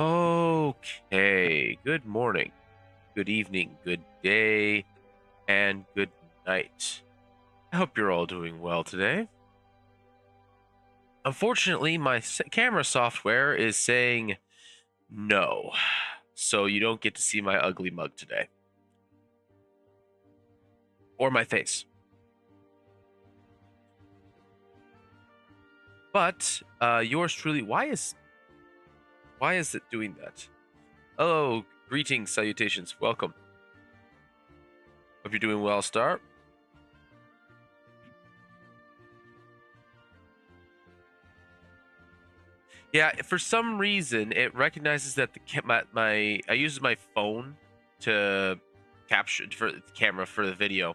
Okay, good morning, good evening, good day, and good night. I hope you're all doing well today. Unfortunately, my camera software is saying no, so you don't get to see my ugly mug today. Or my face. But, yours truly, why is it doing that? Oh, greetings, salutations, welcome. Hope you're doing well, Star. Yeah, for some reason it recognizes that I use my phone to capture for the camera for the video.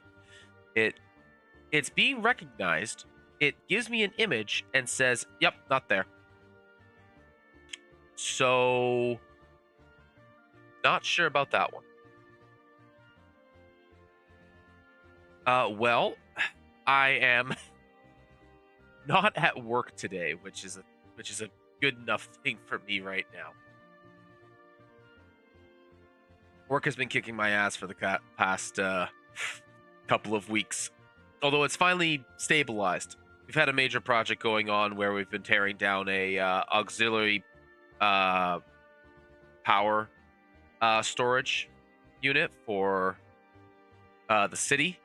It's being recognized. It gives me an image and says, "Yep, not there." So, not sure about that one. Well, I am not at work today, which is a good enough thing for me right now. Work has been kicking my ass for the past couple of weeks, although it's finally stabilized. We've had a major project going on where we've been tearing down a auxiliary uh, power storage unit for the city.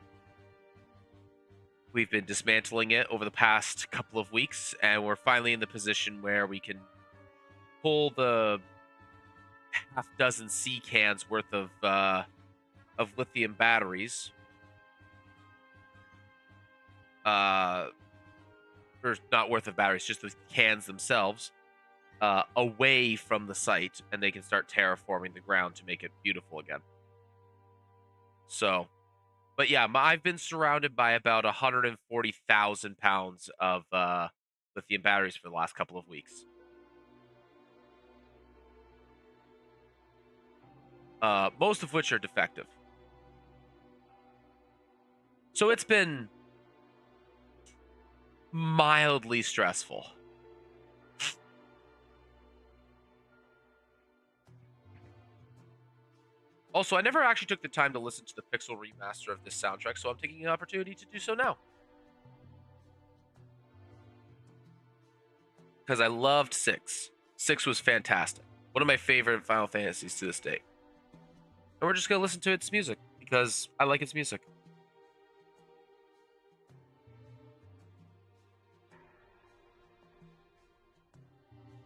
We've been dismantling it over the past couple of weeks, and we're finally in the position where we can pull the half dozen C cans worth of lithium batteries, or not worth of batteries, just the cans themselves, away from the site, and they can start terraforming the ground to make it beautiful again. So, but yeah, I've been surrounded by about 140,000 pounds of lithium batteries for the last couple of weeks. Most of which are defective. So it's been mildly stressful. Also, I never actually took the time to listen to the Pixel remaster of this soundtrack, so I'm taking an opportunity to do so now. Because I loved 6. 6 was fantastic. One of my favorite Final Fantasies to this day. And we're just going to listen to its music, because I like its music.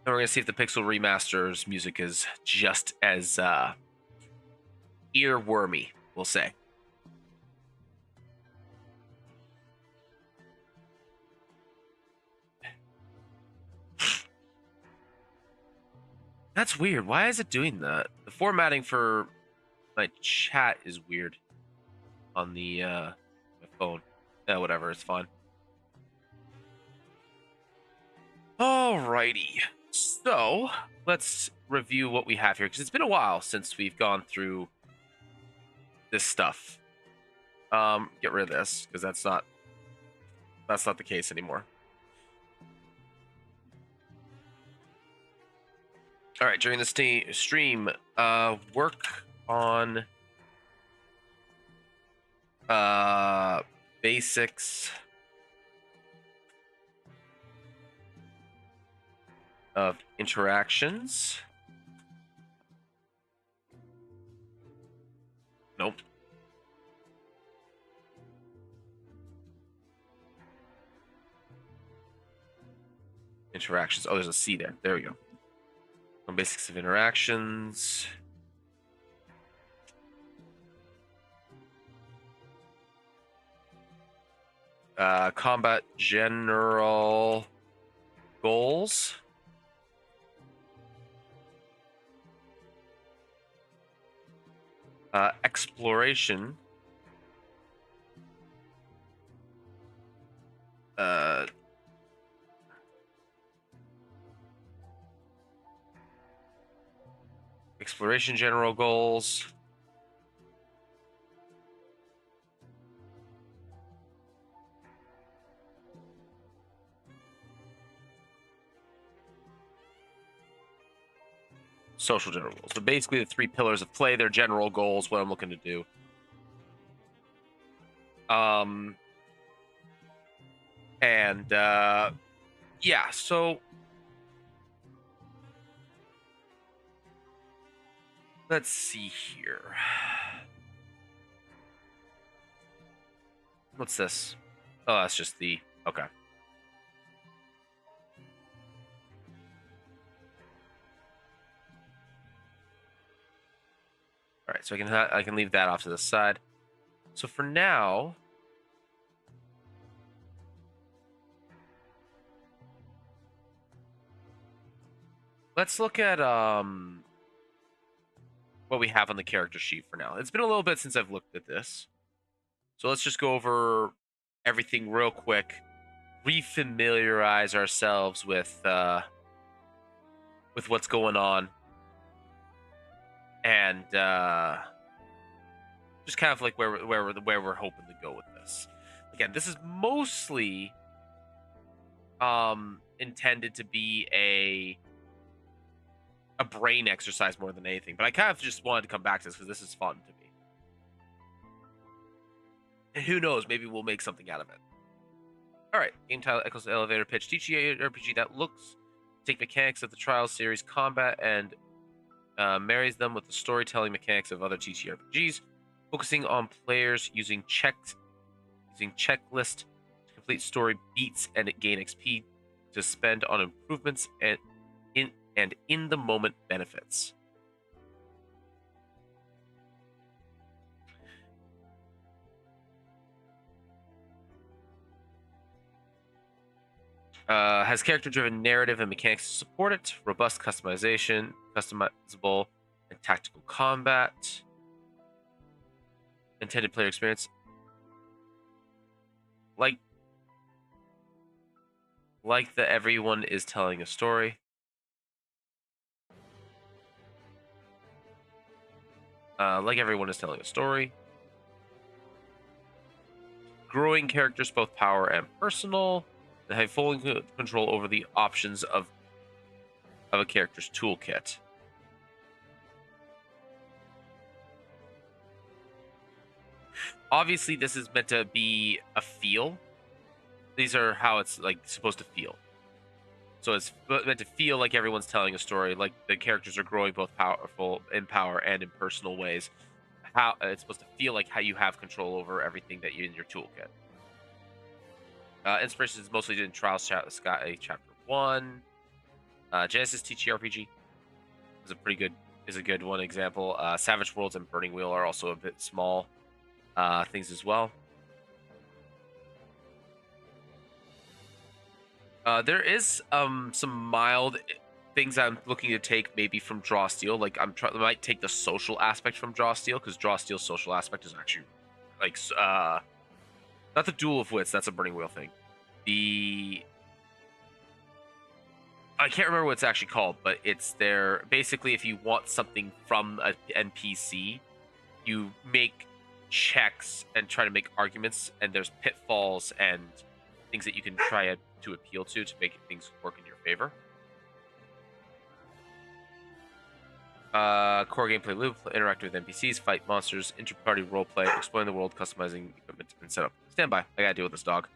And we're going to see if the Pixel remaster's music is just as earwormy, we'll say. That's weird. Why is it doing that? The formatting for my chat is weird on the my phone. Yeah, whatever, it's fine. Alrighty. So, let's review what we have here, because it's been a while since we've gone through this stuff. Get rid of this, because that's not the case anymore. All right, during the stream, work on basics of interactions. Nope. Interactions. Oh, there's a C there. There we go. On basics of interactions. Combat general goals. Exploration. Exploration general goals. social general rules. So basically the 3 pillars of play, their general goals, what I'm looking to do. Yeah, so let's see here. What's this? Oh, that's just the okay. All right, so I can leave that off to the side. So for now, let's look at what we have on the character sheet for now. It's been a little bit since I've looked at this. So let's just go over everything real quick, refamiliarize ourselves with what's going on, and just kind of like where we're hoping to go with this. Again, this is mostly intended to be a brain exercise more than anything, but I kind of just wanted to come back to this because this is fun to me. And who knows, maybe we'll make something out of it. All right, game title echoes the elevator pitch. TTRPG that looks take mechanics of the Trials series combat and marries them with the storytelling mechanics of other TTRPGs, focusing on players using checklist to complete story beats and gain XP to spend on improvements and in the moment benefits. Has character-driven narrative and mechanics to support it, robust customization, customizable and tactical combat, intended player experience. Like that everyone is telling a story. Like everyone is telling a story. Growing characters, both power and personal. They have full control over the options of a character's toolkit. Obviously, this is meant to be a feel. These are how it's like supposed to feel. So it's meant to feel like everyone's telling a story, like the characters are growing both powerful in power and in personal ways. How it's supposed to feel like how you have control over everything that you in your toolkit. Inspiration is mostly in Trials Sky Chapter 1. Genesis TTRPG is a good one example. Savage Worlds and Burning Wheel are also a bit small things as well. There is some mild things I'm looking to take maybe from Draw Steel. Like I might take the social aspect from Draw Steel because Draw Steel's social aspect is actually like not the Duel of Wits. That's a Burning Wheel thing. I can't remember what it's actually called, but it's there. Basically, if you want something from an NPC, you make checks and try to make arguments, and there's pitfalls and things that you can try to appeal to make things work in your favor. Core gameplay loop: interact with NPCs, fight monsters, inter-party roleplay, exploring the world, customizing equipment and setup. Stand by. I gotta deal with this dog.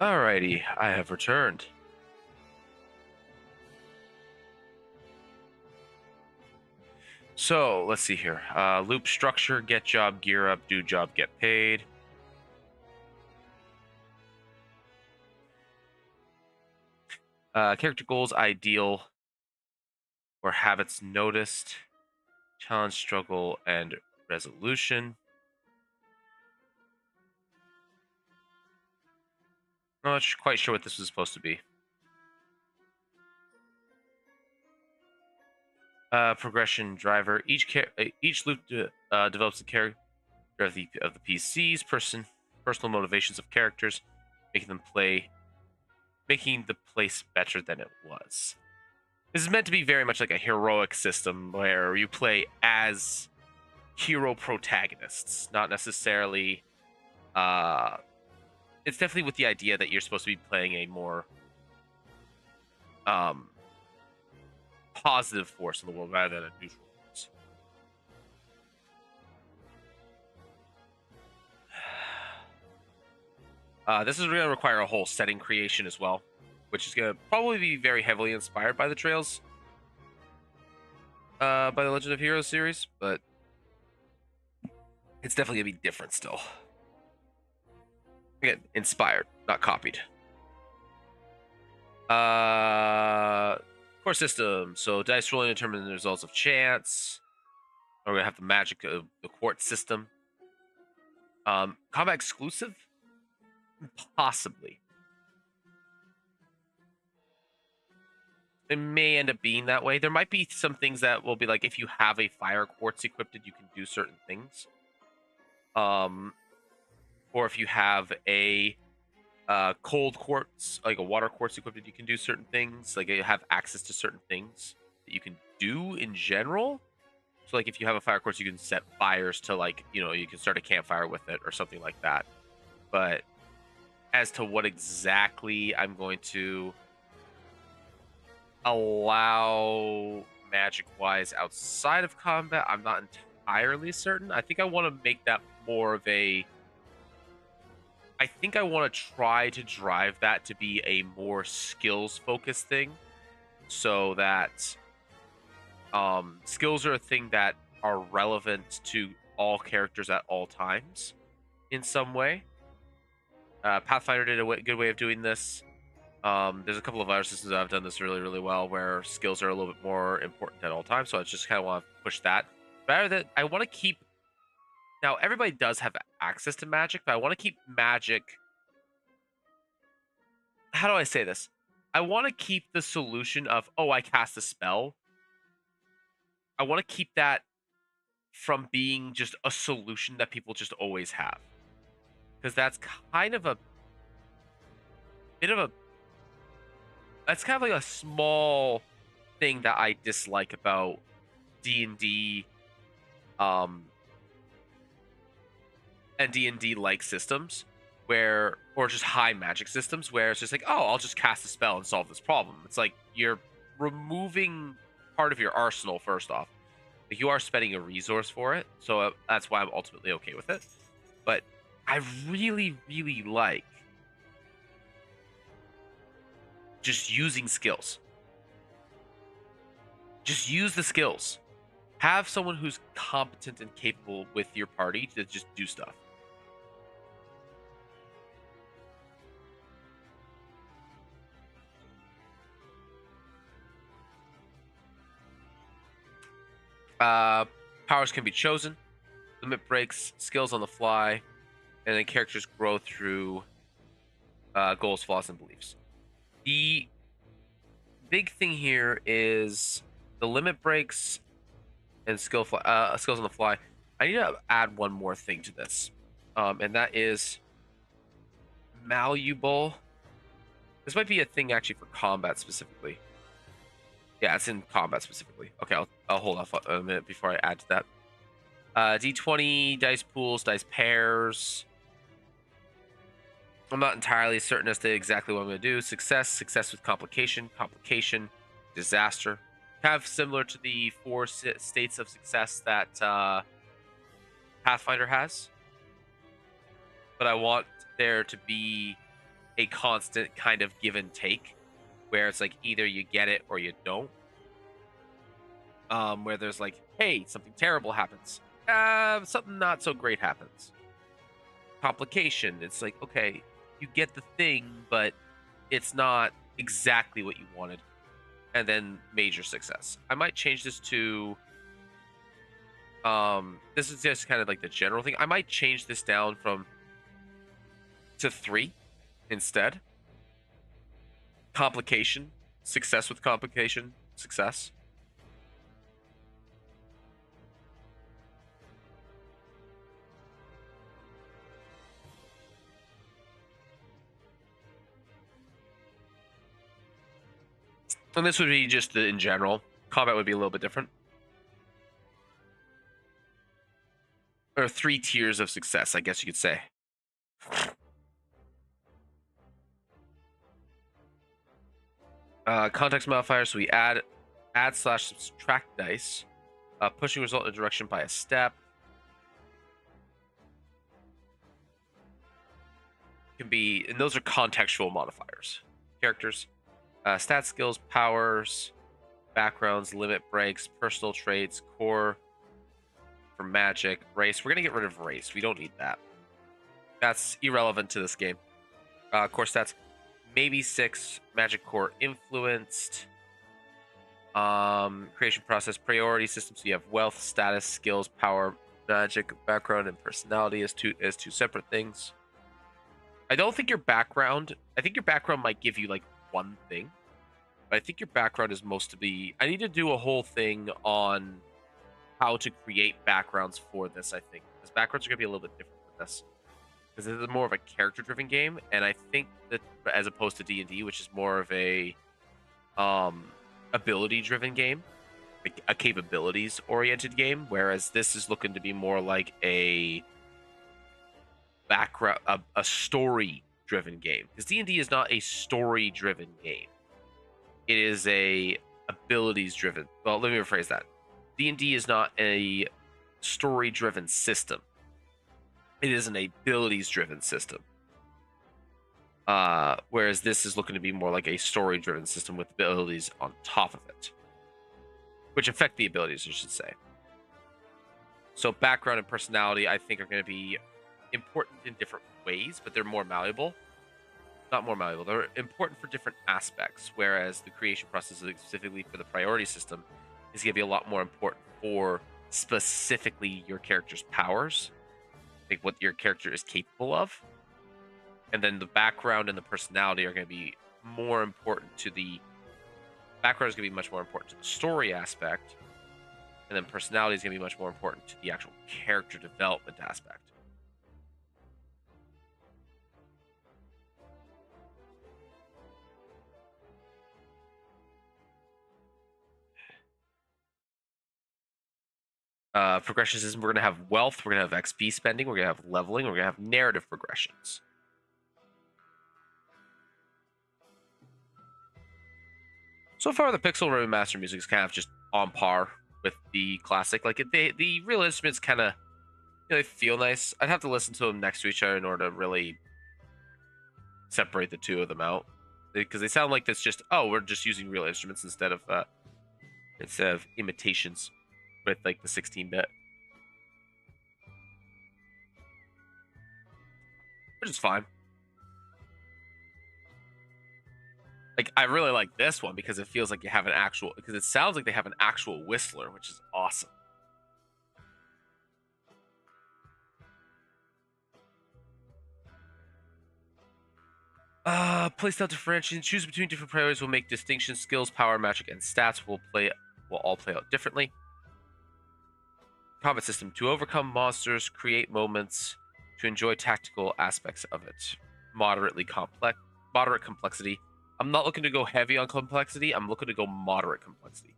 Alrighty, I have returned. So let's see here. Loop structure: get job, gear up, do job, get paid. Character goals: ideal or habits noticed, challenge, struggle, and resolution. Not quite sure what this was supposed to be. Progression driver: each loop develops the character of the PCs, personal motivations of characters, making the place better than it was. This is meant to be very much like a heroic system where you play as hero protagonists, not necessarily. It's definitely with the idea that you're supposed to be playing a more um, positive force in the world rather than a neutral force. This is going to require a whole setting creation as well, which is going to probably be very heavily inspired by the Trails, by the Legend of Heroes series, but it's definitely going to be different still. Again, inspired, not copied. Core system. So dice rolling determines the results of chance. We're going to have the magic of the quartz system. Combat exclusive? Possibly. It may end up being that way. There might be some things that will be like, if you have a fire quartz equipped, you can do certain things. Or if you have a cold quartz, like a water quartz equipped, you can do certain things. Like you have access to certain things that you can do in general. So like if you have a fire quartz, you can set fires to, like, you can start a campfire with it or something like that. But as to what exactly I'm going to allow magic-wise outside of combat, I'm not entirely certain. I think I want to make that more of a... I think I want to try to drive that to be a more skills-focused thing, so that skills are a thing that are relevant to all characters at all times in some way. Pathfinder did a good way of doing this. There's a couple of other systems that have done this really, really well, where skills are a little bit more important at all times. So I just kind of want to push that. Rather than, I want to keep... Now, everybody does have access to magic, but I want to keep magic... How do I say this? I want to keep the solution of, oh, I cast a spell. I want to keep that from being just a solution that people just always have. Because that's kind of a bit of a... That's kind of like a small thing that I dislike about D&D, and D&D like systems, where, or just high magic systems, where it's just like, oh, I'll just cast a spell and solve this problem. It's like you're removing part of your arsenal. First off, like, you are spending a resource for it, so that's why I'm ultimately okay with it. But I really, really like just using skills. Just use the skills. Have someone who's competent and capable with your party to just do stuff. Powers can be chosen, limit breaks, skills on the fly, and then characters grow through goals, flaws, and beliefs. The big thing here is the limit breaks and skills on the fly. I need to add one more thing to this, and that is malleable. This might be a thing actually for combat specifically. Yeah, it's in combat specifically. Okay, I'll hold off a minute before I add to that. D20, dice pools, dice pairs. I'm not entirely certain as to exactly what I'm going to do. Success with complication, disaster. Kind of similar to the 4 states of success that Pathfinder has. But I want there to be a constant kind of give and take, where it's like either you get it or you don't. Where there's like, hey, something terrible happens. Something not so great happens. Complication. It's like, okay, you get the thing, but it's not exactly what you wanted. And then major success. I might change this to this is just kind of like the general thing. I might change this down to 3 instead. Complication, success with complication, success. And this would be just in general. Combat would be a little bit different. Or 3 tiers of success, I guess you could say. Context modifier, so we add/subtract dice. Pushing result in a direction by a step. Can be, and those are contextual modifiers. Characters. Stat skills, powers, backgrounds, limit breaks, personal traits, core for magic, race. We're going to get rid of race. We don't need that. That's irrelevant to this game. Core stats, maybe 6. Magic core influenced. Creation process, priority system. So you have wealth, status, skills, power, magic, background, and personality as two separate things. I don't think your background. I think your background might give you like one thing, but I think your background is mostly. I need to do a whole thing on how to create backgrounds for this. I think because backgrounds are going to be a little bit different with this because this is more of a character-driven game, and I think that as opposed to D&D, which is more of a ability-driven game, like a capabilities-oriented game, whereas this is looking to be more like a background, a story-driven game. Because D&D is not a story-driven game; it is a abilities-driven. Well, let me rephrase that. D&D is not a story-driven system; it is an abilities-driven system. Whereas this is looking to be more like a story-driven system with abilities on top of it, which affect the abilities, I should say. So background and personality, I think, are going to be important in different ways, but they're more malleable. Not more malleable. They're important for different aspects, whereas the creation process, specifically for the priority system, is going to be a lot more important for specifically your character's powers, like what your character is capable of. And then the background and the personality are going to be more important to the background is going to be much more important to the story aspect, and then personality is going to be much more important to the actual character development aspect. Progression system, we're going to have wealth, we're going to have XP spending, we're going to have leveling, we're going to have narrative progressions. So far, the Pixel Remaster music is kind of just on par with the classic. Like the real instruments kind of they feel nice. I'd have to listen to them next to each other in order to really separate the two of them out, because they sound like that's just we're just using real instruments instead of imitations with like the 16-bit, which is fine. Like I really like this one because it feels like you have an actual, because it sounds like they have an actual whistler, which is awesome. Playstyle differentiation. Choose between different priorities will make distinctions. Skills, power, magic, and stats will all play out differently. Combat system: to overcome monsters, create moments, to enjoy tactical aspects of it. Moderate complexity. I'm not looking to go heavy on complexity. I'm looking to go moderate complexity.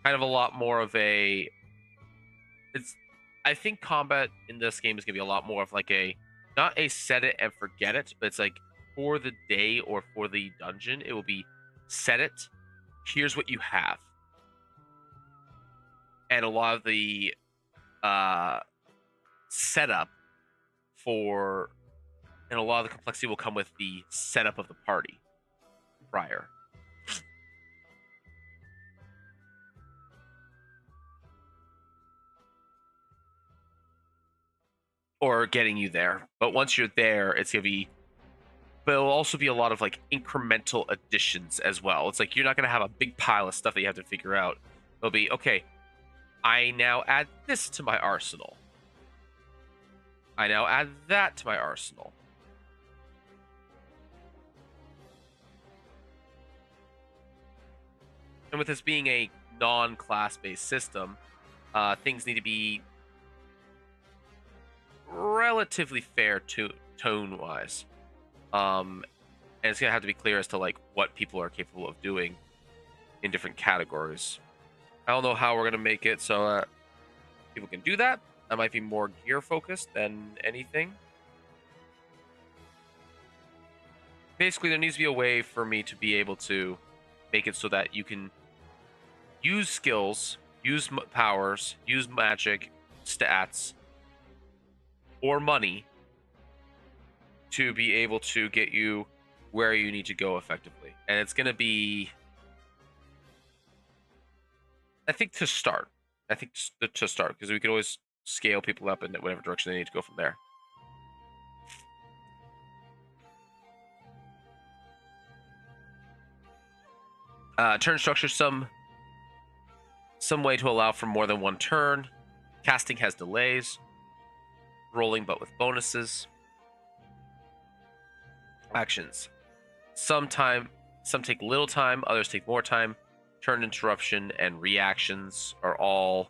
Kind of a lot more of a. I think combat in this game is gonna be a lot more of like a, not a set it and forget it, but it's like for the day or for the dungeon, it will be set it. Here's what you have, and a lot of the setup for and a lot of the complexity will come with the setup of the party prior. Or getting you there. But once you're there, it's going to be, but it'll also be a lot of like incremental additions as well. It's like you're not going to have a big pile of stuff that you have to figure out. It'll be, okay, I now add this to my arsenal. I now add that to my arsenal. And with this being a non-class based system, things need to be relatively fair tone wise. And it's gonna have to be clear as to like what people are capable of doing in different categories. I don't know how we're gonna make it so people can do that. That might be more gear focused than anything. Basically, there needs to be a way for me to be able to make it so that you can use skills, use powers, use magic, stats, or money to be able to get you where you need to go effectively. And it's going to be, I think, to start. To start, because we can always scale people up in whatever direction they need to go from there. Turn structure, some way to allow for more than one turn. Casting has delays. Rolling, but with bonuses. Actions. Some take little time, others take more time. Turn interruption and reactions are all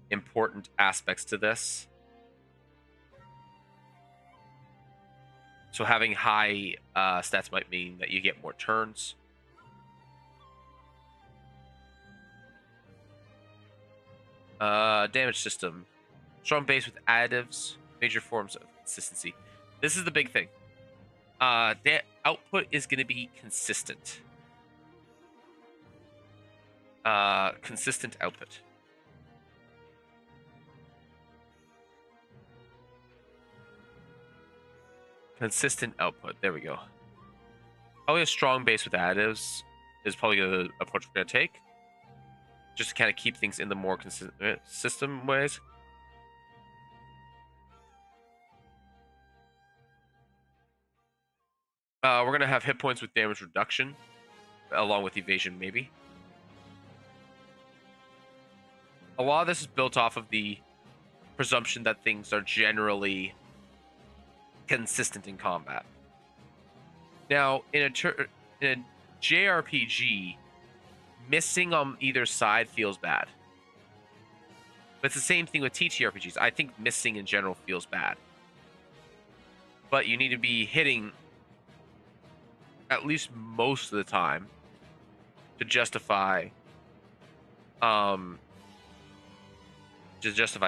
important aspects to this. So having high stats might mean that you get more turns. Damage system. Strong base with additives. Major forms of consistency. This is the big thing. The output is going to be consistent. Consistent output. Consistent output. There we go. Probably a strong base with additives is probably the approach we're going to take. Just to kind of keep things in the more consistent system ways. We're going to have hit points with damage reduction, along with evasion, maybe. A lot of this is built off of the presumption that things are generally consistent in combat. Now, in a JRPG, missing on either side feels bad. But it's the same thing with TTRPGs. I think missing in general feels bad. But you need to be hitting at least most of the time to justify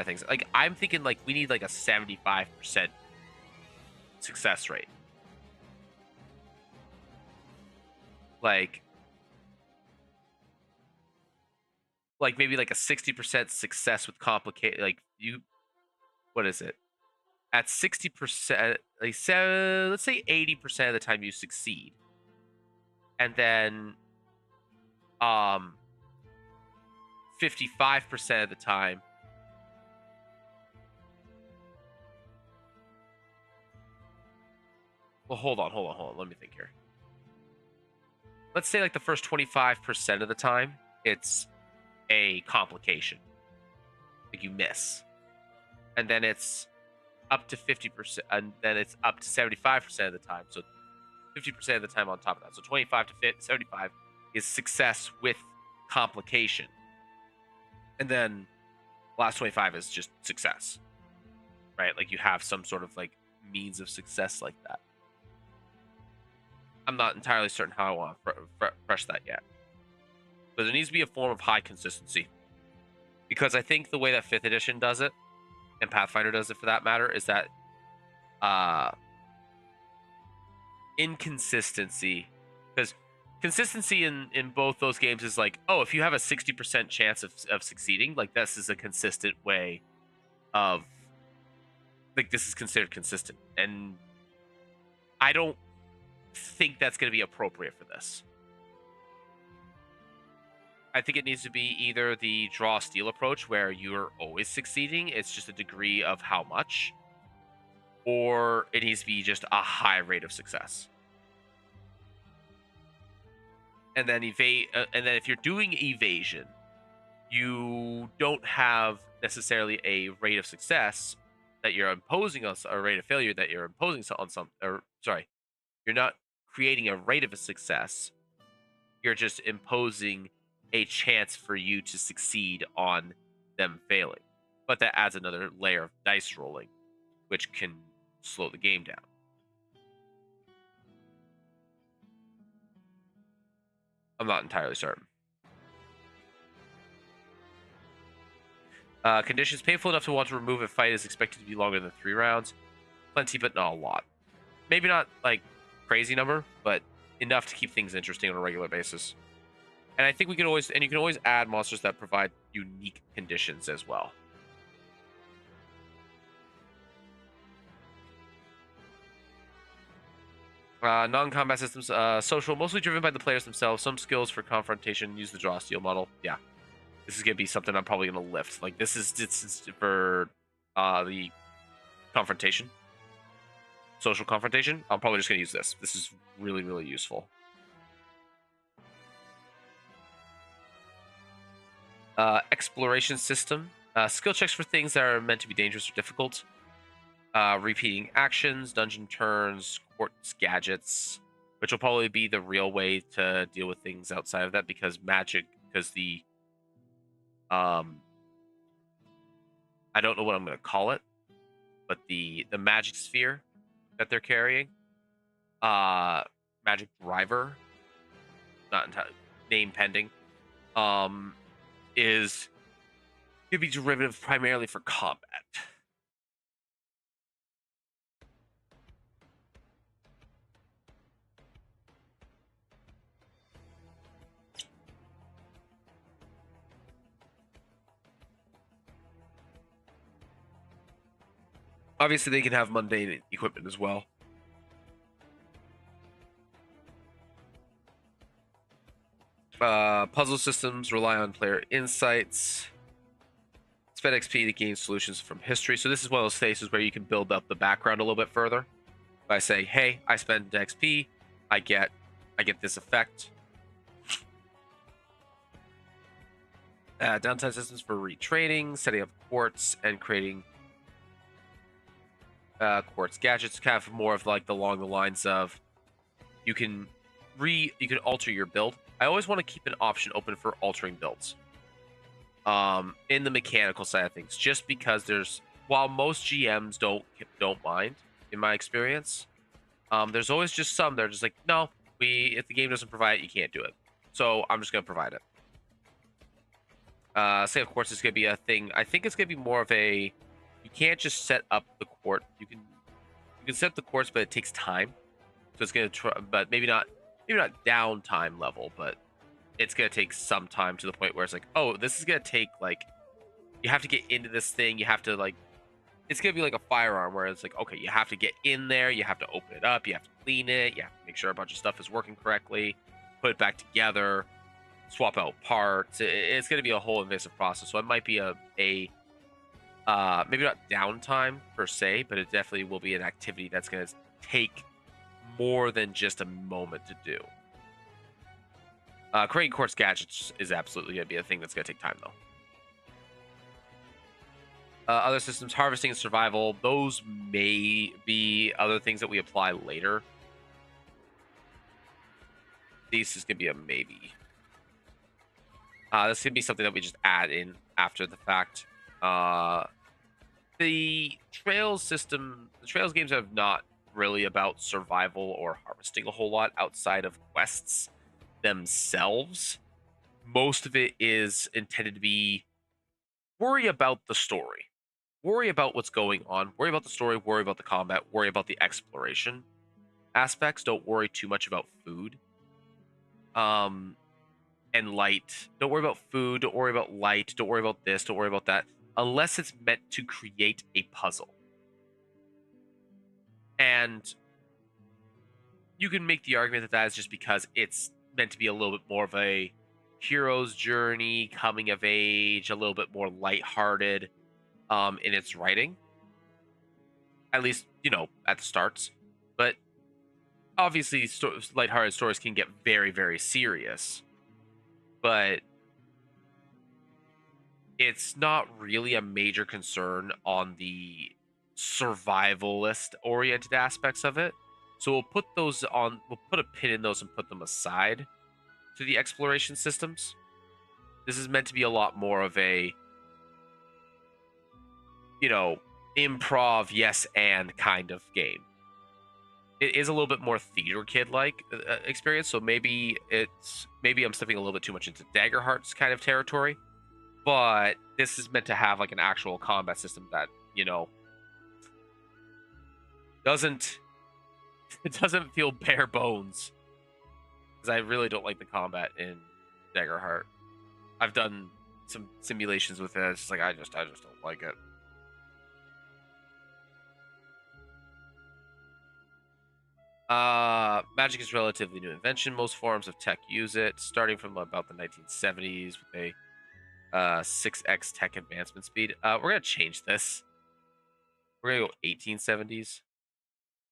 things. Like, I'm thinking like we need like a 75% success rate. Like maybe like a 60% success with complicated, like what is it? At 60%, like let's say 80% of the time you succeed. And then 55% of the time well, hold on. Let me think here. Let's say like the first 25% of the time, it's a complication. Like you miss. And then it's up to 50%, and then it's up to 75% of the time. So 50% of the time on top of that. So 25 to 75 is success with complication. And then last 25 is just success. Right? Like you have some sort of like means of success like that. I'm not entirely certain how I want to fresh that yet. But there needs to be a form of high consistency. Because I think the way that 5th edition does it, and Pathfinder does it for that matter, is that inconsistency. Because consistency in both those games is like, oh, if you have a 60% chance of succeeding, like this is a consistent way of, like this is considered consistent. And I don't think that's going to be appropriate for this. I think it needs to be either the draw steal approach where you're always succeeding, it's just a degree of how much, or it needs to be just a high rate of success. And then and then if you're doing evasion, you don't have necessarily a rate of success that you're imposing on a rate of failure that you're imposing on some, or sorry, you're not creating a rate of a success. You're just imposing a chance for you to succeed on them failing. But that adds another layer of dice rolling, which can slow the game down. I'm not entirely certain. Conditions painful enough to want to remove a fight is expected to be longer than 3 rounds. Plenty, but not a lot. Maybe not like crazy number, but enough to keep things interesting on a regular basis. And I think we can always, and you can always add monsters that provide unique conditions as well. Non-combat systems, social, mostly driven by the players themselves. Some skills for confrontation. Use the draw steal model. Yeah, this is gonna be something I'm probably gonna lift. Like this is for the confrontation, social confrontation. I'm probably just gonna use this. This is really, really useful. Exploration system. Skill checks for things that are meant to be dangerous or difficult. Repeating actions, dungeon turns, quartz gadgets, which will probably be the real way to deal with things outside of that because the I don't know what I'm going to call it, but the magic sphere that they're carrying, magic driver, not entirely name pending, is going to be derivative primarily for combat. Obviously, they can have mundane equipment as well. Puzzle systems rely on player insights. Spend XP to gain solutions from history. So this is one of those phases where you can build up the background a little bit further by saying, "Hey, I spend XP, I get this effect." Downtime systems for retraining, setting up quartz, and creating quartz gadgets. Kind of more of like along the lines of you can alter your build. I always want to keep an option open for altering builds. In the mechanical side of things, just because while most GMs don't mind, in my experience, there's always just some that are just like, no, if the game doesn't provide it, you can't do it. So I'm just gonna provide it. Say of course it's gonna be a thing. I think it's gonna be more of a, you can't just set up the quartz. You can set up the quartz, but it takes time. So it's gonna try, but maybe not downtime level, but it's gonna take some time to the point where it's like, oh, this is gonna take like, you have to get into this thing. You have to like, it's gonna be like a firearm where it's like, okay, you have to get in there. You have to open it up. You have to clean it. You have to make sure a bunch of stuff is working correctly. Put it back together. Swap out parts. It's gonna be a whole invasive process. So it might be maybe not downtime per se, but it definitely will be an activity that's gonna take more than just a moment to do. Creating quartz gadgets is absolutely going to be a thing that's going to take time, though. Other systems, harvesting and survival, those may be other things that we apply later. This is going to be a maybe. This is going to be something that we just add in after the fact. The Trails system, the Trails games have not really about survival or harvesting a whole lot outside of quests themselves. Most of it is intended to be worry about the story, worry about what's going on, worry about the story, worry about the combat, worry about the exploration aspects. Don't worry too much about food and light. Don't worry about food, don't worry about light, don't worry about this, don't worry about that, unless it's meant to create a puzzle. And you can make the argument that that is just because it's meant to be a little bit more of a hero's journey, coming of age, a little bit more lighthearted in its writing. At least, at the starts. But obviously, lighthearted stories can get very, very serious. But it's not really a major concern on the survivalist oriented aspects of it. So we'll put a pin in those and put them aside to the exploration systems. This is meant to be a lot more of a, improv, yes, and kind of game. It is a little bit more theater kid like experience, so maybe I'm stepping a little bit too much into Dagger Hearts kind of territory. But this is meant to have like an actual combat system that doesn't it doesn't feel bare bones, because I really don't like the combat in Daggerheart. I've done some simulations with it. It's just like I just don't like it. Magic is relatively new invention. Most forms of tech use it, starting from about the 1970s with a 6x tech advancement speed. We're gonna change this. We're gonna go 1870s,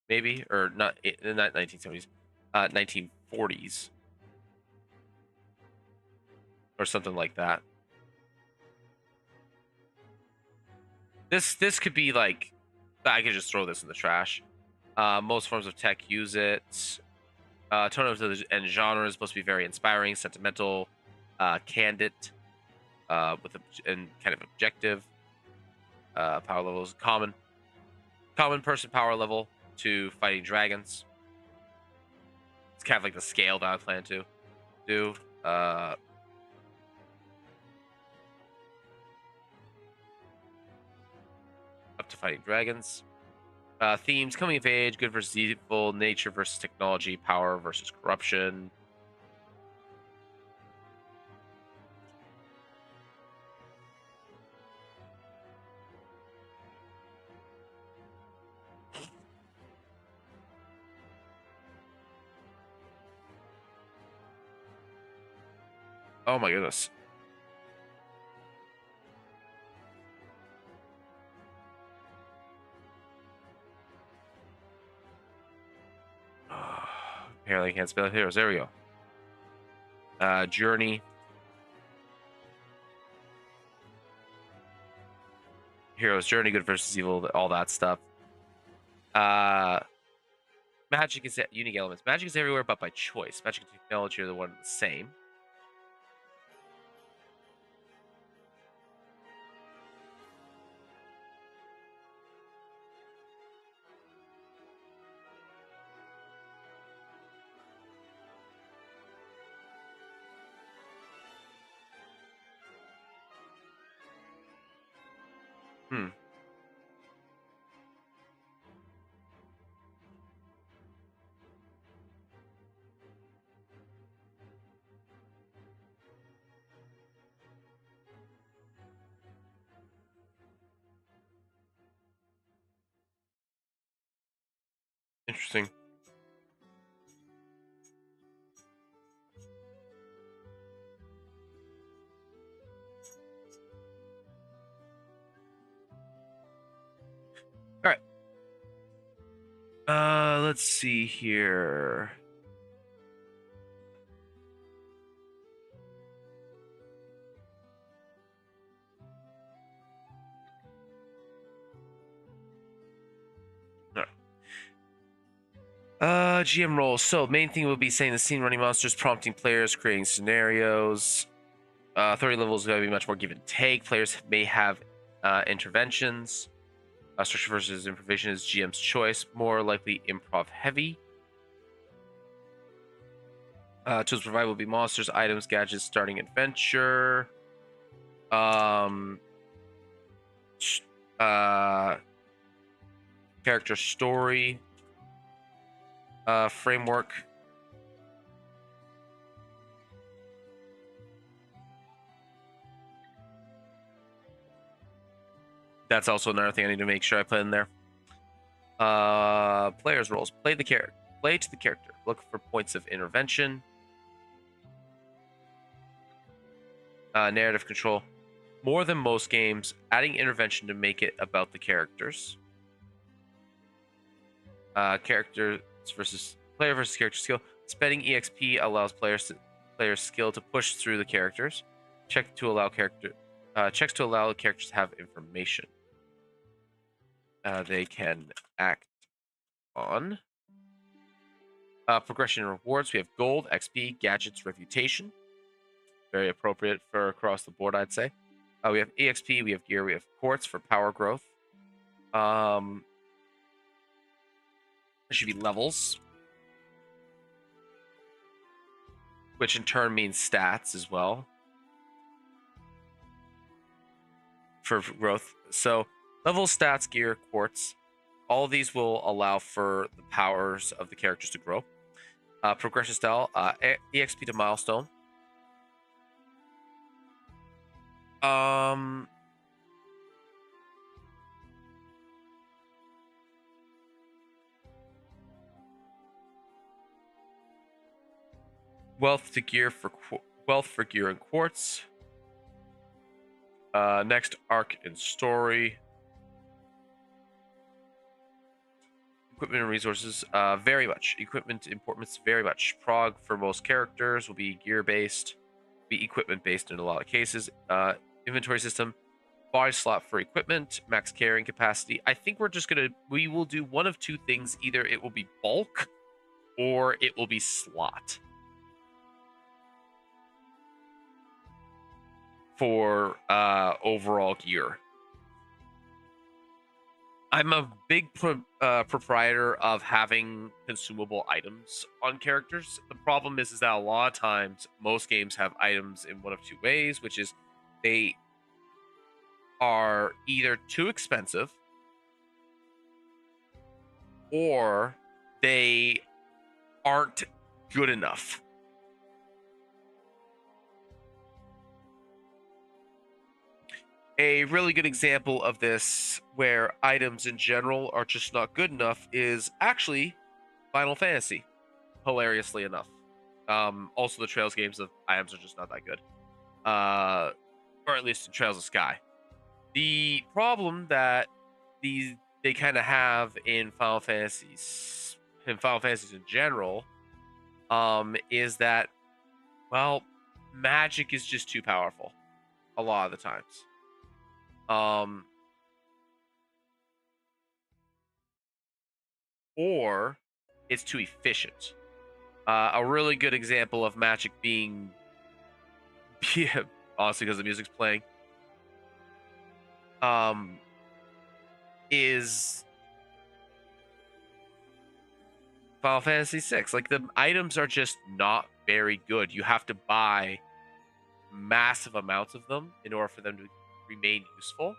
maybe, or not 1970s, 1940s, or something like that. This could be like, I could just throw this in the trash. Most forms of tech use it. Tone and genre is supposed to be very inspiring, sentimental, candid, and kind of objective. Power levels common person power level to fighting dragons. It's kind of like the scale that I plan to do. Up to fighting dragons. Themes: coming of age, good versus evil, nature versus technology, power versus corruption. Oh my goodness. Apparently can't spell heroes. There we go. Journey. Hero's journey, good versus evil, all that stuff. Magic is unique elements. Magic is everywhere but by choice. Magic and technology are the one and the same. Hmm. Interesting. All right. Let's see here. All right. GM roles. So main thing will be saying the scene, running monsters, prompting players, creating scenarios. 30 levels is going to be much more give and take. Players may have interventions. Structure versus improvisation is GM's choice. More likely improv heavy. Tools provided will be monsters, items, gadgets, starting adventure. Character story. Framework. That's also another thing I need to make sure I put in there. Players roles. Play to the character. look for points of intervention. Narrative control. More than most games, adding intervention to make it about the characters. Characters versus player versus character skill. Spending EXP allows players skill to push through the characters. Checks to allow characters to have information they can act on. Progression and rewards. We have gold, XP, gadgets, reputation. Very appropriate for across the board, I'd say. We have EXP, we have gear, we have quartz for power growth. There should be levels, which in turn means stats as well for growth. So levels, stats, gear, quartz, all of these will allow for the powers of the characters to grow. Progression style, EXP to milestone. Wealth to gear for wealth for gear and quartz. Next, arc and story. Equipment and resources, very much. Equipment importance, very much. Prog for most characters will be gear based, be equipment based in a lot of cases. Inventory system, body slot for equipment, max carrying capacity. I think we will do one of two things. Either it will be bulk or it will be slot for overall gear. I'm a big proprietor of having consumable items on characters. The problem is that a lot of times most games have items in one of two ways, which is they are either too expensive or they aren't good enough. A really good example of this, where items in general are just not good enough, is actually Final Fantasy, hilariously enough. Also, the Trails games of items are just not that good. Or at least in Trails of Sky. The problem that they kind of have in Final Fantasies in general, is that, well, magic is just too powerful a lot of the times. Or it's too efficient. A really good example of magic being, honestly, because the music's playing, is Final Fantasy VI. Like, the items are just not very good. You have to buy massive amounts of them in order for them to remain useful,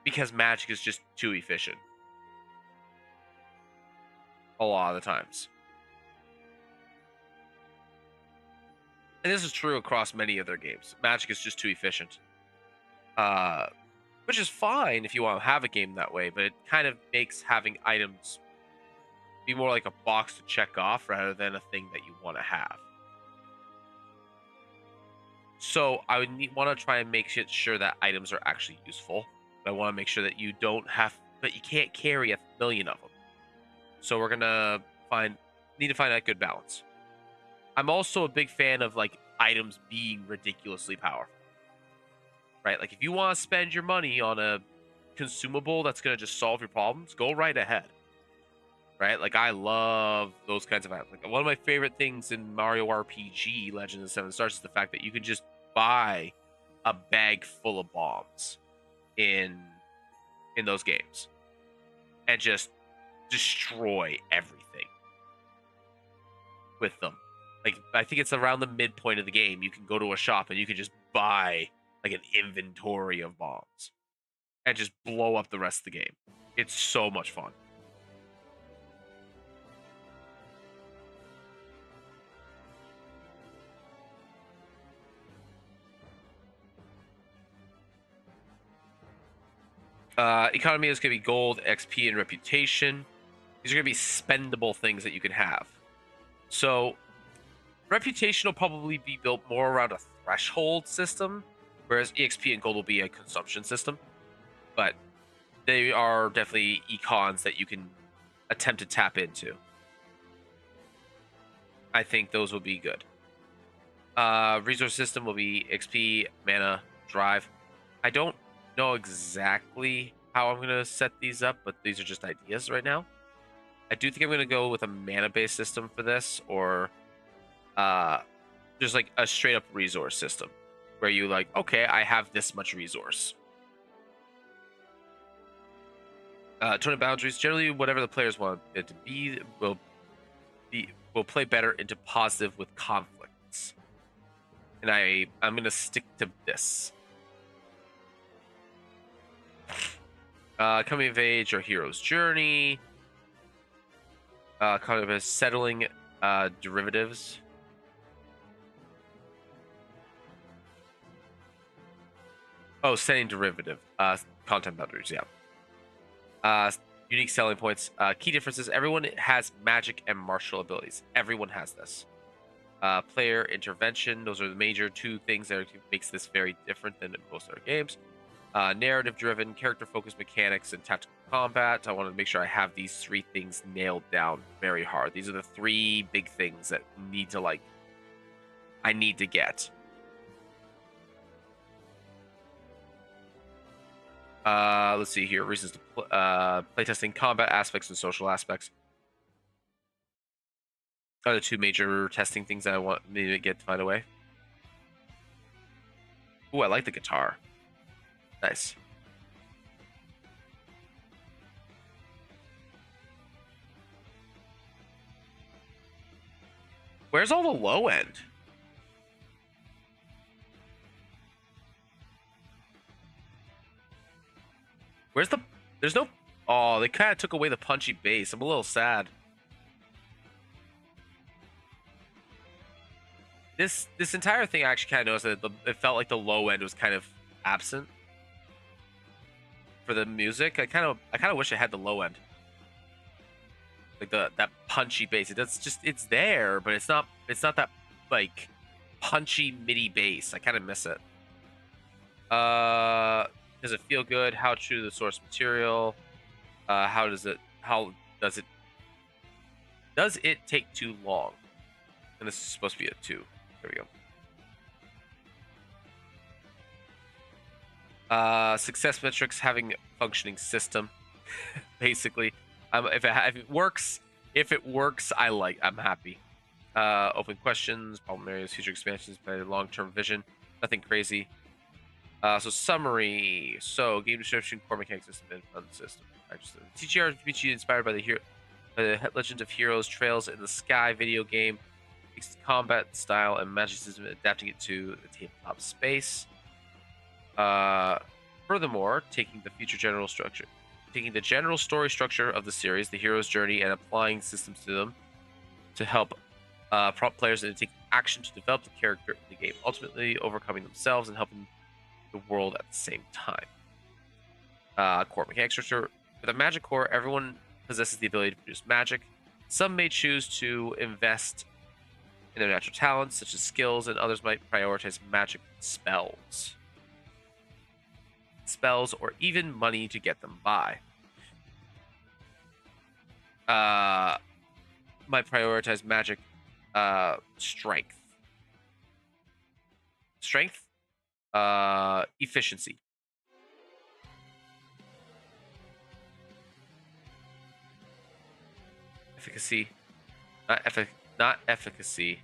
because magic is just too efficient a lot of the times. And this is true across many other games. Magic is just too efficient. Which is fine if you want to have a game that way, but it kind of makes having items be more like a box to check off rather than a thing that you want to have. So I would want to try and make sure that items are actually useful. I want to make sure that you can't carry 1,000,000 of them. So we're gonna need to find that good balance. I'm also a big fan of, like, items being ridiculously powerful. Right? Like, if you want to spend your money on a consumable that's gonna just solve your problems, go right ahead. Right? Like, I love those kinds of items. Like, one of my favorite things in Mario RPG Legends of the Seven Stars is the fact that you can just buy a bag full of bombs in those games and just destroy everything with them. Like, I think it's around the midpoint of the game, you can go to a shop and you can just buy, like, an inventory of bombs and just blow up the rest of the game. It's so much fun. Economy is going to be gold, XP, and reputation. These are going to be spendable things that you can have. So, reputation will probably be built more around a threshold system, whereas EXP and gold will be a consumption system. But they are definitely econs that you can attempt to tap into. I think those will be good. Resource system will be XP, mana, drive. I don't know exactly how I'm going to set these up, but these are just ideas right now. I do think I'm going to go with a mana-based system for this, or just like a straight-up resource system, where you like, okay, I have this much resource. Tournament boundaries, generally whatever the players want it to be will play better into positive with conflicts. And I'm going to stick to this. Coming of age or hero's journey. Kind of a settling derivatives. Oh, setting derivative. Content boundaries, yeah. Unique selling points. Key differences. Everyone has magic and martial abilities. Everyone has this. Player intervention. Those are the major two things that makes this very different than most other games. Narrative-driven, character-focused mechanics, and tactical combat. I want to make sure I have these three things nailed down very hard. These are the three big things that I need to get. Let's see here. Reasons to playtesting, combat aspects, and social aspects are the two major testing things that I want me to get to find a way. Ooh, I like the guitar. Nice. Where's all the low end? Where's the... There's no... Oh, they kind of took away the punchy bass. I'm a little sad. This entire thing, I actually kind of noticed that it felt like the low end was kind of absent for the music. I kind of wish it had the low end, like that punchy bass. It's there, but it's not that like punchy MIDI bass. I kind of miss it. Does it feel good? How true to the source material? Does it take too long? And this is supposed to be a 2. There we go. Success metrics, having functioning system. Basically, if it works, I'm happy. Open questions, problem areas, future expansions, by long-term vision. Nothing crazy. So summary. So game description, core mechanics system, and fun system. TTRPG inspired by the Legend of Heroes Trails in the Sky video game. Combat style and magic system, adapting it to the tabletop space. Furthermore, taking the general story structure of the series, the hero's journey, and applying systems to them to help prompt players and take action to develop the character in the game, ultimately overcoming themselves and helping the world at the same time. Core mechanic structure. With a magic core, everyone possesses the ability to produce magic. Some may choose to invest in their natural talents, such as skills, and others might prioritize magic spells. Or even money to get them by. Might prioritize magic strength. Efficiency. Efficacy. Not efficacy.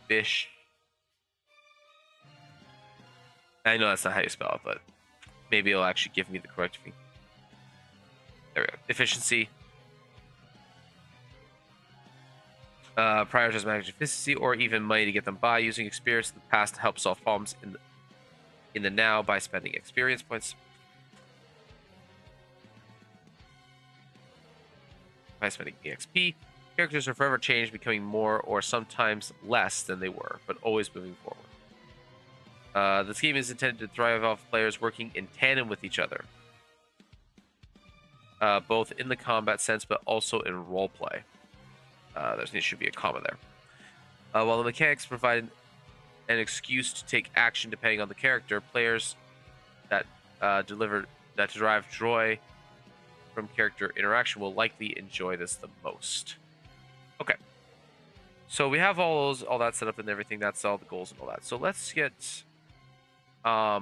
Fish. I know that's not how you spell it, but maybe it'll actually give me the correct thing. There we go. Efficiency. Prioritize magic efficiency or even money to get them by, using experience in the past to help solve problems in the now by spending experience points. By spending EXP. Characters are forever changed, becoming more or sometimes less than they were, but always moving forward. This game is intended to thrive off players working in tandem with each other, both in the combat sense, but also in roleplay. There should be a comma there. While the mechanics provide an excuse to take action depending on the character, players that derive joy from character interaction will likely enjoy this the most. Okay. So we have all that set up and everything. That's all the goals and all that. So let's get so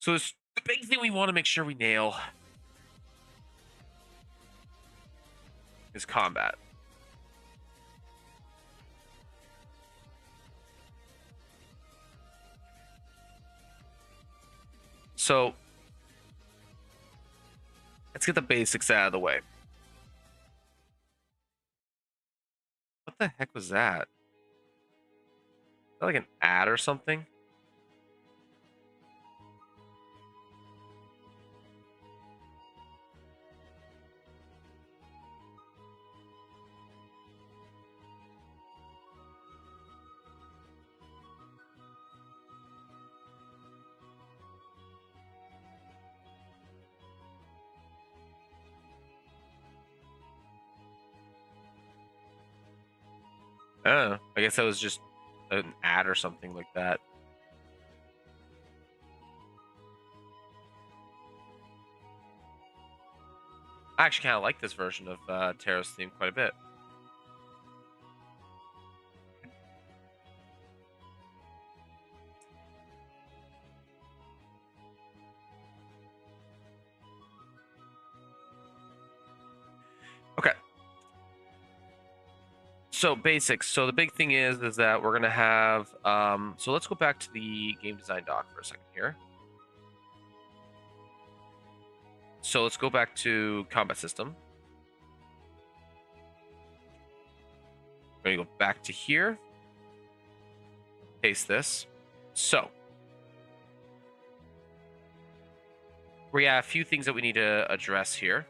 the big thing we want to make sure we nail is combat. So let's get the basics out of the way. What the heck was that? Is that like an ad or something? Oh, I guess that was just an ad or something like that. I actually kind of like this version of Terra's theme quite a bit. Okay. So basics. So the big thing is that we're gonna have. So let's go back to the game design doc for a second here. So let's go back to combat system. We're gonna go back to here. Paste this. So we have a few things that we need to address here.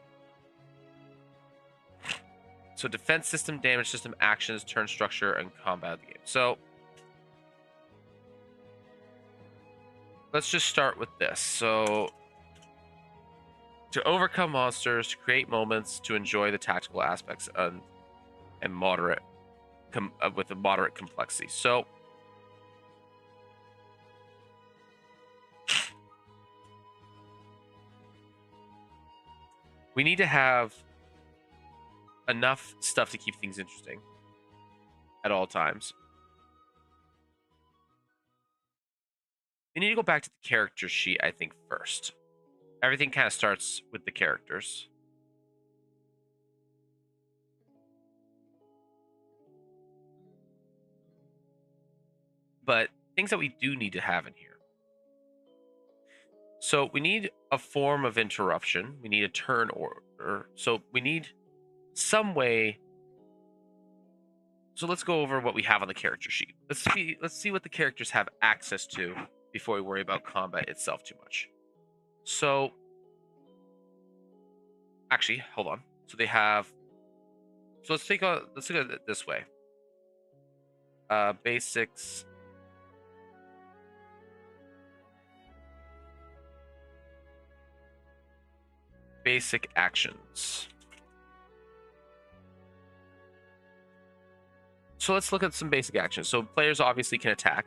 So defense system, damage system, actions, turn structure, and combat of the game. So let's just start with this. So to overcome monsters, to create moments, to enjoy the tactical aspects, and moderate with a moderate complexity. So we need to have enough stuff to keep things interesting at all times. We need to go back to the character sheet, I think, first. Everything kind of starts with the characters. But things that we do need to have in here. So we need a form of interruption. We need a turn order. So we need some way. So let's go over what we have on the character sheet. Let's see what the characters have access to before we worry about combat itself too much. So actually, hold on. So they have. So let's look at it this way. Basics. Basic actions. So let's look at some basic actions. So players obviously can attack.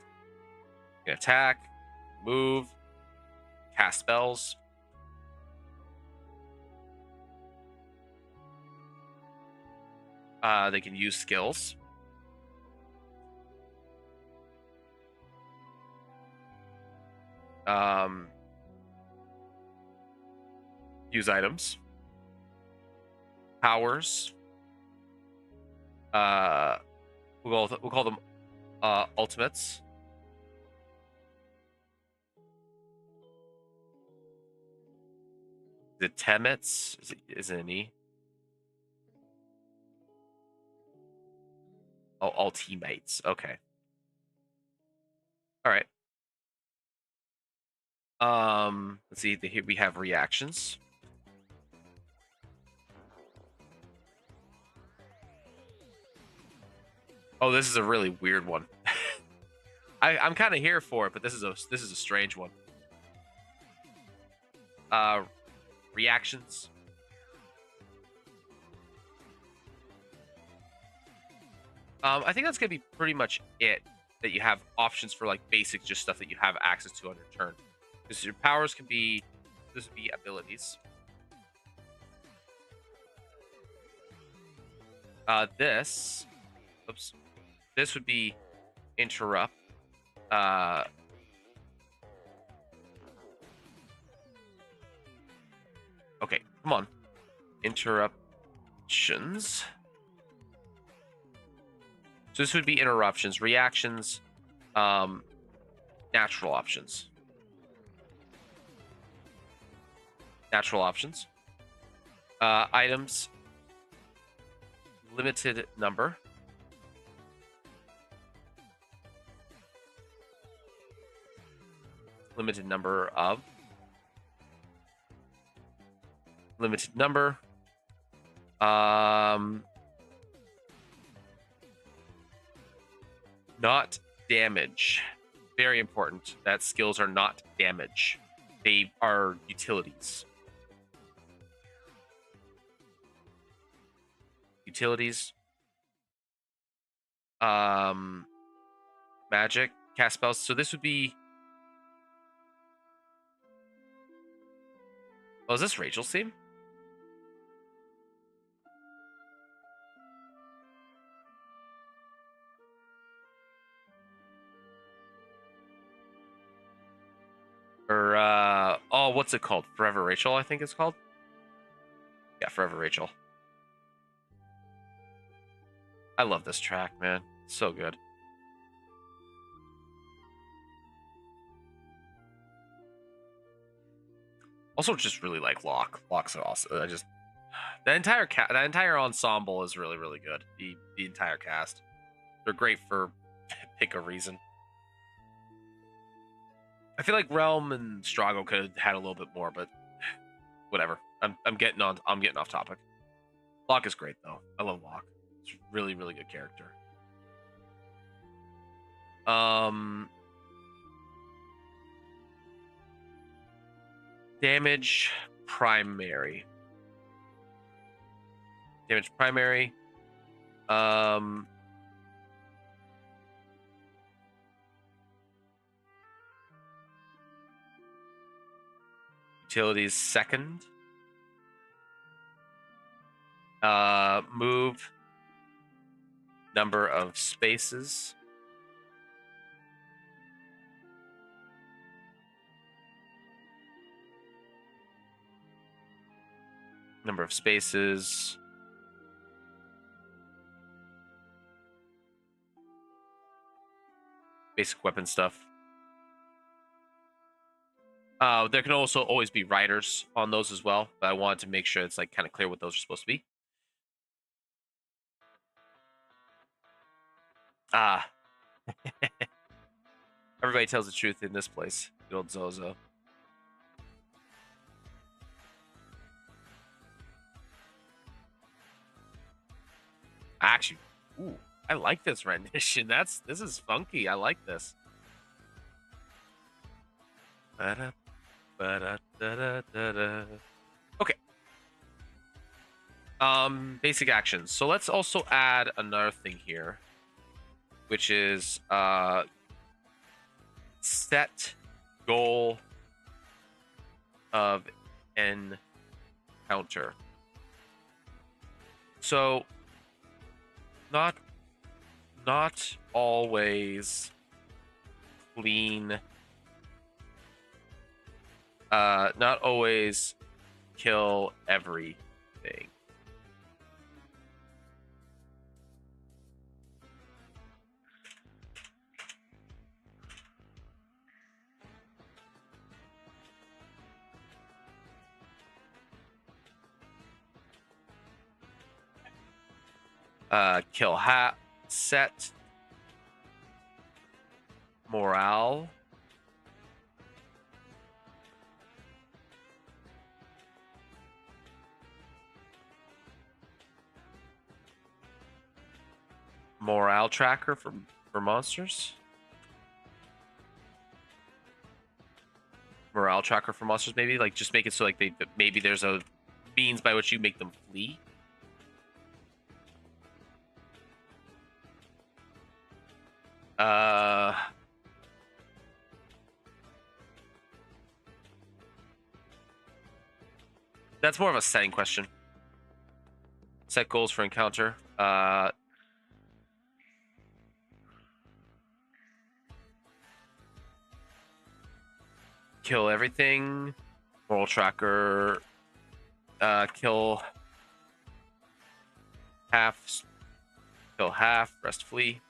Move, cast spells. They can use skills. Use items. Powers. We'll call them ultimates. The temets is it an E? Oh, all teammates. Okay. All right. Let's see. Here we have reactions. Oh, this is a really weird one. I'm kind of here for it, but this is a strange one. Reactions. I think that's gonna be pretty much it. That you have options for like basic, just stuff that you have access to on your turn. Because your powers can be, this would be abilities. This, oops, this would be interrupt. Okay, come on, interruptions. So this would be interruptions, reactions, natural options. Natural options. Items. Limited number. Limited number of. Limited number. Not damage. Very important that skills are not damage. They are utilities. Utilities. Magic. Cast spells. So this would be... Oh, is this Rachel's team? Or, oh, what's it called? Forever Rachel, I think it's called. Yeah, Forever Rachel. I love this track, man. So good. Also, just really like Locke. Locke's awesome. The entire ensemble is really, really good. The entire cast. They're great for pick a reason. I feel like Realm and Strago could have had a little bit more, but whatever. I'm getting off topic. Locke is great though. I love Locke. It's a really, really good character. Damage primary. Damage primary. Utilities second. Move. Number of spaces. Number of spaces. Basic weapon stuff. There can also always be riders on those as well, but I wanted to make sure it's like kind of clear what those are supposed to be. Everybody tells the truth in this place. Good old Zozo. Actually, ooh, I like this rendition. This is funky. I like this. Okay. Basic actions. So let's also add another thing here, which is set goal of encounter. So not always clean. Not always kill everything. Kill hat set morale. morale tracker for monsters. Morale tracker for monsters, maybe like just make it so like maybe there's a means by which you make them flee. That's more of a setting question. Set goals for encounter. Kill everything. Moral tracker. Kill half. Kill half. Rest flee.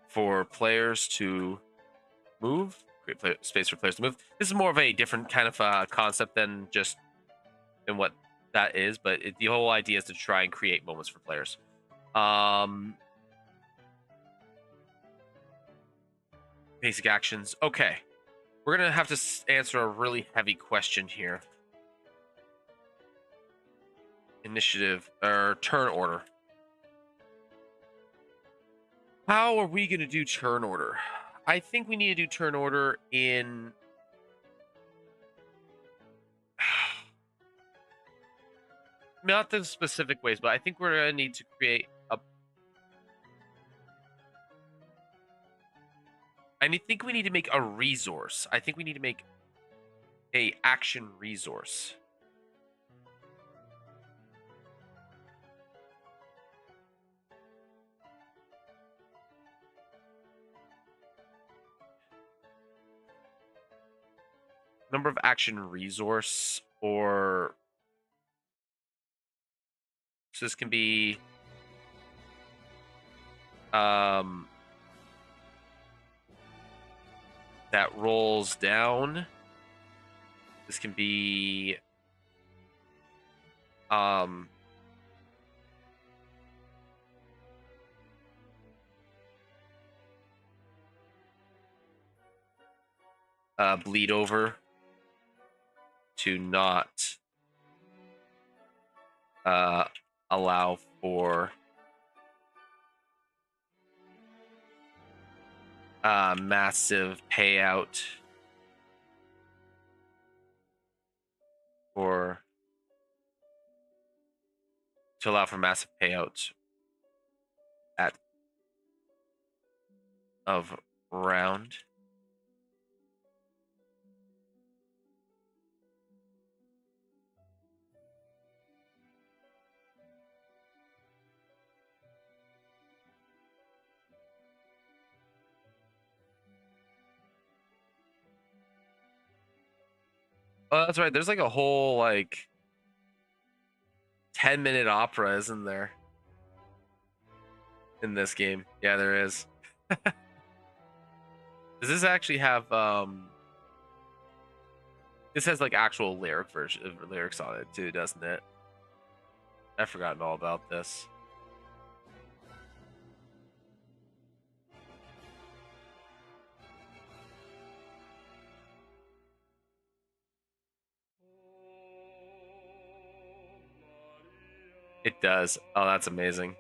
For players to move, create space for players to move. This is more of a different kind of concept than just in what that is, but the whole idea is to try and create moments for players. Basic actions. Okay, we're gonna have to answer a really heavy question here. Initiative or turn order. How are we going to do turn order? I think we need to do turn order in... Not the specific ways, but I think we're going to need to create a... I think we need to make a resource. I think we need to make a action resource. Number of action resource, or so this can be that rolls down. This can be bleed over to not allow for massive payout or to allow for massive payouts at of round. Oh, that's right. There's like a whole like 10-minute opera, isn't there? In this game. Yeah, there is. Does this actually have this has like actual lyrics on it too, doesn't it? I've forgotten all about this. It does. Oh, that's amazing.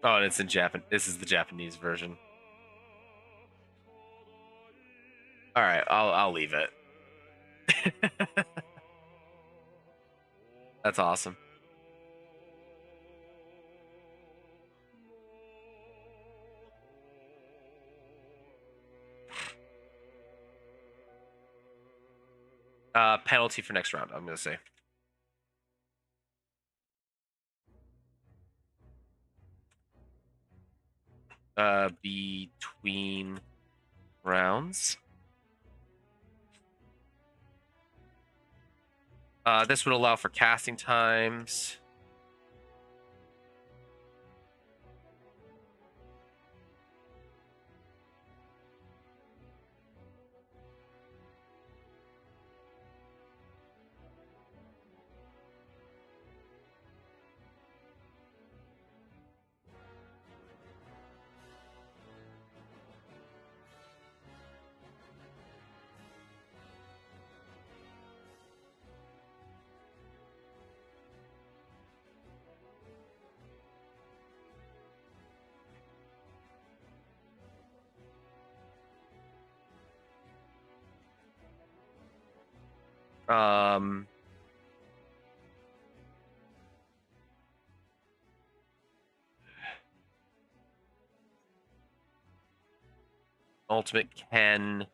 Oh, and it's in Japan. This is the Japanese version. All right, I'll leave it. That's awesome. Penalty for next round, I'm gonna say. Between rounds. This would allow for casting times. Um, Ultimate can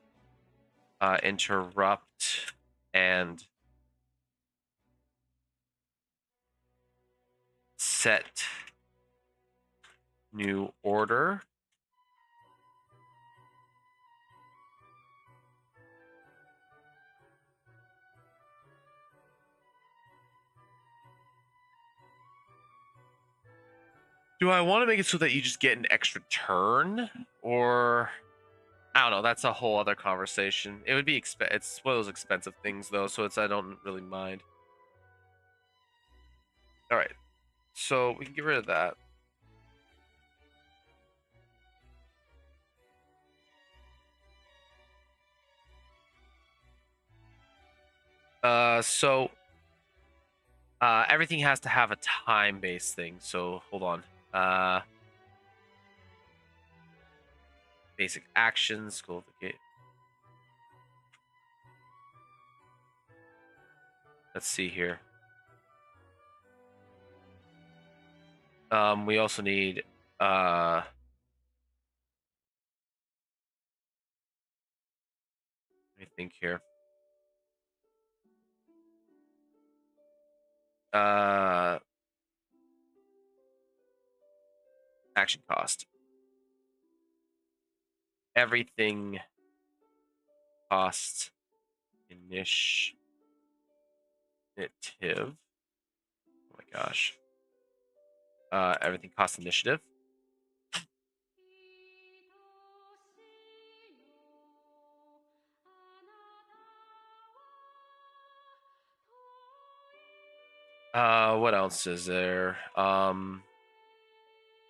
interrupt and set new order. Do I want to make it so that you just get an extra turn, or I don't know? That's a whole other conversation. It would be it's one of those expensive things though, so I don't really mind. All right, so we can get rid of that. So everything has to have a time-based thing. So hold on. Basic actions. Go to the gate. Let's see here. We also need let me think here. Action cost. Everything costs initiative. Oh my gosh. Everything costs initiative. What else is there?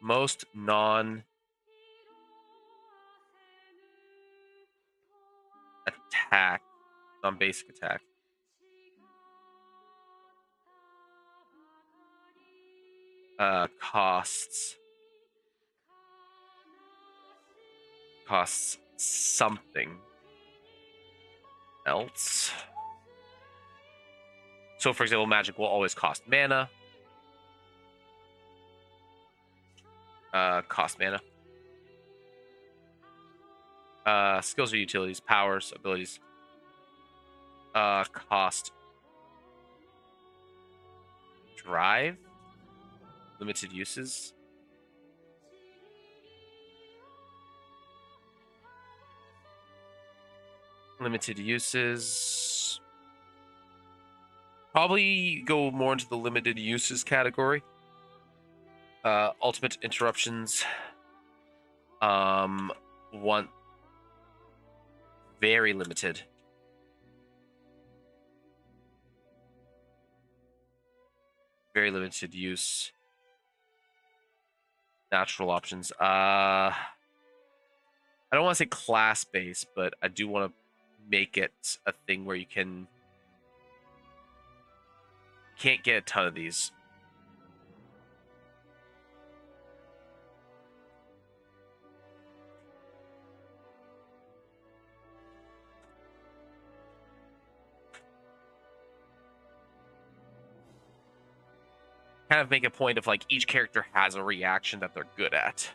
Most non attack, non-basic attack. Costs something else. So, for example, magic will always cost mana. Cost mana. Skills or utilities, powers, abilities. Cost drive. Limited uses. Limited uses. Probably go more into the limited uses category. Ultimate interruptions. Want very limited. Very limited use. Natural options. I don't want to say class based, but I do want to make it a thing where you can't get a ton of these. Kind of make a point of like each character has a reaction that they're good at.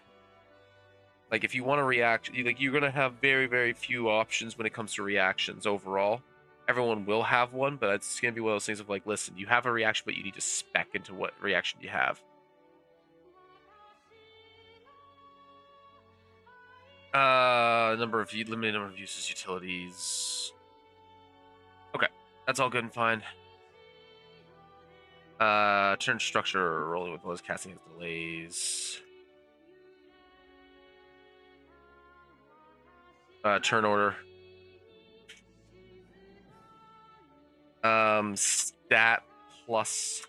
Like if you want to react, you're gonna have very, very few options when it comes to reactions overall. Everyone will have one, but it's gonna be one of those things of like, listen, you have a reaction, but you need to spec into what reaction you have. Limited number of uses, utilities. Okay, that's all good and fine. Turn structure, rolling with those casting has delays. Turn order. Stat plus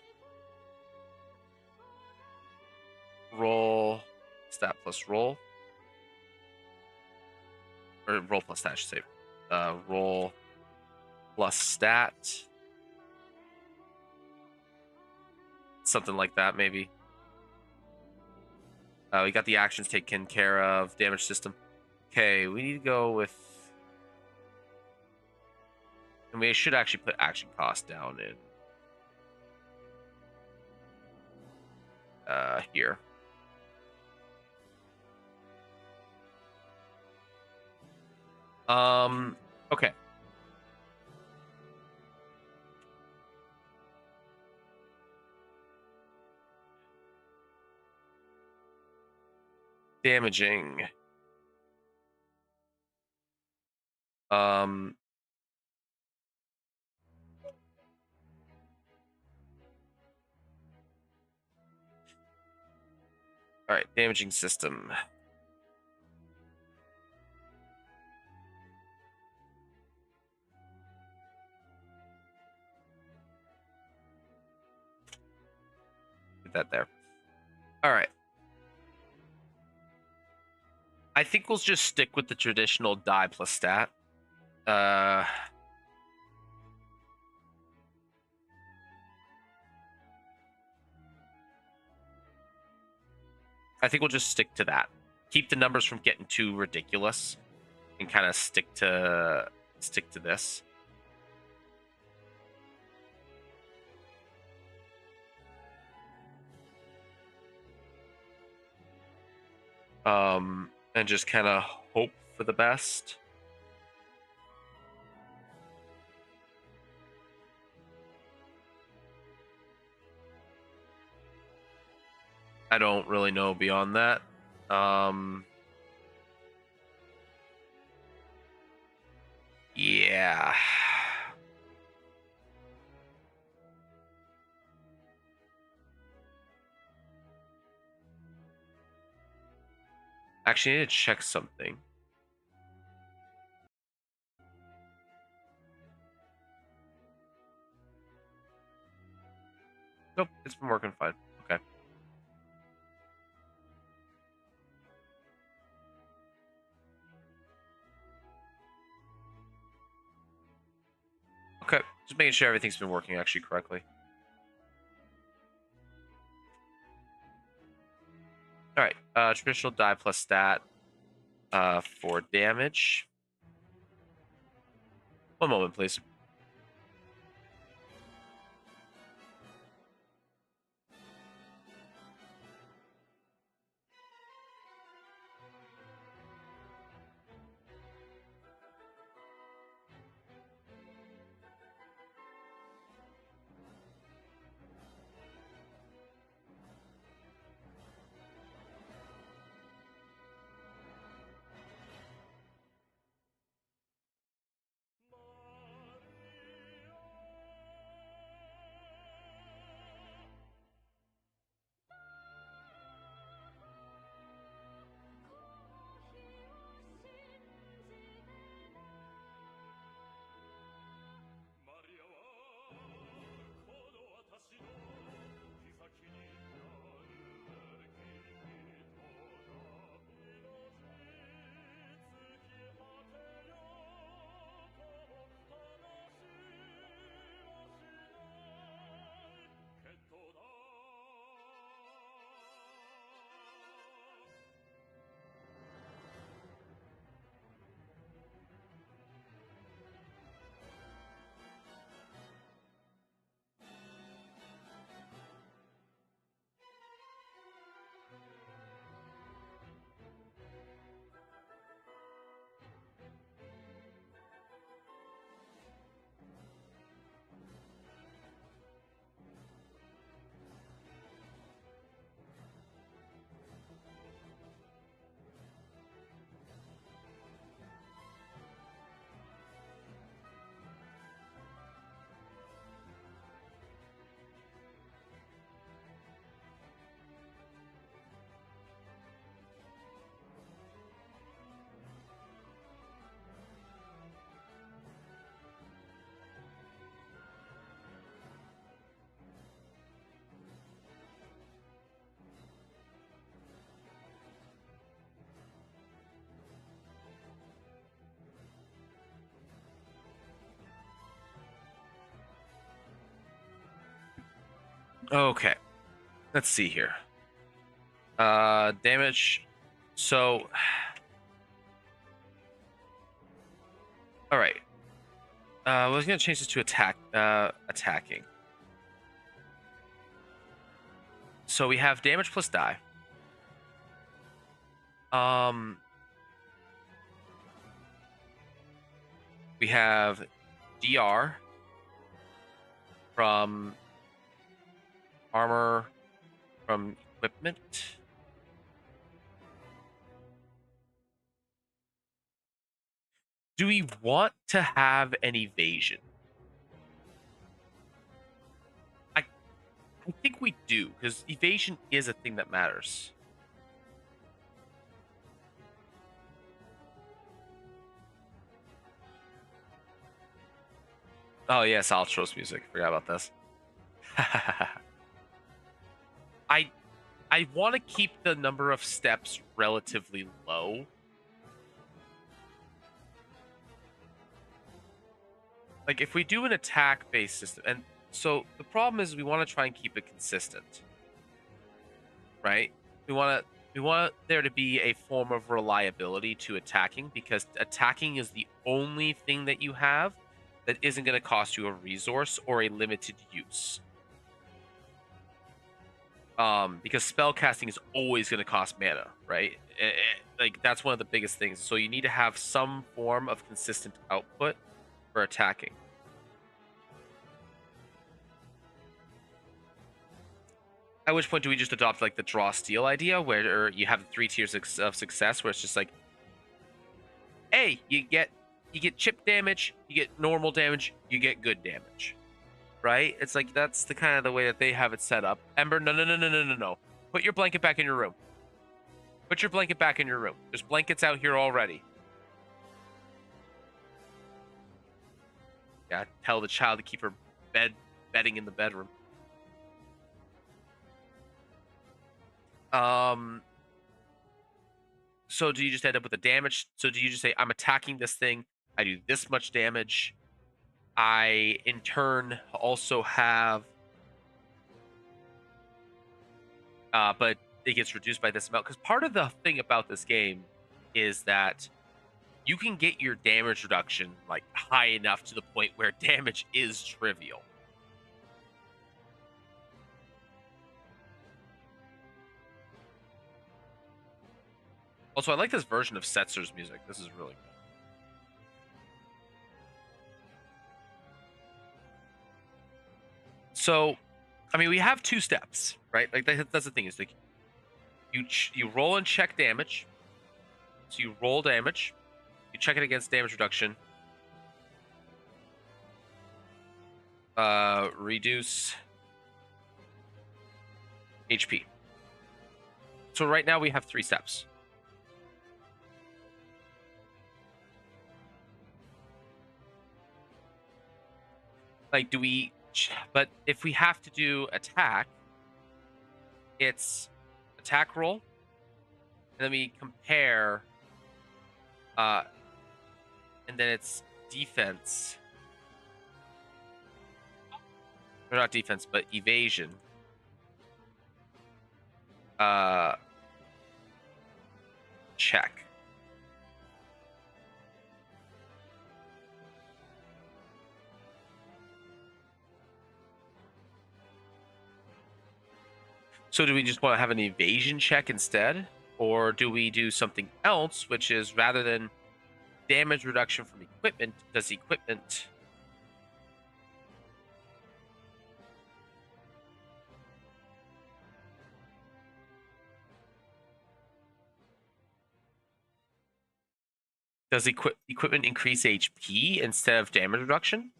roll. Stat plus roll. Or roll plus stat, I should say. Roll plus stat. Something like that, maybe. We got the actions taken care of. Damage system. Okay, we need to go with And we should actually put action cost down in here. Okay. Damaging. All right, damaging system. Put that there. All right. I think we'll just stick with the traditional die plus stat. I think we'll just stick to that. Keep the numbers from getting too ridiculous, and kind of stick to this. And just kind of hope for the best. I don't really know beyond that. Yeah. Actually, I need to check something. Nope, it's been working fine. Okay. Okay, just making sure everything's been working actually correctly. All right, traditional die plus stat for damage. One moment, please. Okay, let's see here. Damage. So, all right. I was gonna change this to attacking. So we have damage plus die. We have DR from armor from equipment. Do we want to have an evasion? I think we do, because evasion is a thing that matters. Oh yes, Altro's music. Forgot about this. I I want to keep the number of steps relatively low. Like if we do an attack-based system, and so the problem is we want to try and keep it consistent, right? We want there to be a form of reliability to attacking, because attacking is the only thing that you have that isn't going to cost you a resource or a limited use. Because spell casting is always going to cost mana, right? Like that's one of the biggest things. So you need to have some form of consistent output for attacking. At which point do we just adopt like the draw steel idea, where you have 3 tiers of success, where it's just like, hey, you get chip damage, you get normal damage, you get good damage, right? It's like that's the kind of the way that they have it set up. Ember, no. Put your blanket back in your room. Put your blanket back in your room. There's blankets out here already. Yeah, tell the child to keep her bedding in the bedroom. So do you just end up with the damage? So do you just say, I'm attacking this thing, I do this much damage, I in turn also have but it gets reduced by this amount? Because part of the thing about this game is that you can get your damage reduction like high enough to the point where damage is trivial. Also, I like this version of Setzer's music. This is really good. So, I mean, we have 2 steps, right? Like that's the thing, is like you roll and check damage. So you roll damage, you check it against damage reduction. Reduce HP. So right now we have 3 steps. Like, do we? But if we have to do attack, it's attack roll, and then we compare, and then it's defense. Or not defense, but evasion. Check. So do we just want to have an evasion check instead? Or do we do something else, which is rather than damage reduction from equipment, does equipment... Does equipment increase HP instead of damage reduction?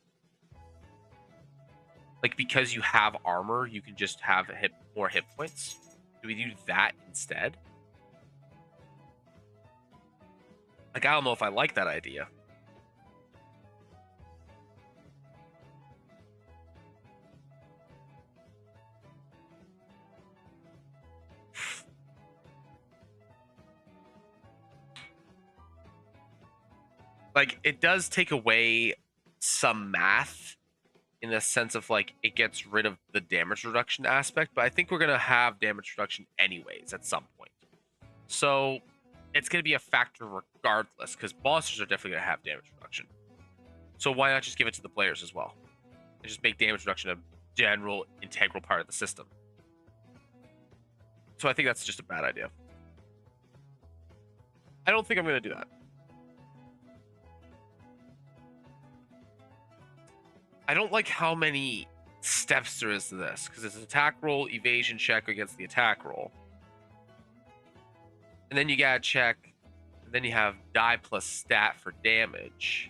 Like, because you have armor, you can just have more hit points? Do we do that instead? Like, I don't know if I like that idea. Like, it does take away some math in the sense of like it gets rid of the damage reduction aspect, but I think we're gonna have damage reduction anyways at some point. So it's gonna be a factor regardless, because monsters are definitely gonna have damage reduction. So why not just give it to the players as well? And just make damage reduction a general, integral part of the system. So I think that's just a bad idea. I don't think I'm going to do that. I don't like how many steps there is to this, because it's an attack roll, evasion check against the attack roll. And then you gotta check, and then you have die plus stat for damage.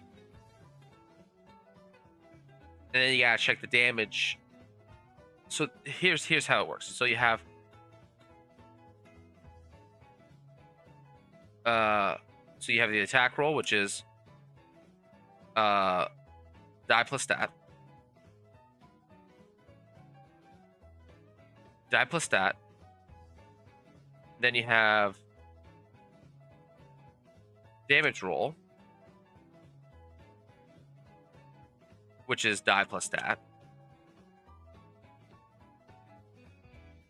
And then you gotta check the damage. So here's how it works. So you have the attack roll, which is die plus stat. Die plus stat. Then you have damage roll, which is die plus stat.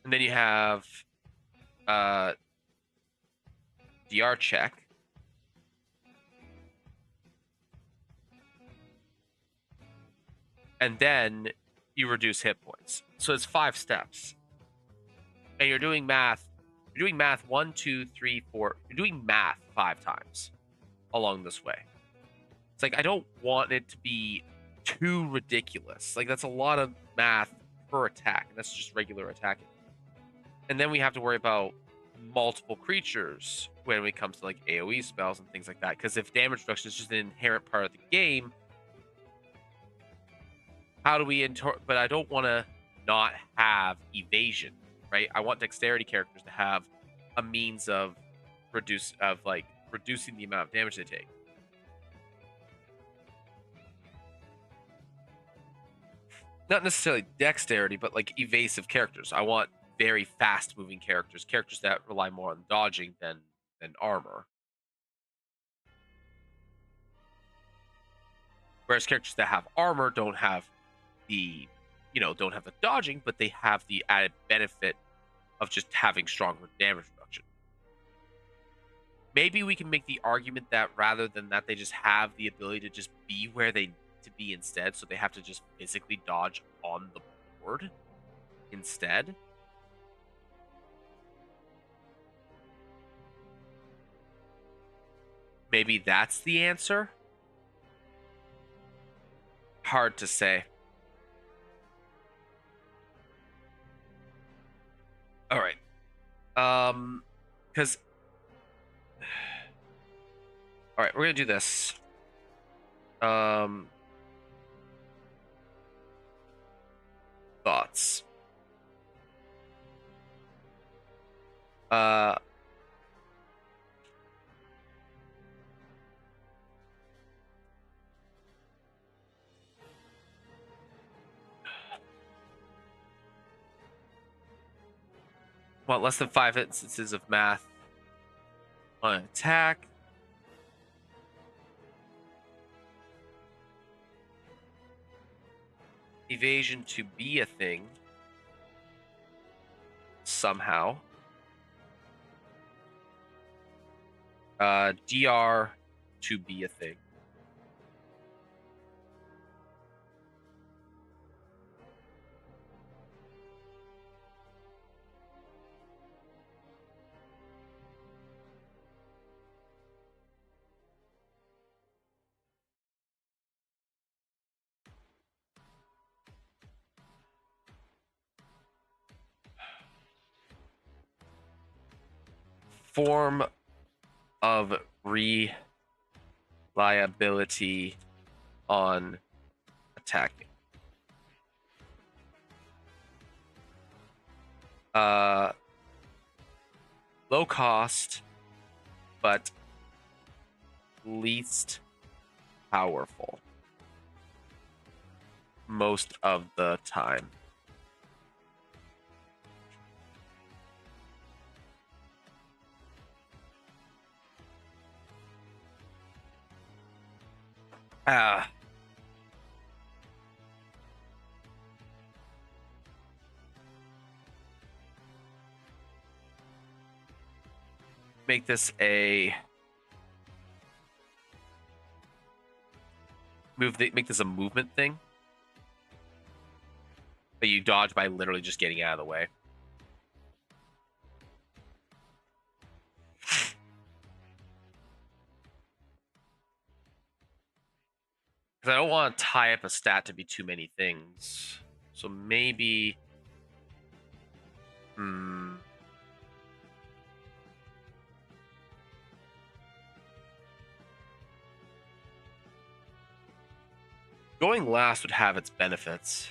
And then you have DR check. And then you reduce hit points. So it's 5 steps. And you're doing math. You're doing math 1, 2, 3, 4. You're doing math 5 times along this way. It's like, I don't want it to be too ridiculous. Like, that's a lot of math per attack. And that's just regular attacking. And then we have to worry about multiple creatures when it comes to like AoE spells and things like that. Because if damage reduction is just an inherent part of the game, how do we but I don't want to not have evasion, right? I want dexterity characters to have a means of reducing the amount of damage they take. Not necessarily dexterity, but like evasive characters. I want very fast moving characters that rely more on dodging than armor. Whereas characters that have armor don't have the dodging, but they have the added benefit of just having stronger damage reduction. Maybe we can make the argument that rather than that, they just have the ability to just be where they need to be instead, so they have to just physically dodge on the board instead. Maybe that's the answer. Hard to say. All right. Because all right, we're gonna do this. Thoughts. Want less than 5 instances of math on an attack. Evasion to be a thing. Somehow. DR to be a thing. Form of reliability on attacking. Low cost, but least powerful most of the time. Make this a... make this a movement thing that you dodge by literally just getting out of the way. Because I don't want to tie up a stat to be too many things. So maybe... Going last would have its benefits.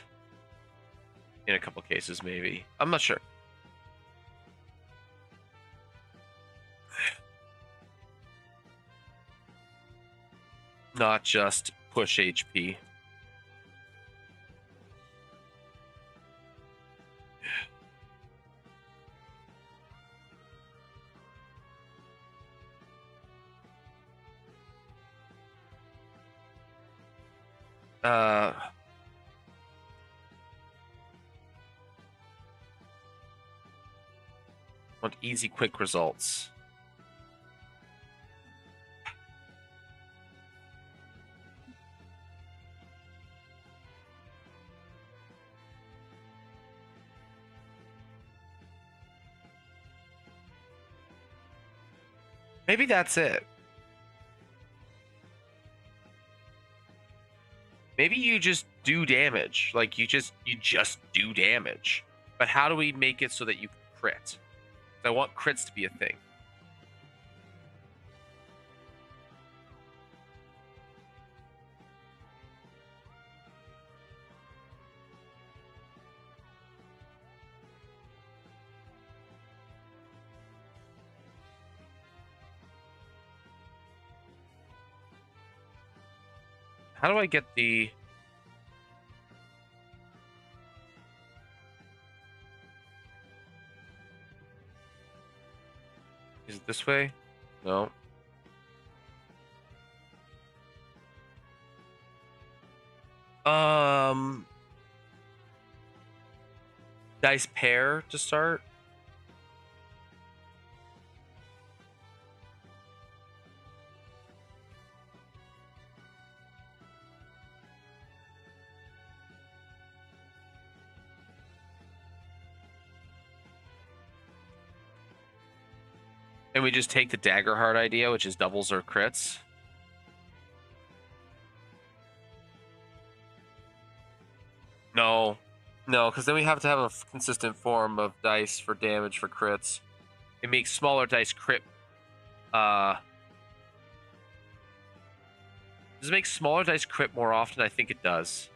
In a couple cases, maybe. I'm not sure. Not just push HP. Want easy, quick results. Maybe that's it. Maybe you just do damage. Like you just do damage. But how do we make it so that you crit? I want crits to be a thing. How do I get the... Is it this way? No. Dice pair to start. And we just take the dagger heart idea, which is doubles or crits. No, because then we have to have a consistent form of dice for damage for crits. It makes smaller dice crit. Does it make smaller dice crit more often? I think it does.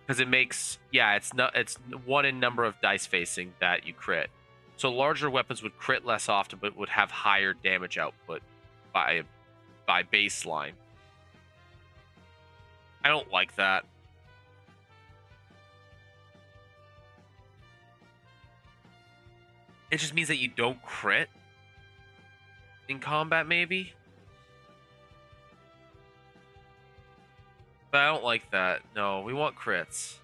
Because it makes, it's one in number of dice facing that you crit. So larger weapons would crit less often, but would have higher damage output by baseline. I don't like that. It just means that you don't crit in combat, maybe. But I don't like that. No, we want crits.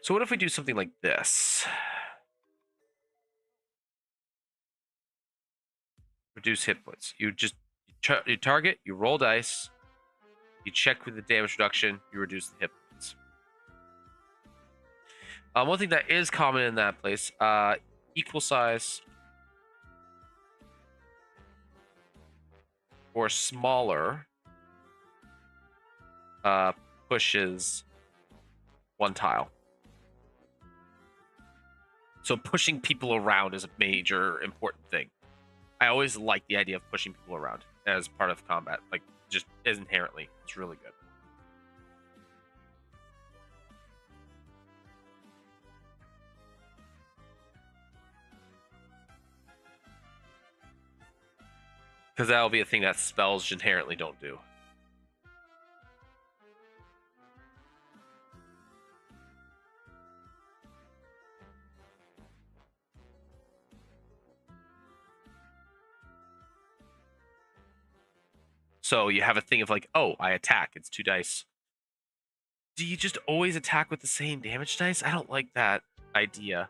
So what if we do something like this? Reduce hit points. You target, you roll dice, you check with the damage reduction, you reduce the hit points. One thing that is common in that place, equal size or smaller pushes one tile. So pushing people around is a major important thing. I always like the idea of pushing people around. as part of combat. Like, just as inherently. It's really good. Because that'll be a thing that spells inherently don't do. So you have a thing of like, oh, I attack. It's 2 dice. Do you just always attack with the same damage dice? I don't like that idea.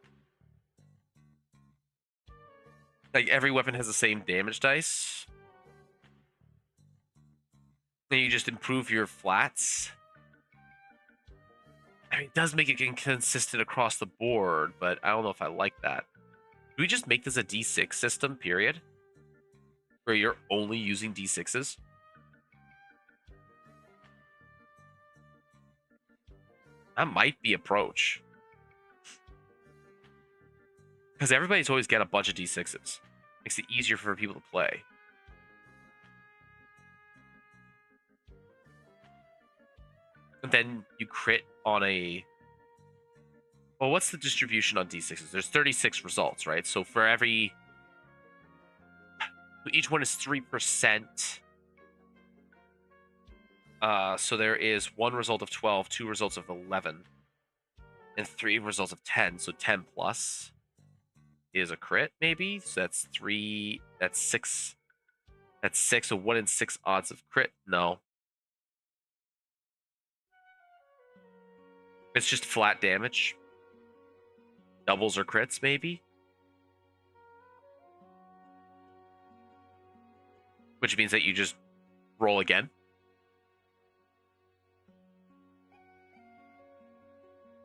Like, every weapon has the same damage dice. Then you just improve your flats. I mean, it does make it inconsistent across the board, but I don't know if I like that. Do we just make this a D6 system, period? Where you're only using D6s? That might be approach. Because everybody's always got a bunch of D6s. Makes it easier for people to play. And then you crit on a... Well, what's the distribution on D6s? There's 36 results, right? So for every... Each one is 3%. So there is 1 result of 12, 2 results of 11, and 3 results of 10. So 10 plus is a crit, maybe? So that's 3... That's 6. That's 6, so 1 in 6 odds of crit. No. It's just flat damage. Doubles or crits, maybe? Which means that you just roll again.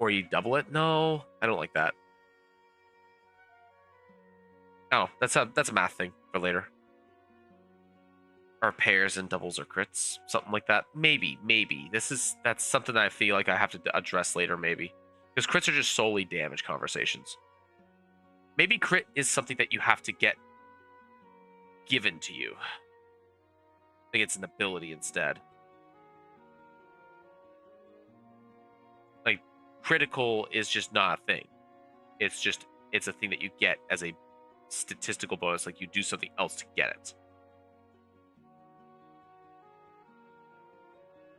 Or you double it? No, I don't like that. Oh, that's a math thing for later. Or pairs and doubles or crits, something like that. Maybe. That's something that I feel like I have to address later, maybe. Because crits are just solely damage conversations. Maybe crit is something that you have to get given to you. I think it's an ability instead. Like, critical is just not a thing. It's a thing that you get as a statistical bonus, like you do something else to get it.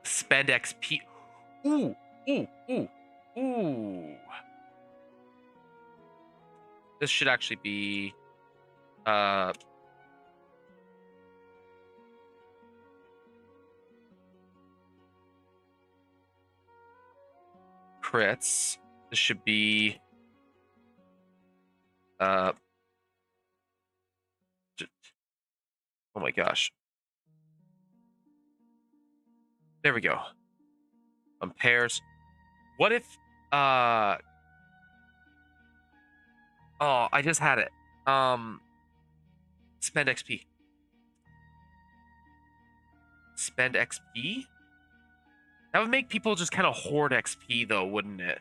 Spend XP. Ooh. This should actually be crits. This should be oh my gosh. There we go. On pairs. What if oh, I just had it. Spend XP. Spend XP? That would make people just kind of hoard XP though, wouldn't it?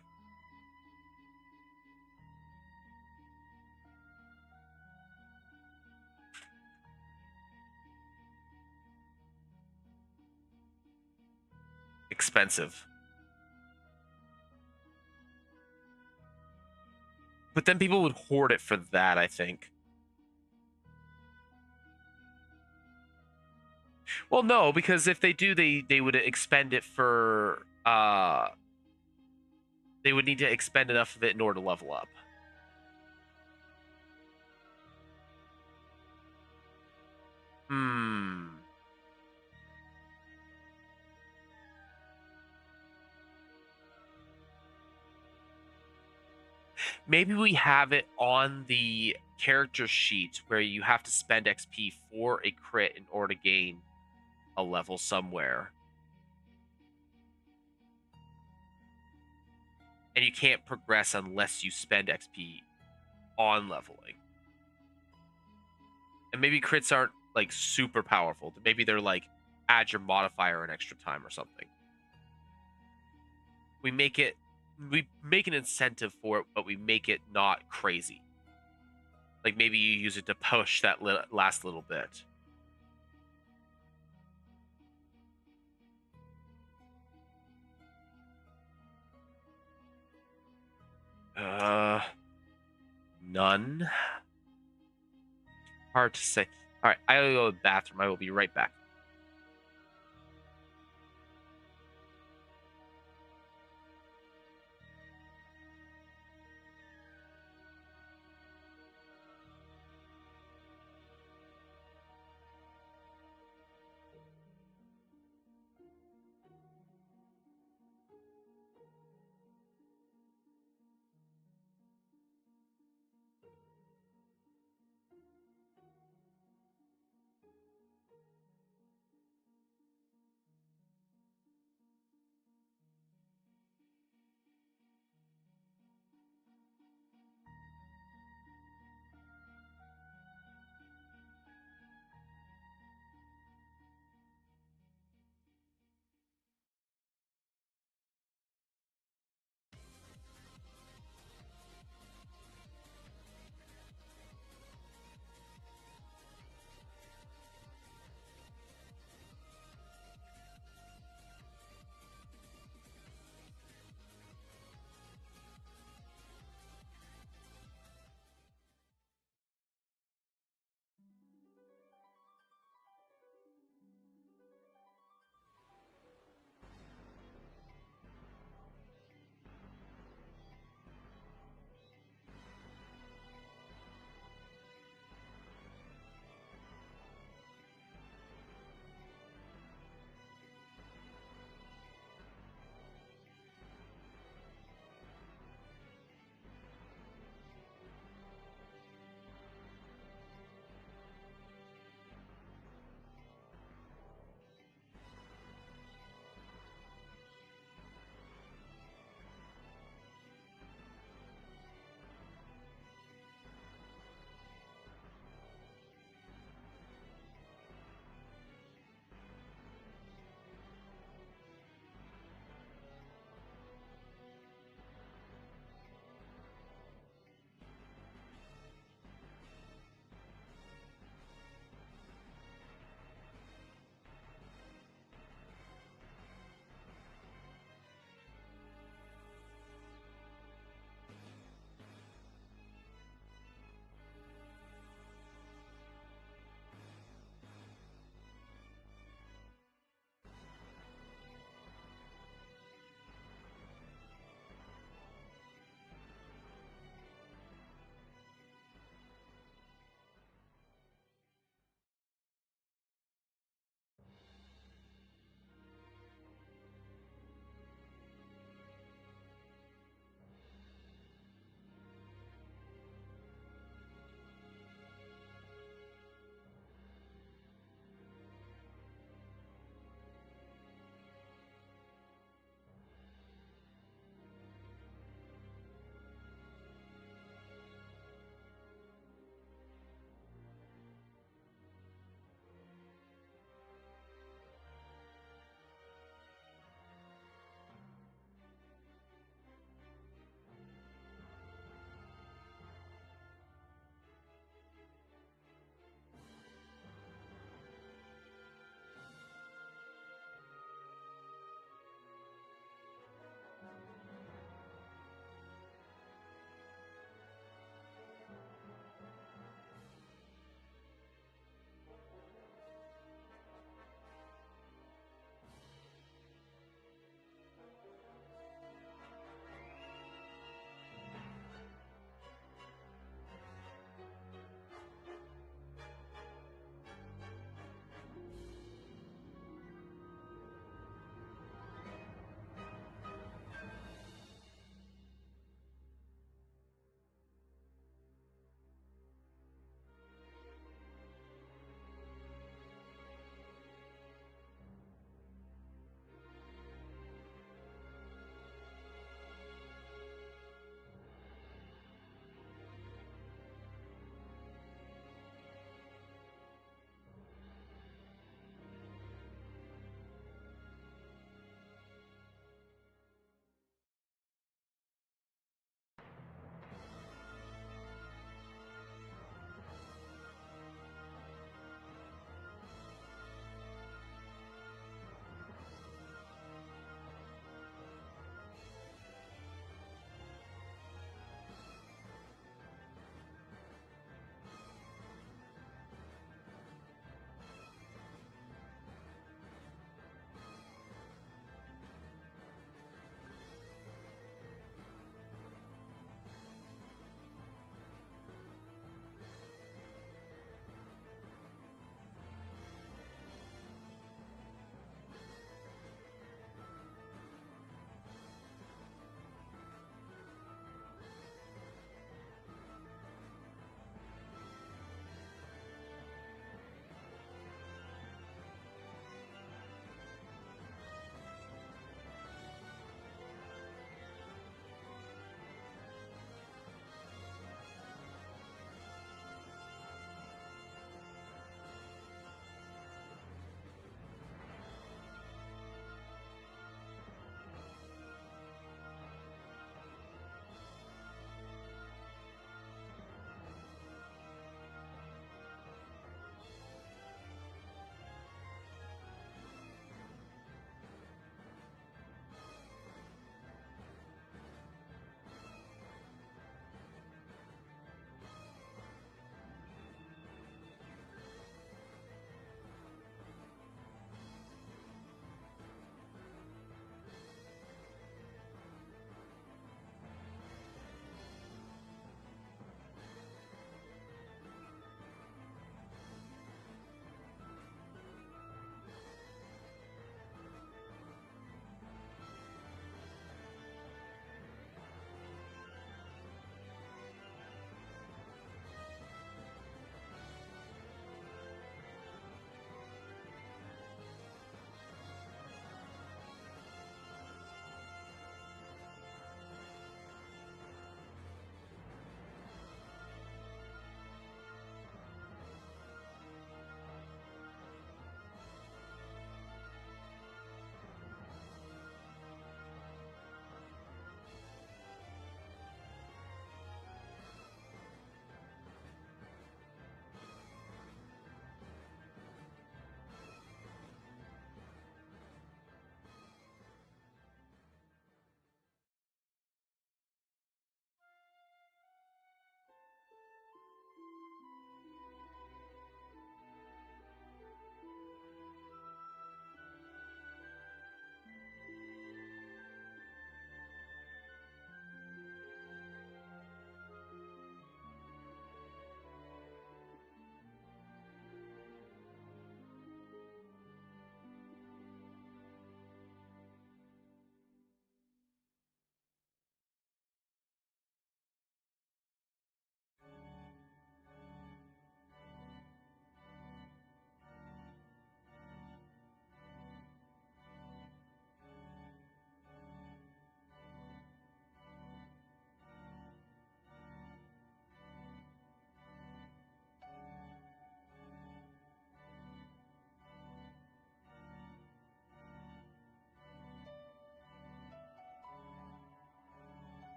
Expensive. But then people would hoard it for that, I think. Well, no, because if they do, they would expend it for they would need to expend enough of it in order to level up. Maybe we have it on the character sheet where you have to spend XP for a crit in order to gain a level somewhere. And you can't progress unless you spend XP on leveling. And maybe crits aren't like super powerful. Maybe they're like add your modifier an extra time or something. We make an incentive for it, but we make it not crazy. Like maybe you use it to push that last little bit. None. Hard to say. All right, I will go to the bathroom. I will be right back.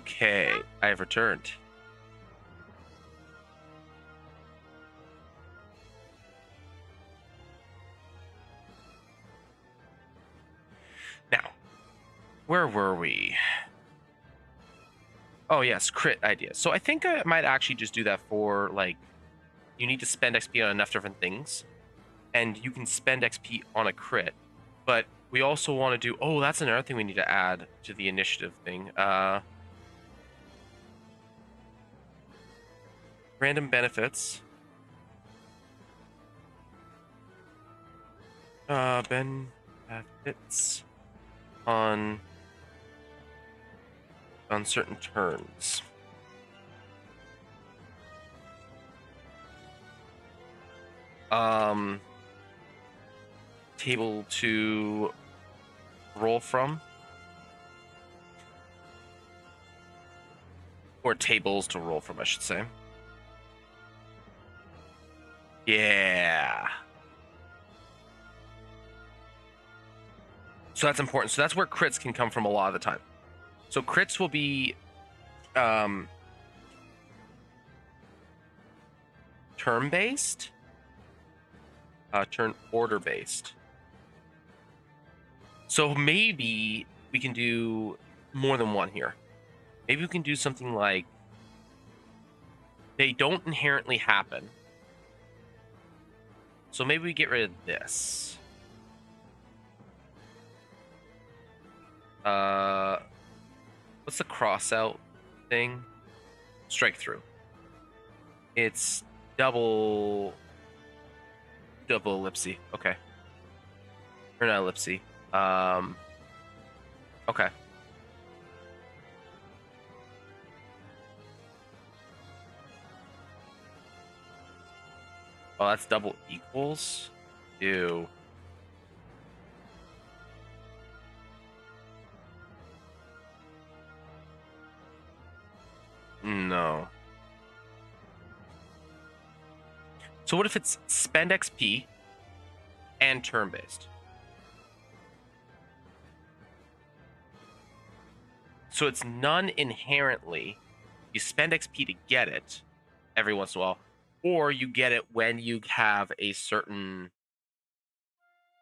Okay, I have returned. Now, where were we? Oh, yes, crit idea. So I think I might actually just do that for, like, you need to spend XP on enough different things, and you can spend XP on a crit. But we also want to do... Oh, that's another thing we need to add to the initiative thing. Random benefits. Benefits on certain turns. Table to roll from, or tables to roll from, I should say. Yeah. So that's important. So that's where crits can come from a lot of the time. So crits will be turn-based, turn order-based. So maybe we can do more than one here. Maybe we can do something like they don't inherently happen. So maybe we get rid of this. What's the cross-out thing? Strike through. It's double ellipsy. Okay. Or not ellipsy. Okay. Oh, that's double equals? Ew. No. So what if it's spend XP and turn-based? So it's none inherently. You spend XP to get it every once in a while, or you get it when you have a certain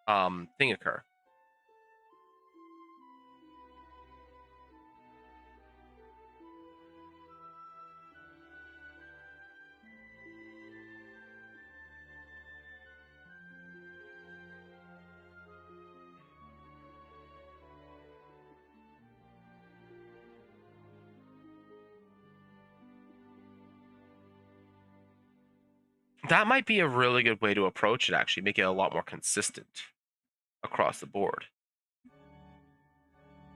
thing occur. That might be a really good way to approach it, actually, make it a lot more consistent across the board.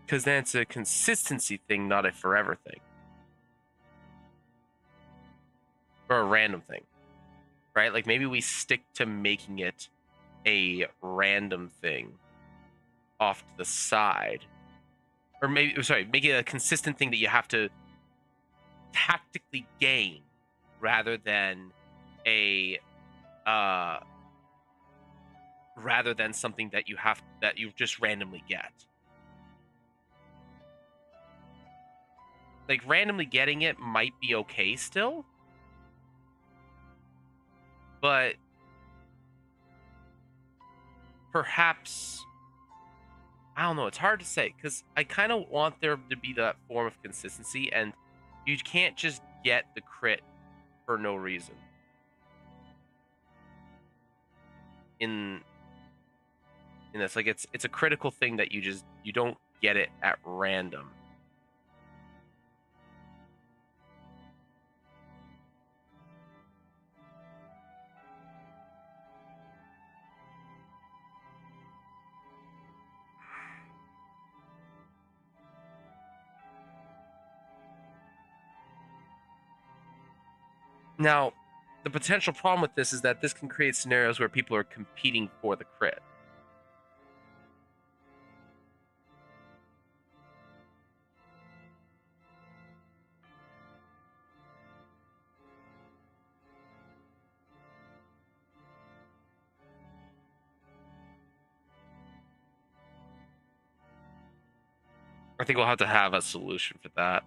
Because then it's a consistency thing, not a forever thing. Or a random thing. Right? Like maybe we stick to making it a random thing off to the side. Or maybe, sorry, make it a consistent thing that you have to tactically gain rather than a rather than something that you just randomly get. Like randomly getting it might be okay still, but perhaps I don't know, it's hard to say because I kind of want there to be that form of consistency, and you can't just get the crit for no reason in this. Like it's a critical thing that you don't get it at random. Now, the potential problem with this is that this can create scenarios where people are competing for the crit. I think we'll have to have a solution for that.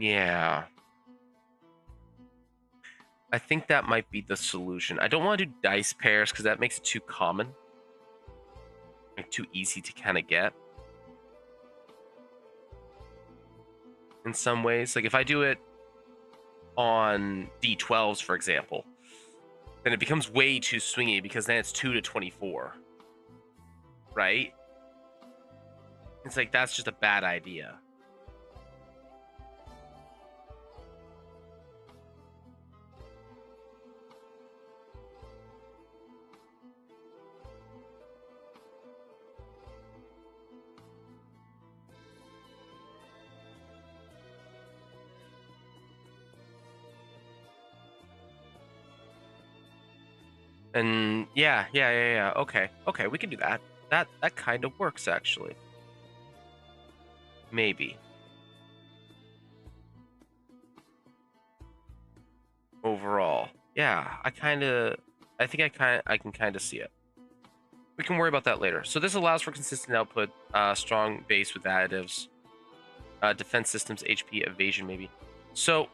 Yeah. I think that might be the solution. I don't want to do dice pairs because that makes it too common. Like too easy to kind of get. In some ways. Like if I do it on D12s, for example, then it becomes way too swingy because then it's 2 to 24. Right? It's like that's just a bad idea. And yeah. Okay, we can do that. That kind of works actually. Maybe. Overall. Yeah, I think I can kind of see it. We can worry about that later. So this allows for consistent output, strong base with additives, defense systems, HP, evasion maybe. So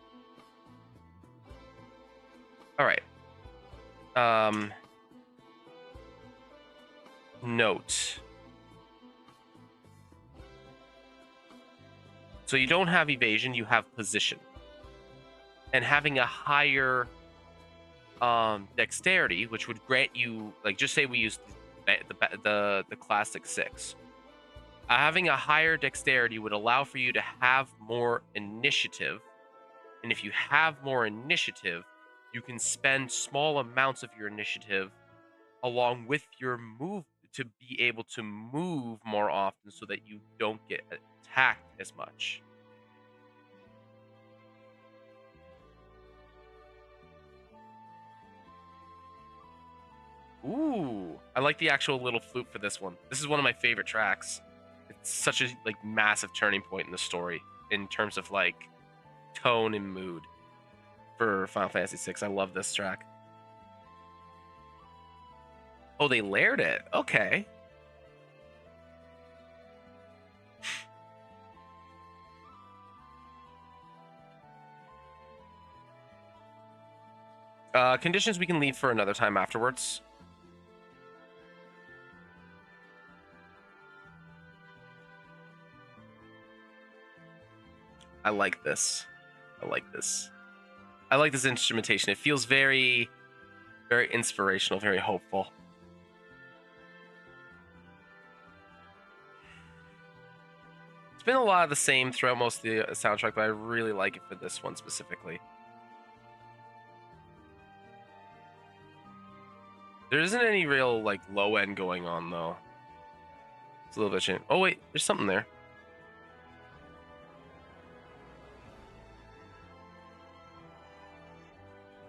all right. Note. So you don't have evasion, you have position. And having a higher dexterity, which would grant you, like, just say we use the classic 6. Having a higher dexterity would allow for you to have more initiative. And if you have more initiative, you can spend small amounts of your initiative along with your move to be able to move more often so that you don't get attacked as much. Ooh, I like the actual little flute for this one. This is one of my favorite tracks. It's such a like massive turning point in the story in terms of like tone and mood for Final Fantasy VI. I love this track. Oh, they layered it. Okay. Conditions we can leave for another time afterwards. I like this. I like this. I like this instrumentation. It feels very, very inspirational, very hopeful. It's been a lot of the same throughout most of the soundtrack, but I really like it for this one specifically. There isn't any real like low end going on though. It's a little bit change. Oh wait, there's something there.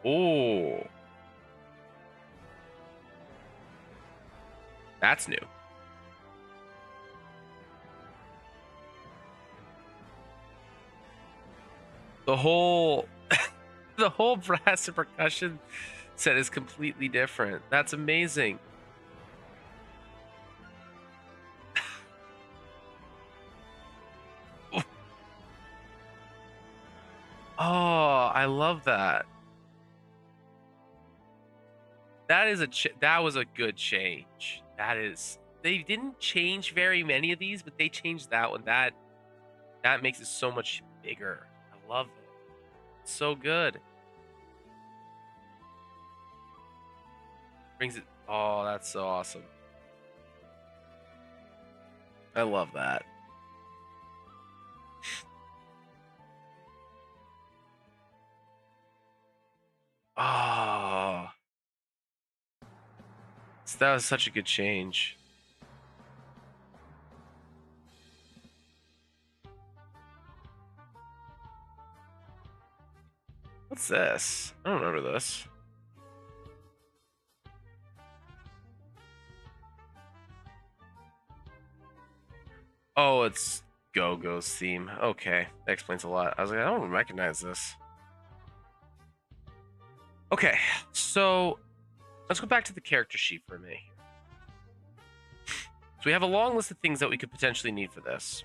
Oh, that's new. The whole the whole brass and percussion set is completely different. That's amazing. Oh, I love that. That is that was a good change. That is, they didn't change very many of these, but they changed that one. That makes it so much bigger. I love it. It's so good. Brings it. Oh, that's so awesome. I love that. Oh, that was such a good change. What's this? I don't remember this. Oh, it's Go-Go's theme. Okay, that explains a lot. I was like, I don't recognize this. Okay, so let's go back to the character sheet for a minute here. So we have a long list of things that we could potentially need for this.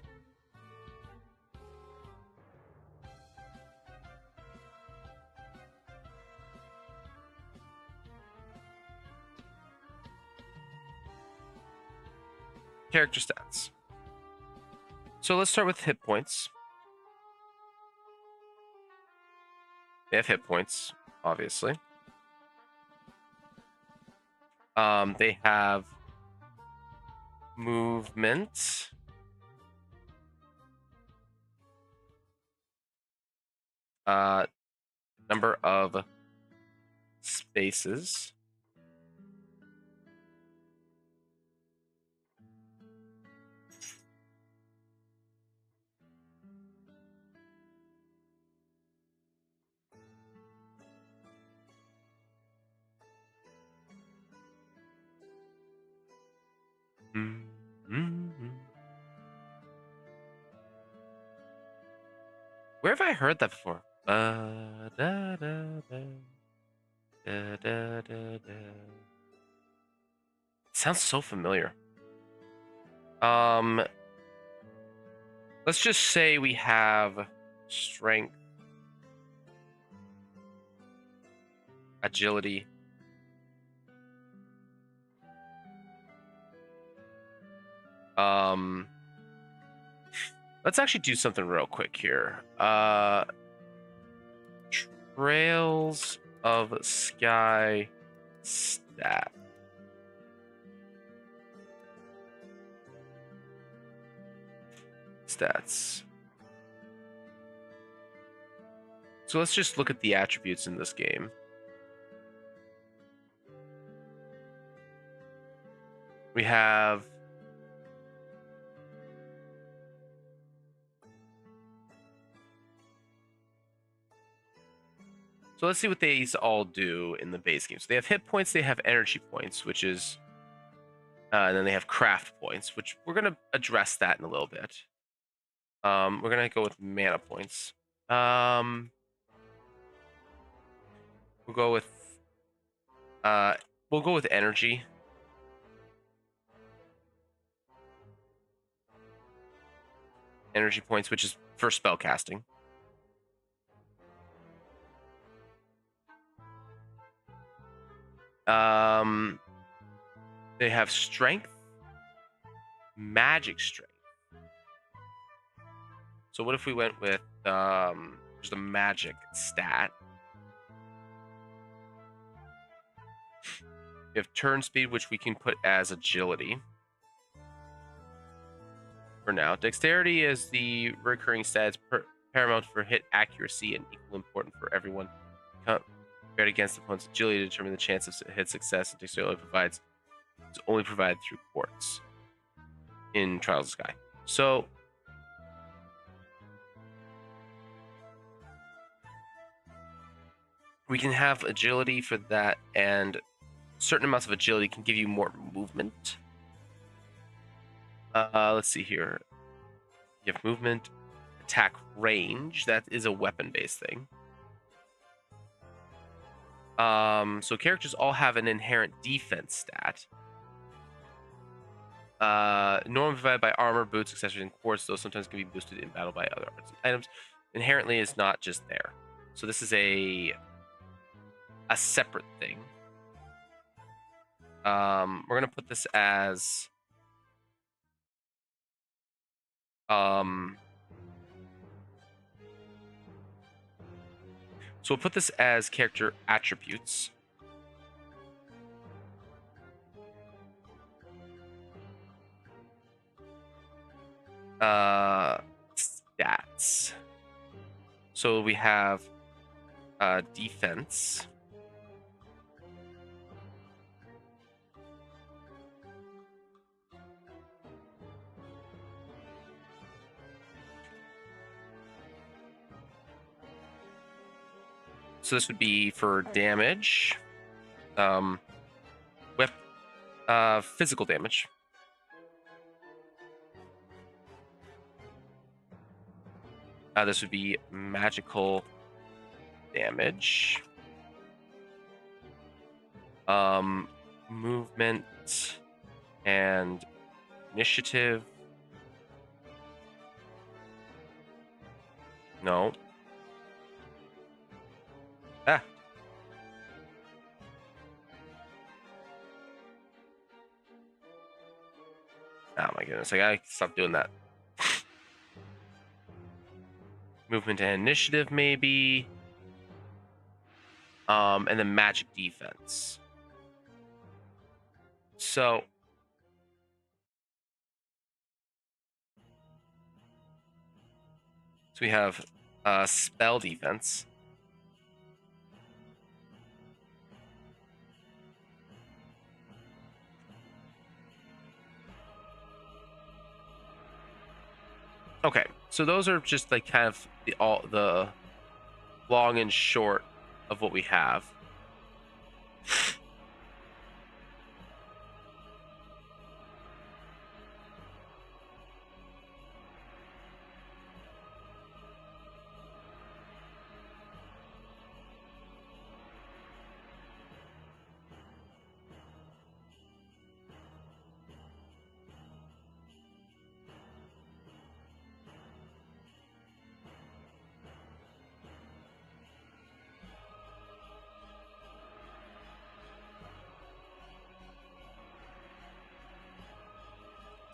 character stats. So let's start with hit points. They have hit points, obviously. They have movement. Number of spaces. Where have I heard that before? It sounds so familiar. Let's just say we have strength, agility, let's actually do something real quick here. Trails of Sky stat. Stats. So let's just look at the attributes in this game. We have so let's see what these all do in the base game. So they have hit points, they have energy points, which is and then they have craft points, which we're going to address that in a little bit. We're going to go with mana points. We'll go with energy. Energy points, which is for spell casting. They have strength, magic strength. So what if we went with just a magic stat? We have turn speed, which we can put as agility. For now, dexterity is the recurring stats paramount for hit accuracy and equal important for everyone. Compared against opponent's agility to determine the chance of hit success, and dexterity is only provided through quartz in Trials of Sky. So we can have agility for that, and certain amounts of agility can give you more movement. Let's see here. You have movement, attack range. That is a weapon-based thing. So characters all have an inherent defense stat. Normally provided by armor, boots, accessories, and quartz, though sometimes can be boosted in battle by other arts and items. Inherently is not just there. So this is a separate thing. We're gonna put this as so we'll put this as character attributes. Stats. So we have defense. So this would be for damage, physical damage. This would be magical damage. Movement and initiative. No. Oh my my goodness, I gotta stop doing that. Movement and initiative, maybe. And then magic defense. So we have spell defense. Okay, so those are just like kind of the long and short of what we have.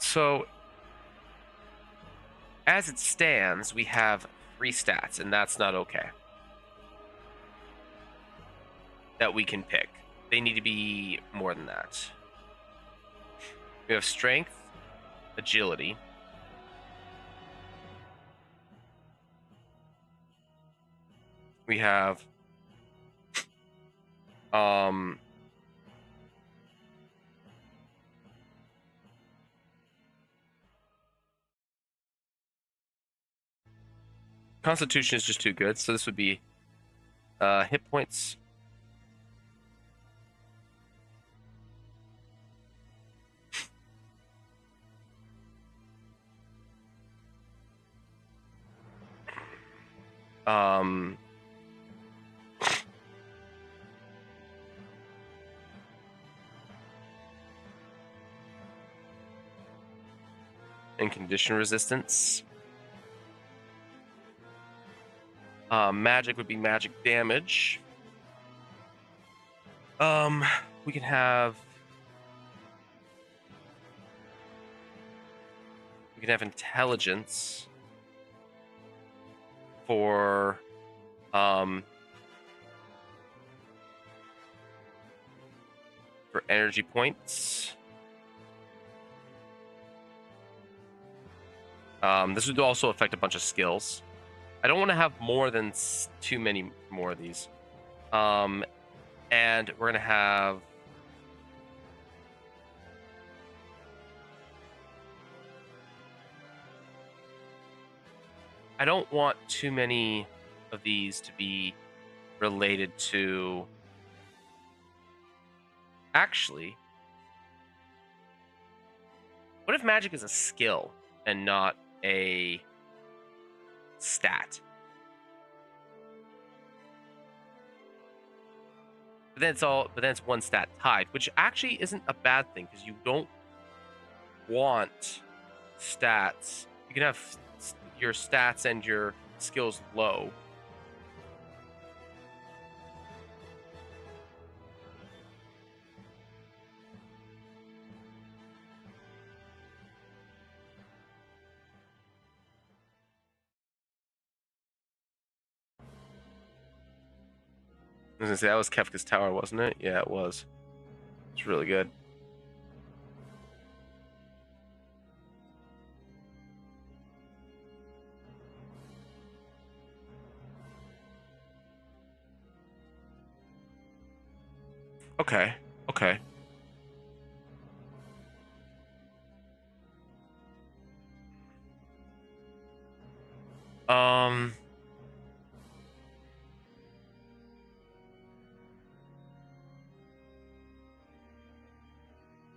So, as it stands, we have 3 stats, and that's not okay. That we can pick. They need to be more than that. We have strength, agility. We have Constitution is just too good, so this would be hit points. And condition resistance. Magic would be magic damage. We can have intelligence for energy points. This would also affect a bunch of skills. I don't want to have more than too many more of these. And we're going to have I don't want too many of these to be related to... Actually, what if magic is a skill and not a stat? But then it's one stat tied, which actually isn't a bad thing because you don't want stats. You can have your stats and your skills low. I was gonna say that was Kefka's Tower, wasn't it? Yeah, it was. It's really good. Okay. Okay.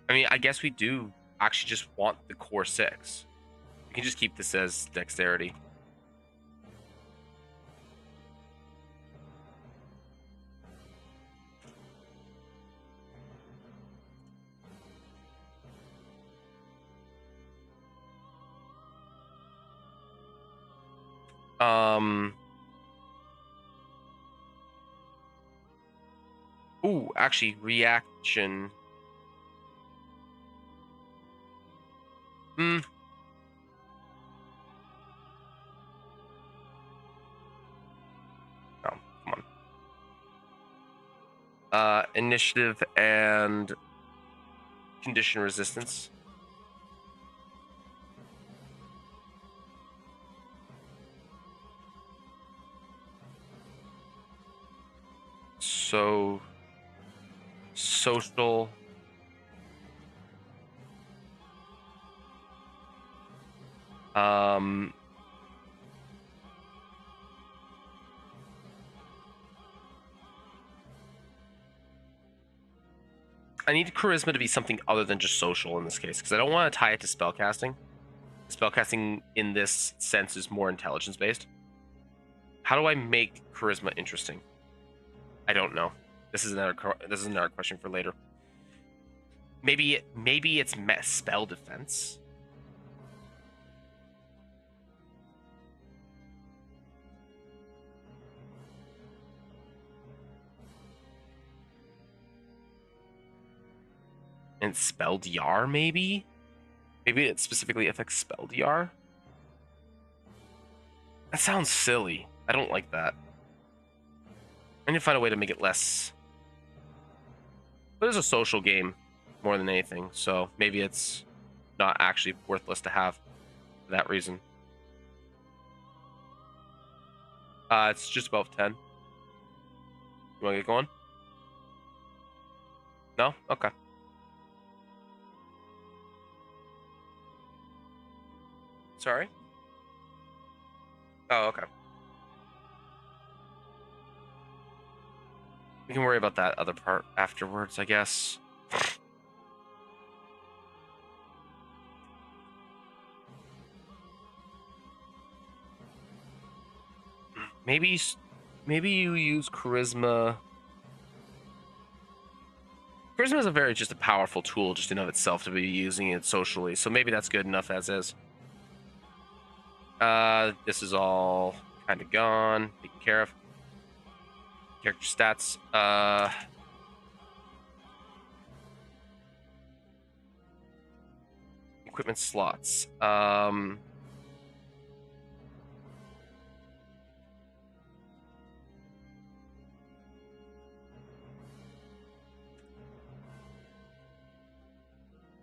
I mean, I guess we do actually just want the core 6. We can just keep this as dexterity. Ooh, actually, reaction. Hmm. Oh, come on. Initiative and condition resistance. So social. I need charisma to be something other than just social in this case, because I don't want to tie it to spellcasting. Spellcasting in this sense is more intelligence based. How do I make charisma interesting? I don't know. This is another question for later. Maybe it's spell defense. And spell DR, maybe? Maybe it specifically affects spell DR? That sounds silly. I don't like that. I need to find a way to make it less. But it's a social game more than anything, so maybe it's not actually worthless to have for that reason. It's just above 10. You want to get going? No? Okay. Sorry? Oh, okay. We can worry about that other part afterwards, I guess. Maybe you use charisma. Charisma is just a powerful tool just in of itself to be using it socially, so maybe that's good enough as is. This is all kind of gone, taken care of. Character stats. Equipment slots.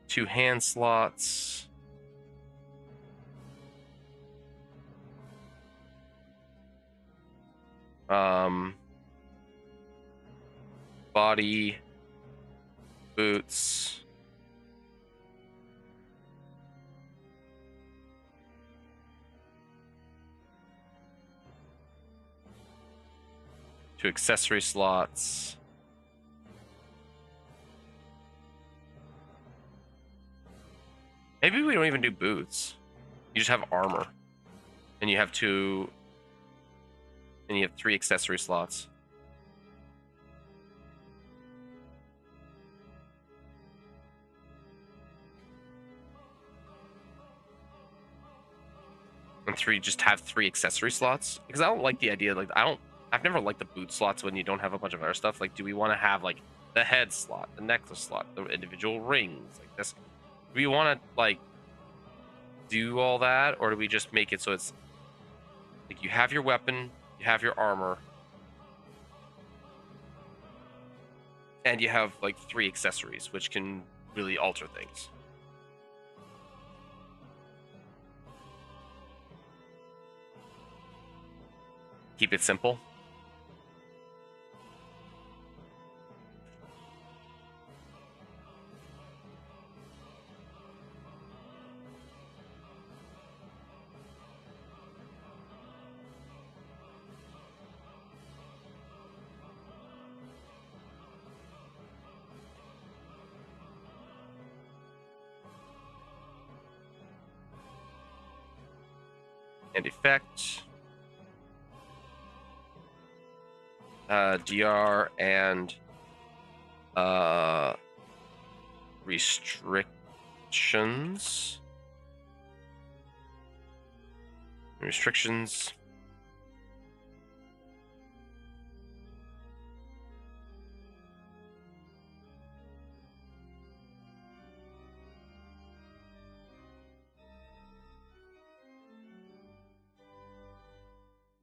Two hand slots. Body, boots. Two accessory slots. Maybe we don't even do boots. You just have armor. And you have two. And you have 3 accessory slots. And just have 3 accessory slots. Because I don't like the idea, like, I've never liked the boot slots when you don't have a bunch of other stuff. Like, do we want to have, like, the head slot, the necklace slot, the individual rings, like this? Do we want to, like, do all that? Or do we just make it so it's, like, you have your weapon, you have your armor, and you have, like, 3 accessories, which can really alter things. Keep it simple. And effect. DR and restrictions. Restrictions.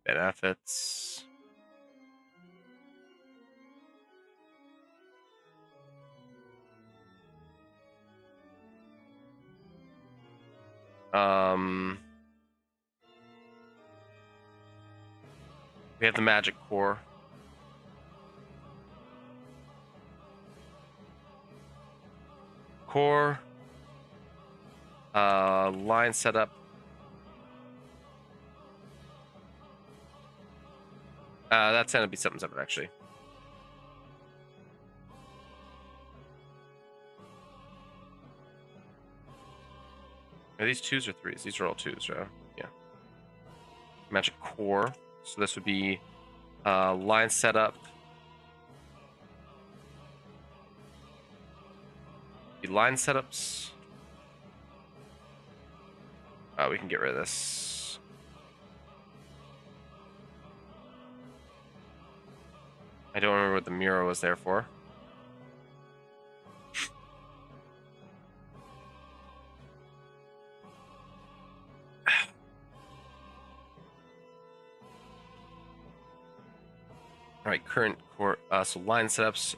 Benefits. We have the magic core. Line setup. That's gonna be something separate, actually. Are these 2s or 3s? These are all 2s, right? Yeah. Magic core. So this would be line setup. The line setups. We can get rid of this. I don't remember what the mirror was there for. All right, current core. So line setups.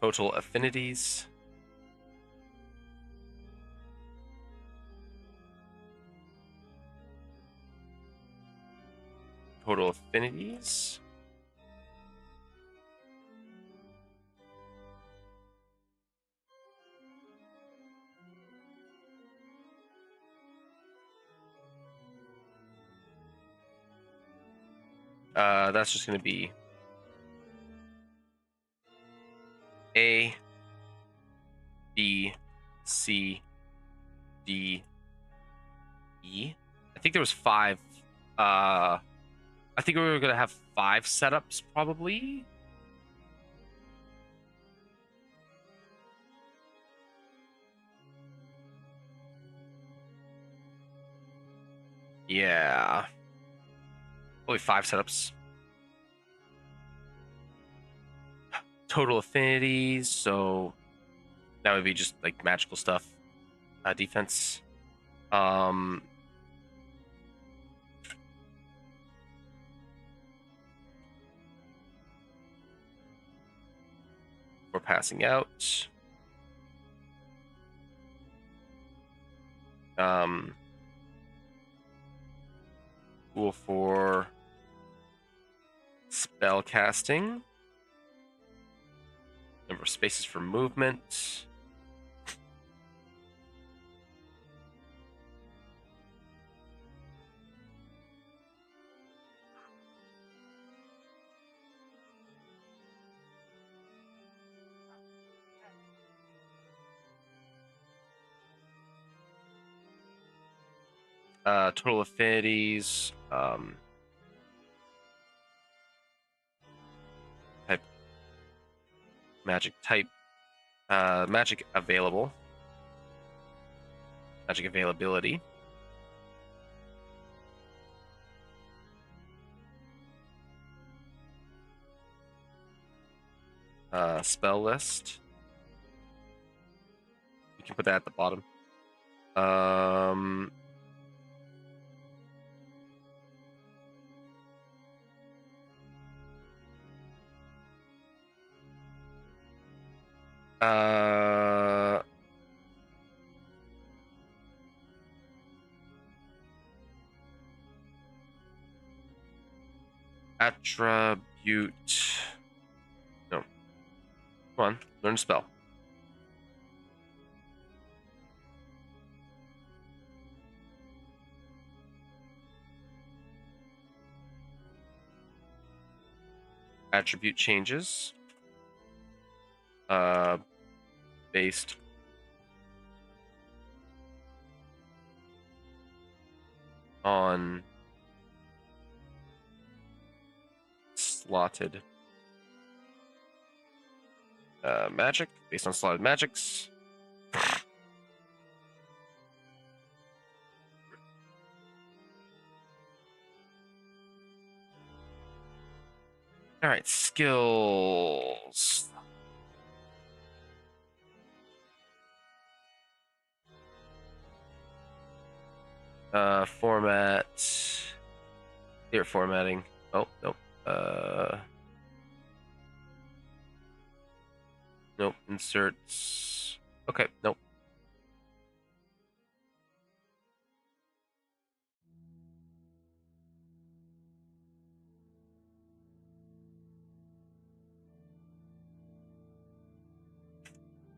Total affinities. Total affinities. That's just going to be A, B, C, D, E. I think there was 5. I think we were going to have 5 setups, probably. Yeah. Only 5 setups. Total affinities, so that would be just like magical stuff. Defense. For passing out. Cool for spell casting. Number of spaces for movement. Total affinities. Type. Magic type. Magic available. Magic availability. Spell list. You can put that at the bottom. Attribute. No. Come on, learn a spell. Attribute changes. Based on slotted magic. Based on slotted magics. All right, skills. Format. Here, formatting. Oh, nope. Nope. Inserts. Okay, nope.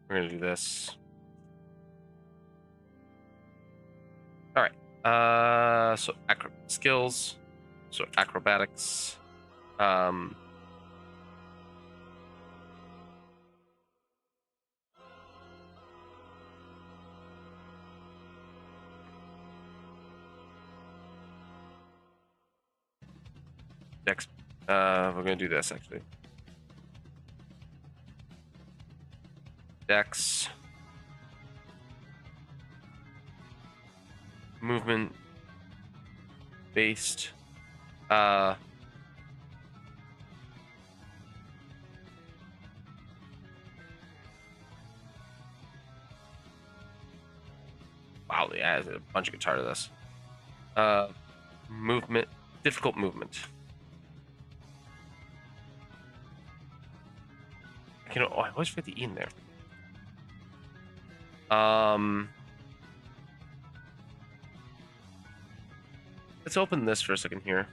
We're gonna do this. All right. So skills. So acrobatics. Next, we're gonna do this actually. Dex. Movement. Based. Wow, yeah, there's a bunch of guitar to this. Movement. Difficult movement. I always forget the E in there. Let's open this for a second here.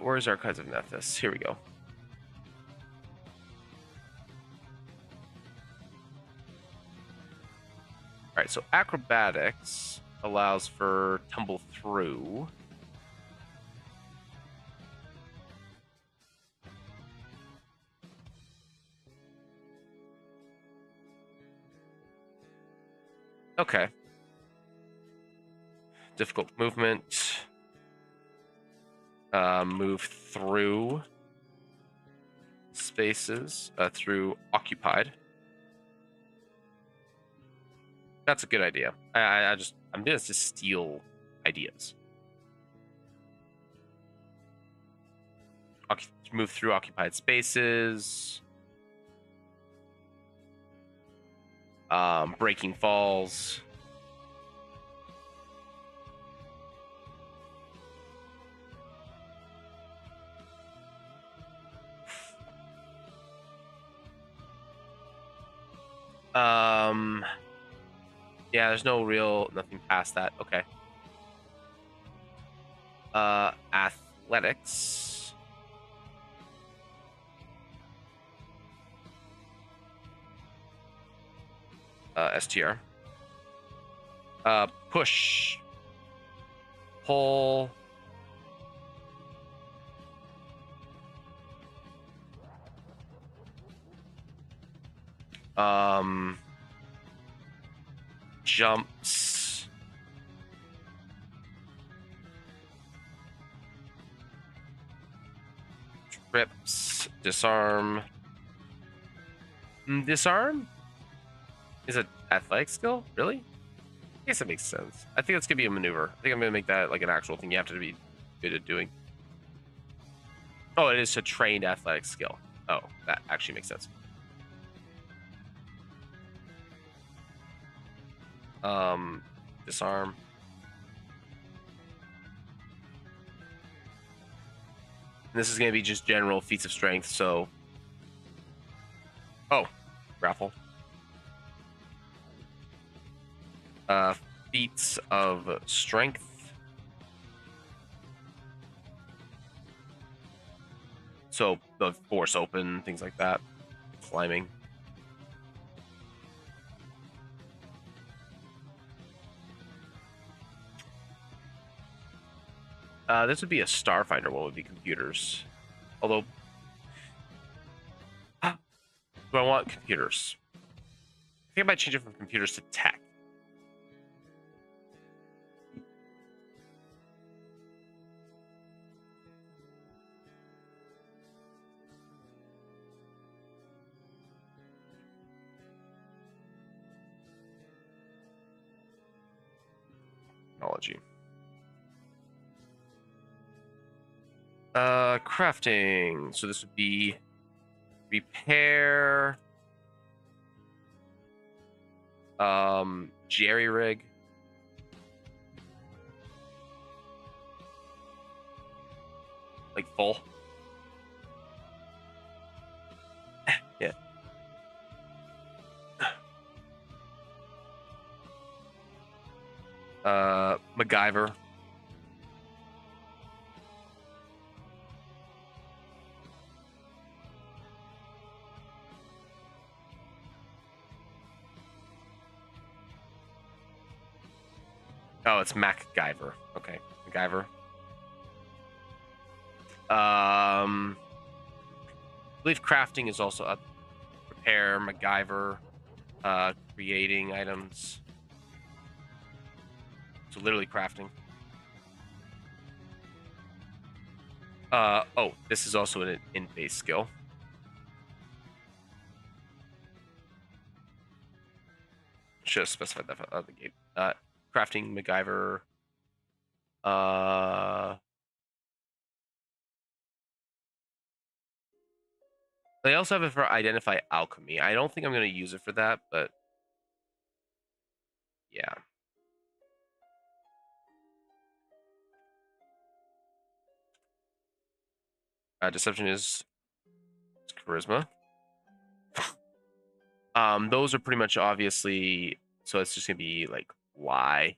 Where's Archives of Nephthys? Here we go. All right, so acrobatics allows for tumble through. Okay. Difficult movement. Move through spaces, through occupied. That's a good idea. I'm doing this to steal ideas. Move through occupied spaces. Breaking falls. Yeah, there's nothing past that. Okay. Athletics. STR. Push. Pull. Jumps. Trips. Disarm. Disarm? Is it athletic skill? Really? I guess that makes sense. I think that's gonna be a maneuver. I think I'm gonna make that like an actual thing you have to be good at doing. Oh, it is a trained athletic skill. Oh, that actually makes sense. Disarm. And this is gonna be just general feats of strength, so. Oh, grapple. Feats of strength. So the force open, things like that. Climbing. This would be a Starfinder. What would be computers? Although, do I want computers? I think I might change it from computers to tech. technology. Crafting. So this would be repair, jerry rig, like full. Yeah. MacGyver. Oh, it's MacGyver. Okay, MacGyver. I believe crafting is also up. Repair, MacGyver, creating items. So literally crafting. Oh, this is also an in-base skill. Should have specified that at the gate. Crafting, MacGyver. They also have it for identify alchemy. I don't think I'm going to use it for that, but yeah. Deception is charisma. Those are pretty much obviously, so it's just gonna be like lie.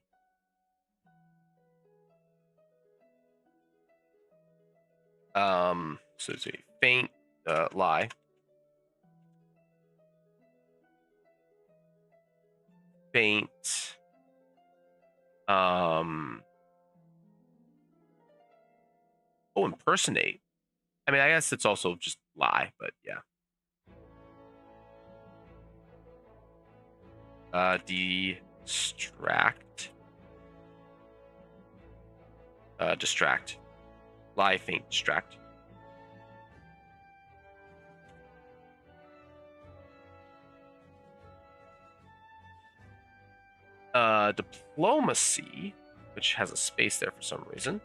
So it's a faint lie. Faint. Oh, impersonate. I mean, I guess it's also just lie, but yeah. Distract. Distract. Lie, faint, distract. Diplomacy, which has a space there for some reason.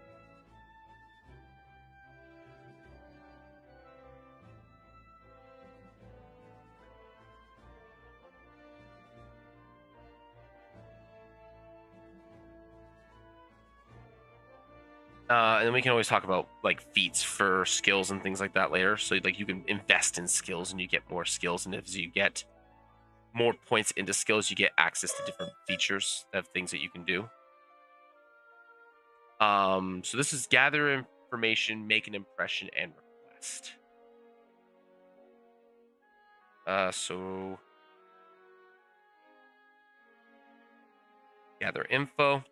And then we can always talk about like feats for skills and things like that later. So like you can invest in skills and you get more skills, and as you get more points into skills, you get access to different features of things that you can do. So this is gather information, make an impression, and request. So gather info,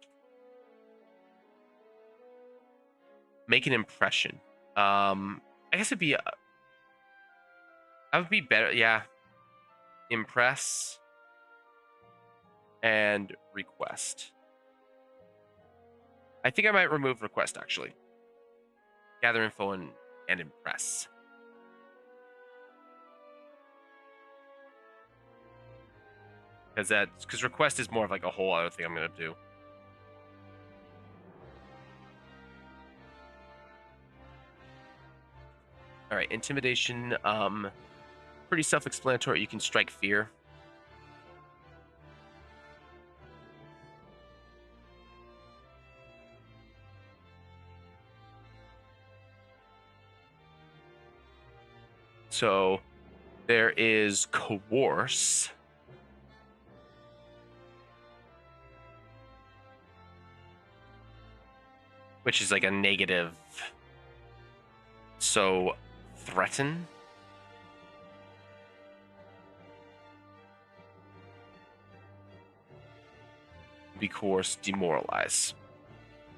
make an impression. I guess it'd be that would be better. Yeah, impress and request. I think I might remove request actually. Gather info and impress. Because request is more of like a whole other thing I'm gonna do. All right, intimidation. Pretty self-explanatory. You can strike fear. So there is coerce. Which is like a negative. So threaten. Be coerced, demoralize.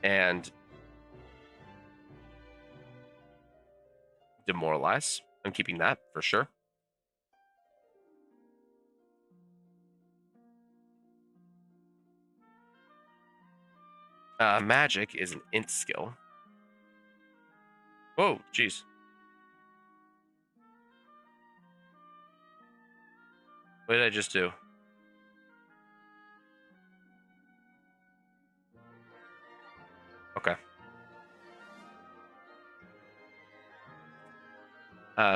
And demoralize. I'm keeping that for sure. Magic is an int skill. Whoa, jeez. What did I just do?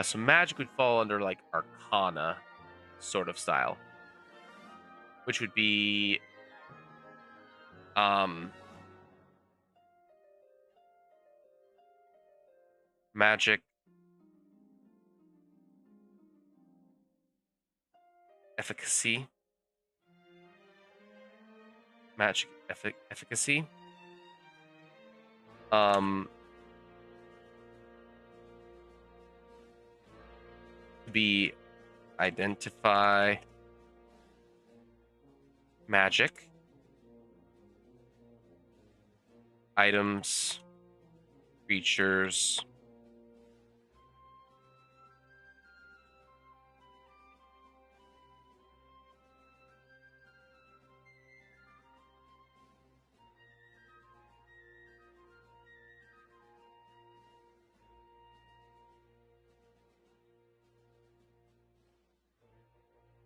So magic would fall under like Arcana sort of style, which would be magic, efficacy, magic efficacy. Be identify magic items, creatures,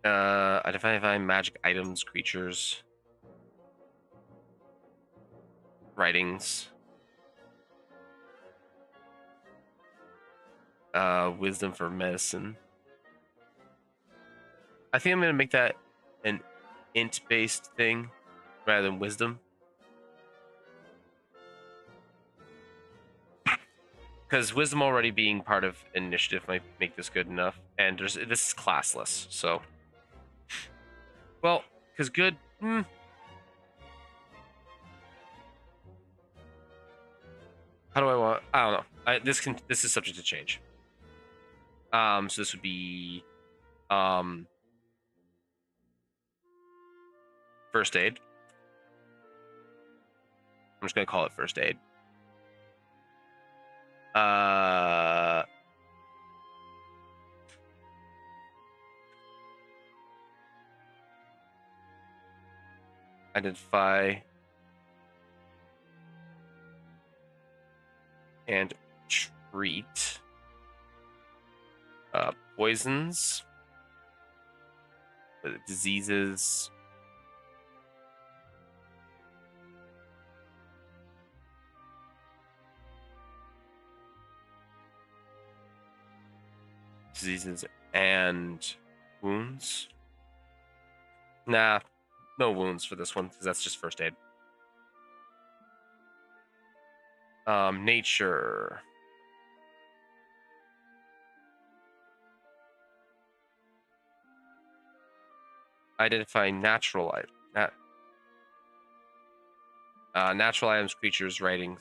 identify magic items, creatures, writings, wisdom for medicine. I think I'm gonna make that an int-based thing rather than wisdom, because wisdom already being part of initiative might make this good enough, and this is classless, so well, because good. How do I want? I don't know. This is subject to change. So this would be first aid. I'm just gonna call it first aid. Identify and treat poisons, diseases, and wounds. Nah, no wounds for this one because that's just first aid. Nature. Identify natural natural items, creatures, writings.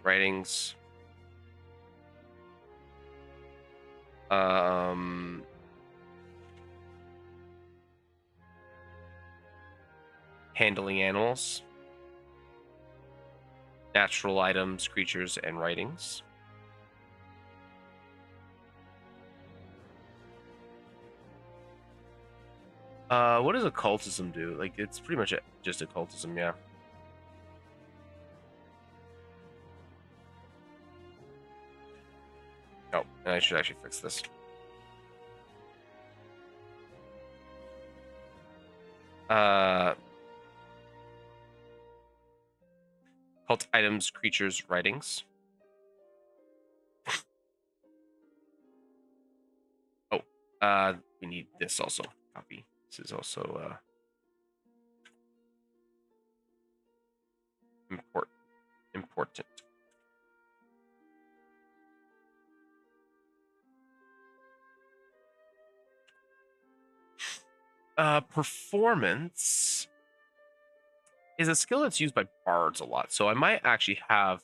Writings. Handling animals, natural items, creatures, and writings. What does occultism do? Like, it's pretty much just occultism, yeah. Oh, and I should actually fix this. Cult items, creatures, writings. Oh, we need this also. Copy. This is also important. Performance is a skill that's used by bards a lot, so I might actually have.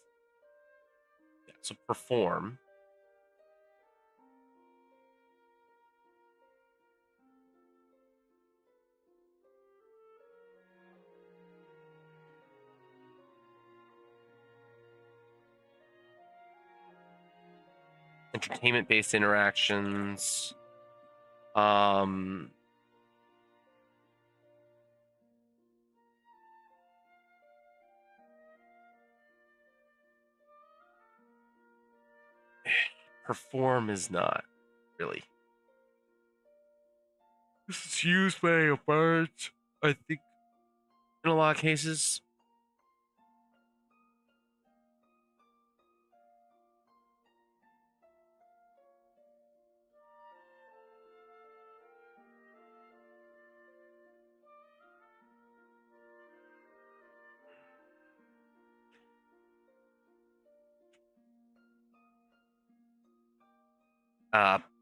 Yeah, so perform. Entertainment-based interactions. Perform is not really. This is used by a bird, I think, in a lot of cases.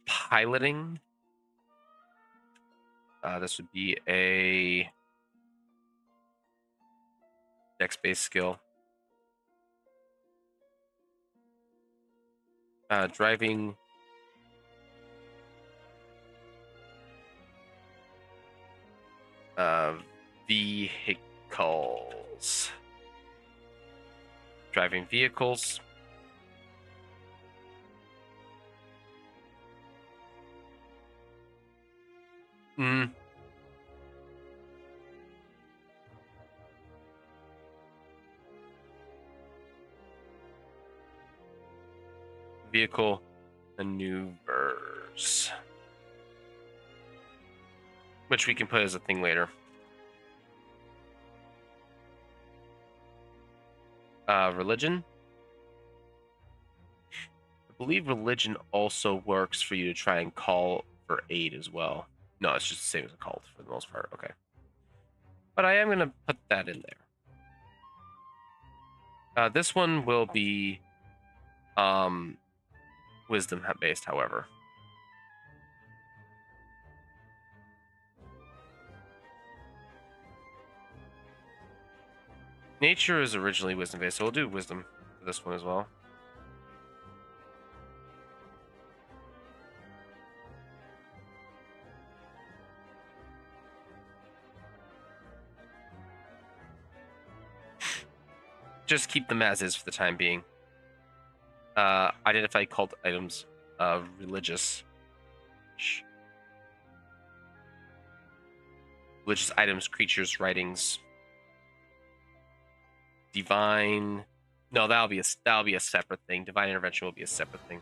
Piloting. This would be a dex-based skill. Driving. Vehicles. Driving vehicles. Vehicle maneuvers. Which we can put as a thing later. Religion. I believe religion also works for you to try and call for aid as well. No, it's just the same as a cult for the most part. Okay. But I am going to put that in there. This one will be wisdom based, however. Nature is originally wisdom based, so we'll do wisdom for this one as well. Just keep them as is for the time being. Identify cult items, religious. Religious items, creatures, writings. Divine. No, that'll be a separate thing. Divine intervention will be a separate thing.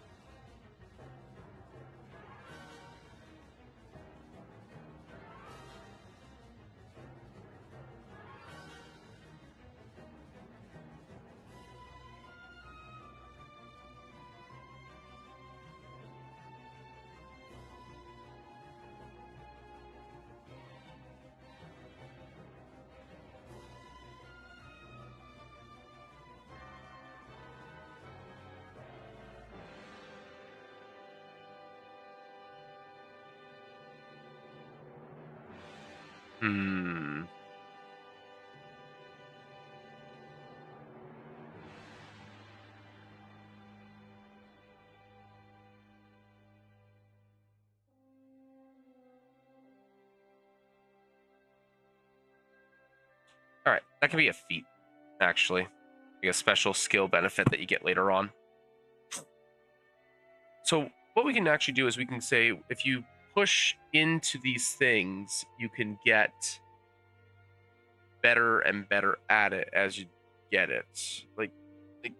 All right, that can be a feat, actually. Like a special skill benefit that you get later on. So what we can actually do is we can say if you push into these things, you can get better and better at it as you get it. Like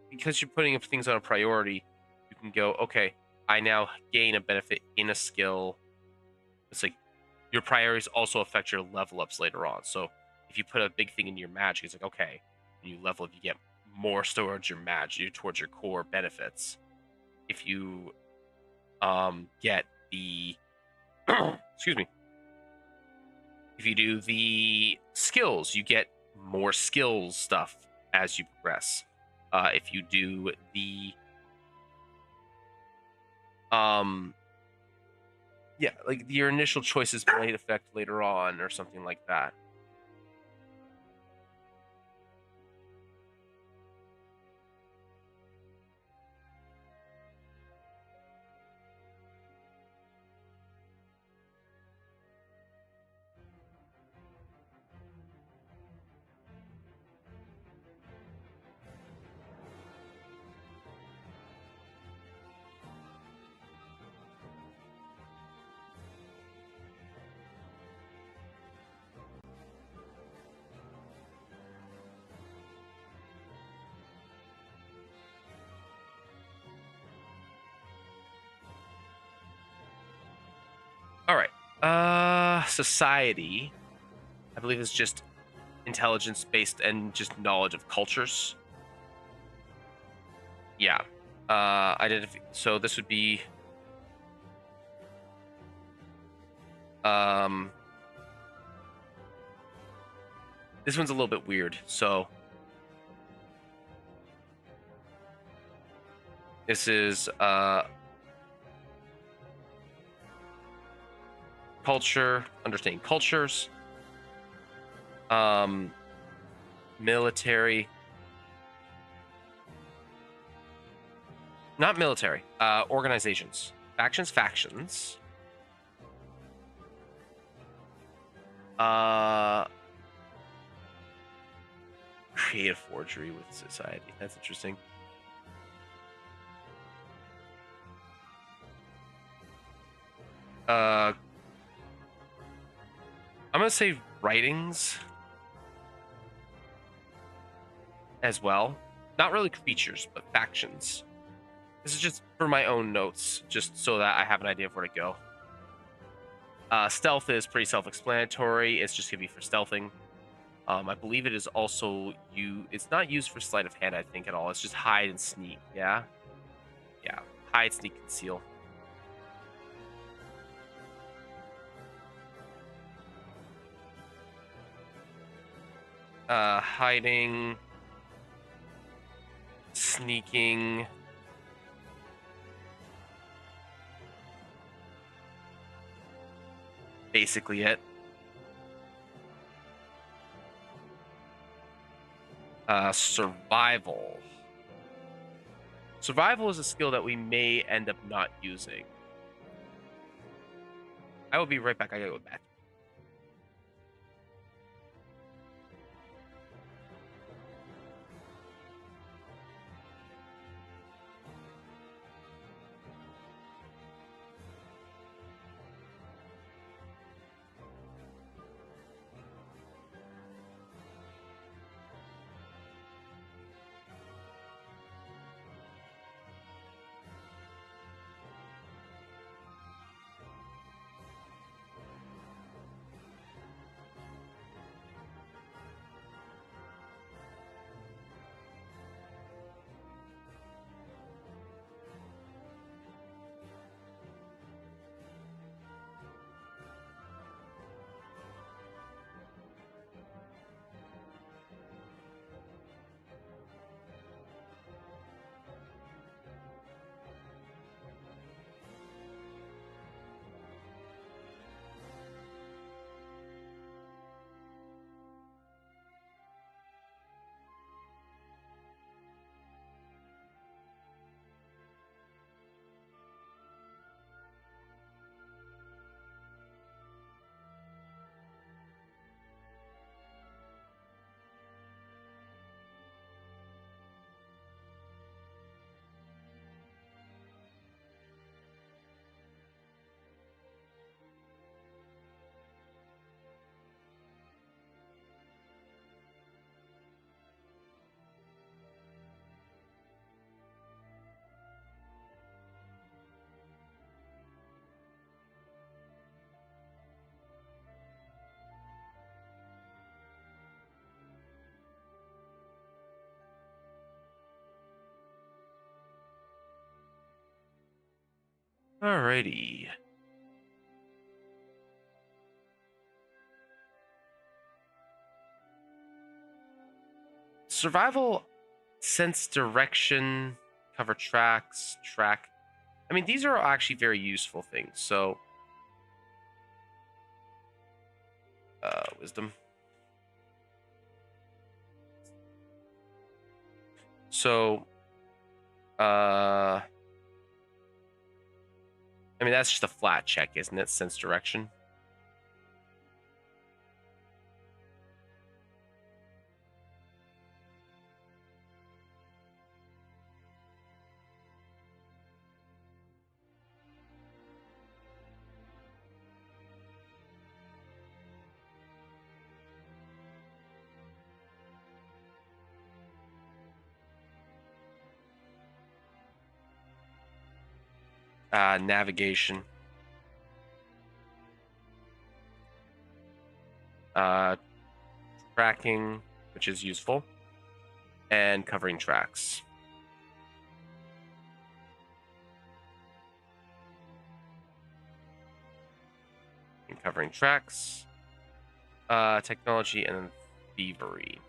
because you're putting things on a priority, you can go, okay, I now gain a benefit in a skill. It's like your priorities also affect your level ups later on. So if you put a big thing in your magic, it's like, okay, when you level up, you get more towards your magic, towards your core benefits. If you get the excuse me, if you do the skills, you get more skills stuff as you progress. If you do the yeah, like your initial choices might affect later on or something like that. All right. society, I believe, is just intelligence based and just knowledge of cultures. Yeah. So this would be this one's a little bit weird. So this is culture, understanding cultures, military, not military, organizations, factions, creative forgery with society. That's interesting. I'm gonna say writings as well. Not really creatures, but factions. This is just for my own notes, just so that I have an idea of where to go. Stealth is pretty self-explanatory. It's just gonna be for stealthing. I believe it is also it's not used for sleight of hand, I think, at all. It's just hide and sneak. Yeah, yeah, hide, sneak, conceal. Hiding, sneaking. Basically it. Survival. Survival is a skill that we may end up not using. I will be right back. I gotta go back. Alrighty. Survival, sense direction, cover tracks, track. I mean, these are actually very useful things. So, wisdom. So, I mean, that's just a flat check, isn't it? Sense direction. Navigation. Tracking, which is useful, and covering tracks. And covering tracks, technology, and then thievery.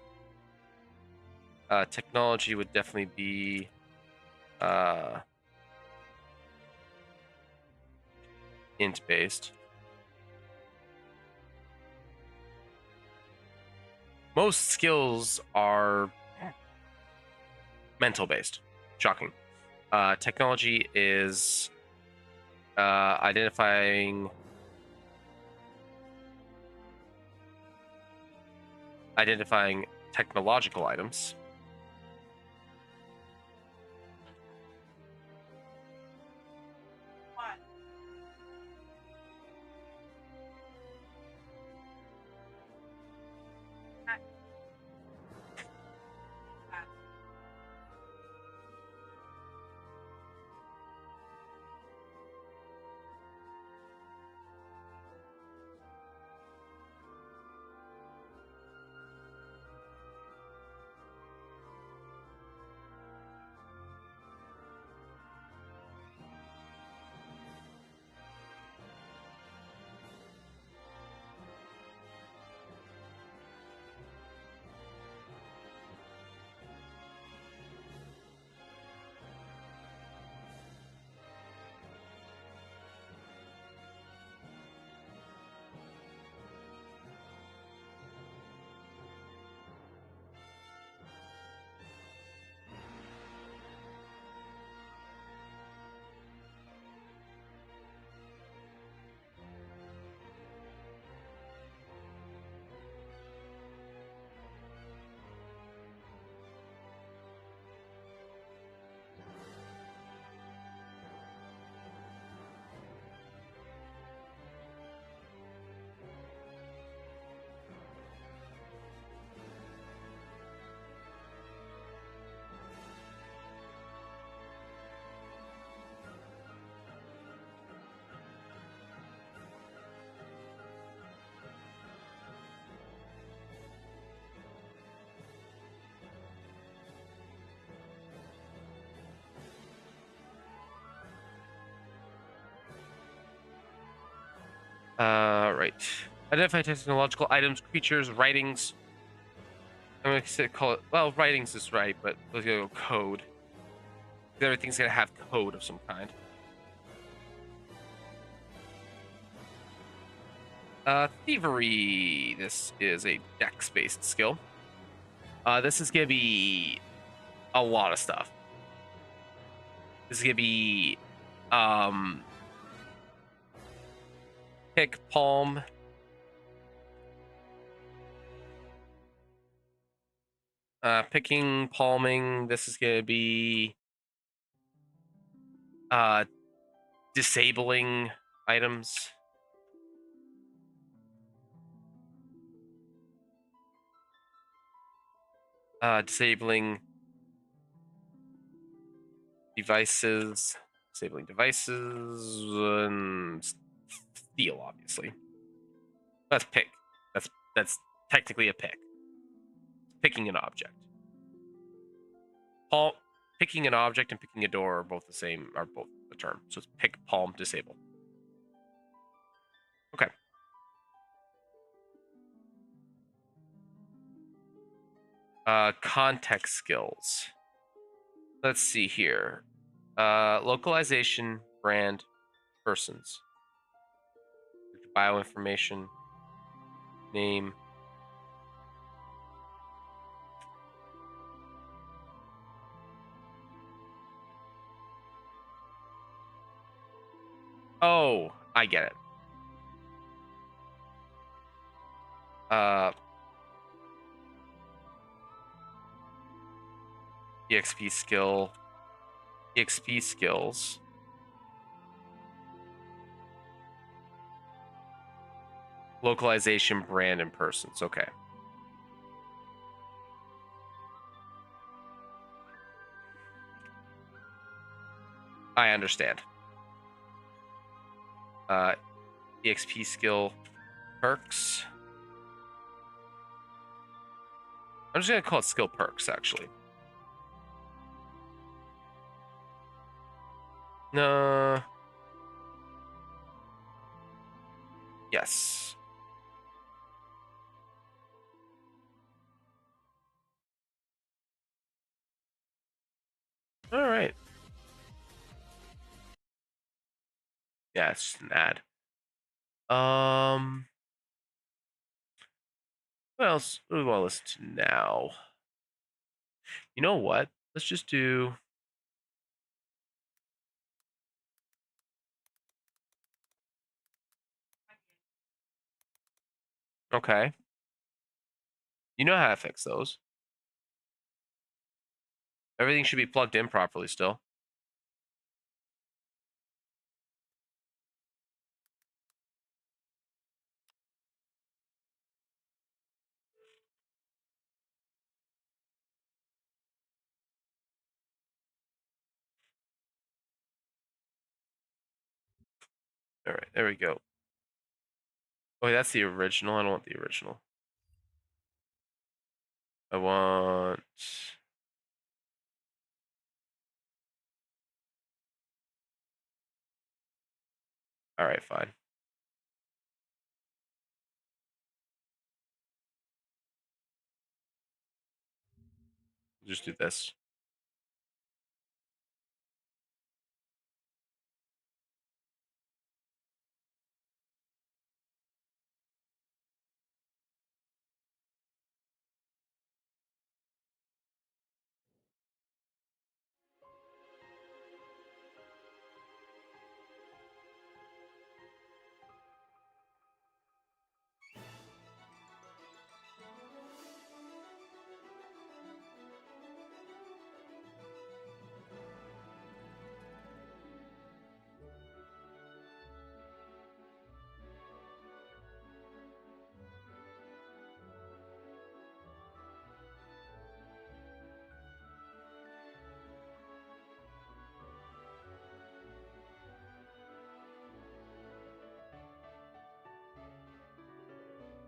Technology would definitely be int based. Most skills are mental based. Shocking. Technology is identifying technological items. Right. Identify technological items, creatures, writings. I'm going to call it, well, writings is right, but let's go code. Everything's going to have code of some kind. Thievery. This is a dex-based skill. This is going to be a lot of stuff. This is going to be, pick, palm. Picking, palming. This is going to be disabling items. Disabling devices. Disabling devices. And steal, obviously. That's pick. That's technically a pick. Picking an object. Picking an object and picking a door are both the same, are both the term. So it's pick, palm, disable. Okay. Context skills. Let's see here. Localization, brand, persons. Bioinformation, name. Oh, I get it. EXP skill. EXP skills. Localization, brand, and persons. Okay. I understand. EXP skill perks. I'm just gonna call it skill perks, actually. No. Yes. All right. Yeah, it's just an ad. What else do we want to listen to now? You know what? Let's just do. Okay. You know how to fix those. Everything should be plugged in properly still. All right, there we go. Oh, that's the original. I don't want the original. I want. All right, fine. Just do this.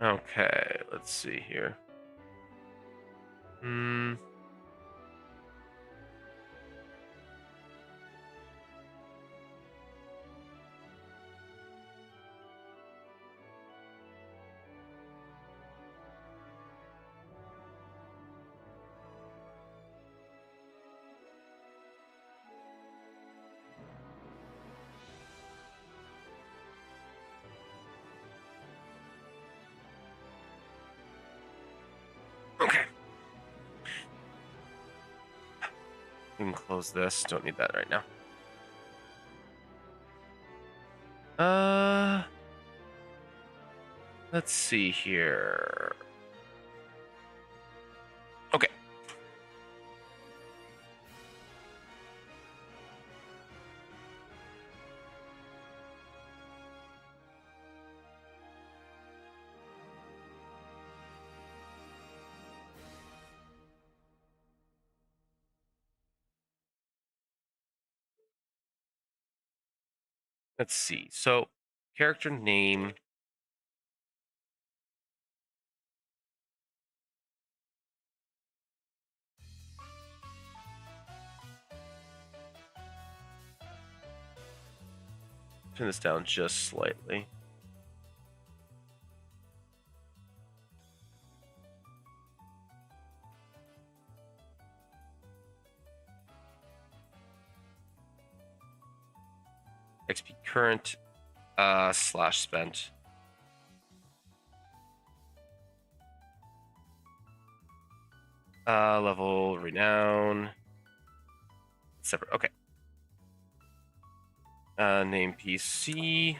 Okay, let's see here. Okay. We can close this. Don't need that right now. Let's see here. Okay. Let's see. So, character name. Turn this down just slightly. XP current / spent. Level renown. Separate. Okay. Name PC.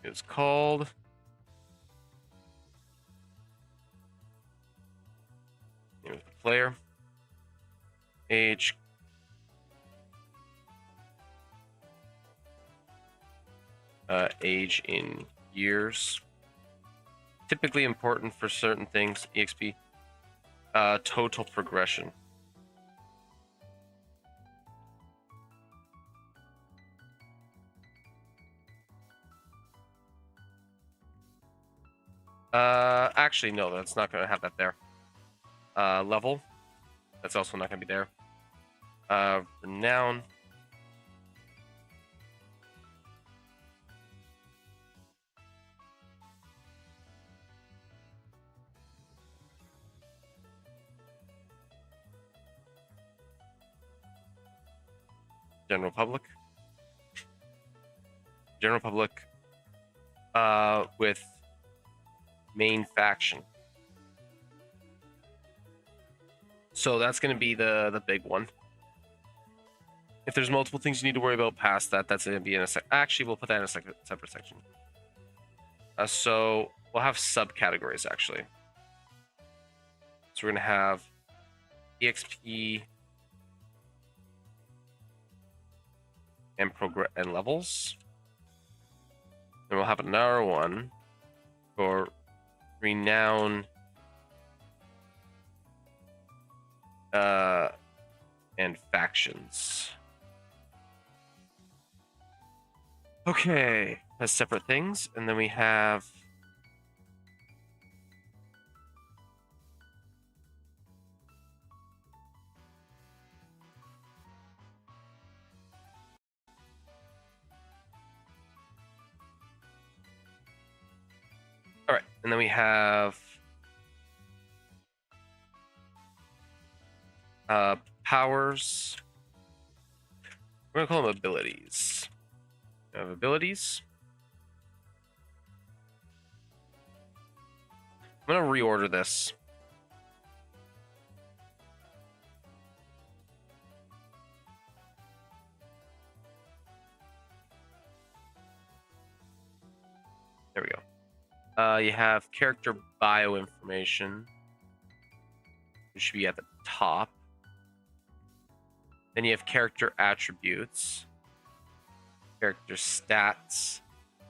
It's called. Name of the player. Age. Age in years. Typically important for certain things. EXP. Total progression. Actually, no, that's not gonna have that there. Level, that's also not gonna be there. Renown. General public. General public. With main faction. So that's going to be the big one. If there's multiple things you need to worry about past that, that's going to be in a sec. Actually, we'll put that in a separate section. So we'll have subcategories actually. So we're going to have EXP and progress and levels. And we'll have another one for renown and factions. Okay, as separate things, and then we have all right, and then we have powers. We're gonna call them abilities. We have abilities. I'm gonna reorder this. There we go. You have character bio information, which should be at the top. Then you have character attributes, character stats,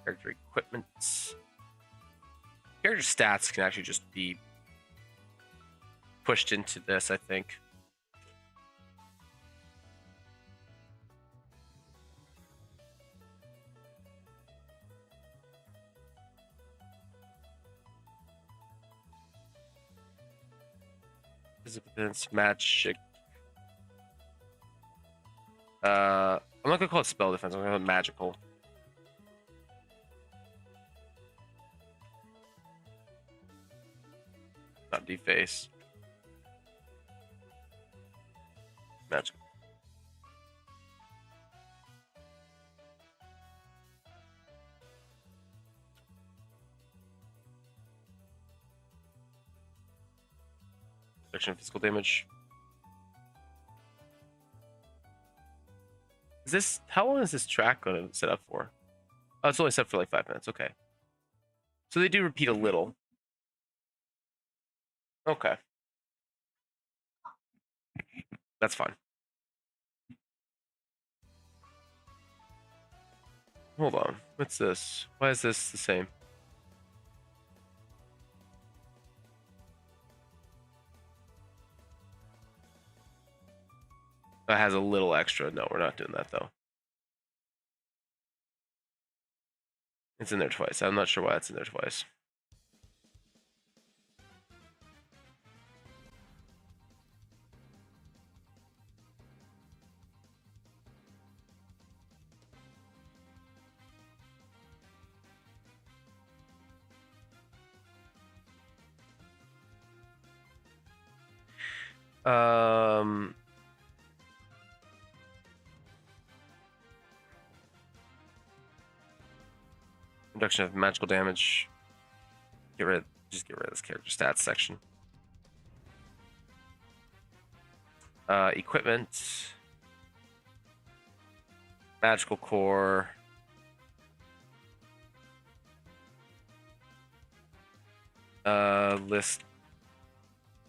character equipments. Character stats can actually just be pushed into this, I think. Physical defense, magic. I'm not gonna call it spell defense. I'm gonna call it magical. Not deface. Magical. Reduction of physical damage. Is this, how long is this track going to set up for? Oh, it's only set for like 5 minutes. Okay. So they do repeat a little. Okay. That's fine. Hold on. What's this? Why is this the same? That has a little extra. No, we're not doing that though. It's in there twice. I'm not sure why it's in there twice. Reduction of magical damage. Just get rid of this character stats section. Equipment. Magical core. List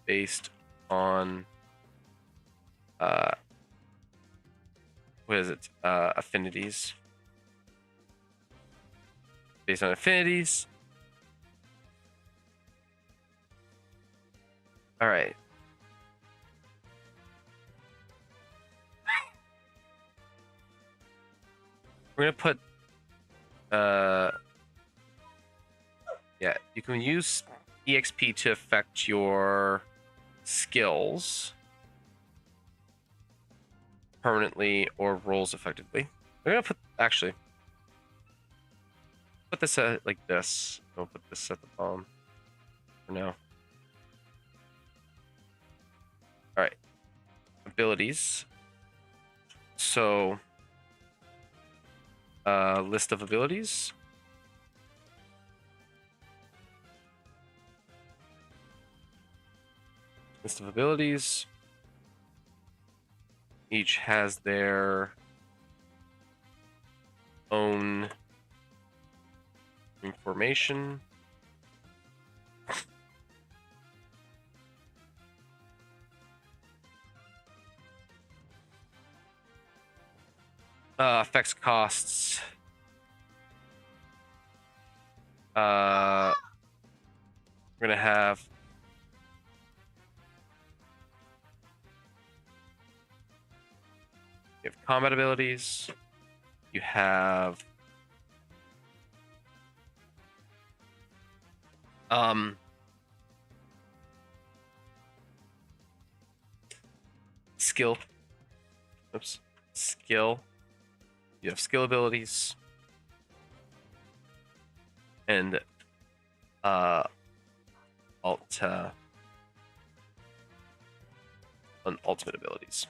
based on what is it? Affinities. Based on affinities. All right. We're gonna put Yeah, you can use EXP to affect your skills permanently or rolls effectively. I'm gonna put this like this. I'll put this at the bottom for now. All right, abilities. So, list of abilities. List of abilities. Each has their own information. Effects costs. We're gonna have you have combat abilities. You have skill. Oops, skill. You have skill abilities and ultimate abilities,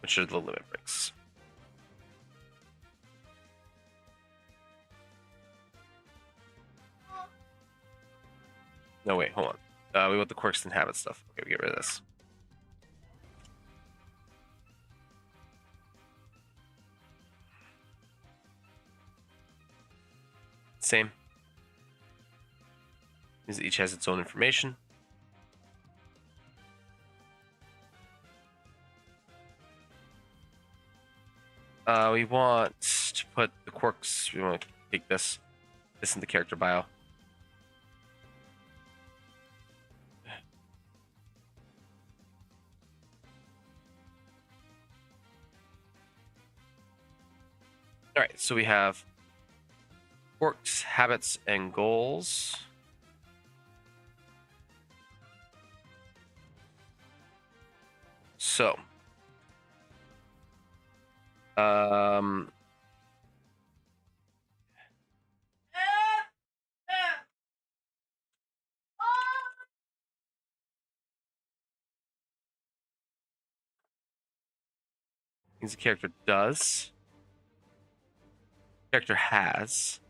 which are the limit breaks. No, wait, hold on. We want the quirks and habits stuff. Okay, we get rid of this. Same. Each has its own information. We want to put the quirks. We want to take this in the character bio. All right, so we have quirks, habits, and goals. So, things the character does. Character has.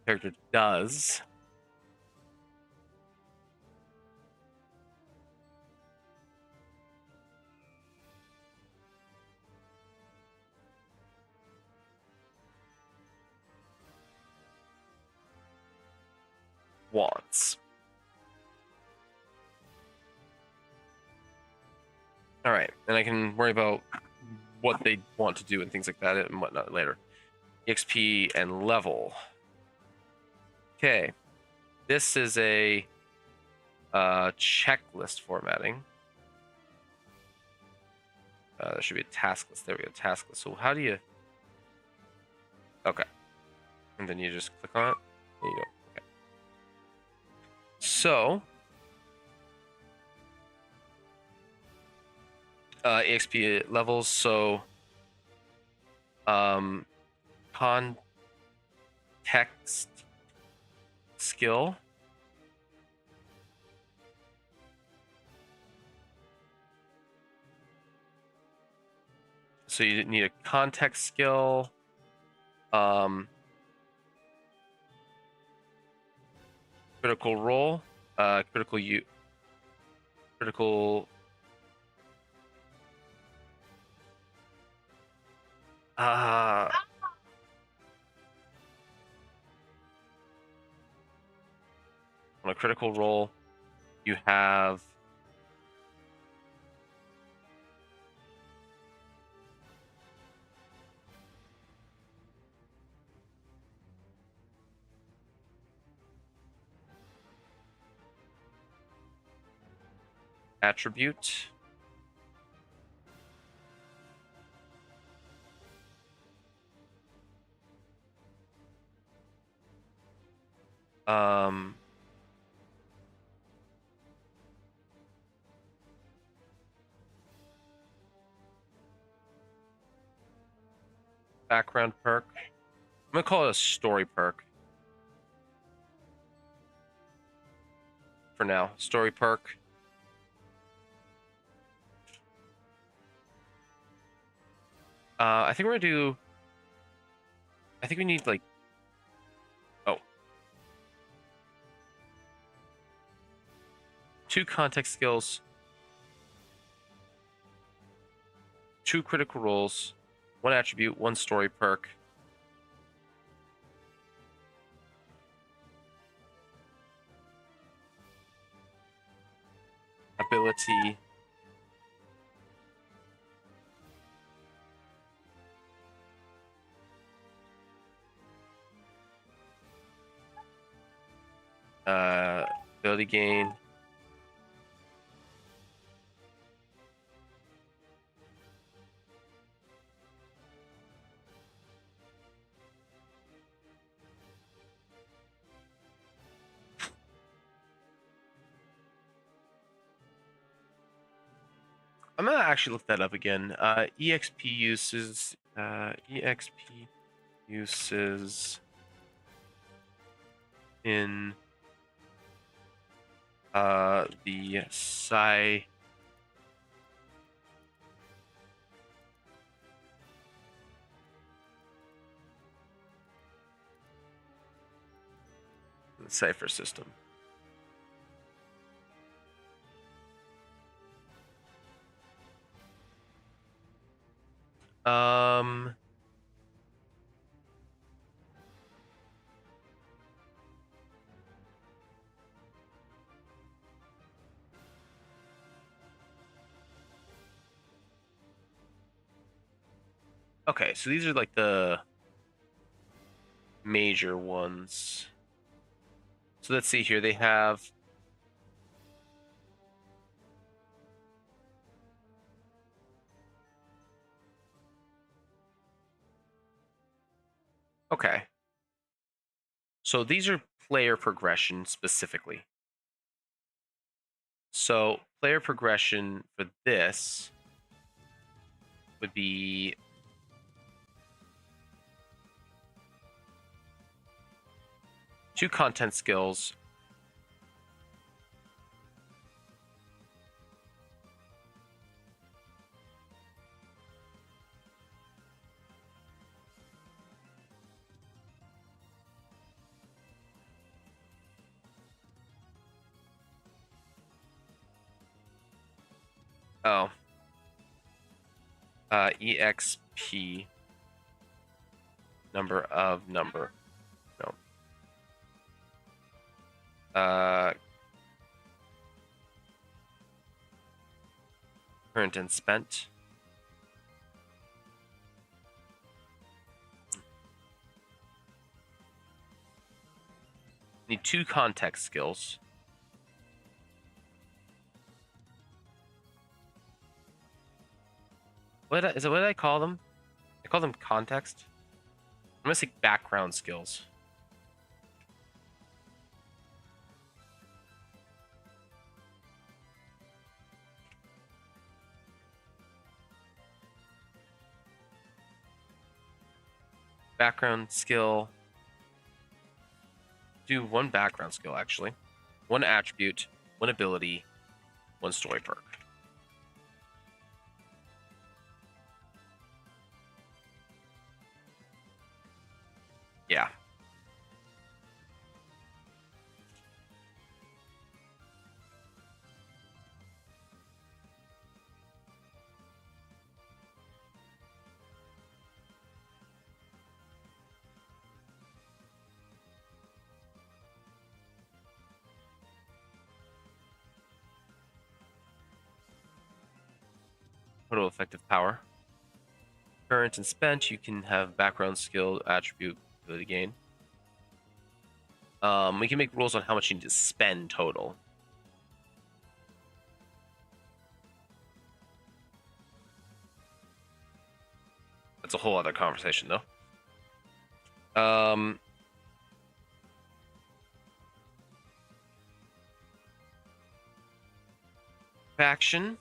Character does. Wants. All right, and I can worry about what they want to do and things like that and whatnot later. XP and level. Okay, this is a checklist formatting. There should be a task list. There we go, task list. So how do you? Okay, and then you just click on it. There you go. Okay. So, EXP levels. So, context skill. So you need a context skill. Critical role. Critical. On a critical role, you have attribute. Um, background perk. I'm gonna call it a story perk for now. Story perk. I think we're gonna do. I think we need like. Oh. 2 context skills. 2 critical roles. 1 attribute. 1 story perk. Ability. Ability gain. I'm gonna actually look that up again. EXP uses. EXP uses in the cipher system. Um. Okay, so these are like the major ones. So let's see here. They have. Okay. So these are player progression specifically. So player progression for this would be two content skills. Oh. EXP number of number. No. Current and spent. Need 2 context skills. What is it? What did I call them? I call them context. I'm gonna say background skills. Background skill. Do 1 background skill actually. 1 attribute, 1 ability, 1 story perk. Yeah. Total effective power. Current and spent, you can have background skill, attribute, ability gain. We can make rules on how much you need to spend total. That's a whole other conversation, though. Faction.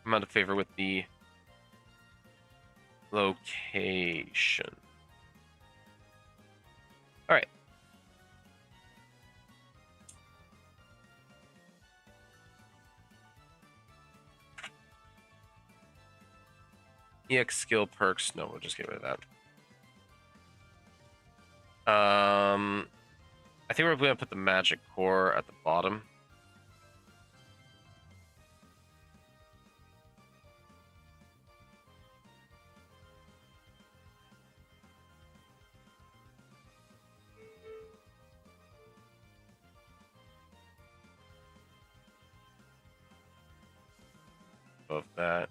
I'm out of favor with the location. All right. EX skill perks. No, we'll just get rid of that. I think we're going to put the magic core at the bottom. Above that.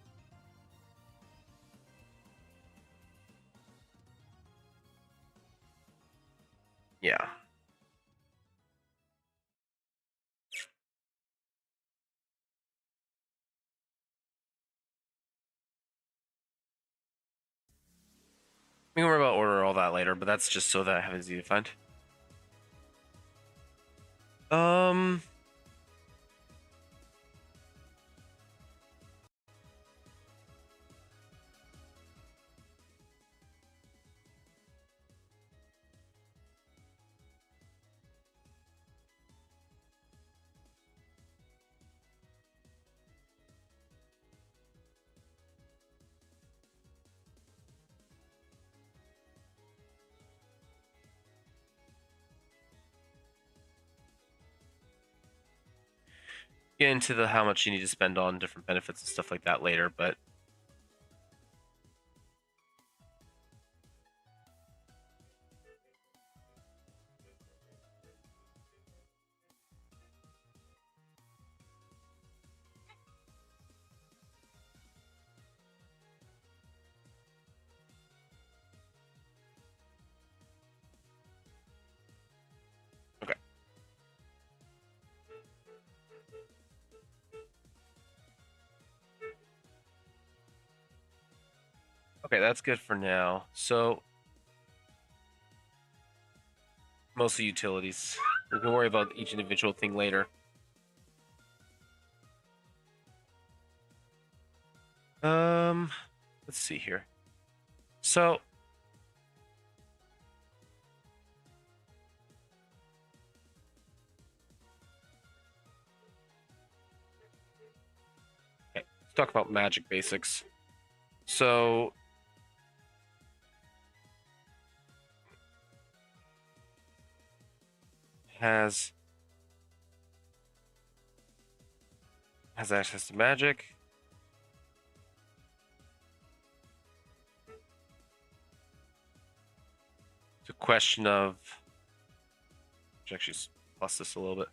Yeah. We can worry about order all that later, but that's just so that I have it easy to find. Get into the how much you need to spend on different benefits and stuff like that later, but okay. Okay, that's good for now. So mostly utilities. We can worry about each individual thing later. Let's see here. So okay, let's talk about magic basics. So has access to magic. It's a question of actually plus this a little bit.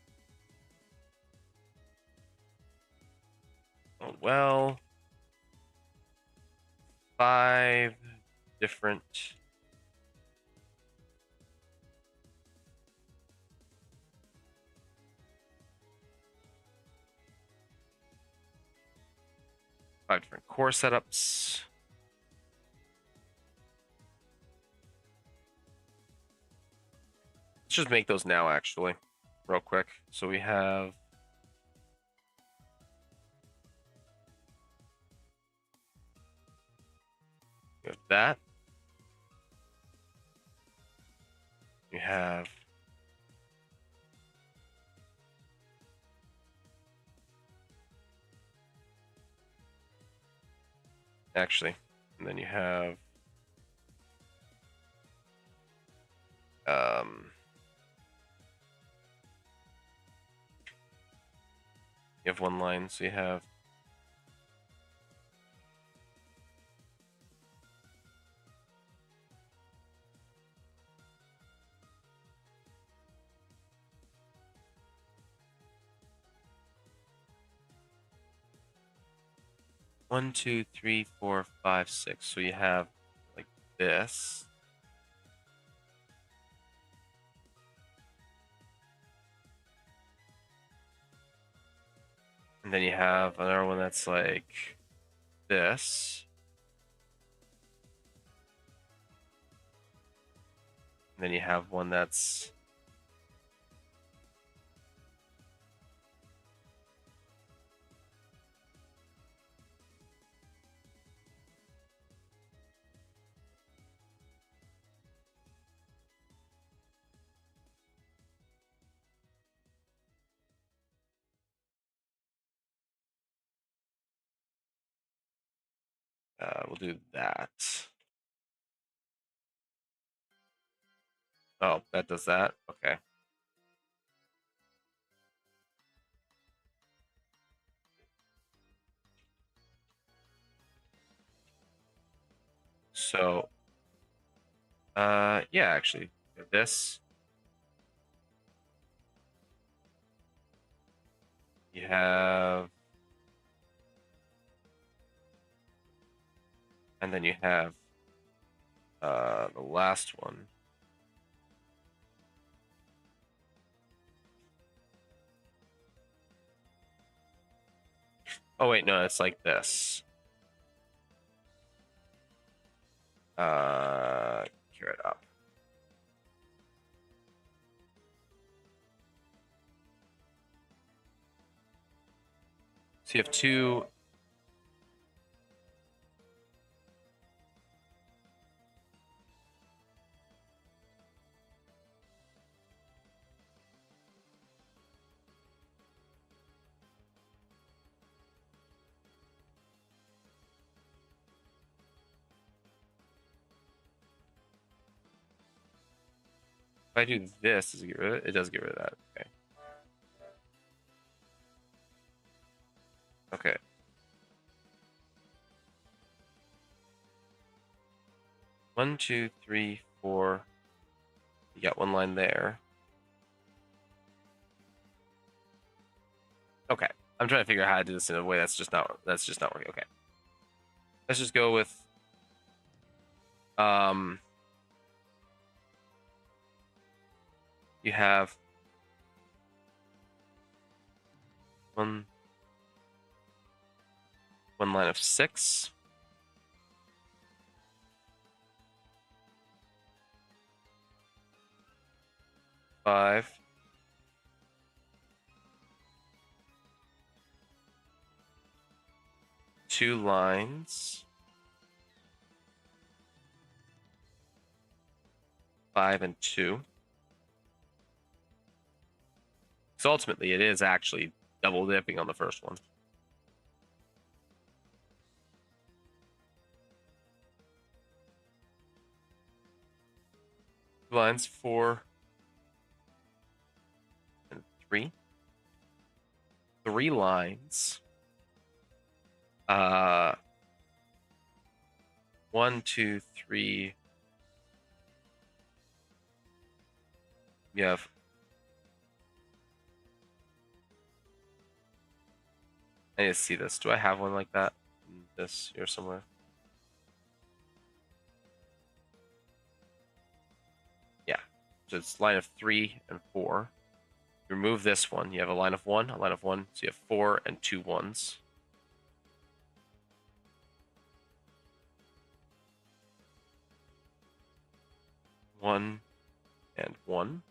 Oh well. 5 different core setups. Let's just make those now, actually, real quick. So we have that. You have actually, and then you have you have one line, so you have 1, 2, 3, 4, 5, 6. So you have like this. And then you have another one that's like this. And then you have one that's we'll do that. Oh, that does that? Okay. So, yeah, actually, this. You have, and then you have the last one. Oh wait, no, it's like this. Cure it up. So you have two. If I do this, does it get rid of it? It does get rid of that. Okay. Okay. One, two, three, four. You got one line there. Okay. I'm trying to figure out how to do this in a way that's just not working. Okay. Let's just go with you have one line of 6. 5. 2 lines. 5 and 2. So ultimately, it is actually double dipping on the first one. Lines 4 and 3. 3 lines. 1, 2, 3. You have I need to see this. Do I have one like that? This here somewhere. Yeah. So it's line of 3 and 4. You remove this one. You have a line of 1, a line of 1. So you have 4 and 2 ones. One and 1.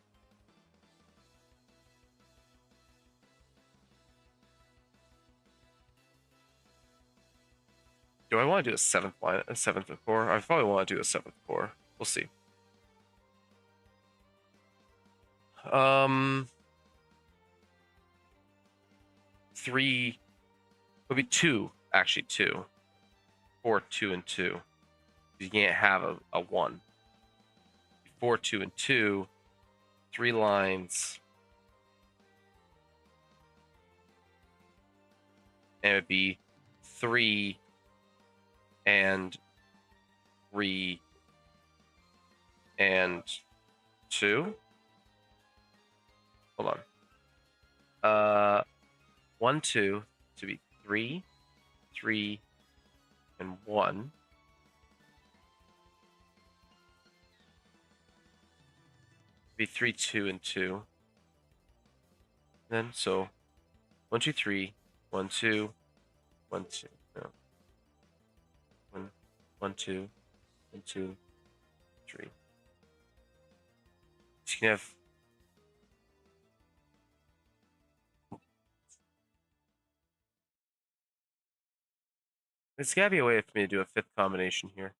Do I want to do a 7th line, a 7th core? I probably want to do a 7th core. We'll see. 3 would be 2, actually 2. 4, 2, and 2. You can't have a 1. 4, 2, and 2. 3 lines. And it would be 3 and 3 and 2. Hold on. 1, 2 to be 3, 3, and 1. Be 3, 2, and 2. Then so 1, 2, 3, 1, 2, 1, 2. No. 1, 1, 2, 1, 2, 3. So you can have there's gotta be a way for me to do a 5th combination here.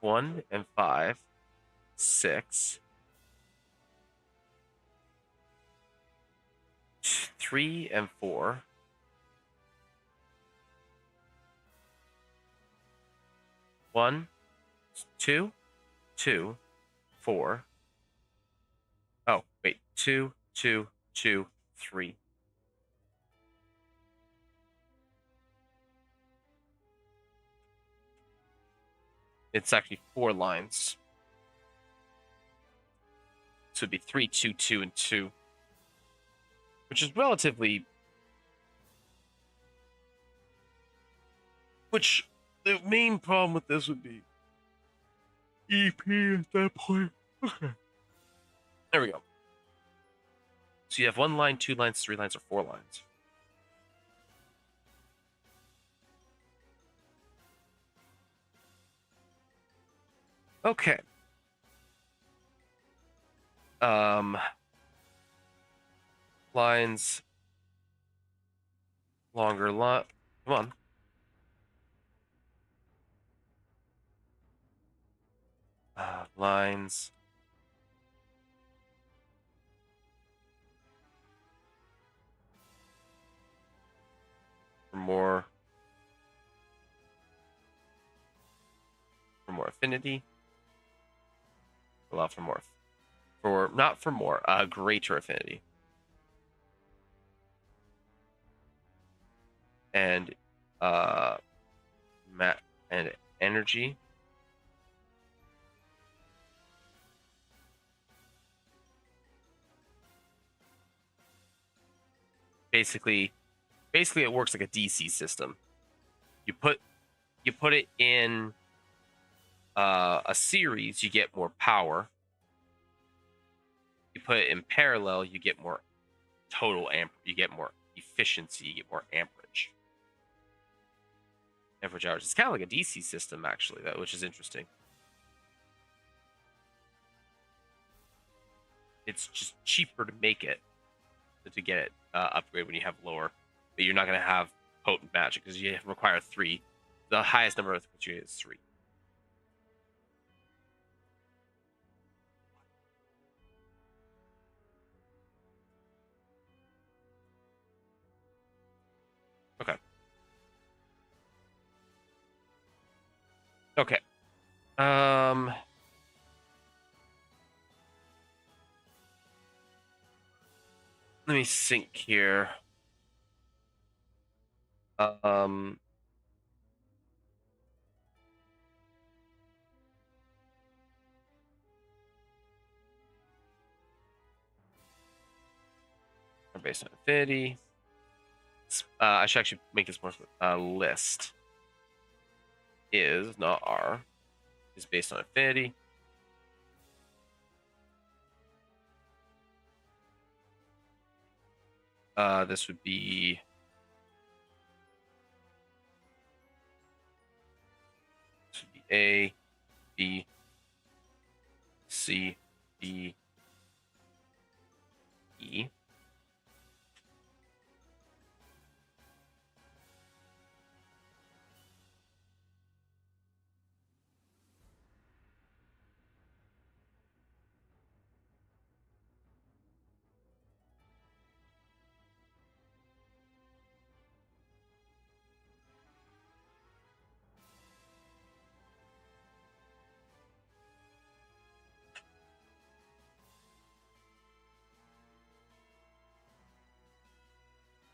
1 and 5, 6, 3 and 4, 1, 2, 2, 4. Oh, wait, 2, 2, 2, 3. It's actually 4 lines. So it'd be 3, 2, 2, and 2. Which is relatively... Which, the main problem with this would be EP at that point. Okay. There we go. So you have 1 line, 2 lines, 3 lines, or 4 lines. Okay. Lines. Longer line. Come on. Lines. For more affinity. Allow for more. Not for more, greater affinity. And and energy. Basically it works like a DC system. You put it in a series, you get more power. You put it in parallel, you get more total you get more efficiency, you get more amperage. Amperage hours. It's kind of like a DC system, actually, which is interesting. It's just cheaper to make it to get it upgrade when you have lower, but you're not going to have potent magic because you require 3. The highest number of opportunity is 3. Okay. Okay. Let me think here. Based on affinity. I should actually make this more list. Is not R. Is based on affinity. This would be A, B, C, D, E.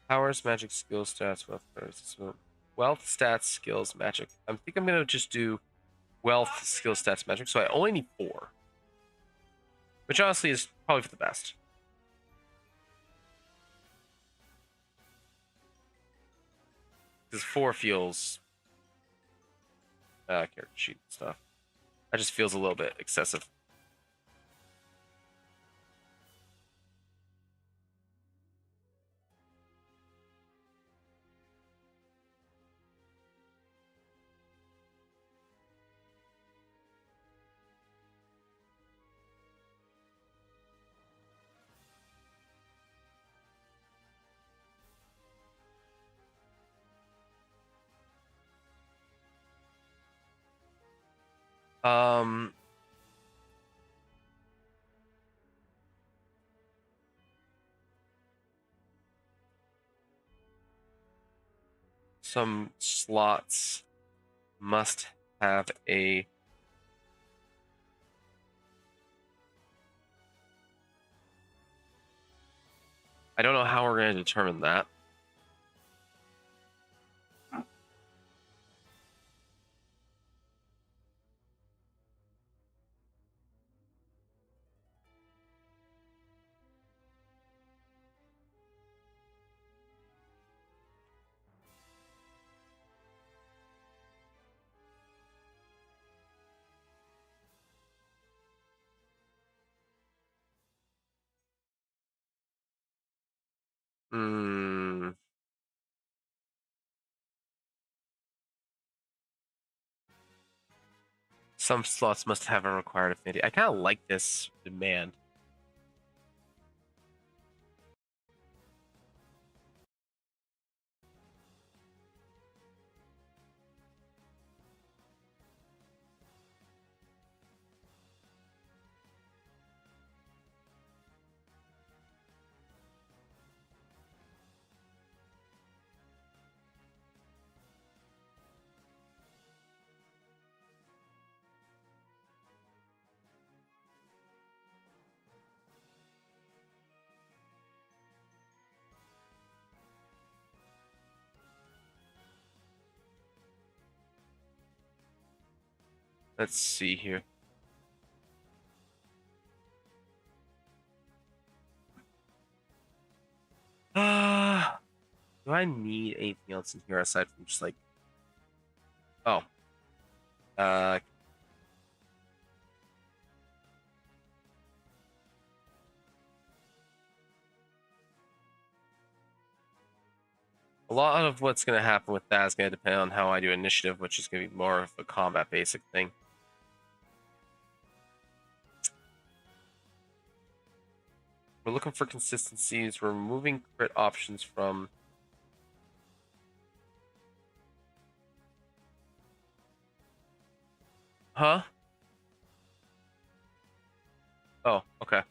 Powers, magic, skills, stats, wealth, stats, skills, magic. I think I'm gonna just do wealth, skills, stats, magic. So I only need 4, which honestly is probably for the best. Because 4 feels character sheet stuff. That just feels a little bit excessive. Some slots must have a I don't know how we're going to determine that. Hmm. Some slots must have a required affinity. I kind of like this demand. Let's see here. Do I need anything else in here aside from just like oh. Uh a lot of what's gonna happen with that is gonna depend on how I do initiative, which is gonna be more of a combat basic thing. We're looking for consistencies. We're removing crit options from Huh? Oh, okay.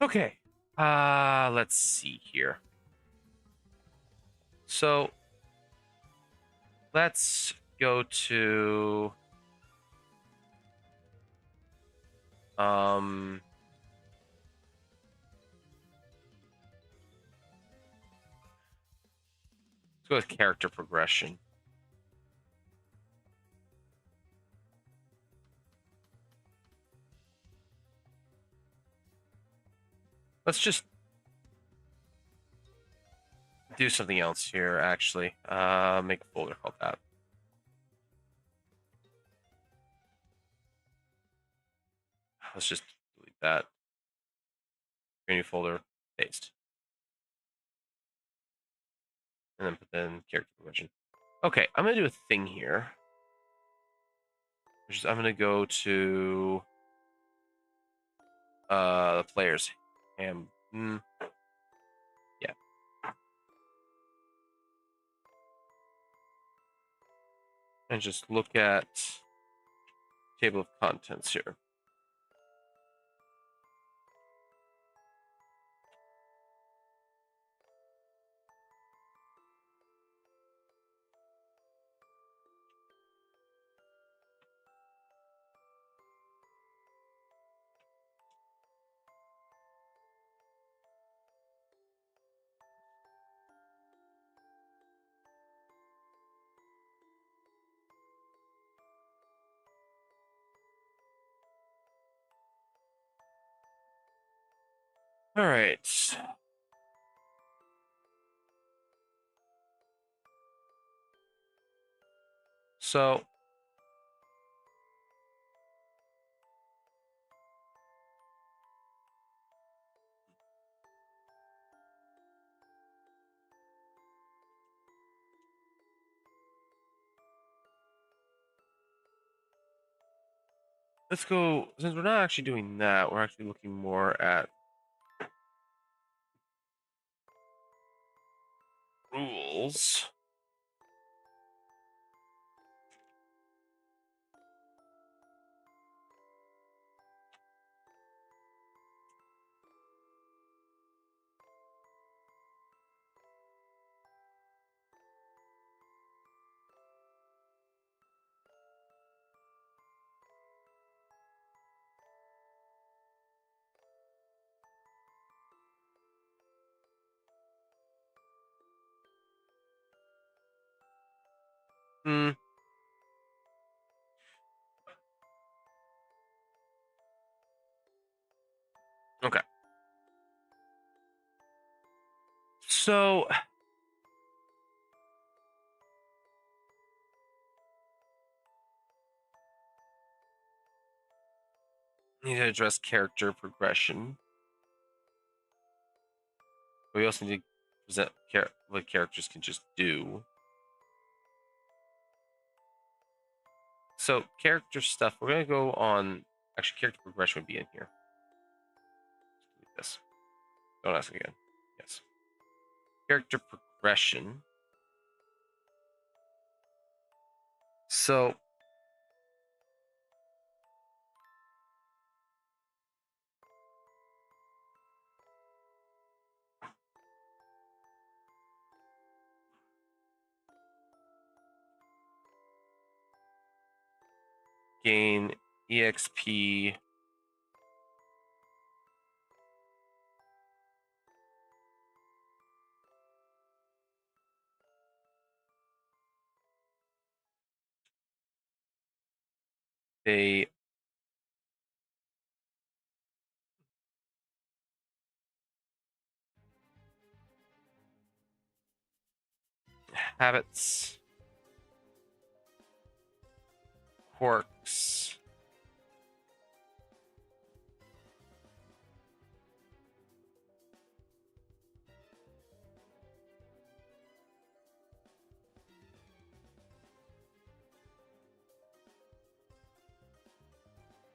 Okay. Let's see here. So let's go to let's go with character progression. Let's just do something else here, actually. Make a folder called that. Let's just delete that. New folder, paste. And then put in character progression. Okay, I'm gonna do a thing here. Which is I'm gonna go to the players. Yeah. And just look at table of contents here. All right. So let's go, since we're not actually doing that, we're actually looking more at rules. Hmm. Okay. So need to address character progression. We also need to present what characters can just do. So character stuff, we're gonna go on. Actually, character progression would be in here. Delete this. Don't ask again. Yes. Character progression. So gain EXP. They habits, quirks,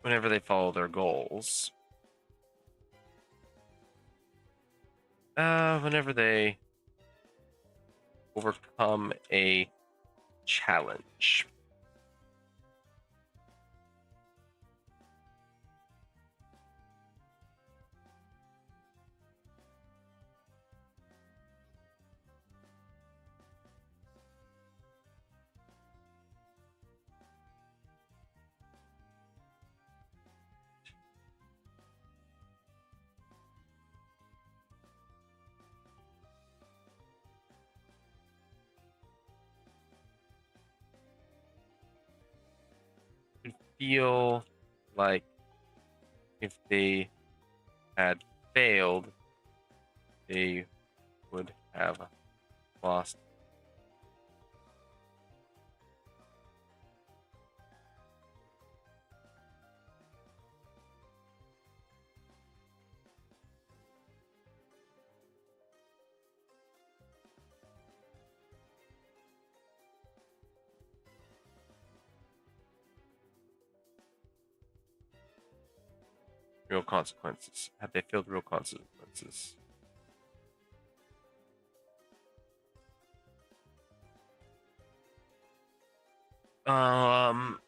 whenever they follow their goals. Whenever they overcome a challenge. feel like if they had failed, they would have lost. Real consequences. Had they failed real consequences? Um,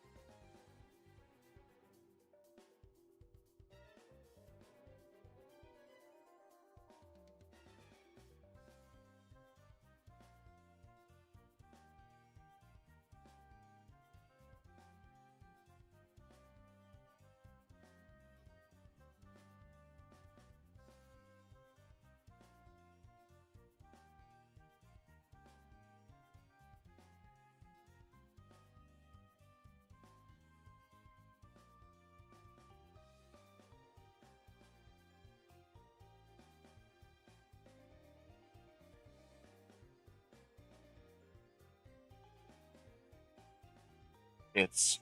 it's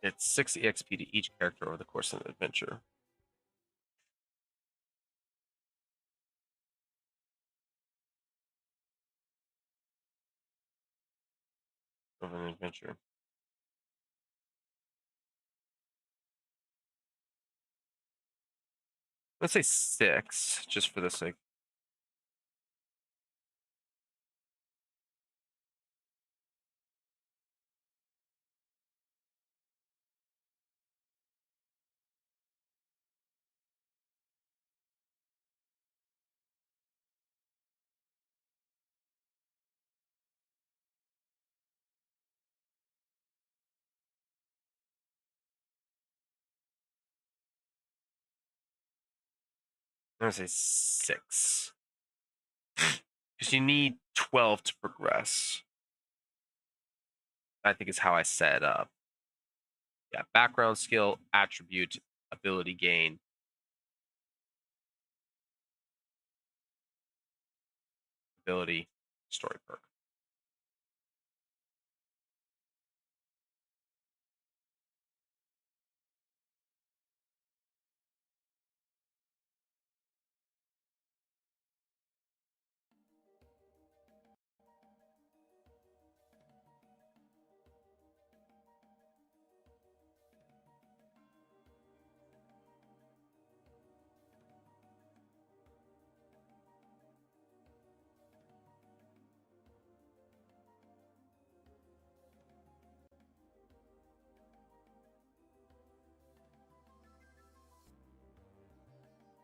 it's 6 EXP to each character over the course of an adventure. Of an adventure. Let's say 6, just for the sake. I'm gonna say 6. Because you need 12 to progress. I think is how I set it up. Yeah, background skill, attribute, ability gain. Ability, story perk.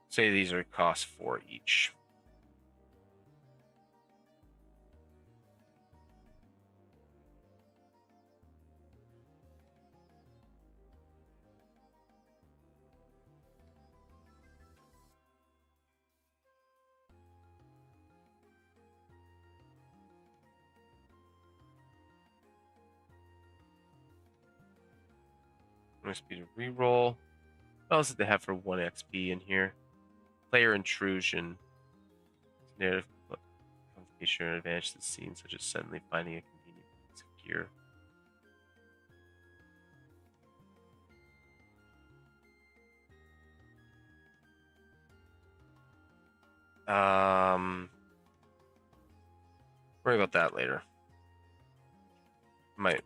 Say these are cost 4 each. Speed of reroll. What else did they have for 1 XP in here? Player intrusion. Narrative complication or advantage to the scene, such as suddenly finding a convenient piece of gear. Worry about that later. Might.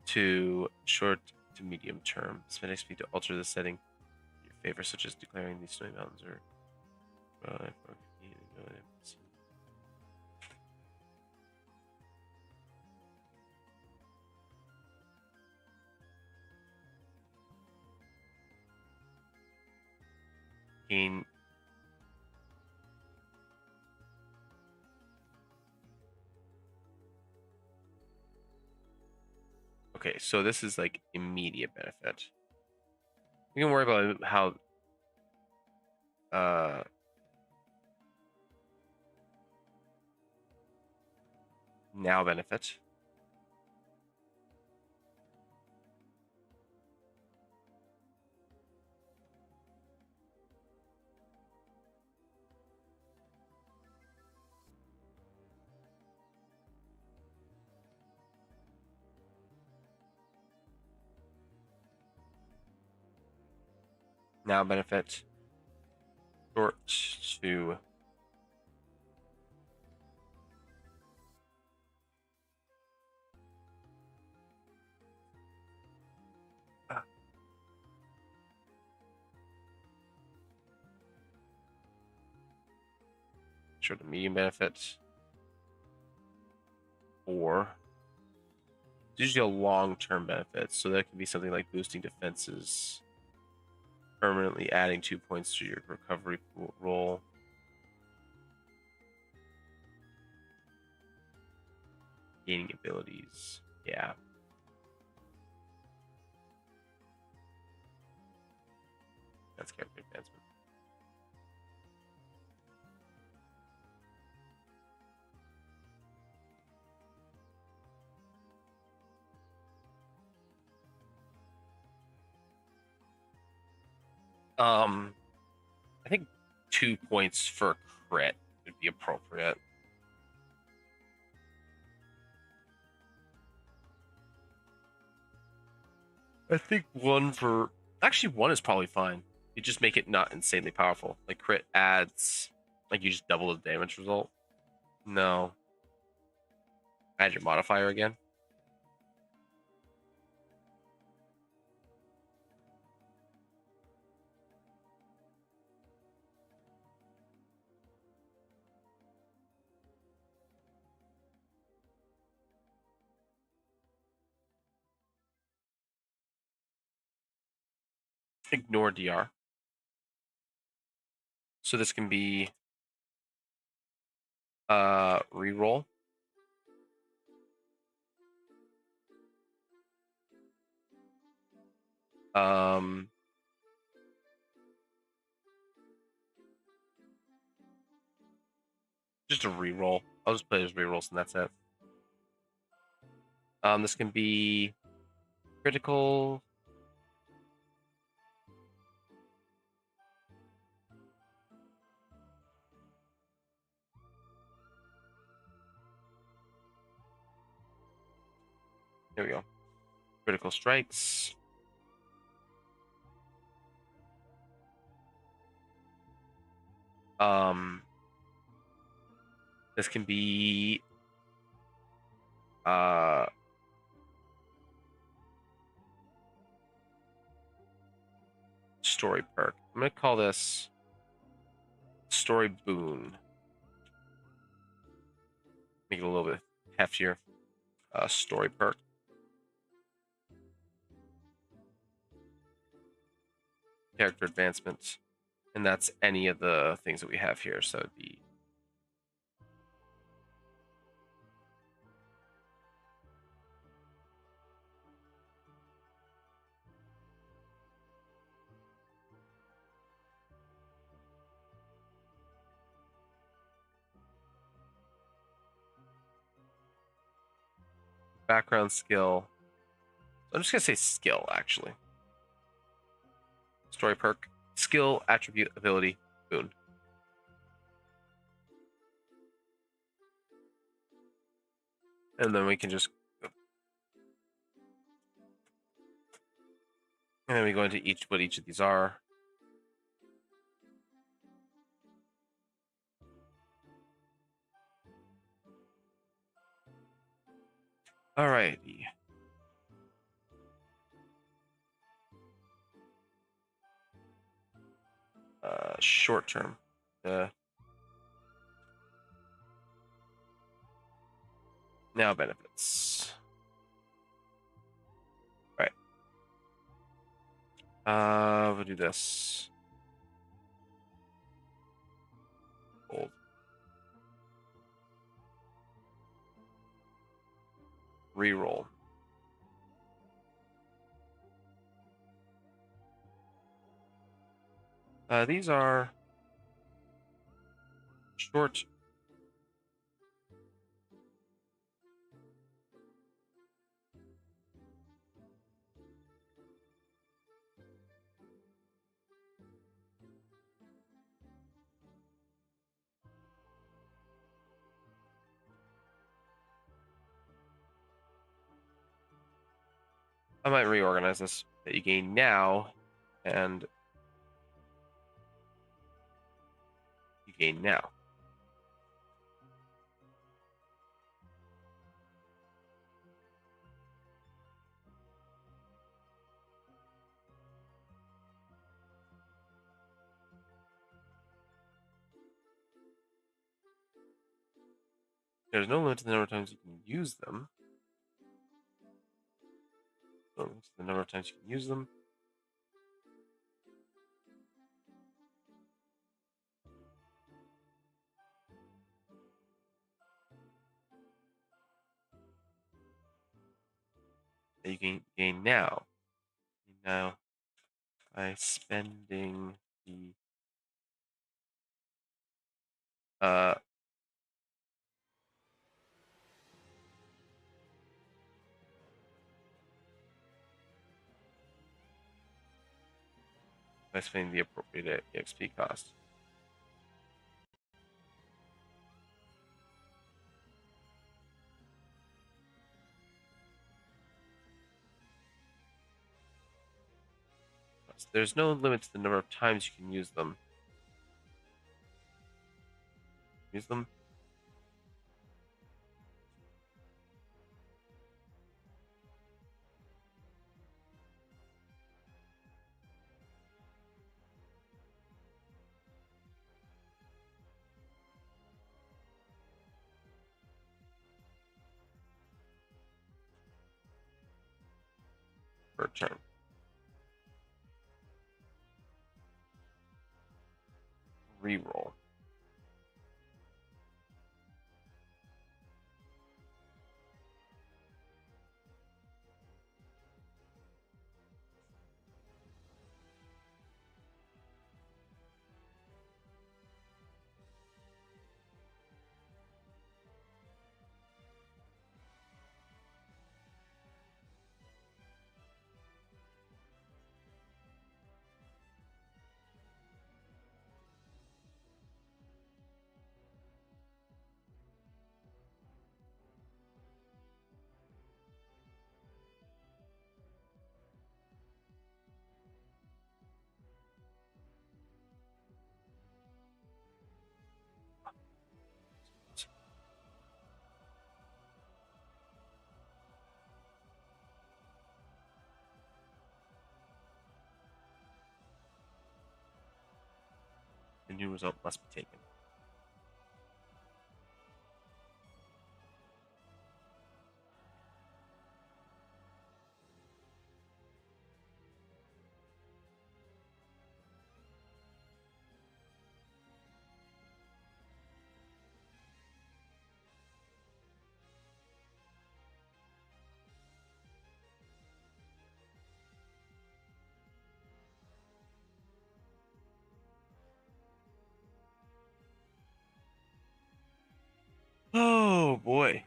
To short to medium term. Spend XP to alter the setting in your favor, such as declaring these snowy mountains or gain. Okay, so this is like immediate benefit. We can worry about how now benefit. Now benefit. Short to short to medium benefit. Or it's usually a long-term benefit, so that can be something like boosting defenses, permanently adding 2 points to your recovery roll. Gaining abilities. Yeah. That's character advancement. I think 2 points for crit would be appropriate. I think 1 for... Actually, 1 is probably fine. You just make it not insanely powerful. Like, crit adds... Like, you just double the damage result. No. Add your modifier again. Ignore DR. So this can be reroll. Just a reroll. I'll just play as rerolls and that's it. This can be critical. There we go. Critical strikes. This can be story perk. I'm gonna call this story boon. Make it a little bit heftier. Story perk. Character advancement. And that's any of the things that we have here. So it'd be background skill. I'm just gonna say skill, actually. Story perk. Skill, attribute, ability, boon. And then we can just... And then we go into what each of these are. Alrighty. Short term. Now benefits. Right. We'll do this. Reroll. These are short. I might reorganize this. That you gain now, and you gain now. There's no limit to the number of times you can use them. No limit to the number of times you can use them. That you can gain now. Now, by spending the by spending the appropriate EXP cost. There's no limit to the number of times you can use them. Use them. Per turn. Reroll. The new result must be taken. Oh boy.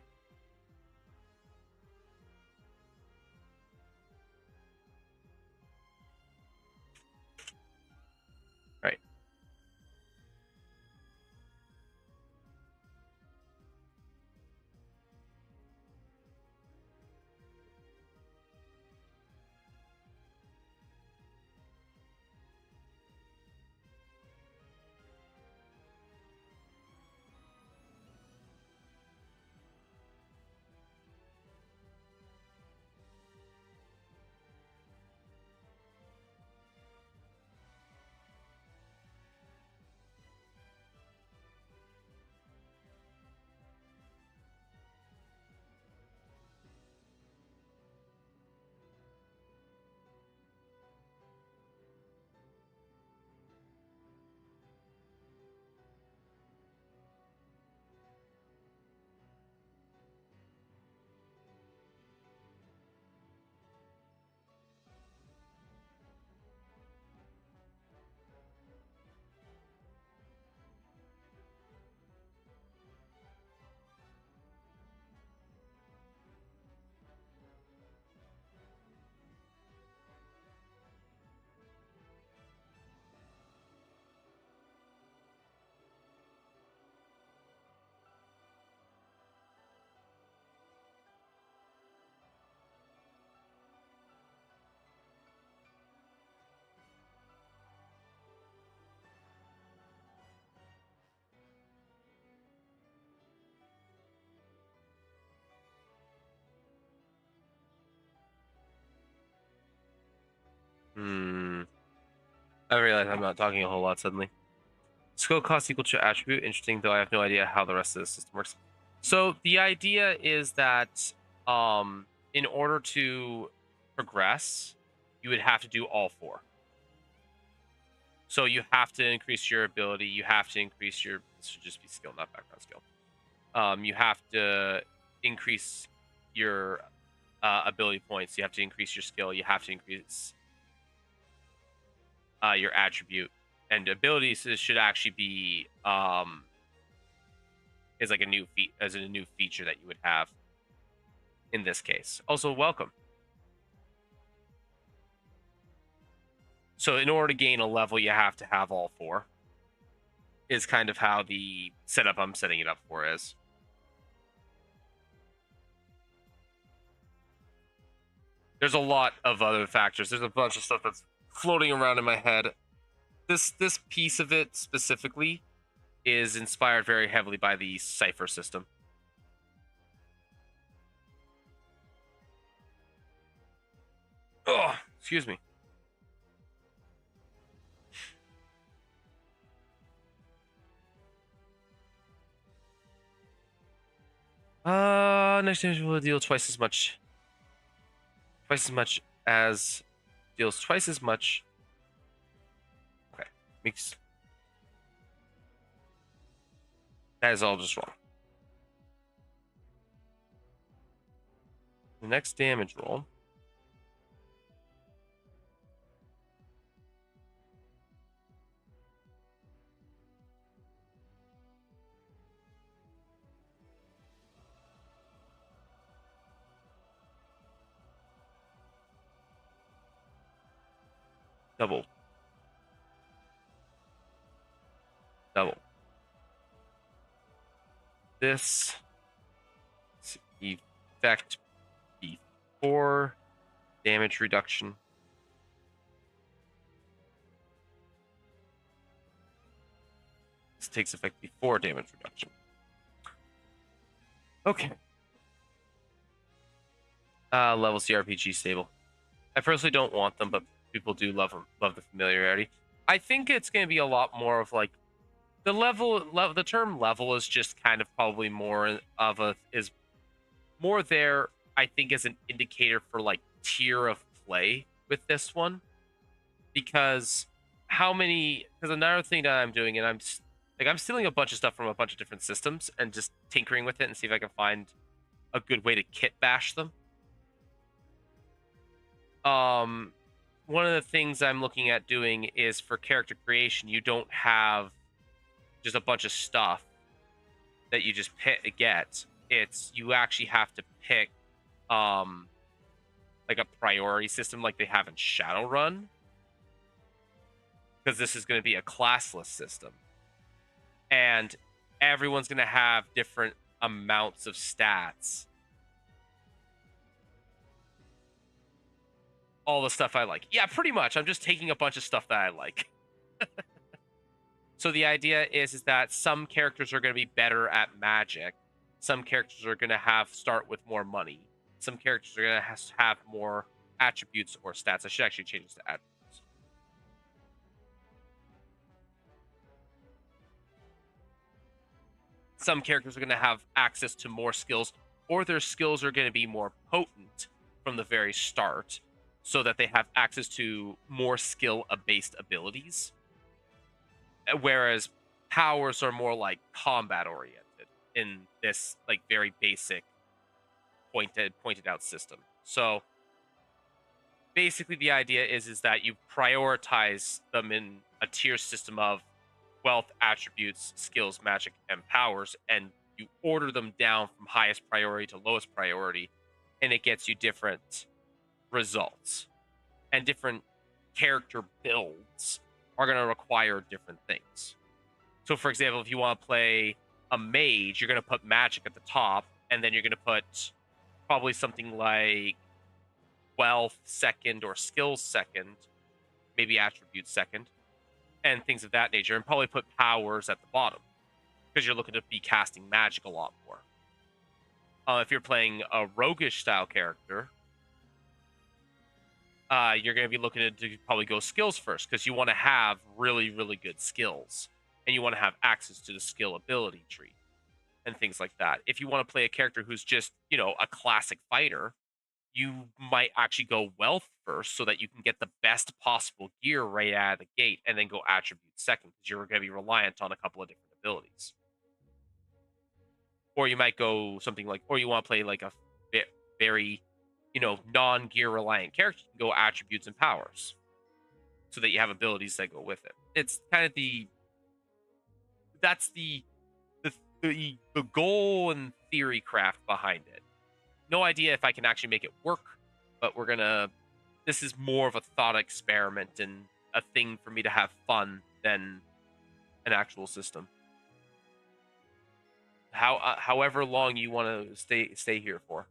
Right. I realize I'm not talking a whole lot suddenly. Skill cost equal to attribute. Interesting, though I have no idea how the rest of the system works. So the idea is that in order to progress, you would have to do all four. So you have to increase your ability. You have to increase your. This should just be skill, not background skill. You have to increase your ability points. You have to increase your skill. You have to increase your attribute, and abilities should actually be is like a new feature that you would have in this case. Also, welcome. So in order to gain a level, you have to have all four. Is kind of how the setup I'm setting it up for is. There's a lot of other factors. There's a bunch of stuff that's floating around in my head. This piece of it specifically is inspired very heavily by the cipher system. Oh, excuse me. Next damage will deal twice as much. Deals twice as much. Okay, makes that is all just wrong. The next damage roll. Double. This effect before damage reduction. This takes effect before damage reduction. Okay. Level CRPG stable. I personally don't want them, but people do love them. Love the familiarity. I think it's going to be a lot more of like the level. The term level is just kind of probably more of a is more there. I think as an indicator for like tier of play with this one, because because another thing that I'm doing, and I'm stealing a bunch of stuff from a bunch of different systems and just tinkering with it and see if I can find a good way to kit bash them. One of the things I'm looking at doing is for character creation, you don't have just a bunch of stuff that you just get. It's you actually have to pick like a priority system like they have in Shadowrun, because this is going to be a classless system, and everyone's going to have different amounts of stats. All the stuff I like. Yeah, pretty much. I'm just taking a bunch of stuff that I like. So the idea is that some characters are going to be better at magic. Some characters are going to start with more money. Some characters are going to have more attributes or stats. I should actually change this to attributes. Some characters are going to have access to more skills, or their skills are going to be more potent from the very start, so that they have access to more skill-based abilities. Whereas powers are more like combat-oriented in this like very basic pointed out system. So basically the idea is that you prioritize them in a tier system of wealth, attributes, skills, magic, and powers, and you order them down from highest priority to lowest priority, and it gets you different results. And different character builds are going to require different things. So for example, if you want to play a mage, you're going to put magic at the top, and then you're going to put probably something like wealth second or skills second, maybe attributes second, and things of that nature, and probably put powers at the bottom, because you're looking to be casting magic a lot more. If you're playing a roguish style character, you're going to be looking to probably go skills first because you want to have really, really good skills and you want to have access to the skill ability tree and things like that. If you want to play a character who's just, a classic fighter, you might actually go wealth first so that you can get the best possible gear right out of the gate and then go attributes second because you're going to be reliant on a couple of different abilities. Or you might go something like, or you want to play like a very, non-gear reliant character, you can go attributes and powers so that you have abilities that go with it. It's kind of that's the goal and theory craft behind it. No idea if I can actually make it work, but this is more of a thought experiment and a thing for me to have fun than an actual system. However long you want to stay here for.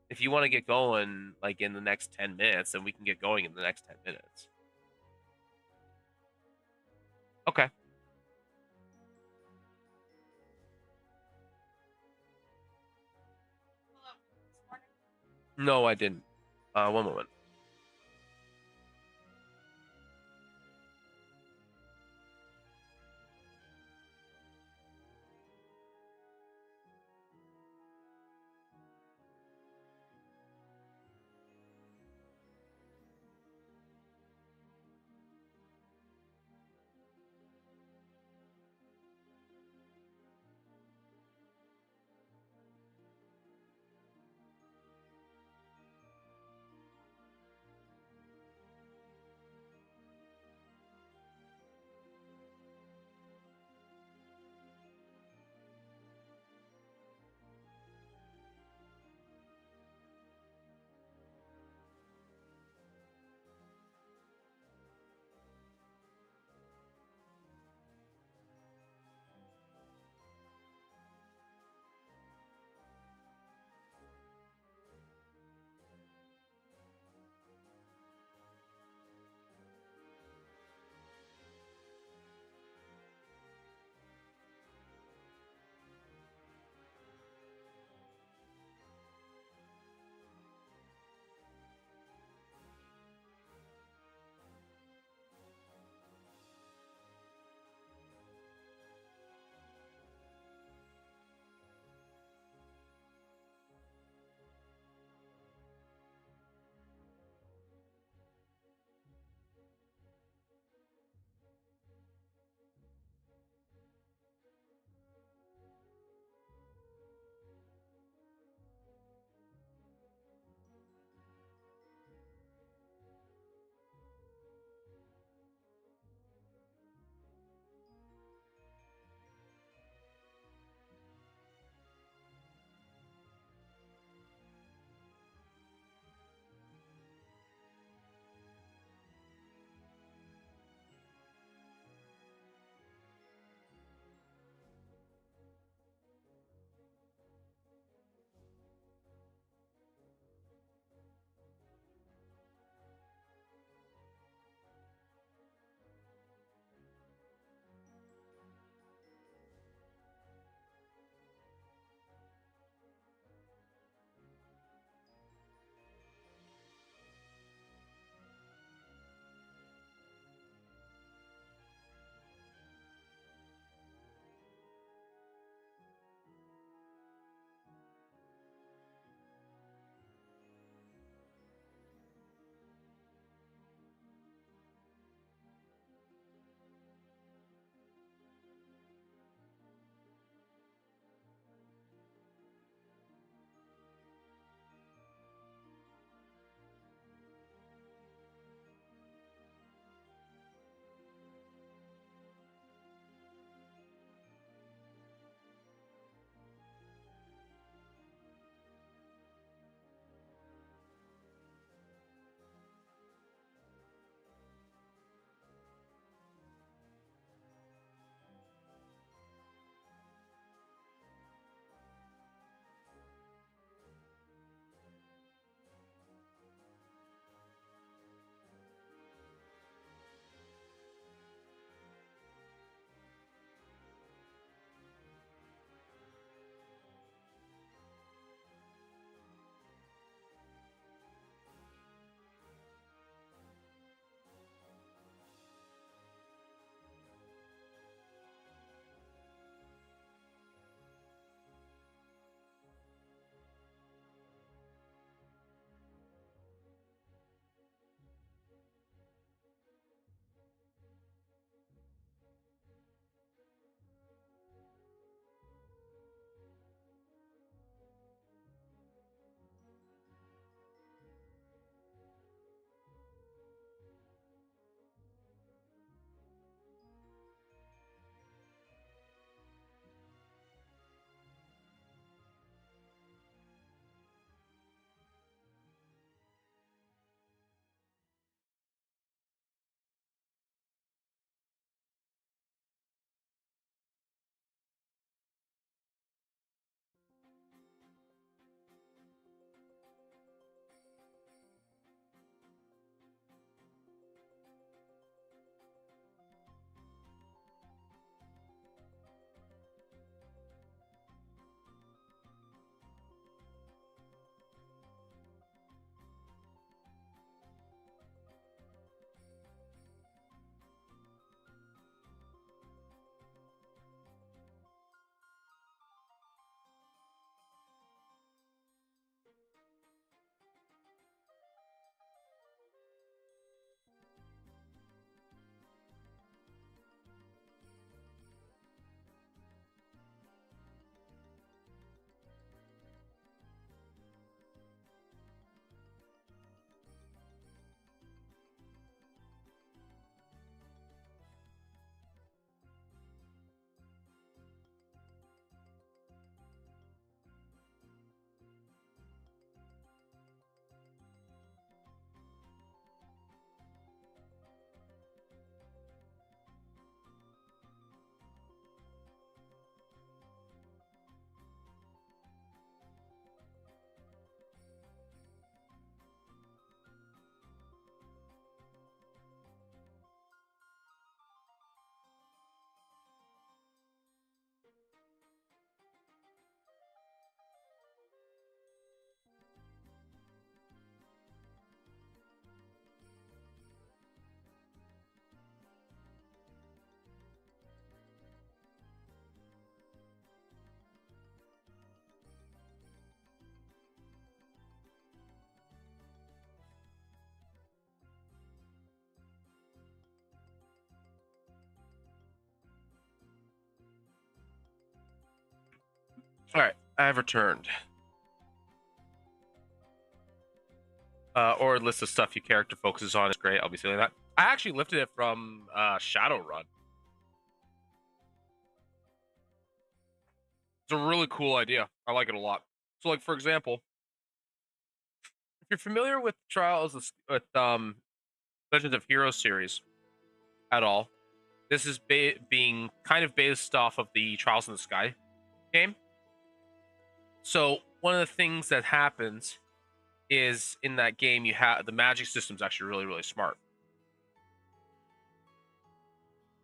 If you want to get going like in the next 10 minutes, then we can get going in the next 10 minutes. Okay. No, I didn't. One moment. All right, I have returned. Or a list of stuff your character focuses on is great. I'll be saying that. I actually lifted it from Shadowrun. It's a really cool idea. I like it a lot. So, like for example, if you're familiar with Legends of Heroes series at all, this is being kind of based off of the Trials in the Sky game. So one of the things that happens is in that game you have the magic system's actually really really smart.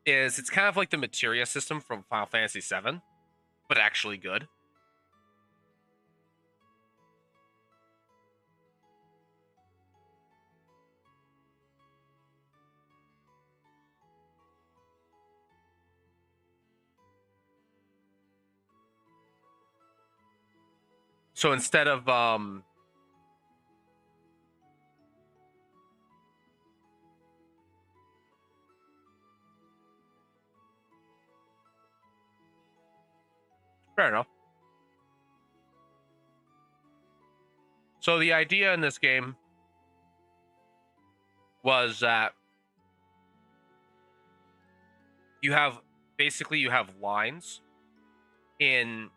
It's kind of like the materia system from Final Fantasy VII, but actually good. So instead of fair enough. So the idea in this game was that you have you have lines in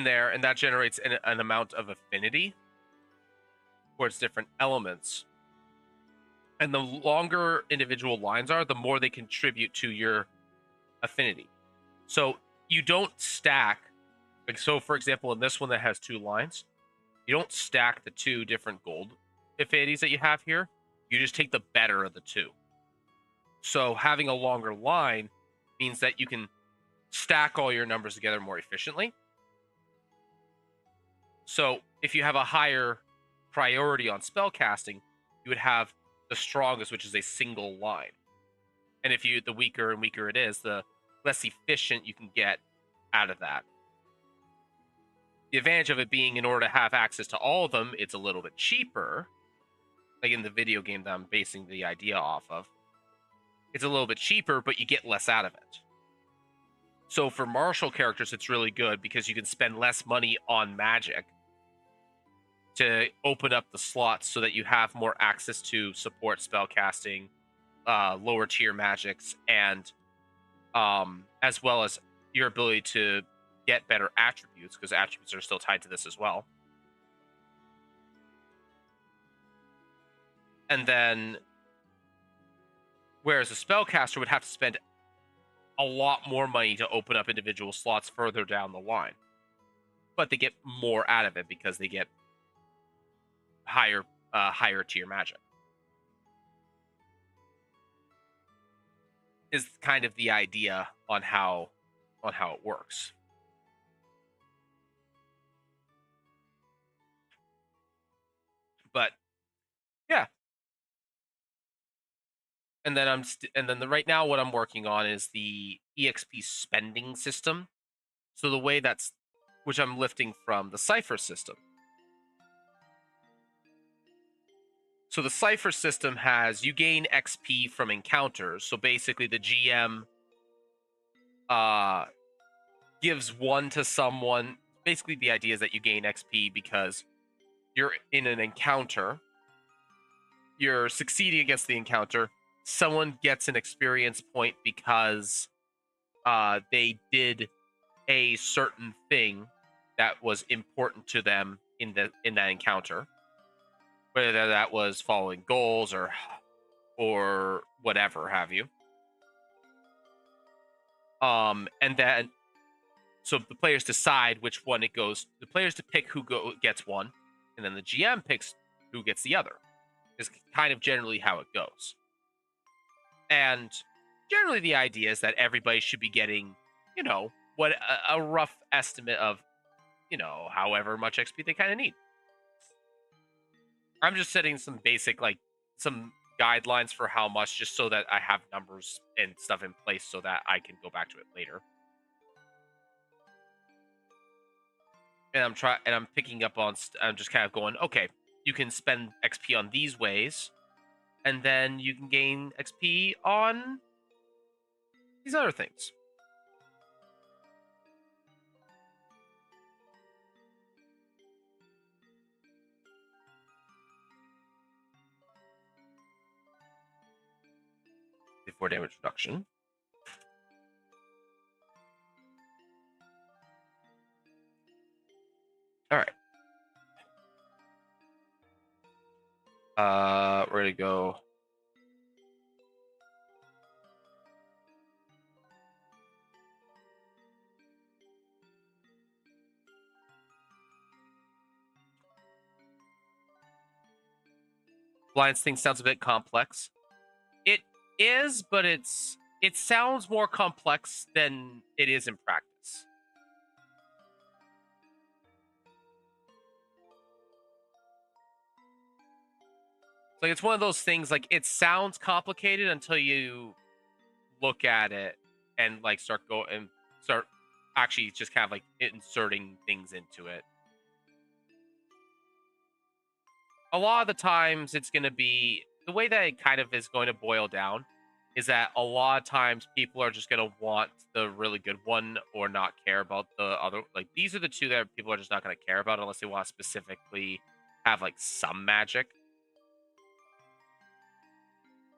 there, and that generates an amount of affinity towards different elements. And the longer individual lines are, the more they contribute to your affinity. So you don't stack, like, so for example, in this one that has 2 lines, you don't stack the 2 different gold affinities that you have here. You just take the better of the 2. So having a longer line means that you can stack all your numbers together more efficiently. So if you have a higher priority on spell casting, you would have the strongest, which is a single line. And if the weaker and weaker it is, the less efficient you can get out of that. The advantage of it being, in order to have access to all of them, it's a little bit cheaper. Like in the video game that I'm basing the idea off of, it's a little bit cheaper, but you get less out of it. So for martial characters, it's really good because you can spend less money on magic to open up the slots so that you have more access to support spell casting, lower tier magics, and as well as your ability to get better attributes, because attributes are still tied to this as well. And then, whereas a spellcaster would have to spend a lot more money to open up individual slots further down the line, but they get more out of it because they get higher tier magic. Is kind of the idea on how it works. But yeah, and then right now what I'm working on is the EXP spending system. So the way that's, which I'm lifting from the Cipher system. So the Cipher system has, you gain XP from encounters. So basically the GM gives 1 to someone. Basically the idea is that you gain XP because you're in an encounter. You're succeeding against the encounter. Someone gets an experience point because they did a certain thing that was important to them in that encounter, whether that was following goals or whatever have you. And then so the players decide which one it goes. The players to pick who gets one, and then the GM picks who gets the other. Is kind of generally how it goes. And generally the idea is that everybody should be getting, what a rough estimate of, however much XP they kind of need. I'm just setting some basic, like, some guidelines for how much, just so that I have numbers and stuff in place so that I can go back to it later. And I'm picking up on, I'm just kind of going, okay, you can spend XP on these ways, and then you can gain XP on these other things. 2d4 damage reduction. All right. We're gonna go. Blind's thing sounds a bit complex. It is, but it sounds more complex than it is in practice. Like, it's one of those things, like, it sounds complicated until you look at it and like start actually just kind of like inserting things into it. A lot of the times it's going to be the way that it kind of is going to boil down is that a lot of times people are just going to want the really good one or not care about the other. Like, these are the two that people are just not going to care about unless they want to specifically have like some magic.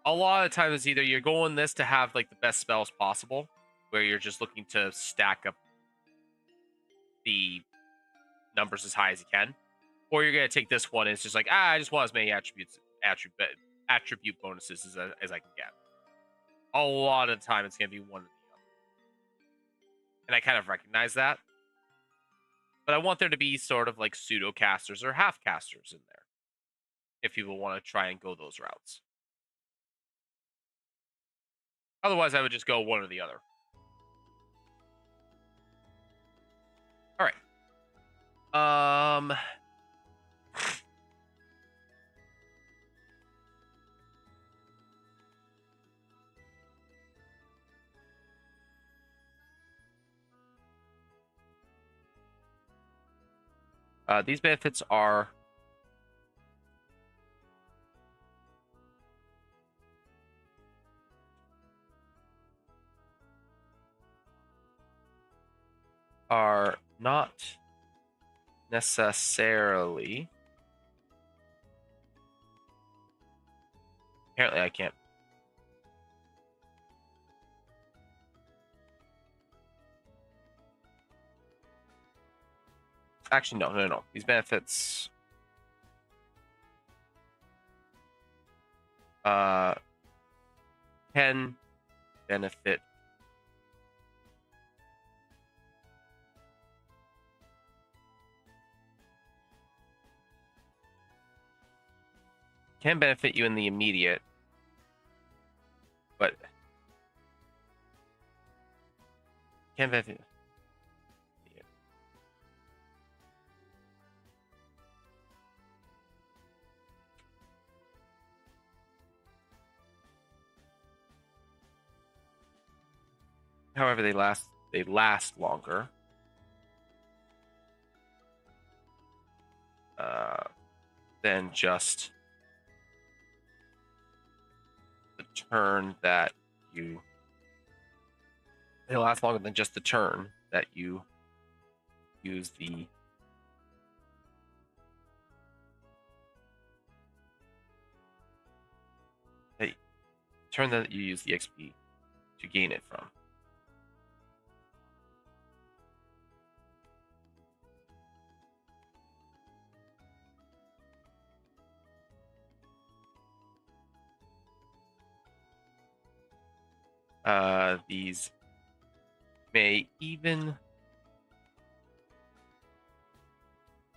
A lot of times either you're going this to have like the best spells possible, where you're just looking to stack up the numbers as high as you can, or you're gonna take this one and it's just like, I just want as many attribute bonuses as I can get. A lot of the time it's gonna be one or the other, and I kind of recognize that, but I want there to be sort of like pseudo casters or half casters in there if people want to try and go those routes. Otherwise, I would just go one or the other. All right. These benefits are not necessarily. Apparently, I can't. Actually, no. These benefits can benefit you in the immediate, but can benefit. However, they last longer. Than just the turn that you. They last longer than just the turn that you use the. Turn that you use the XP to gain it from. These may even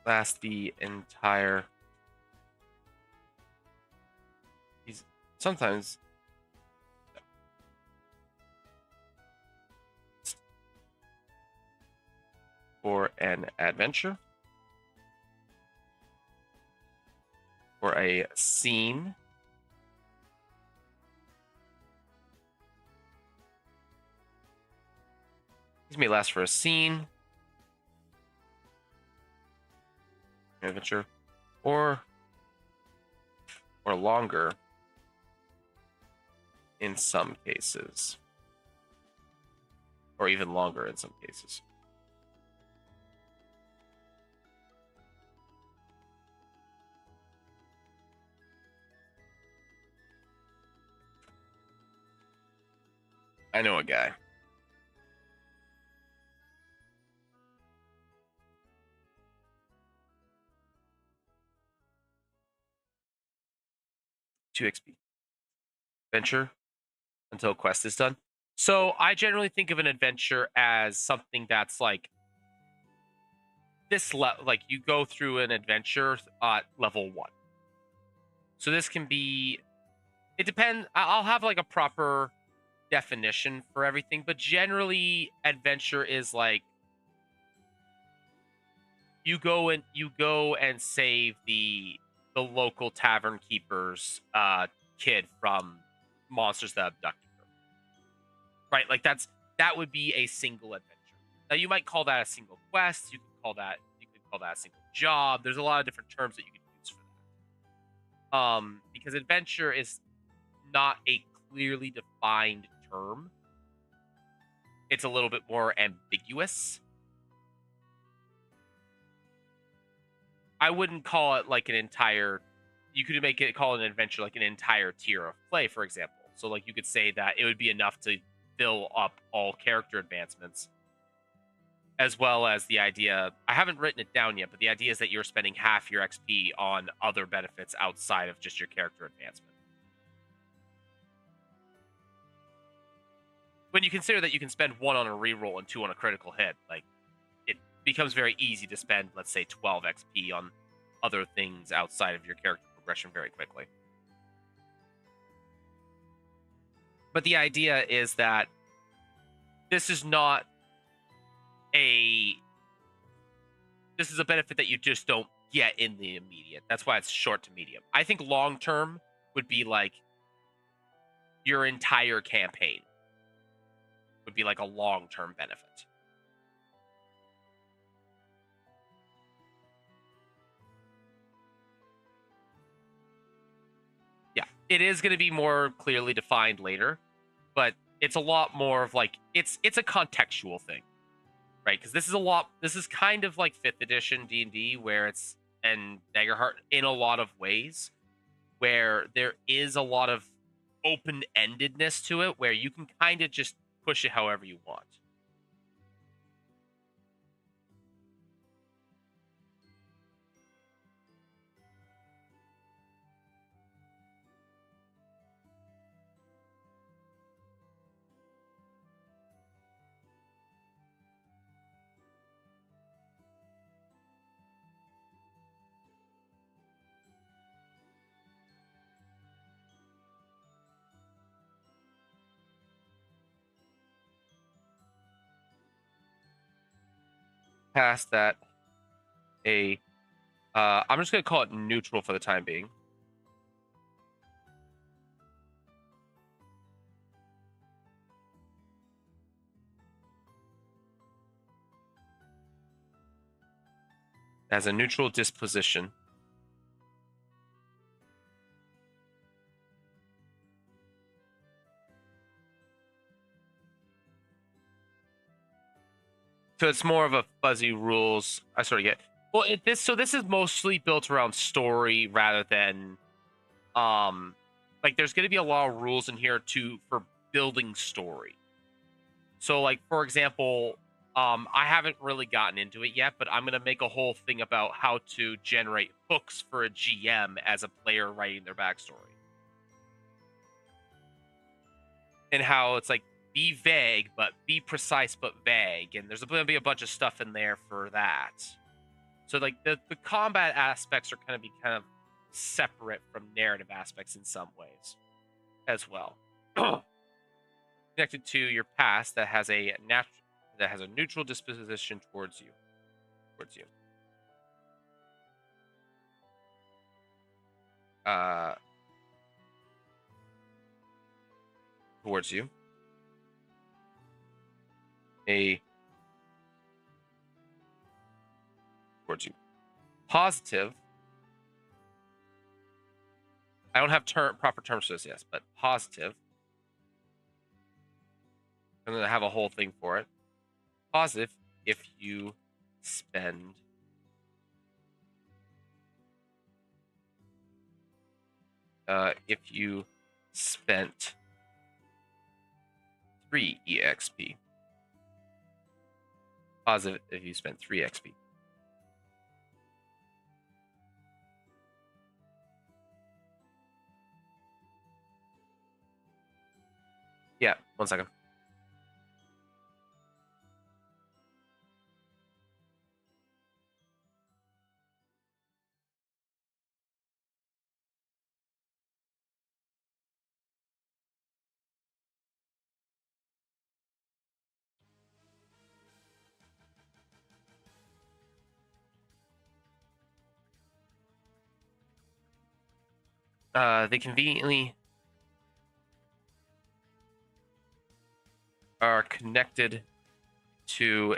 last the entire. These sometimes for an adventure, for a scene. These may last for a scene, adventure, or longer in some cases, or even longer in some cases. I know a guy. Two XP. Adventure until quest is done. So I generally think of an adventure as something that's like like you go through an adventure at level 1. So this can be, it depends. I'll have like a proper definition for everything, but generally adventure is like you go and save the local tavern keeper's kid from monsters that abducted her. Right? Like that would be a single adventure. Now you might call that a single quest, you could call that a single job. There's a lot of different terms that you could use for that. Because adventure is not a clearly defined term. It's a little bit more ambiguous. I wouldn't call it like an entire. You could call it an adventure like an entire tier of play, for example. So like you could say that it would be enough to fill up all character advancements, as well as the idea. I haven't written it down yet, but the idea is that you're spending half your XP on other benefits outside of just your character advancement. When you consider that you can spend 1 on a reroll and 2 on a critical hit, like it becomes very easy to spend, let's say, 12 XP on other things outside of your character progression very quickly. But the idea is that this is not this is a benefit that you just don't get in the immediate. That's why it's short to medium. I think long term would be like your entire campaign would be like a long term benefit. Yeah, it is going to be more clearly defined later, but it's a lot more of like it's a contextual thing, right? Because this is kind of like 5th edition D&D where it's and Daggerheart in a lot of ways where there is a lot of open-endedness to it where you can kind of just push it however you want. Past that, I'm just gonna call it neutral for the time being. As a neutral disposition. So it's more of a fuzzy rules. I sort of get. Well, this is mostly built around story rather than like there's going to be a lot of rules in here too for building story. So like for example, I haven't really gotten into it yet, but I'm going to make a whole thing about how to generate hooks for a GM as a player writing their backstory. And how it's like be vague but be precise but vague, and there's going to be a bunch of stuff in there for that. So like the combat aspects are going to be kind of separate from narrative aspects in some ways as well. Connected to your past that has a neutral disposition towards you. Uh towards you. Towards you. Positive. I don't have proper terms for this, yes, but positive. I'm going to have a whole thing for it. Positive if you spend if you spent 3 EXP. Positive if you spend 3 XP. Yeah, 1 second. They conveniently are connected to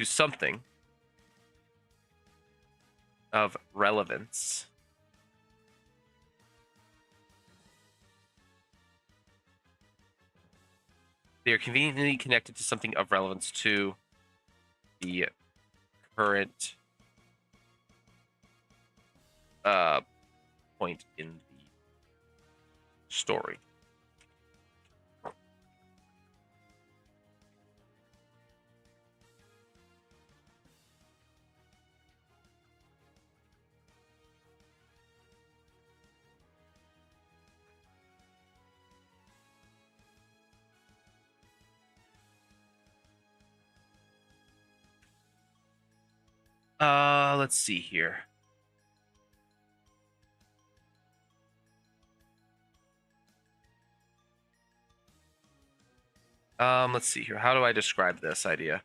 something of relevance. They are conveniently connected to something of relevance to the current point in the story. Let's see here. Let's see here. How do I describe this idea?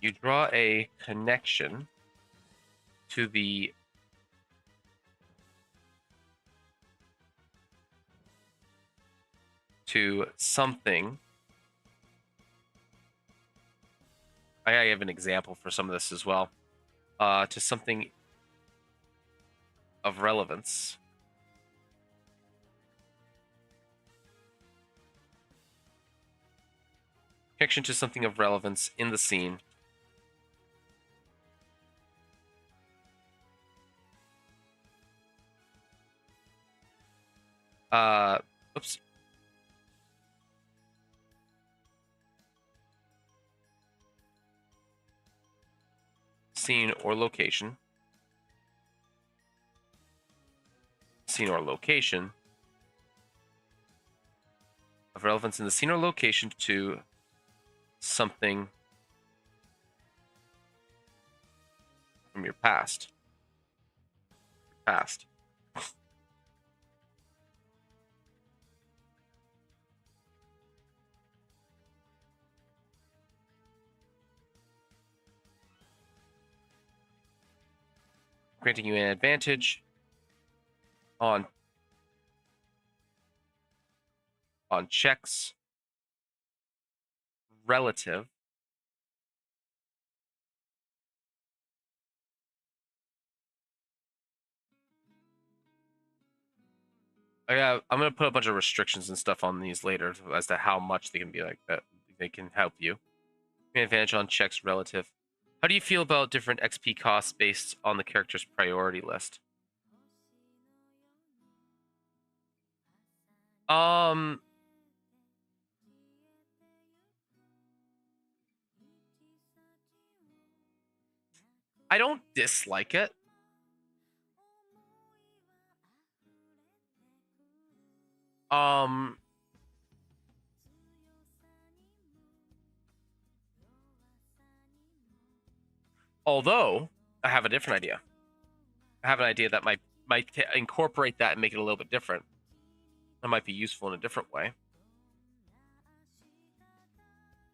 You draw a connection to something. I have an example for some of this as well. To something of relevance. Connection to something of relevance in the scene. Oops. Scene or location. Scene or location. Of relevance in the scene or location to something from your past. Past. Granting you an advantage on checks relative I'm gonna put a bunch of restrictions and stuff on these later as to how much they can be like that. They can help you. An advantage on checks relative. How do you feel about different XP costs based on the character's priority list? I don't dislike it. Although I have a different idea. I have an idea that might incorporate that and make it a little bit different. That might be useful in a different way.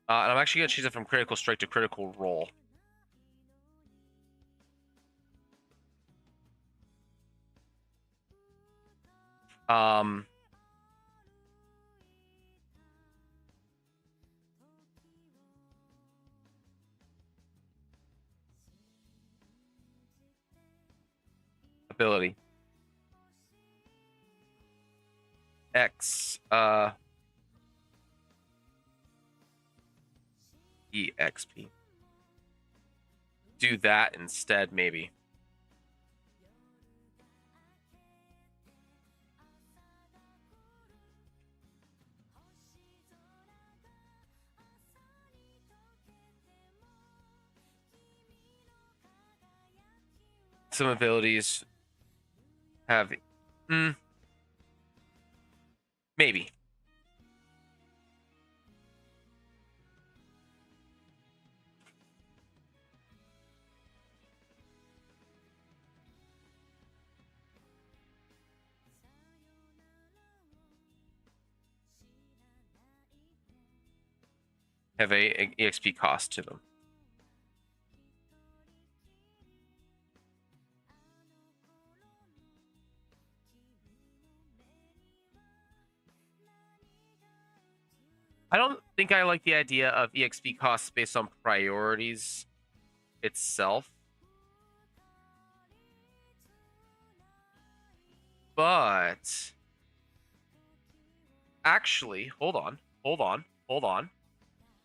And I'm actually gonna change it from critical strike to critical roll. ability. X EXP. Do that instead, maybe. Some abilities have maybe. Have a EXP cost to them. I don't think I like the idea of EXP costs based on priorities itself. But actually, hold on.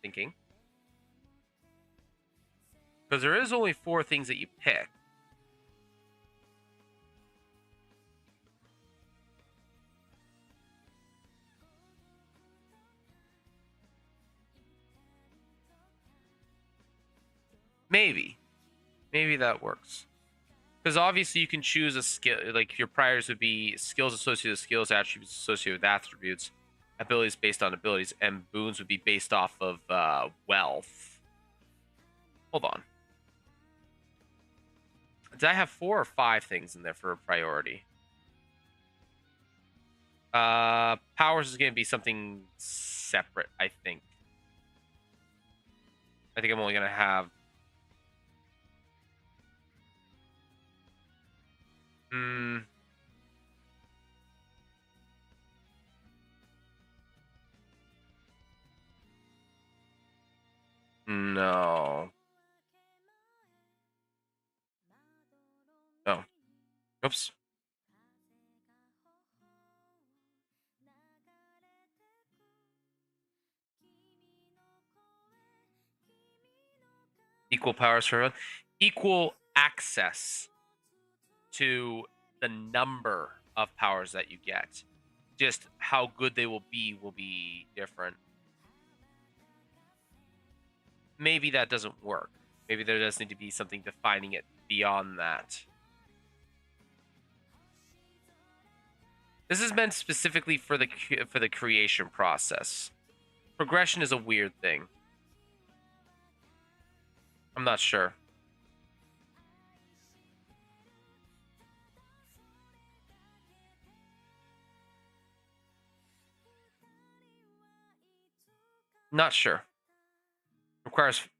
Thinking. Because there is only 4 things that you pick. Maybe that works. Because obviously you can choose a skill, like your priors would be skills associated with skills, attributes associated with attributes, abilities based on abilities, and boons would be based off of wealth. Hold on. Did I have 4 or 5 things in there for a priority? Powers is going to be something separate, I think. I think I'm only going to have... No. Oh. Oops. Equal powers for everyone. Equal access to the number of powers that you get. Just how good they will be different. Maybe that doesn't work. Maybe there does need to be something defining it beyond that. This is meant specifically for the creation process. Progression is a weird thing. I'm not sure. Not sure.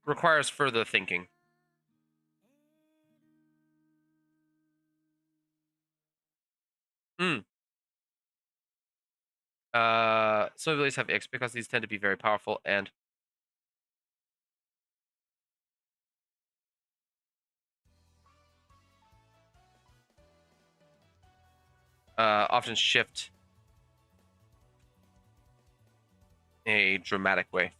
Requires further thinking. Some abilities have X because these tend to be very powerful and often shift in a dramatic way.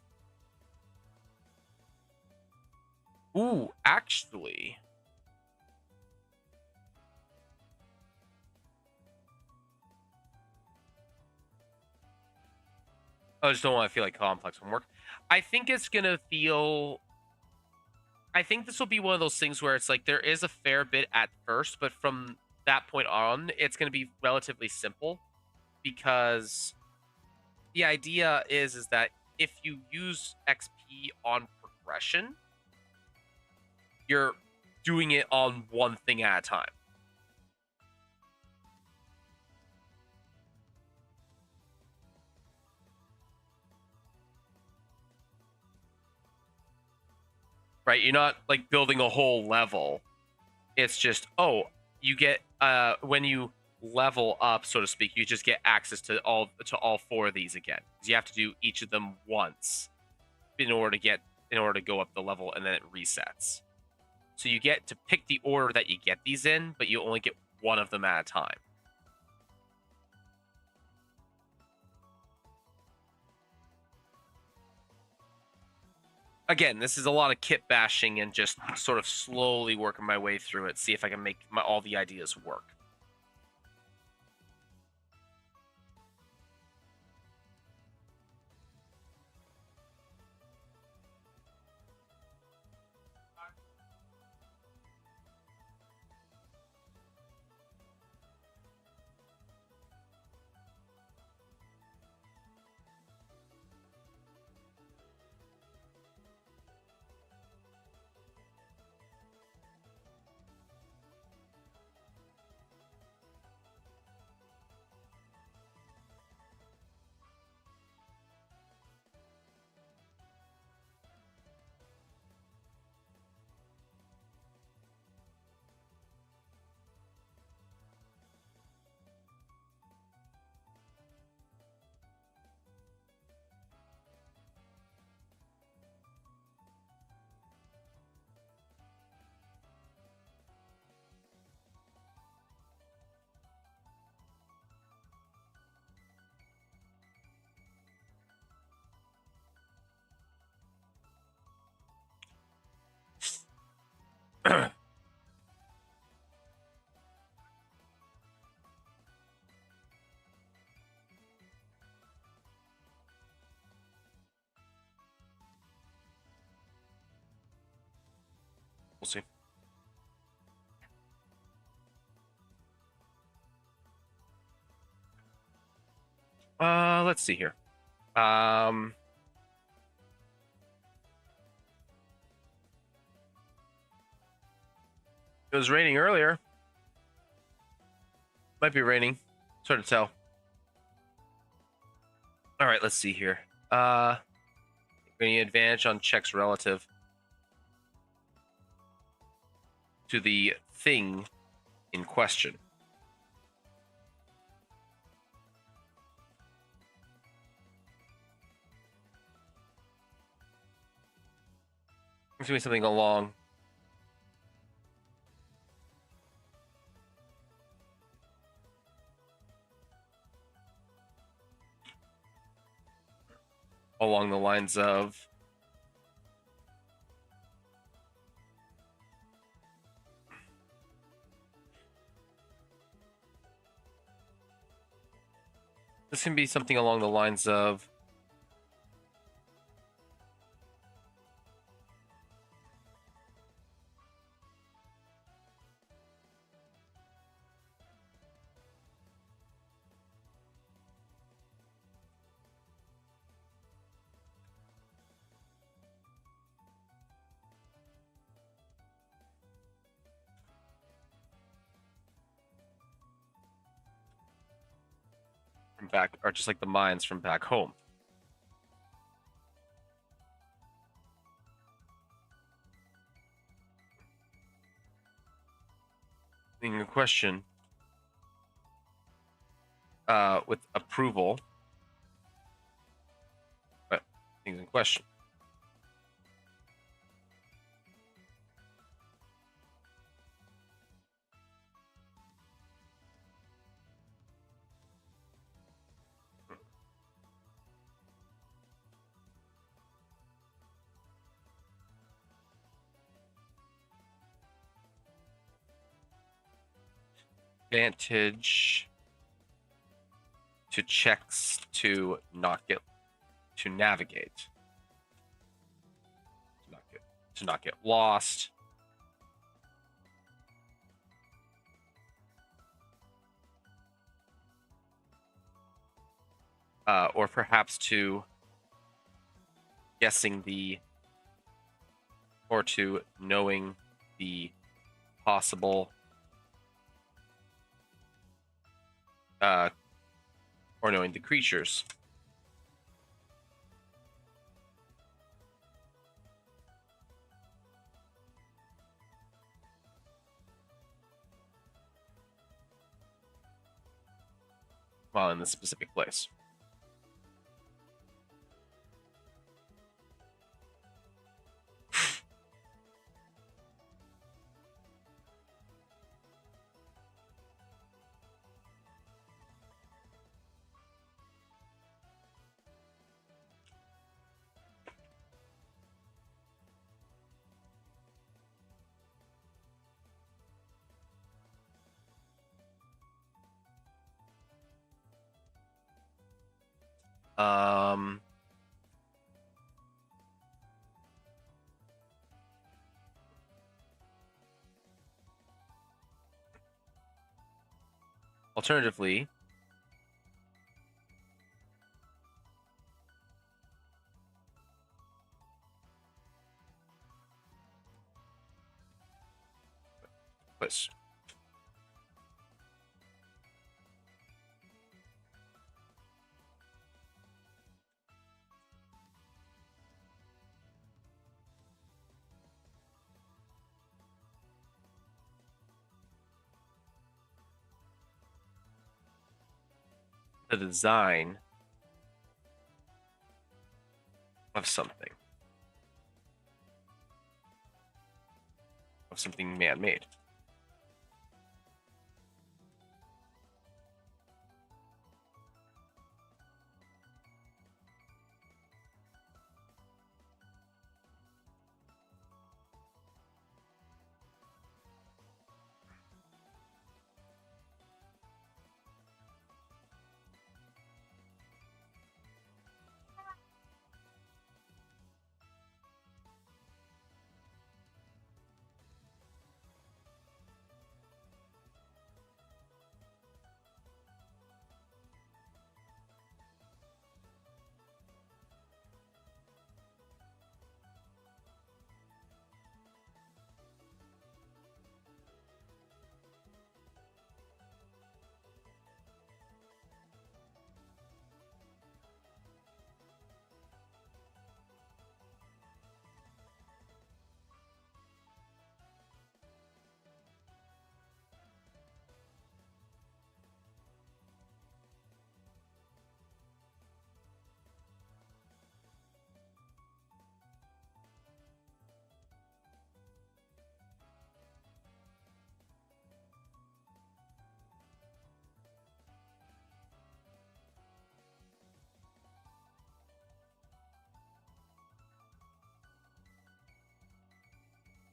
Ooh, actually. I just don't want to feel like complex homework. I think it's going to feel... I think this will be one of those things where it's like there is a fair bit at first, but from that point on, it's going to be relatively simple because the idea is that if you use XP on progression, you're doing it on one thing at a time. Right? You're not like building a whole level. It's just, oh, you get when you level up, so to speak, you just get access to all 4 of these again. You have to do each of them once in order to go up the level, and then it resets. So you get to pick the order that you get these in, but you only get one of them at a time. Again, this is a lot of kit bashing and just sort of slowly working my way through it, see if I can make all the ideas work. We'll see. Let's see here. It was raining earlier. Might be raining. It's hard to tell. All right, let's see here. Any advantage on checks relative to the thing in question. It's gonna be something along the lines of this can be something along the lines of from back, or just like the mines from back home. In the question, with approval, but things in question. Advantage to checks to not get to navigate, to not get lost, or perhaps to guessing the, or to knowing the possible or knowing the creatures. While in this specific place. Um, Alternatively, let's the design of something man-made.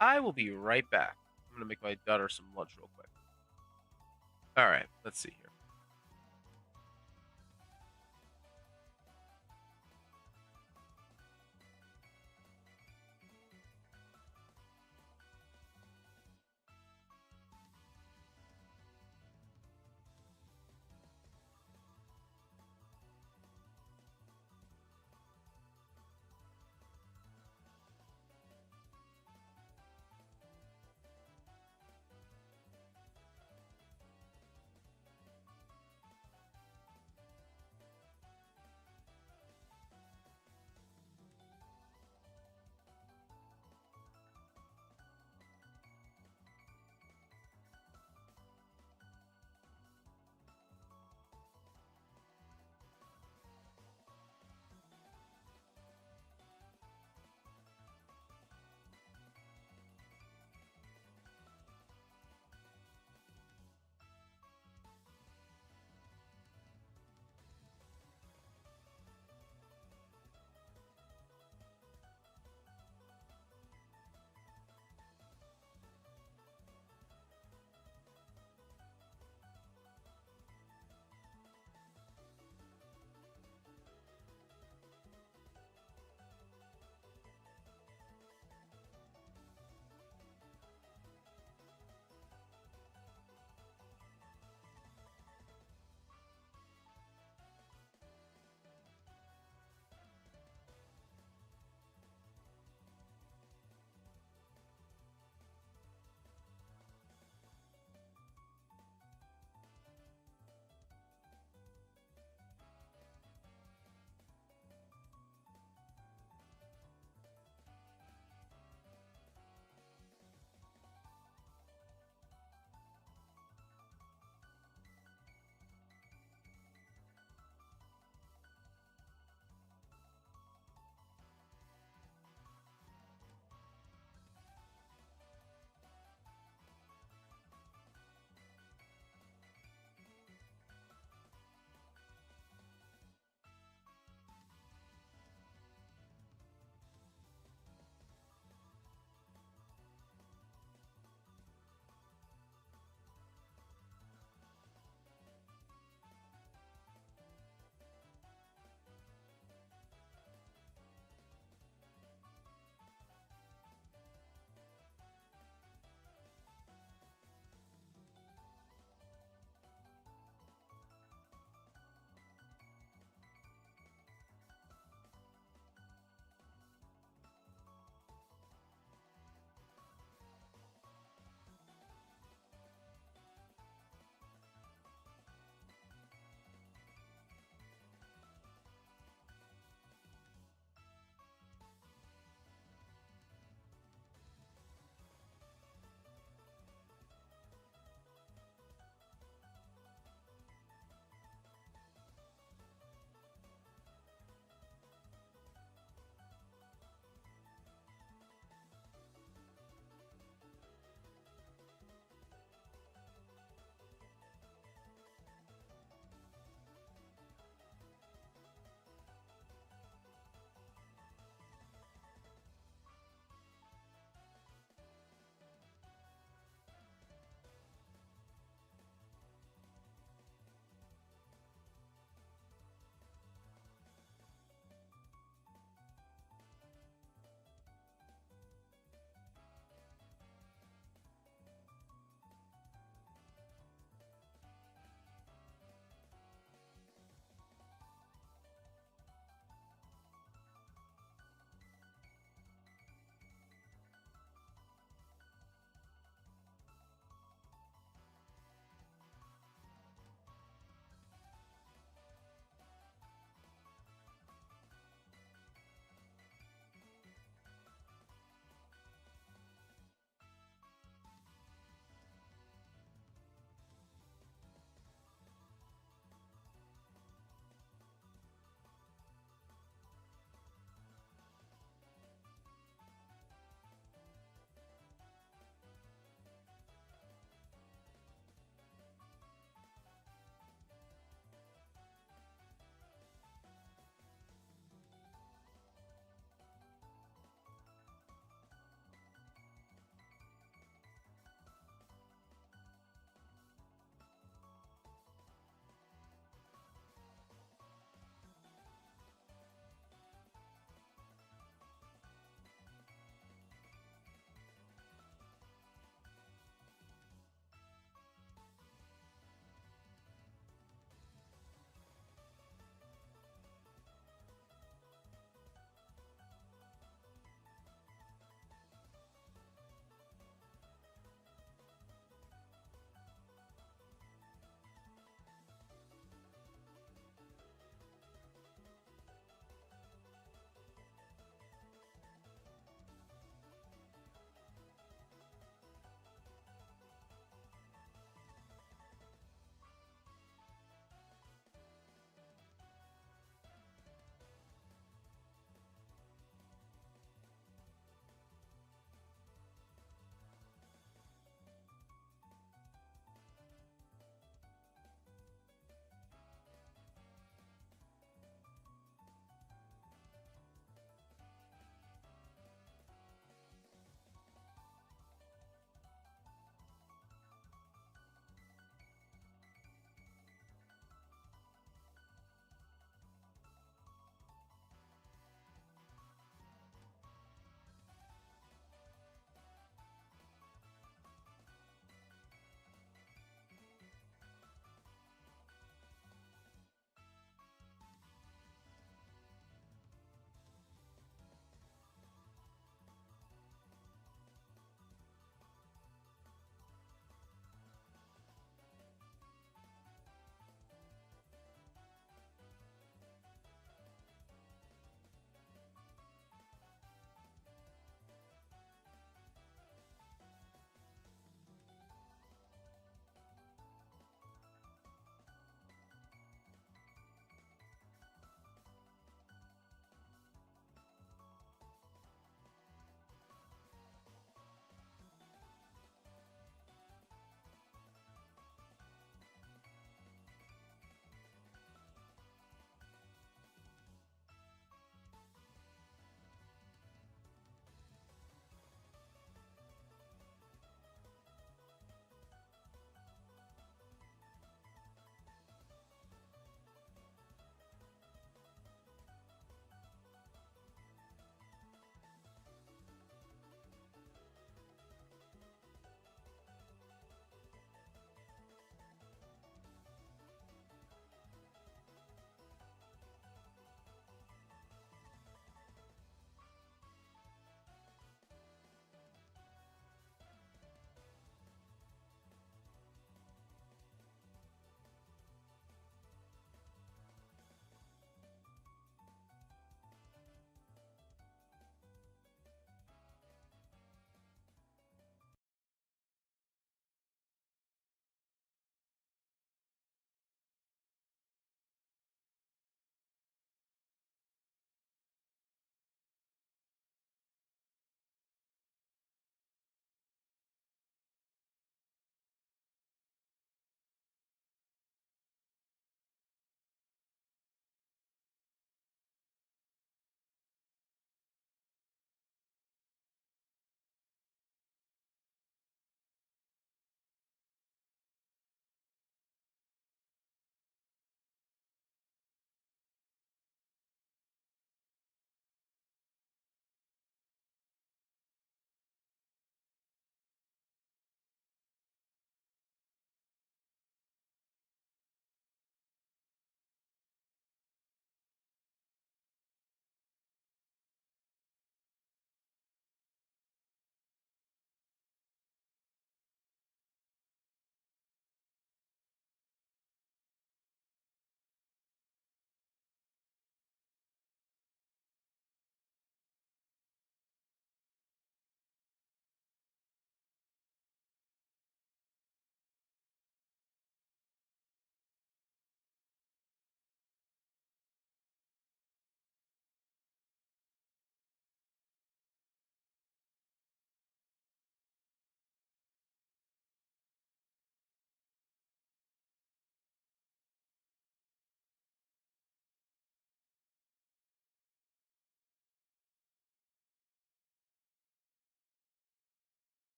I will be right back. I'm gonna make my daughter some lunch real quick. All right, let's see here.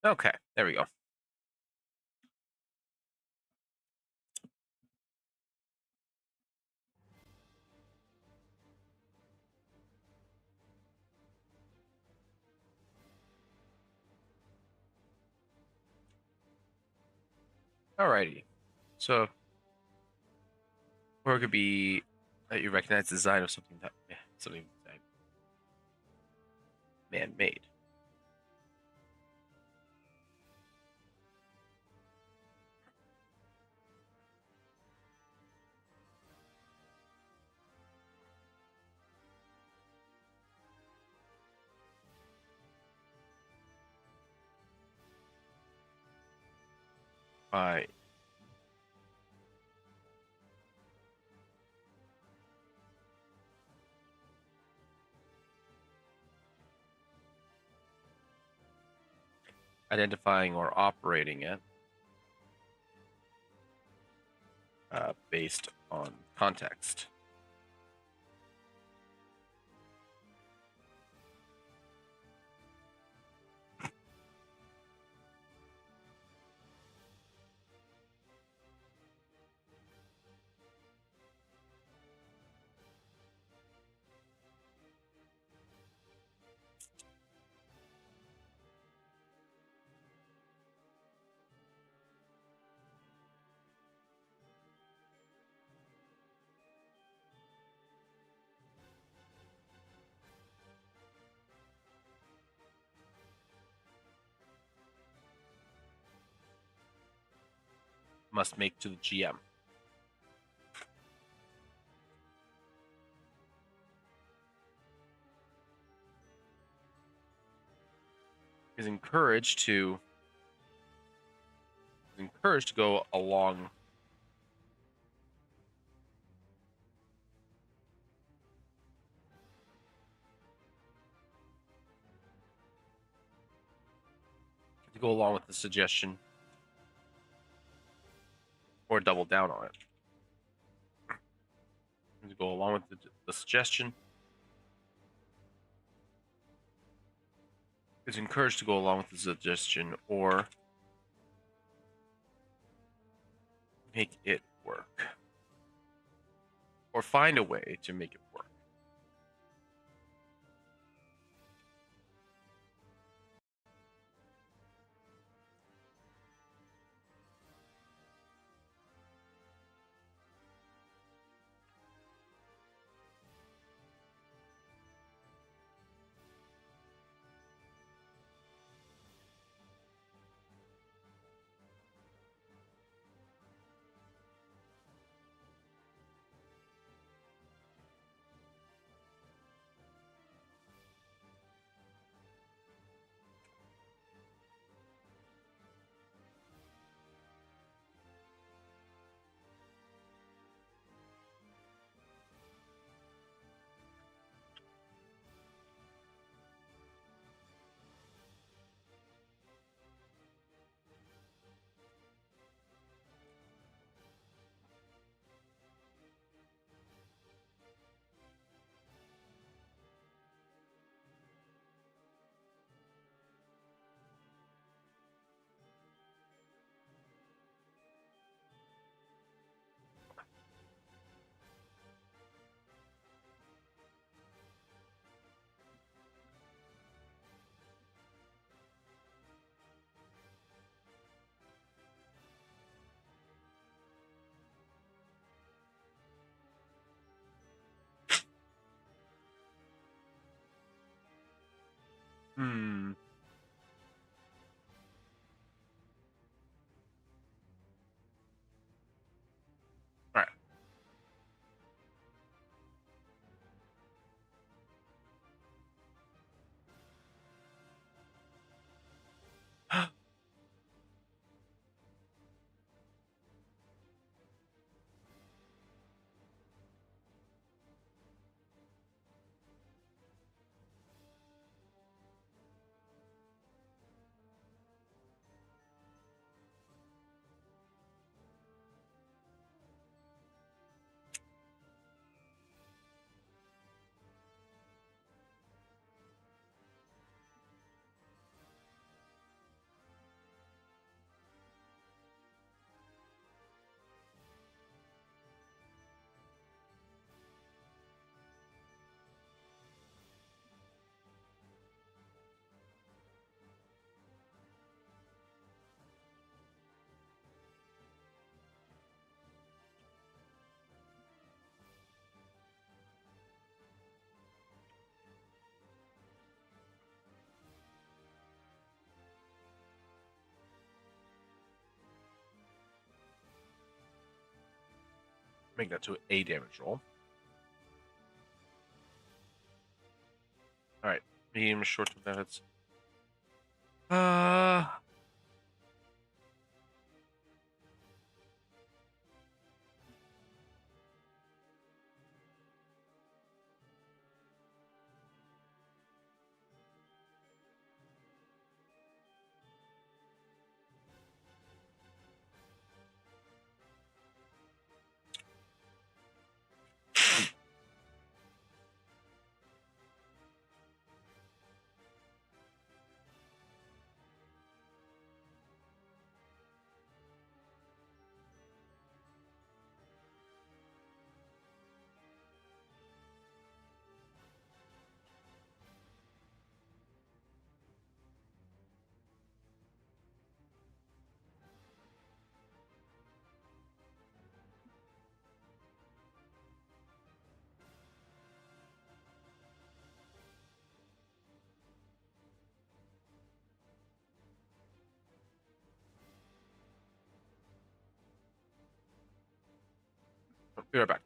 Okay, there we go. Alrighty. So, or it could be that you recognize the design of something that something designed man-made. By identifying or operating it based on context. Must make to the GM. Is encouraged to go along with the suggestion or double down on it. To go along with the suggestion. Is encouraged to go along with the suggestion or make it work. Or find a way to make it work. Hmm. All right. Make that to a damage roll. All right, medium, short-term benefits. Be right back.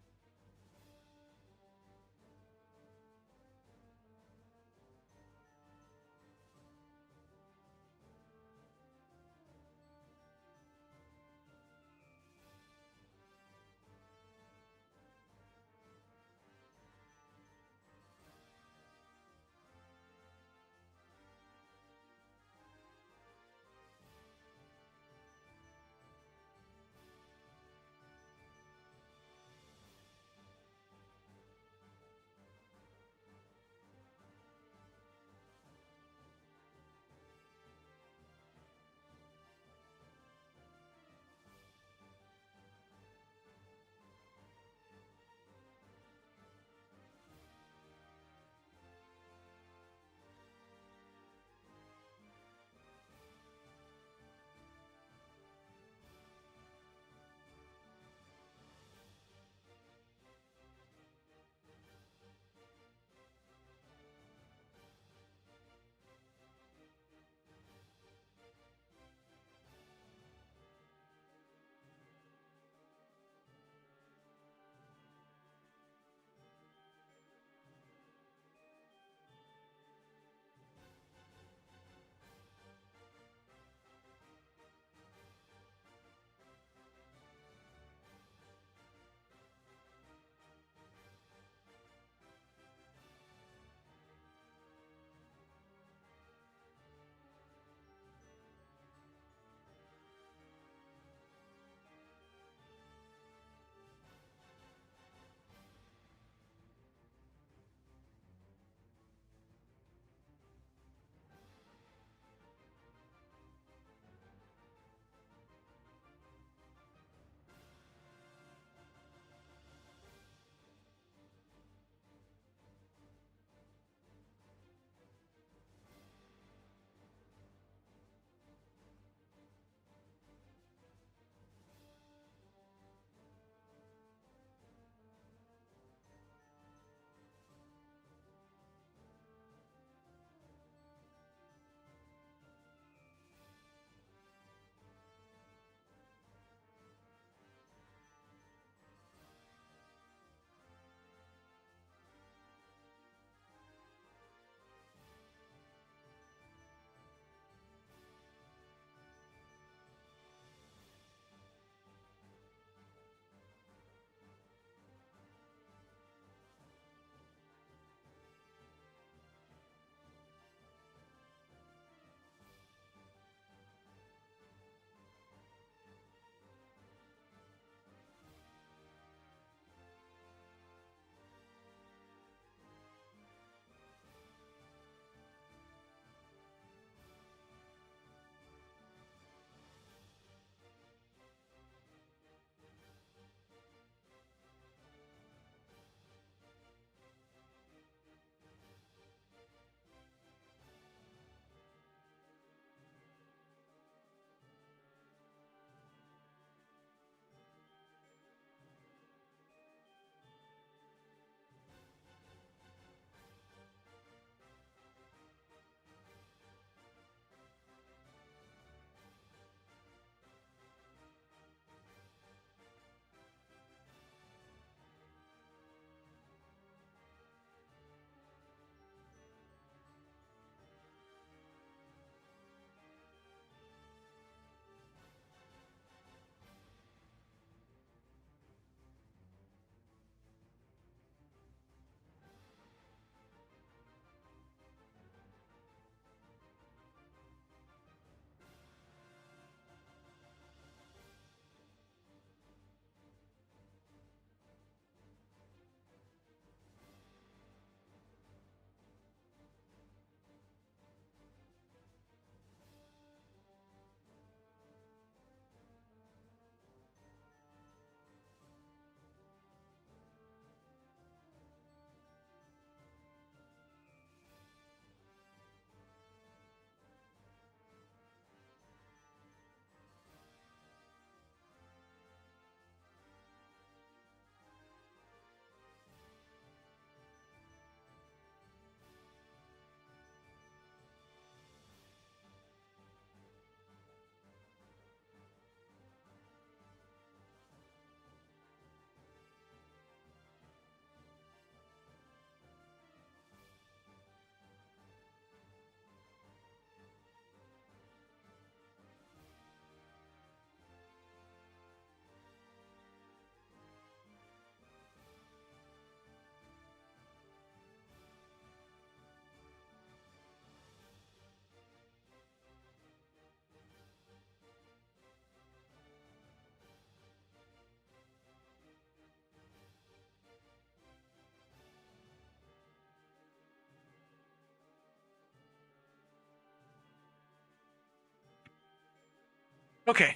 Okay.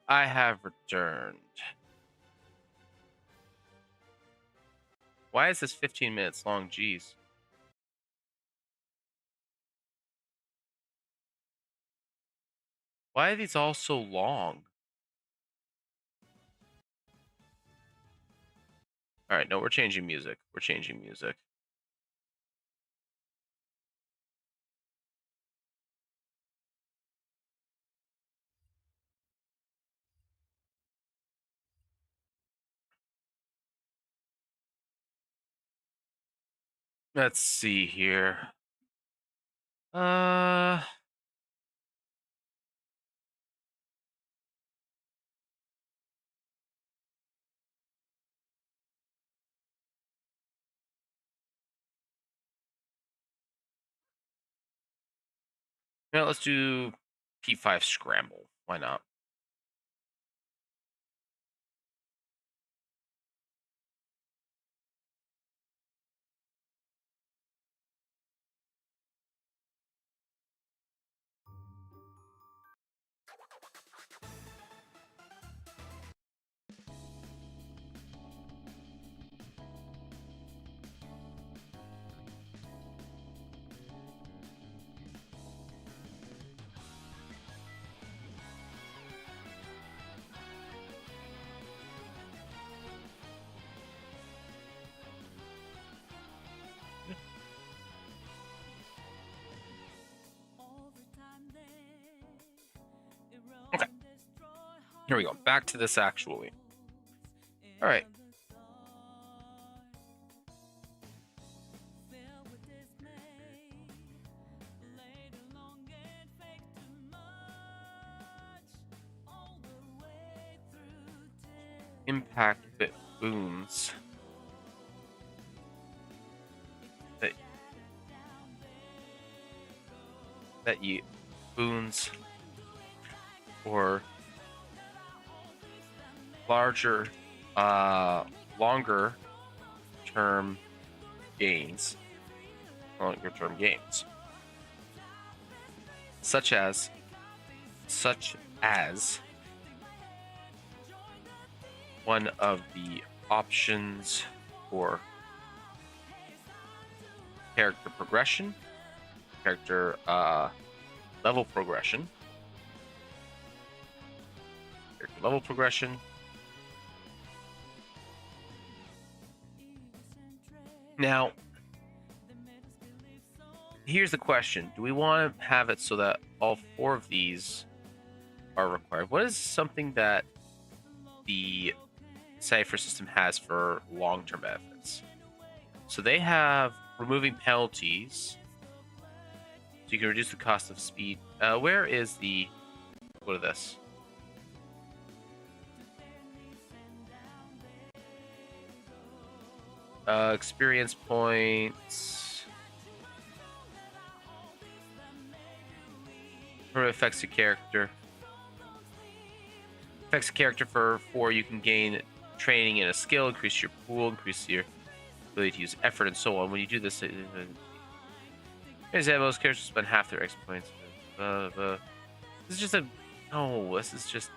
I have returned. Why is this 15 minutes long? Jeez. Why are these all so long? All right, no, we're changing music. We're changing music. Let's see here. Uh, yeah, let's do P5 Scramble. Why not? Okay, here we go. Back to this actually. All right. Impact bit boons. That you boons or larger, longer term gains. Longer term gains. Such as one of the options for character progression, character level progression, Now, here's the question. Do we want to have it so that all 4 of these are required? What is something that the Cypher system has for long-term benefits? So they have removing penalties. So you can reduce the cost of speed. Where is the... What is this? Experience points. Or affects the character. Affects the character for 4. You can gain training in a skill, increase your pool, increase your ability to use effort, and so on. When you do this, most characters spend half their X points. This is just a... No, this is just...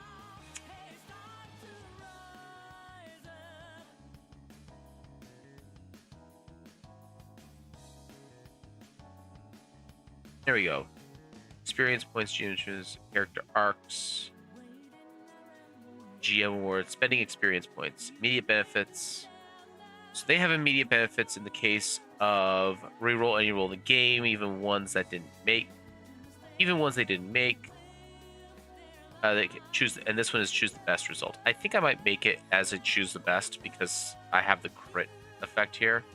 There we go. Experience points, GM character arcs, GM awards, spending experience points, immediate benefits. So they have immediate benefits in the case of reroll any roll in the game, even ones that didn't make, even ones they didn't make. They can choose, and this one is choose the best result. I think I might make it as a choose the best because I have the crit effect here.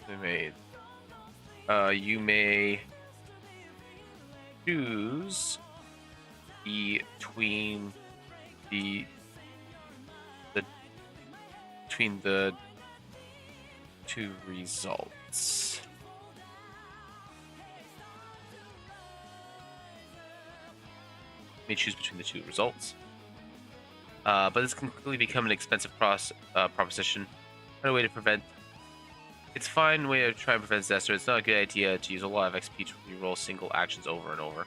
You may choose between the 2 results. You may choose between the 2 results. But this can quickly become an expensive proposition. Find a way to prevent It's fine way to try and prevent disaster. It's not a good idea to use a lot of XP to reroll single actions over and over.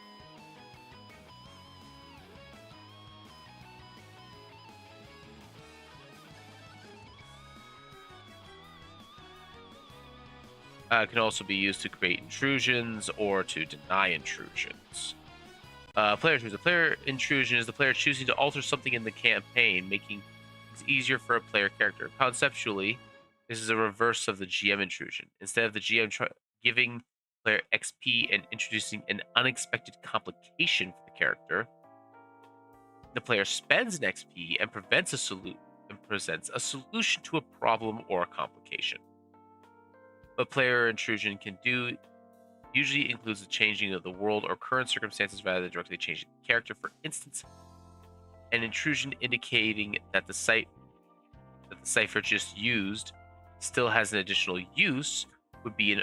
It can also be used to create intrusions or to deny intrusions. Player intrusion. The player intrusion is the player choosing to alter something in the campaign, making it easier for a player character. Conceptually, this is a reverse of the GM intrusion. Instead of the GM giving player XP and introducing an unexpected complication for the character, the player spends an XP and presents a solution to a problem or a complication. What player intrusion can do usually includes the changing of the world or current circumstances rather than directly changing the character. For instance, an intrusion indicating that the cipher just used still has an additional use would be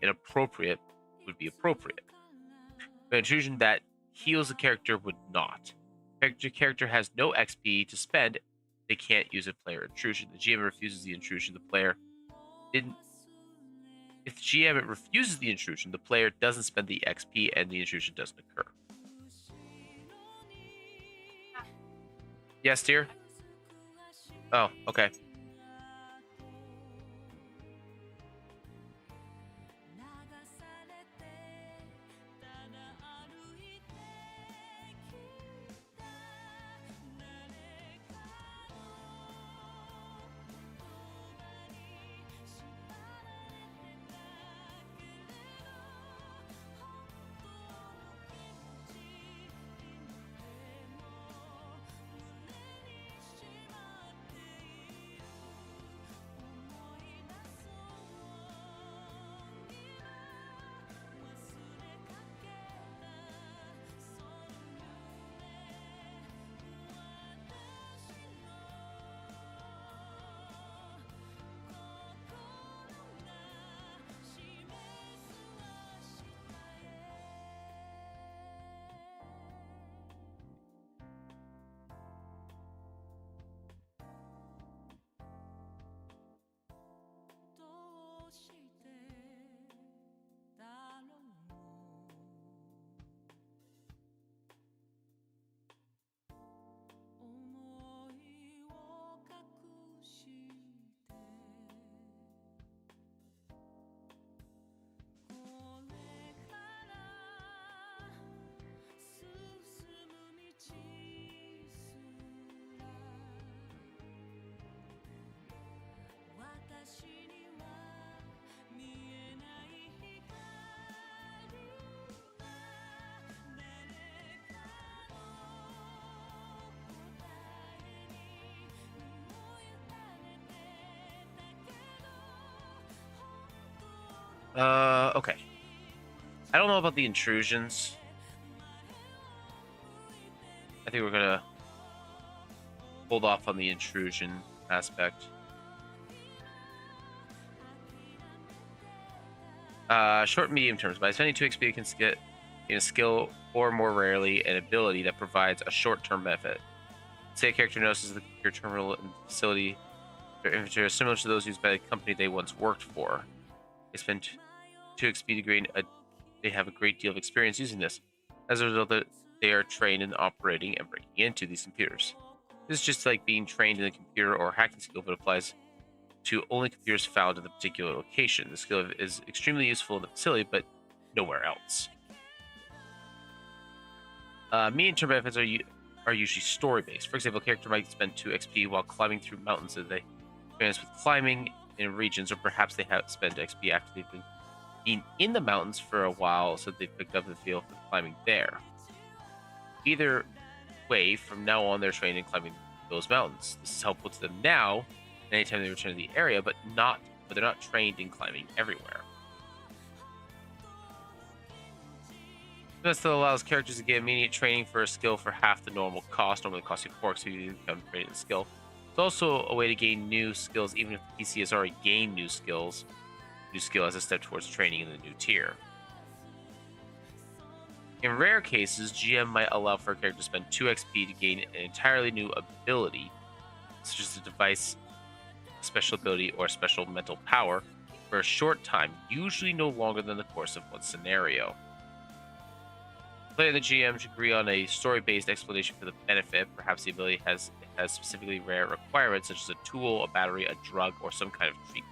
appropriate. But an intrusion that heals the character would not. If the character has no XP to spend, they can't use a player intrusion. The GM refuses the intrusion. The player didn't. If the GM refuses the intrusion, the player doesn't spend the XP and the intrusion doesn't occur. Yes, dear? Oh, okay. Okay. I don't know about the intrusions. I think we're gonna hold off on the intrusion aspect. Short and medium terms. By spending 2 XP, you can get in a skill or more rarely an ability that provides a short-term benefit. Say a character notices the your terminal and facility their inventory are similar to those used by the company they once worked for. They spend 2 XP to gain they have a great deal of experience using this. As a result, they are trained in operating and breaking into these computers. This is just like being trained in a computer or hacking skill, but applies to only computers found in the particular location. The skill is extremely useful in the facility, but nowhere else. Medium-term benefits are usually story-based. For example, a character might spend 2 XP while climbing through mountains that they experience with climbing in regions, or perhaps they have spent XP after they've been in the mountains for a while, so they picked up the feel for climbing there. Either way, from now on, they're trained in climbing those mountains. This is helpful to them now, anytime they return to the area, but they're not trained in climbing everywhere. This still allows characters to get immediate training for a skill for half the normal cost. Normally, it costs you 4 XP to become trained in the skill. It's also a way to gain new skills, even if the PC has already gained new skills. New skill as a step towards training in the new tier. In rare cases, GM might allow for a character to spend 2 XP to gain an entirely new ability, such as a device, special ability, or special mental power. for a short time, usually no longer than the course of one scenario. The player and the GM should agree on a story-based explanation for the benefit. Perhaps the ability has specifically rare requirements, such as a tool, a battery, a drug, or some kind of treatment.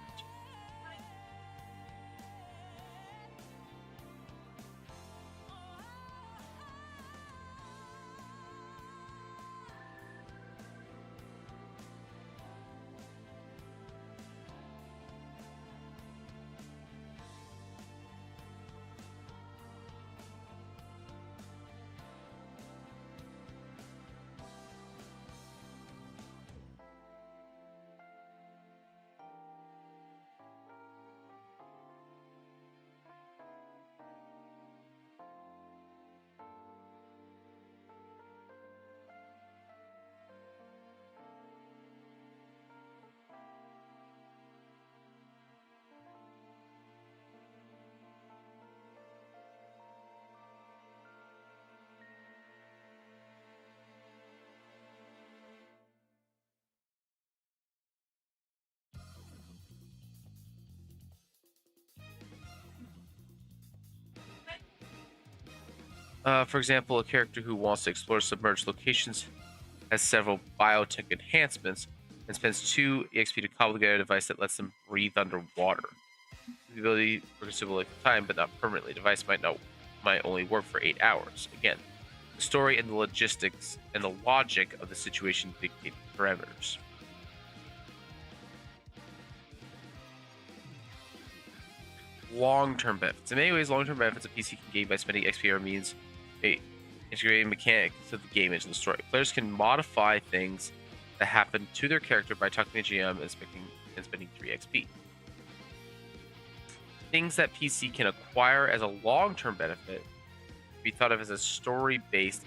For example, a character who wants to explore submerged locations has several biotech enhancements and spends 2 EXP to cobble together a device that lets them breathe underwater. The ability for considerable length of time, but not permanently. The device might only work for 8 hours. Again, the story and the logistics and the logic of the situation dictate the parameters. Long-term benefits. In many ways, long-term benefits a PC can gain by spending XP means integrating mechanics of the game into the story. Players can modify things that happen to their character by talking to GM and spending 3 XP. Things that PC can acquire as a long-term benefit be thought of as story-based,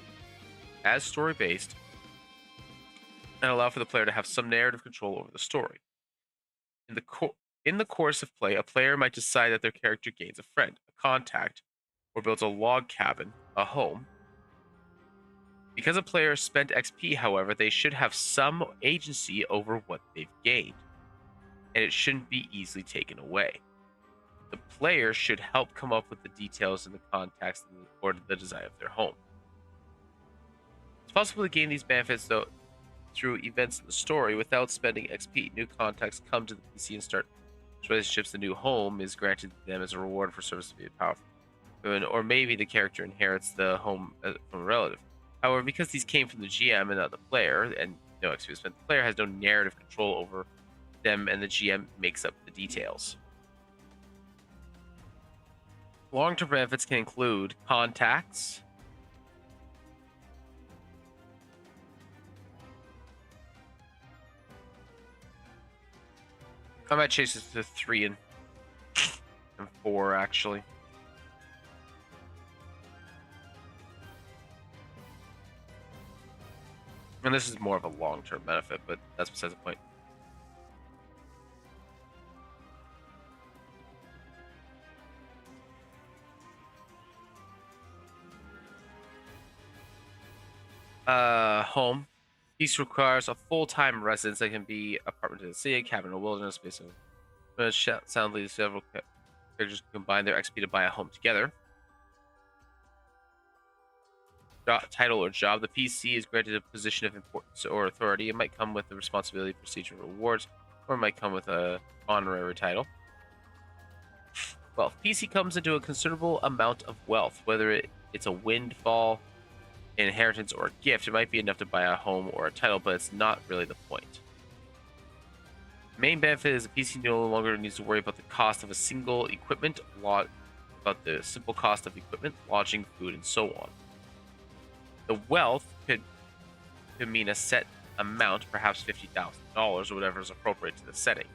and allow for the player to have some narrative control over the story. In the course of play, a player might decide that their character gains a friend, a contact, or builds a log cabin, a home. Because a player spent XP, however, they should have some agency over what they've gained, and it shouldn't be easily taken away. The player should help come up with the details and the context or the design of their home. It's possible to gain these benefits, though, through events in the story without spending XP. New contacts come to the PC and start relationships. The new home is granted to them as a reward for service to be powerful. Or maybe the character inherits the home from a relative. However, because these came from the GM and not the player, and no XP was spent, the player has no narrative control over them, and the GM makes up the details. Long-term benefits can include contacts, I might chase this to 3 and 4, actually. And this is more of a long-term benefit, but that's besides the point. Home. Peace requires a full-time residence that can be apartment in the city, cabin in a wilderness, space. Soundly, several characters combine their XP to buy a home together. Title or job. The PC is granted a position of importance or authority. It might come with the responsibility, procedure, rewards, or it might come with a honorary title. Wealth. PC comes into a considerable amount of wealth, whether it's a windfall, inheritance, or a gift. It might be enough to buy a home or a title, but it's not really the point. The main benefit is the PC no longer needs to worry about the cost of a single equipment, about the simple cost of equipment, lodging, food, and so on. The wealth could mean a set amount, perhaps $50,000 or whatever is appropriate to the setting.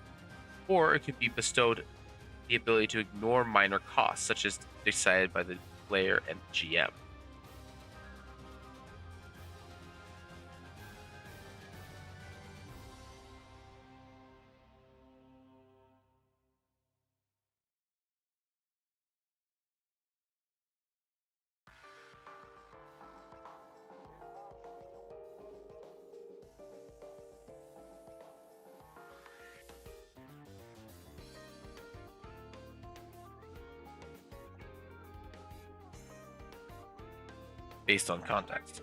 Or it could be bestowed the ability to ignore minor costs, such as decided by the player and GM. based on context.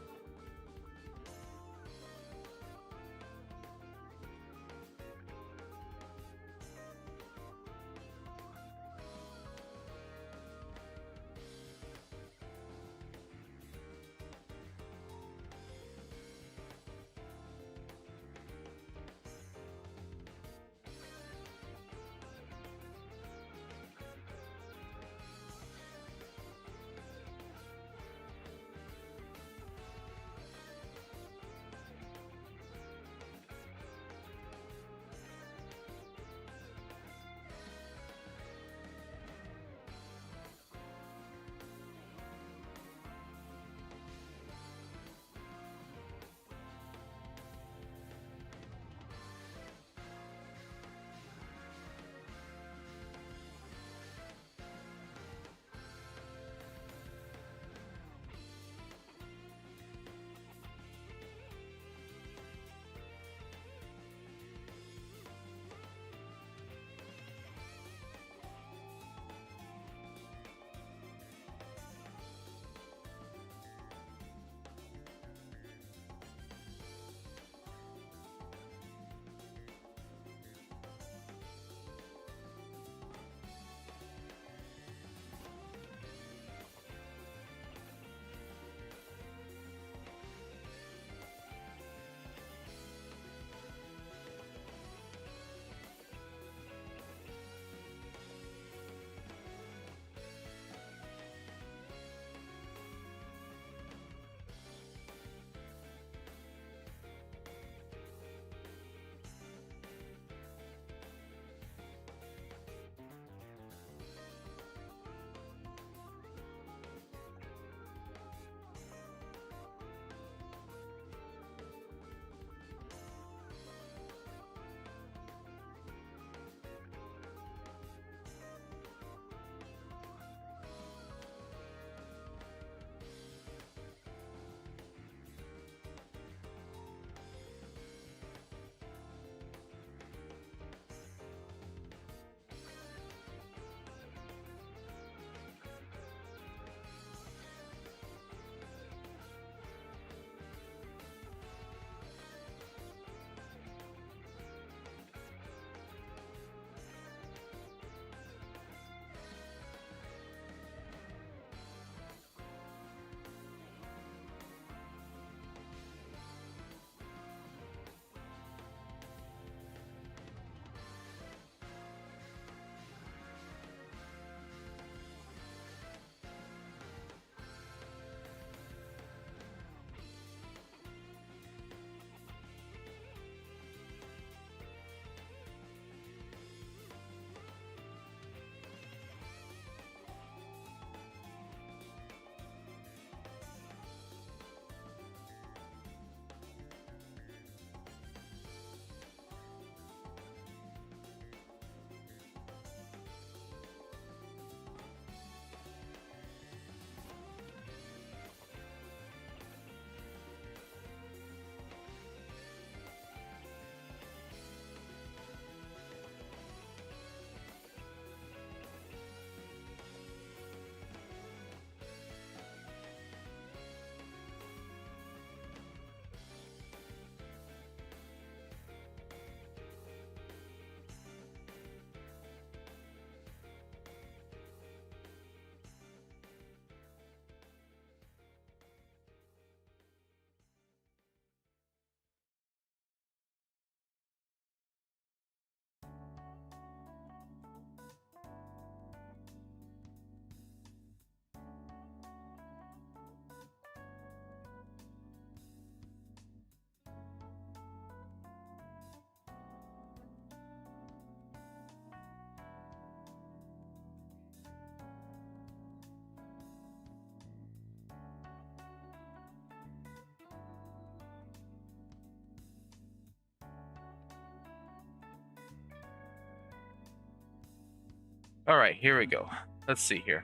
All right, here we go. Let's see here.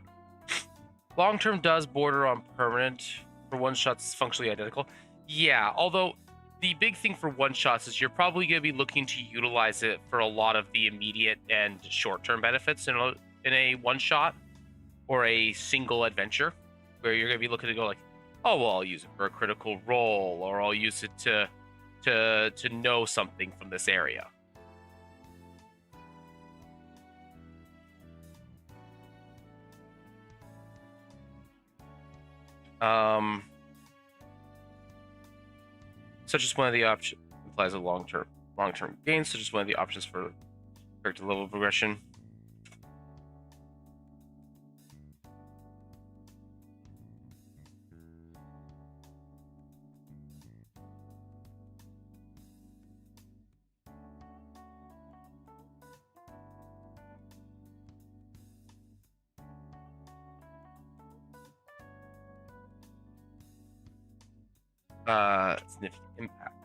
Long-term does border on permanent. For one-shots, it's functionally identical. Yeah, although the big thing for one-shots is you're probably going to be looking to utilize it for a lot of the immediate and short-term benefits in a one-shot or a single adventure, where you're going to be looking to go like, oh well, I'll use it for a critical role, or I'll use it to know something from this area. Such as one of the options implies a long-term gain, such as one of the options for character level progression. Significant impact.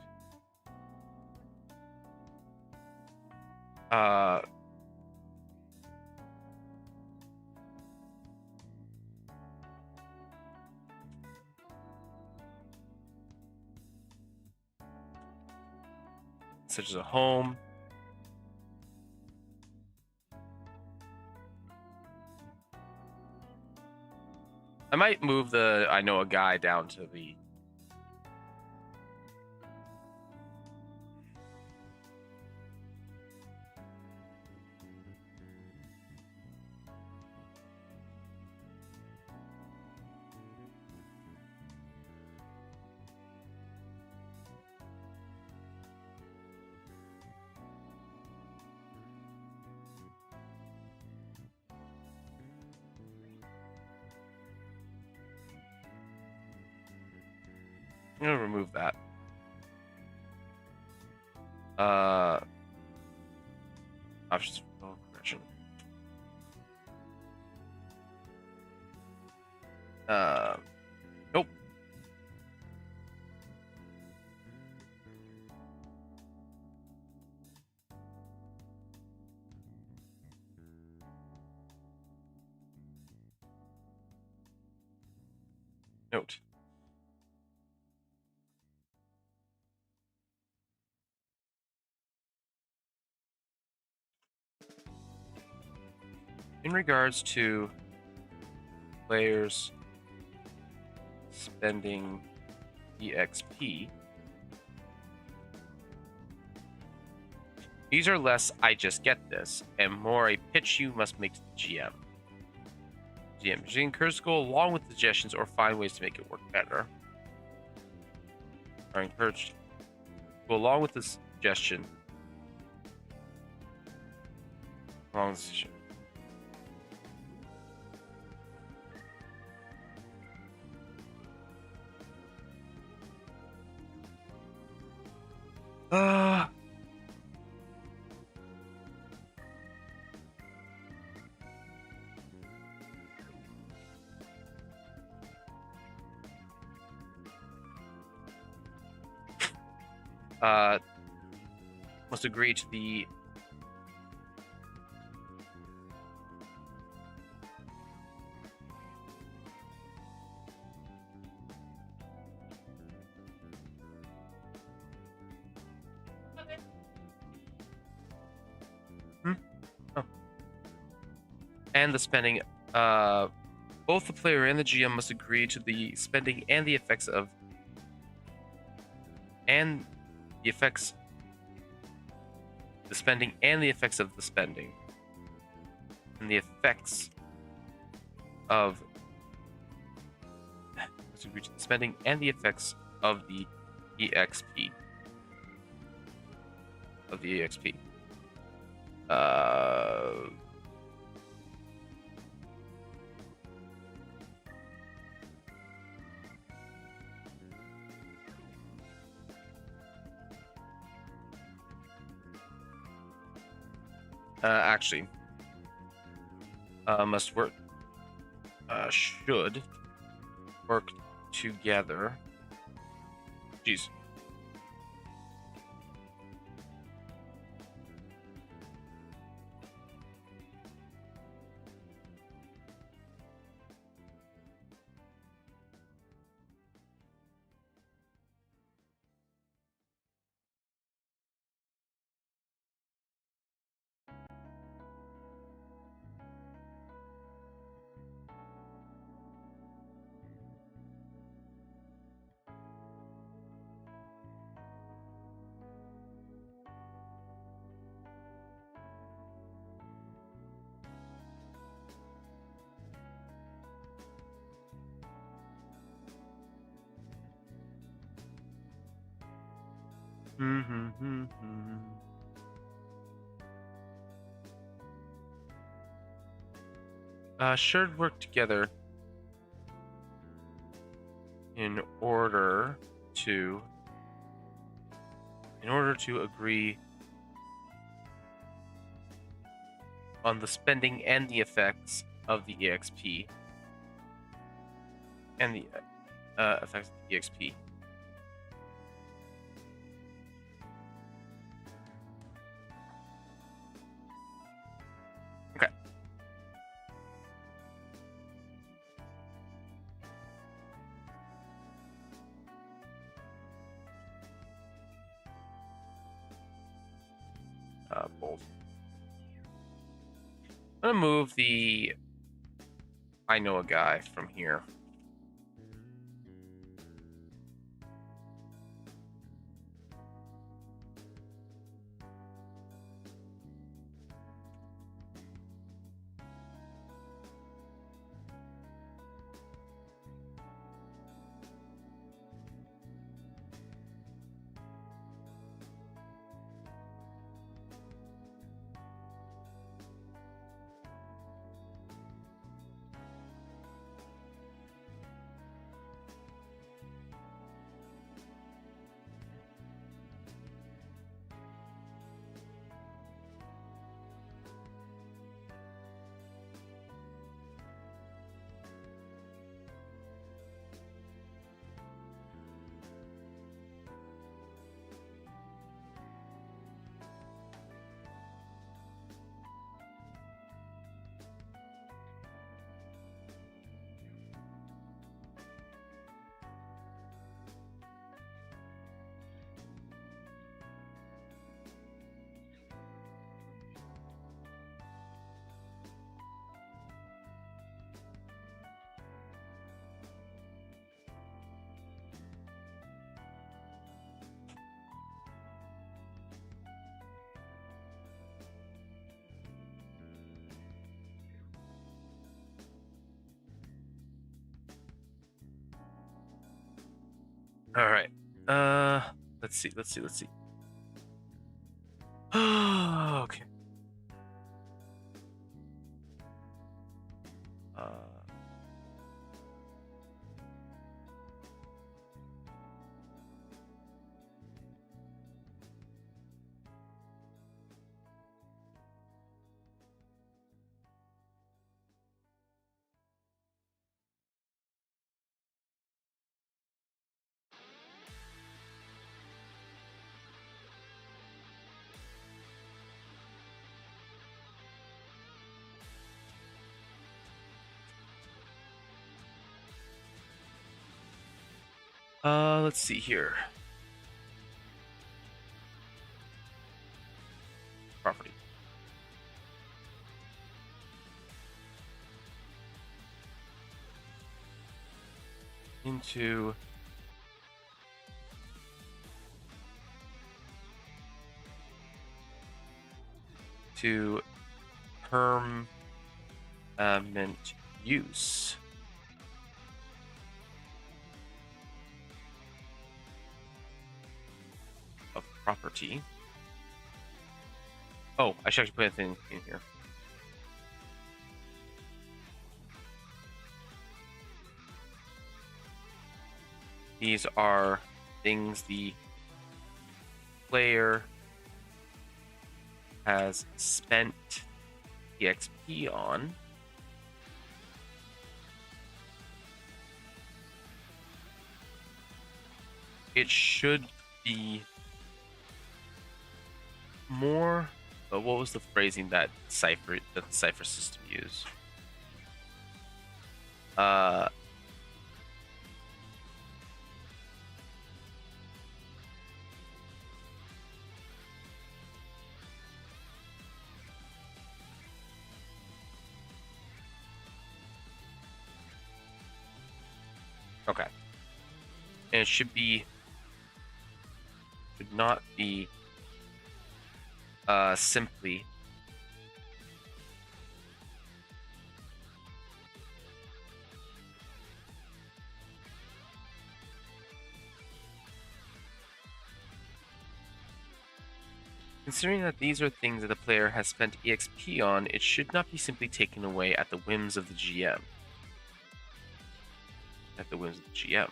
Such as a home. I might move the I know a guy down to the I'm gonna remove that. Options for progression. Nope. Note. In regards to players spending EXP, these are less I just get this, and more a pitch you must make to the GM. GM should encourage to go along with suggestions or find ways to make it work better. Are encouraged to go along with the suggestion. Along with the suggestion. Must agree to the and the spending. Both the player and the GM must agree to the spending and the effects of the spending and the effects of the spending and the effects of must agree to the spending and the effects of the EXP actually must work should work together. Jeez. Should work together in order to agree on the spending and the effects of the EXP and the effects of the EXP. Okay. Bold. I'm gonna move the I know a guy from here. All right. Let's see. Okay. Let's see here. Property. Into to permanent use. Of property. Oh, I should actually put a thing in here. These are things the player has spent EXP on. It should be more. But what was the phrasing that the cipher system used? Okay. And it should not be simply Considering that these are things that the player has spent EXP on, it should not be simply taken away at the whims of the GM. At the whims of the GM.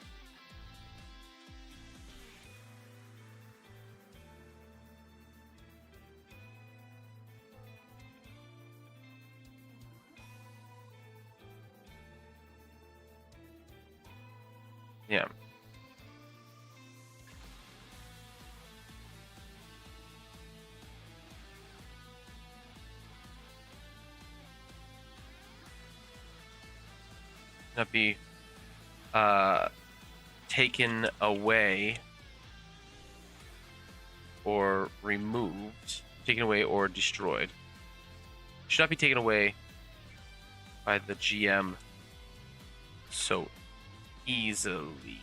Yeah. Not be taken away or removed, taken away or destroyed. Should not be taken away by the GM so easily.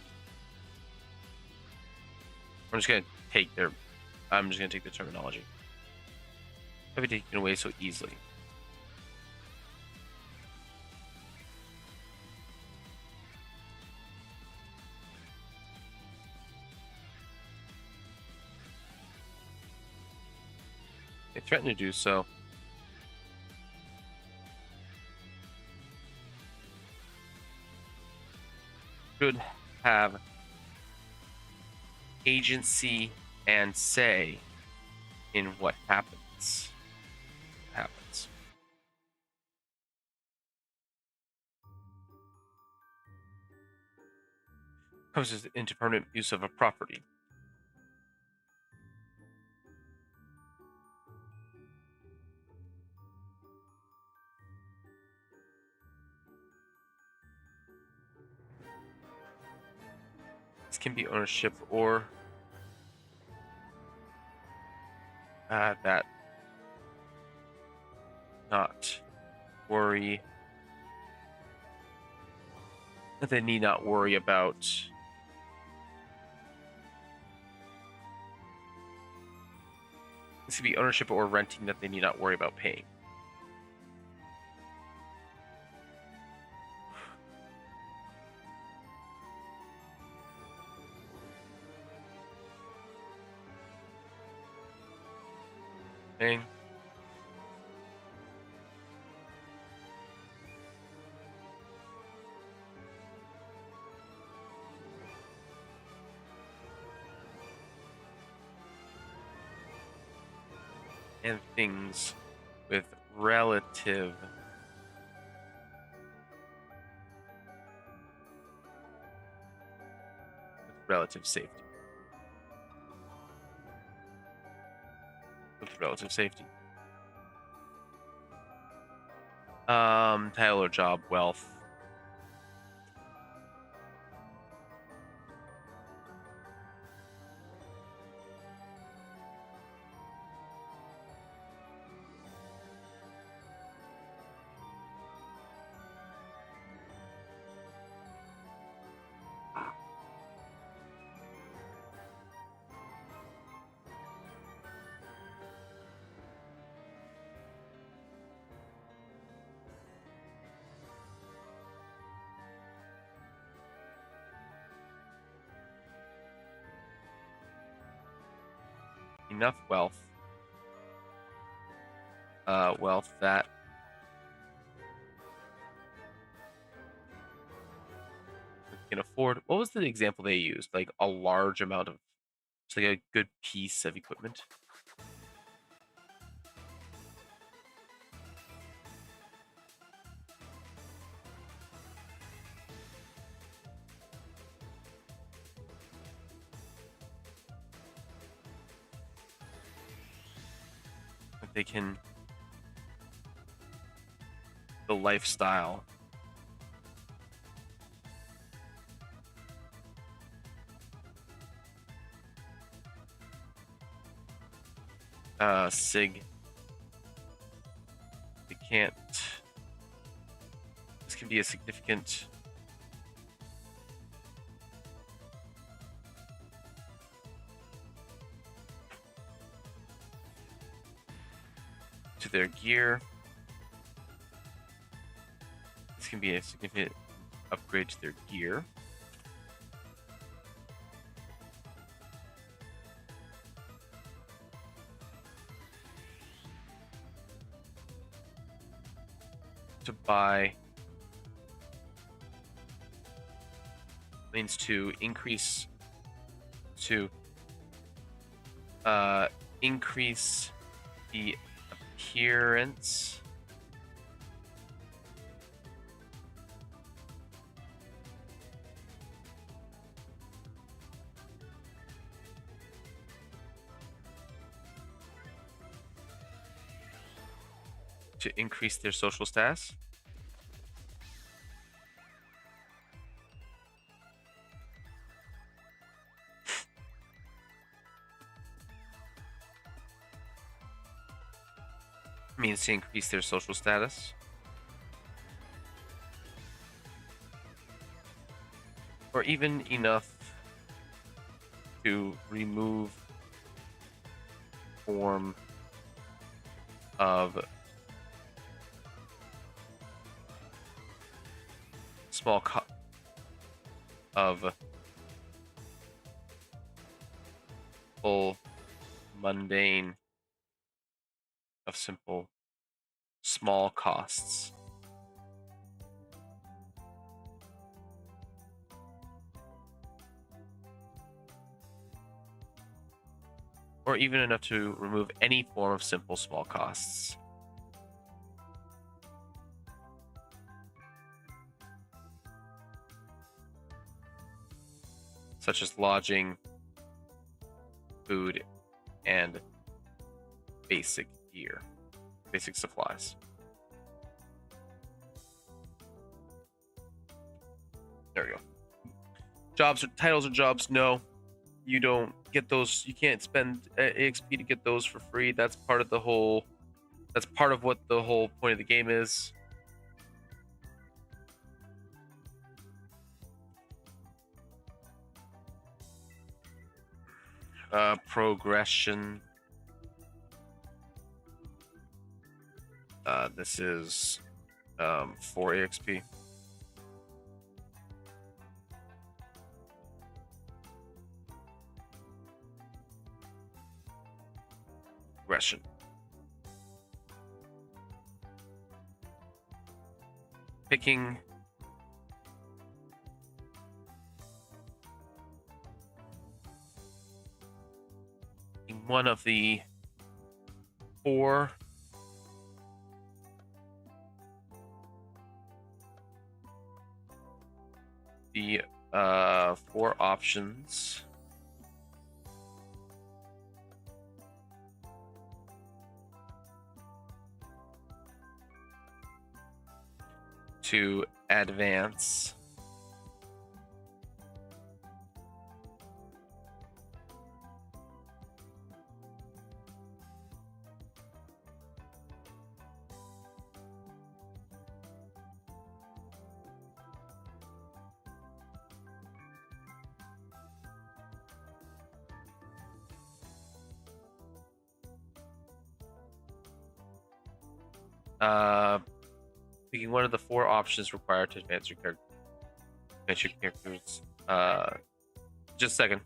I'm just gonna take their terminology. Should not be taken away so easily. They threaten to do so. Should have agency and say in what happens. Comes into permanent use of a property. This can be ownership or that not worry that they need not worry about this could be ownership or renting that they need not worry about paying. Paying. And things with relative safety. With relative safety. Title or job, wealth. Enough wealth. Wealth that we can afford. What was the example they used? Like a large amount of, it's like a good piece of equipment. That they can, the lifestyle. Sig. They can't. This can be a significant. To their gear. This can be a significant upgrade to their gear. to buy means to increase increase the appearance to increase their social status. Means to increase their social status. Or even enough to remove form of full mundane of simple small costs. Or even enough to remove any form of simple small costs. Such as lodging, food, and basic gear, basic supplies. There we go. Jobs or titles or jobs, no. You don't get those. You can't spend EXP to get those for free. That's part of the whole. That's part of what the whole point of the game is. Progression. This is 4 EXP. Progression. Picking one of the 4 4 options to advance picking one of the 4 options required to advance your characters. Just a second.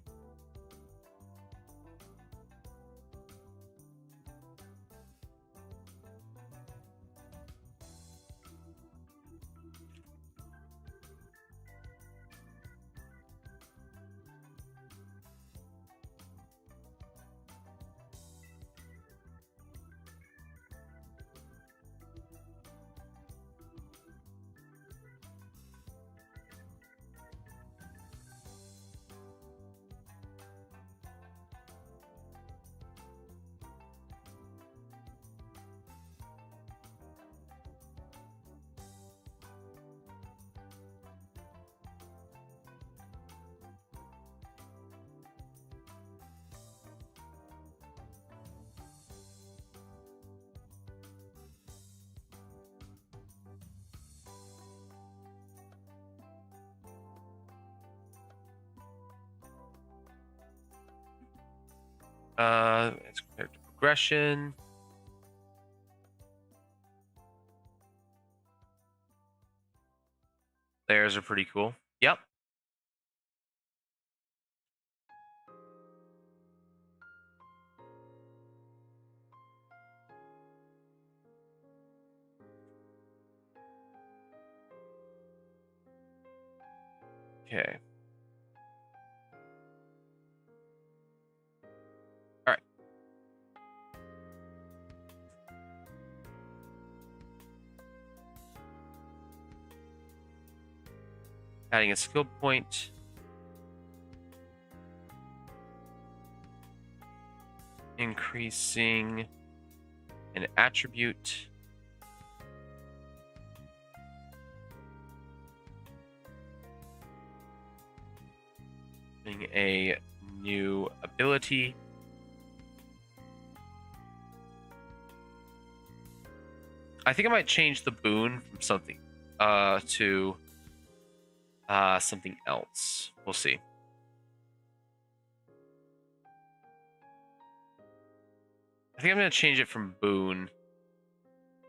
It's character progression. Layers are pretty cool. Yep. Okay. All right. Adding a skill point. Increasing an attribute. A new ability. I think I might change the boon from something to something else. We'll see. I think I'm going to change it from boon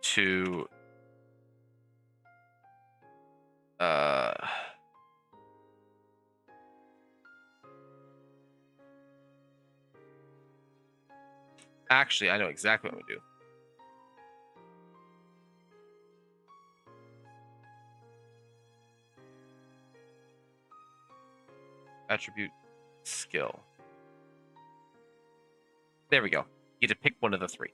to actually, I know exactly what I'm going to do. Attribute skill. There we go. You get to pick one of the three.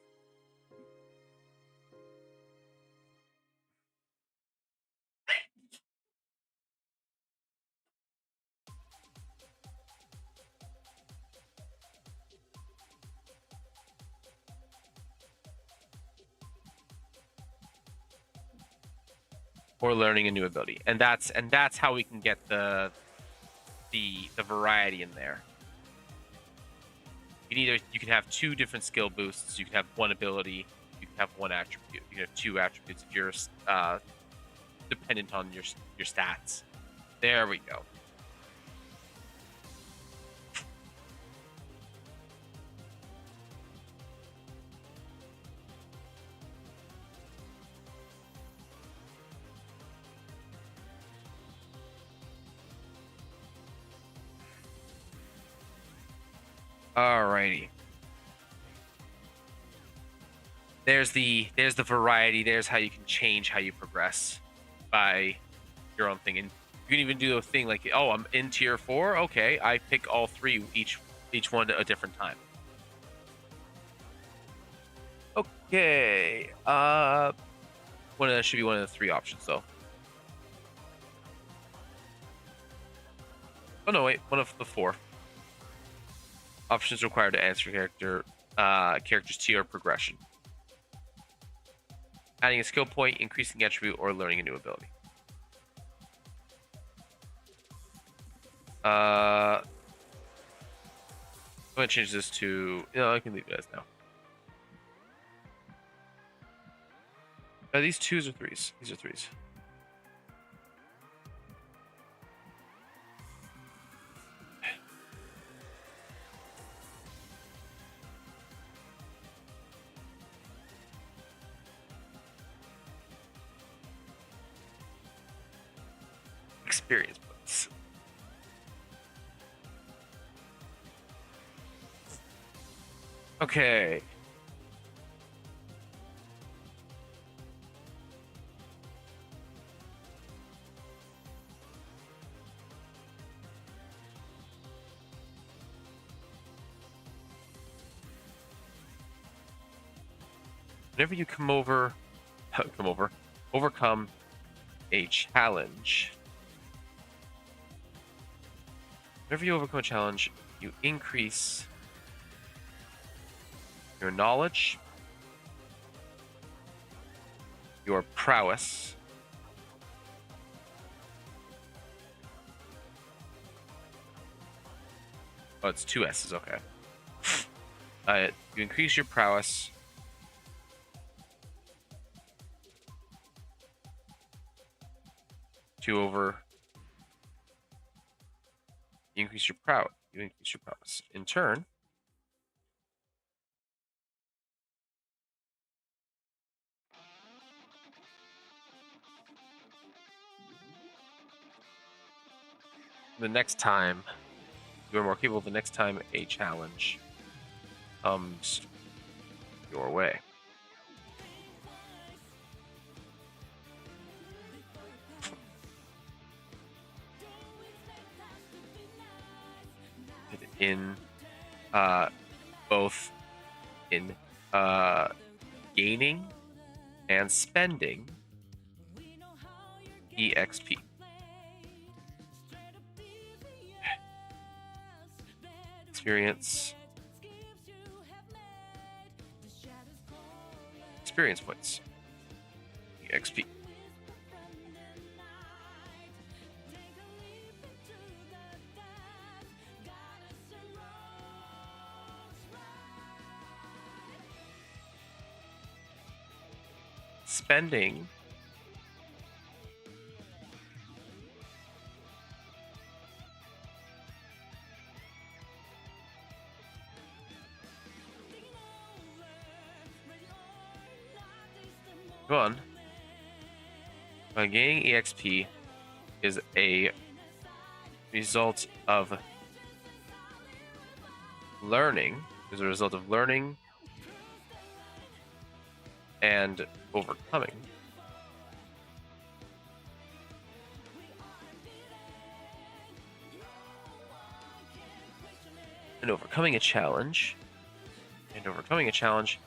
Or learning a new ability. And that's how we can get the variety in there. You can have two different skill boosts. You can have one ability. You can have one attribute. You can have two attributes if you're dependent on your stats. There we go. Alrighty. There's the variety. There's how you can change how you progress by your own thing. And you can even do a thing like, oh, I'm in tier 4. Okay, I pick all three, each one at a different time. Okay. Should be one of the three options though. Oh no, wait, one of the four. Options required to answer character's tier progression. Adding a skill point, increasing attribute, or learning a new ability. I'm gonna change this to. No, I can leave it as now. Are these 2s or 3s? These are 3s. Experience points. Okay. Whenever you overcome a challenge. Whenever you overcome a challenge, you increase your knowledge, your prowess, oh, it's 2 S's, okay. You increase your prowess, you increase your prowess. In turn, the next time you are more capable, the next time a challenge comes your way. in both in gaining and spending EXP. Experience points. EXP. Spending one by gaining EXP is a result of learning. Is a result of learning and overcoming. And overcoming a challenge. And overcoming a challenge.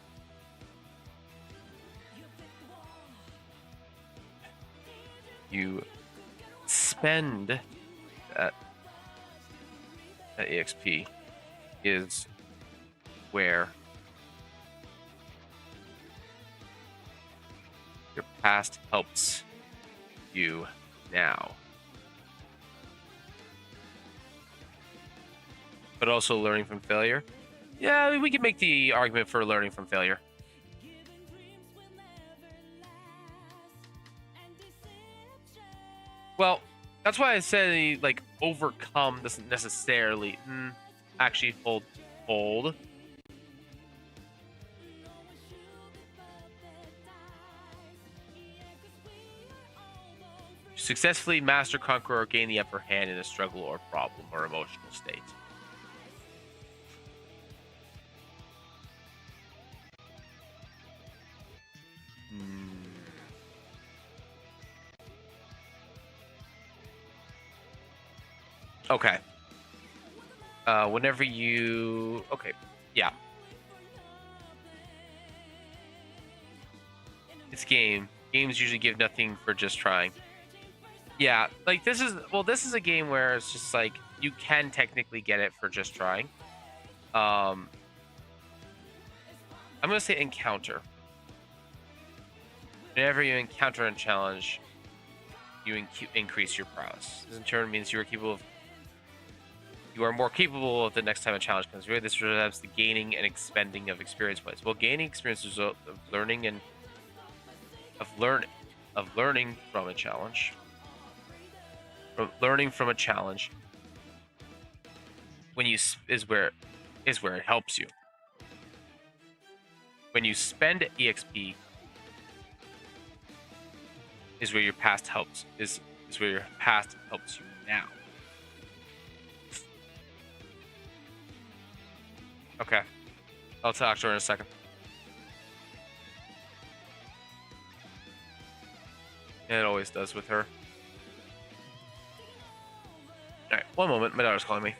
You spend that EXP is where your past helps you now. But also learning from failure. Yeah, we can make the argument for learning from failure. Well, that's why I said like overcome doesn't necessarily actually hold. Successfully master, conquer, or gain the upper hand in a struggle or problem or emotional state. Okay. Whenever you... Okay, yeah. It's game. Games usually give nothing for just trying. Yeah, like this is... Well, this is a game where it's just like, you can technically get it for just trying. I'm going to say encounter. Whenever you encounter a challenge, you increase your prowess. This in turn means you are more capable of the next time a challenge comes. Really, this represents the gaining and expending of experience points. Well, gaining experience is a result of learning and learning from a challenge. Learning from a challenge when you is where it helps you. When you spend EXP is where your past helps is where your past helps you now. Okay. I'll talk to her in a second. And it always does with her. Alright, one moment. My daughter's calling me.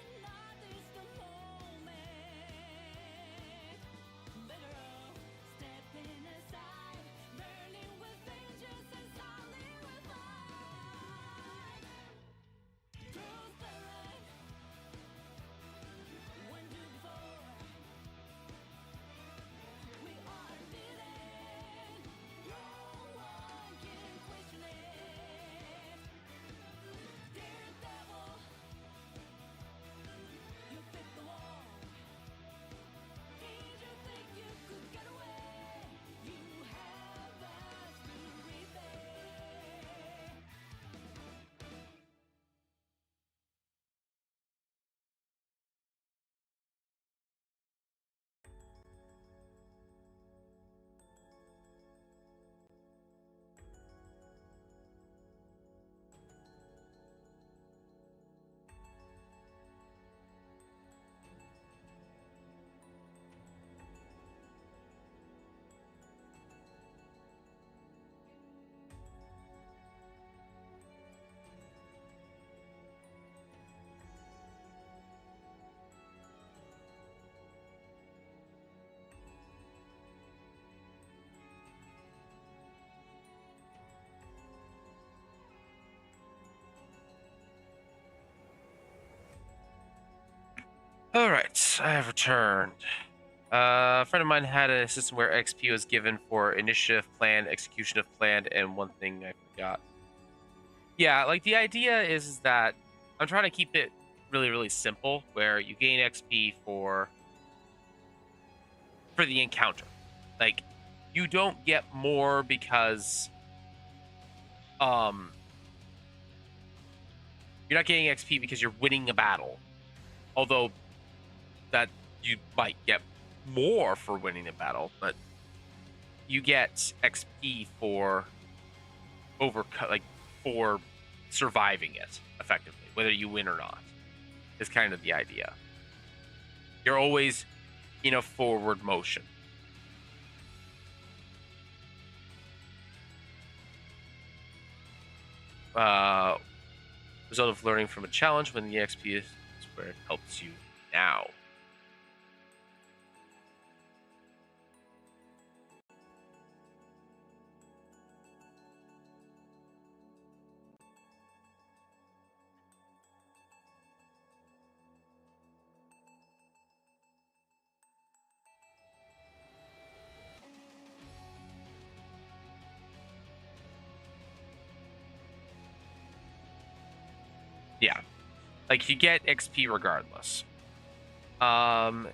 All right, I have returned. A friend of mine had a system where XP was given for initiative, plan, execution of plan, and one thing I forgot. Yeah, like the idea is that I'm trying to keep it really, really simple, where you gain XP for the encounter. Like, you don't get more because you're not getting XP because you're winning a battle. Although that you might get more for winning a battle, but you get XP for for surviving it effectively, whether you win or not. Is kind of the idea. You're always in a forward motion. Result of learning from a challenge when the XP is where it helps you now. Yeah. Like, you get XP regardless. When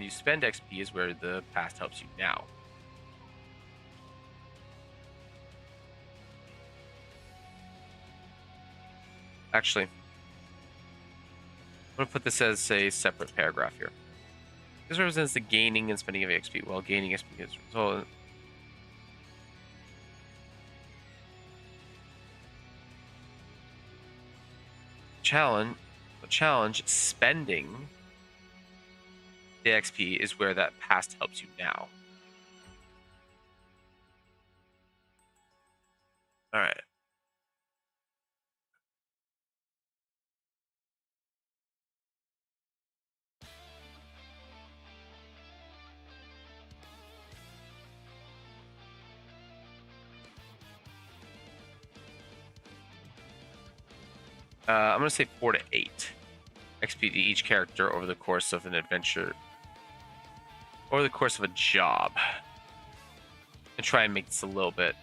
you spend XP is where the past helps you now. Actually, I'm going to put this as a separate paragraph here. This represents the gaining and spending of XP, while gaining XP is a result. Challenge spending the XP is where that past helps you now. All right. I'm going to say 4 to 8 XP to each character over the course of an adventure, over the course of a job. And try and make this a little bit.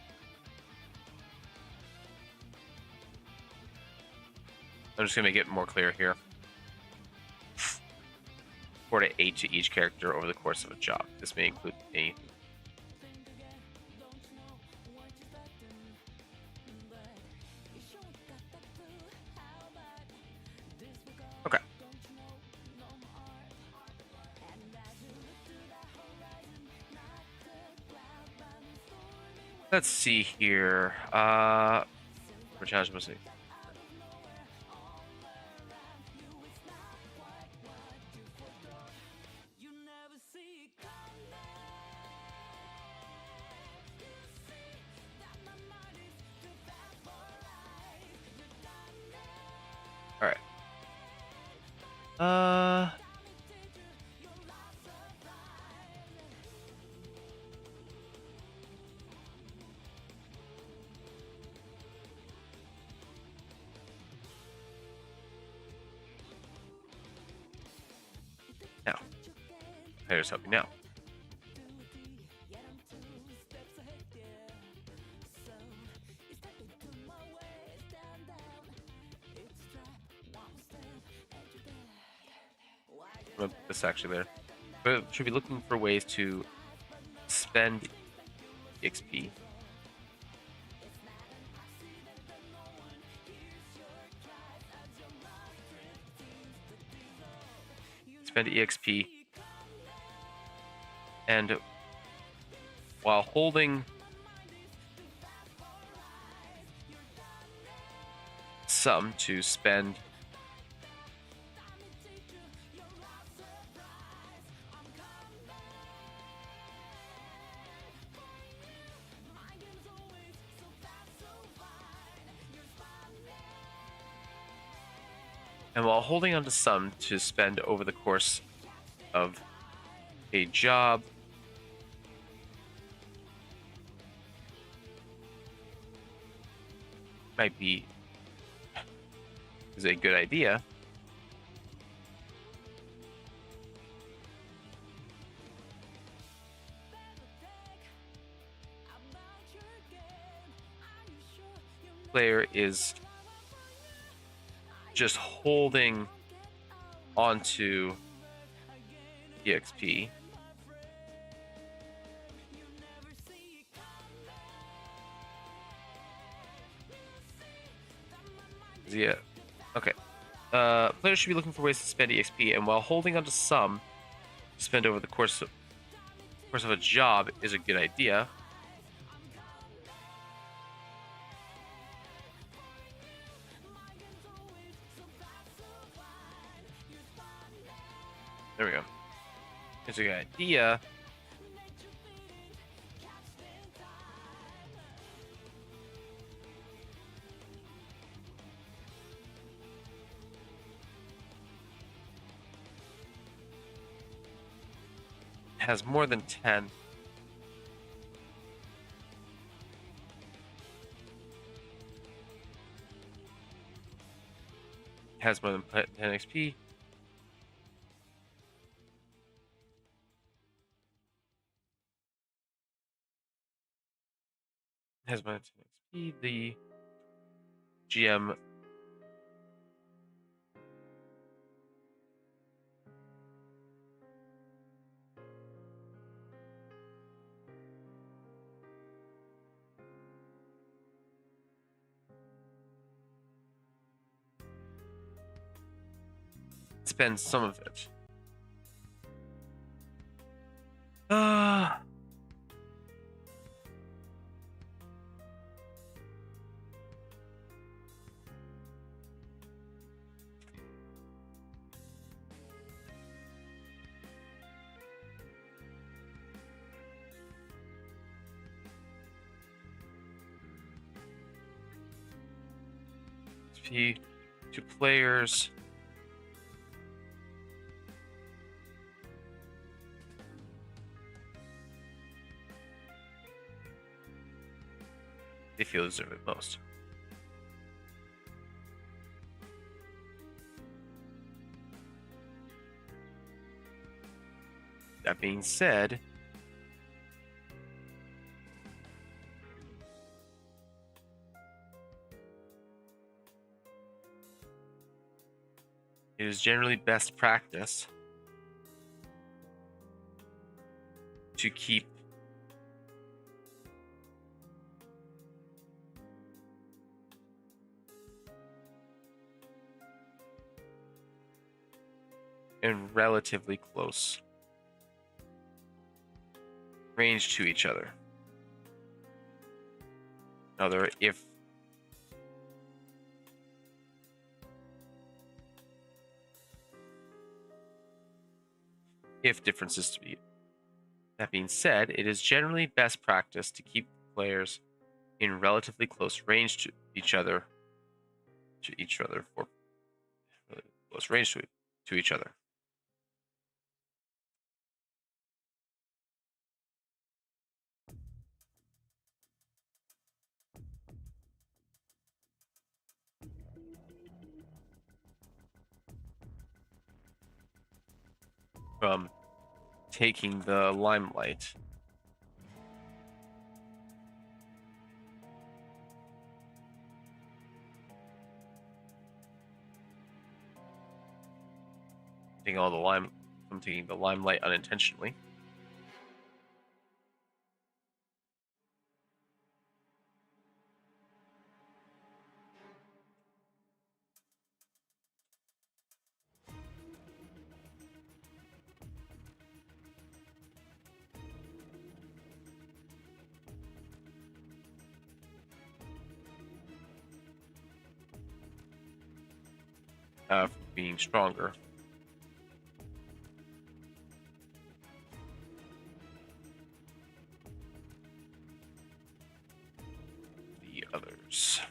I'm just going to make it more clear here. 4 to 8 to each character over the course of a job. This may include anything. Okay. Let's see here. For challenge mostly. All right. Now, players help me now. This actually there. But should be looking for ways to spend XP. Spend EXP. And while holding some to spend and while holding onto some to spend over the course of a job, might be is a good idea. player is just holding onto EXP. Yeah. Okay. Players should be looking for ways to spend EXP, and while holding onto some to spend over the course of a job is a good idea. There we go. It's a good idea. Has more than 10. Has more than 10 XP. Has more than 10 XP. The GM spends some of it. XP to players. They feel deserve it most. That being said, it is generally best practice to keep in relatively close range to each other. If differences to be. That being said, it is generally best practice to keep players in relatively close range to each other for close range to each other. From taking the limelight. From taking the limelight unintentionally. Being stronger. The others.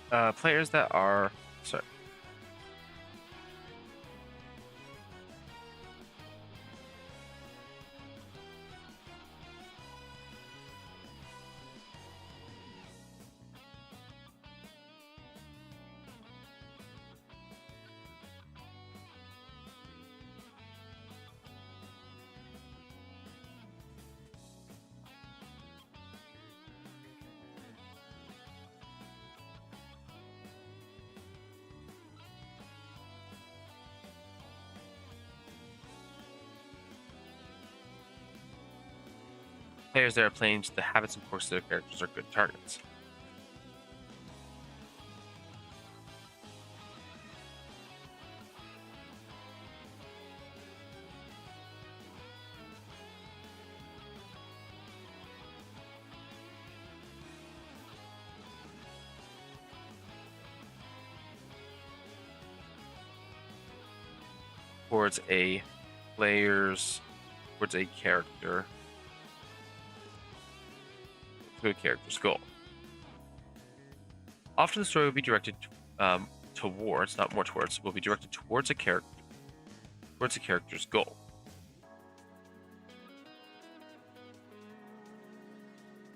Players that are sorry. Players that are playing to the habits and quirks of their characters are good targets. Towards a character. To a character's goal. Often the story will be directed towards, not more towards, will be directed towards a character's goal.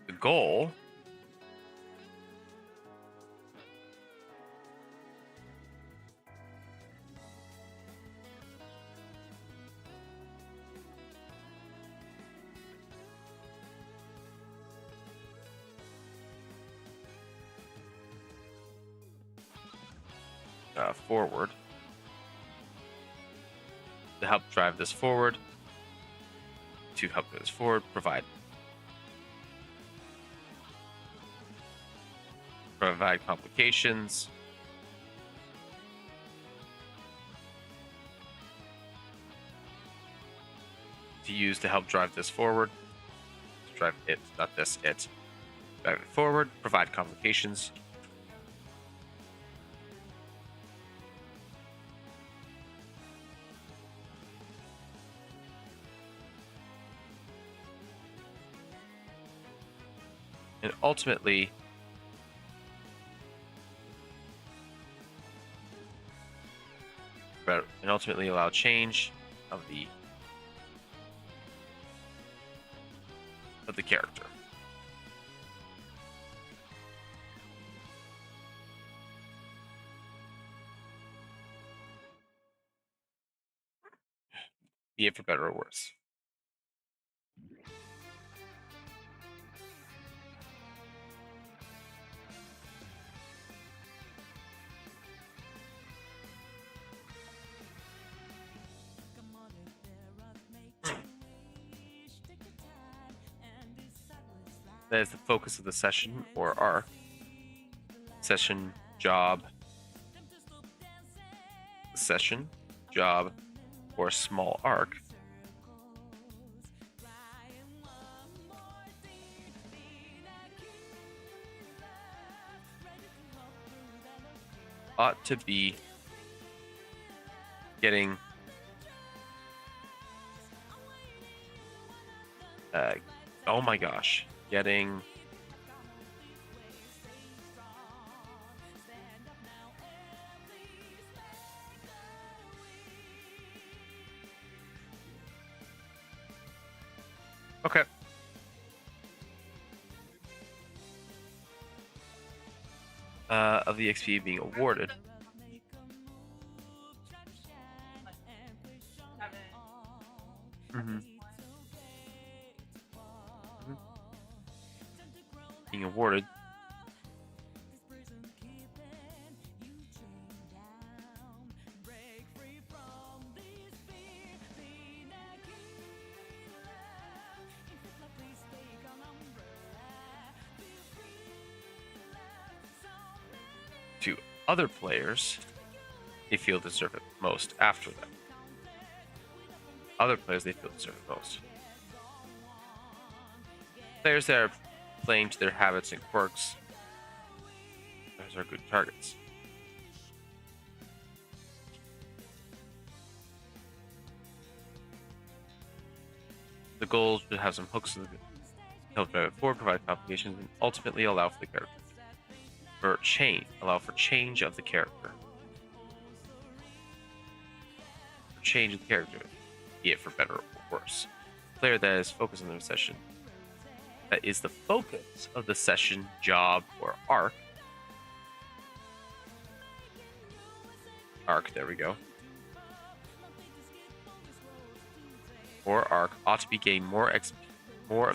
The goal forward. To help drive this forward. To help this forward, provide complications. To use to help drive this forward. To drive it, not this, it. Drive it forward, provide complications. And ultimately allow change of the character. Be it for better or worse. That is the focus of the session or arc. Session, job, or small arc. Ought to be getting oh my gosh, getting okay. Of the XP being awarded. Being awarded. To other players, they feel deserve it most after them. Other players they feel deserve it most. Players that are playing to their habits and quirks, those are good targets. The goal should have some hooks to help drive it forward, provide complications, and ultimately allow for the character. or allow for change of the character. Change of the character, be it for better or worse. Player that is focused on the session, that is the focus of the session, job, or arc. There we go. Or arc ought to be getting more of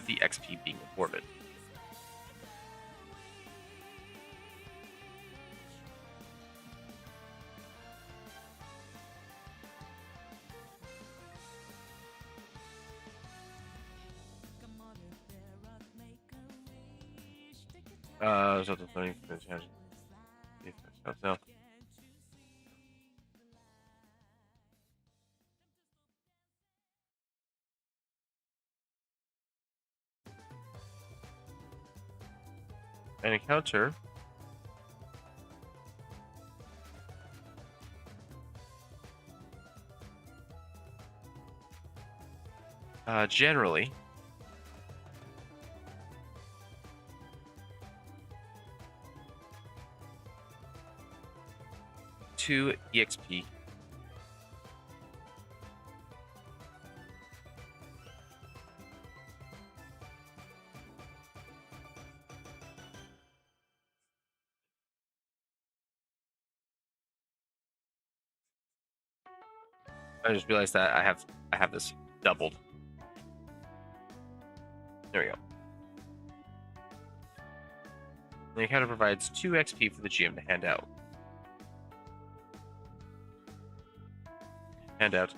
the XP being awarded. No. An encounter generally to EXP. I just realized that I have this doubled. There we go. The encounter provides 2 XP for the GM to hand out. Handout.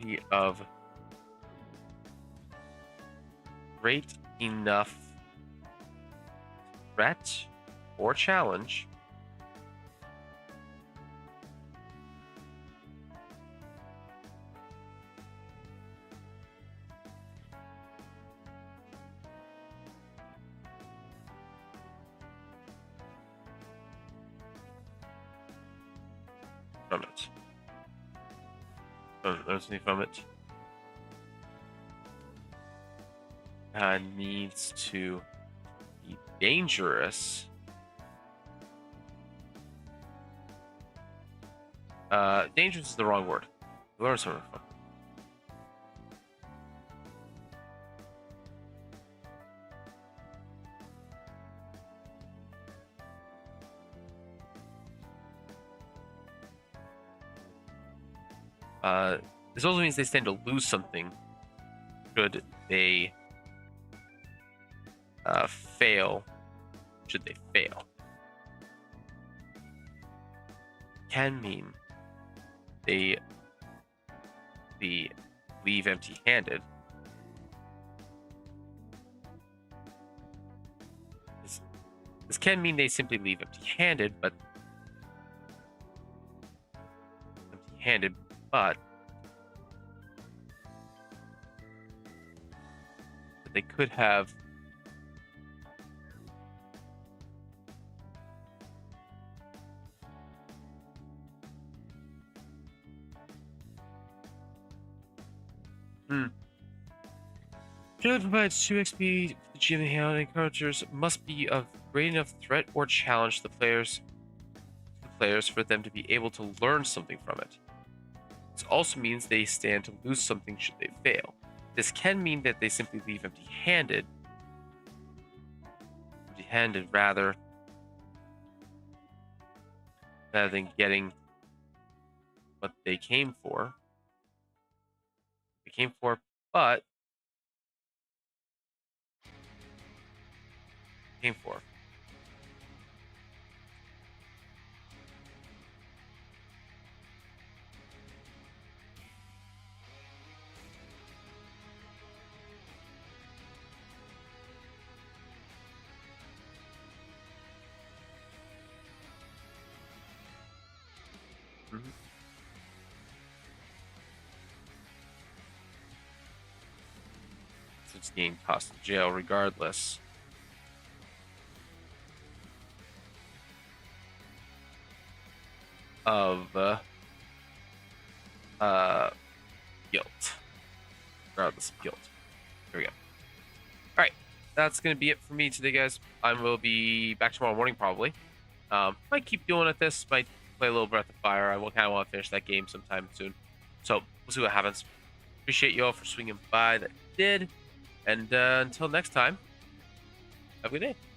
Be of great enough threat or challenge from it. There's anything from it. Needs to be dangerous. Dangerous is the wrong word. Learn something from. This also means they stand to lose something should they fail. Should they fail, can mean they leave empty-handed. This can mean they simply leave empty-handed, but they could have Modular provides 2 XP for the GM handling characters must be of great enough threat or challenge to the players for them to be able to learn something from it. This also means they stand to lose something should they fail. This can mean that they simply leave empty-handed rather than getting what they came for. But came for. So it's getting tossed to jail regardless. Of uh, guilt. Regardless of guilt. There we go. All right, that's gonna be it for me today, guys. I will be back tomorrow morning probably. Might keep doing at this. Might play a little Breath of Fire. I will kind of want to finish that game sometime soon. So we'll see what happens. Appreciate you all for swinging by that did. And until next time, have a good day.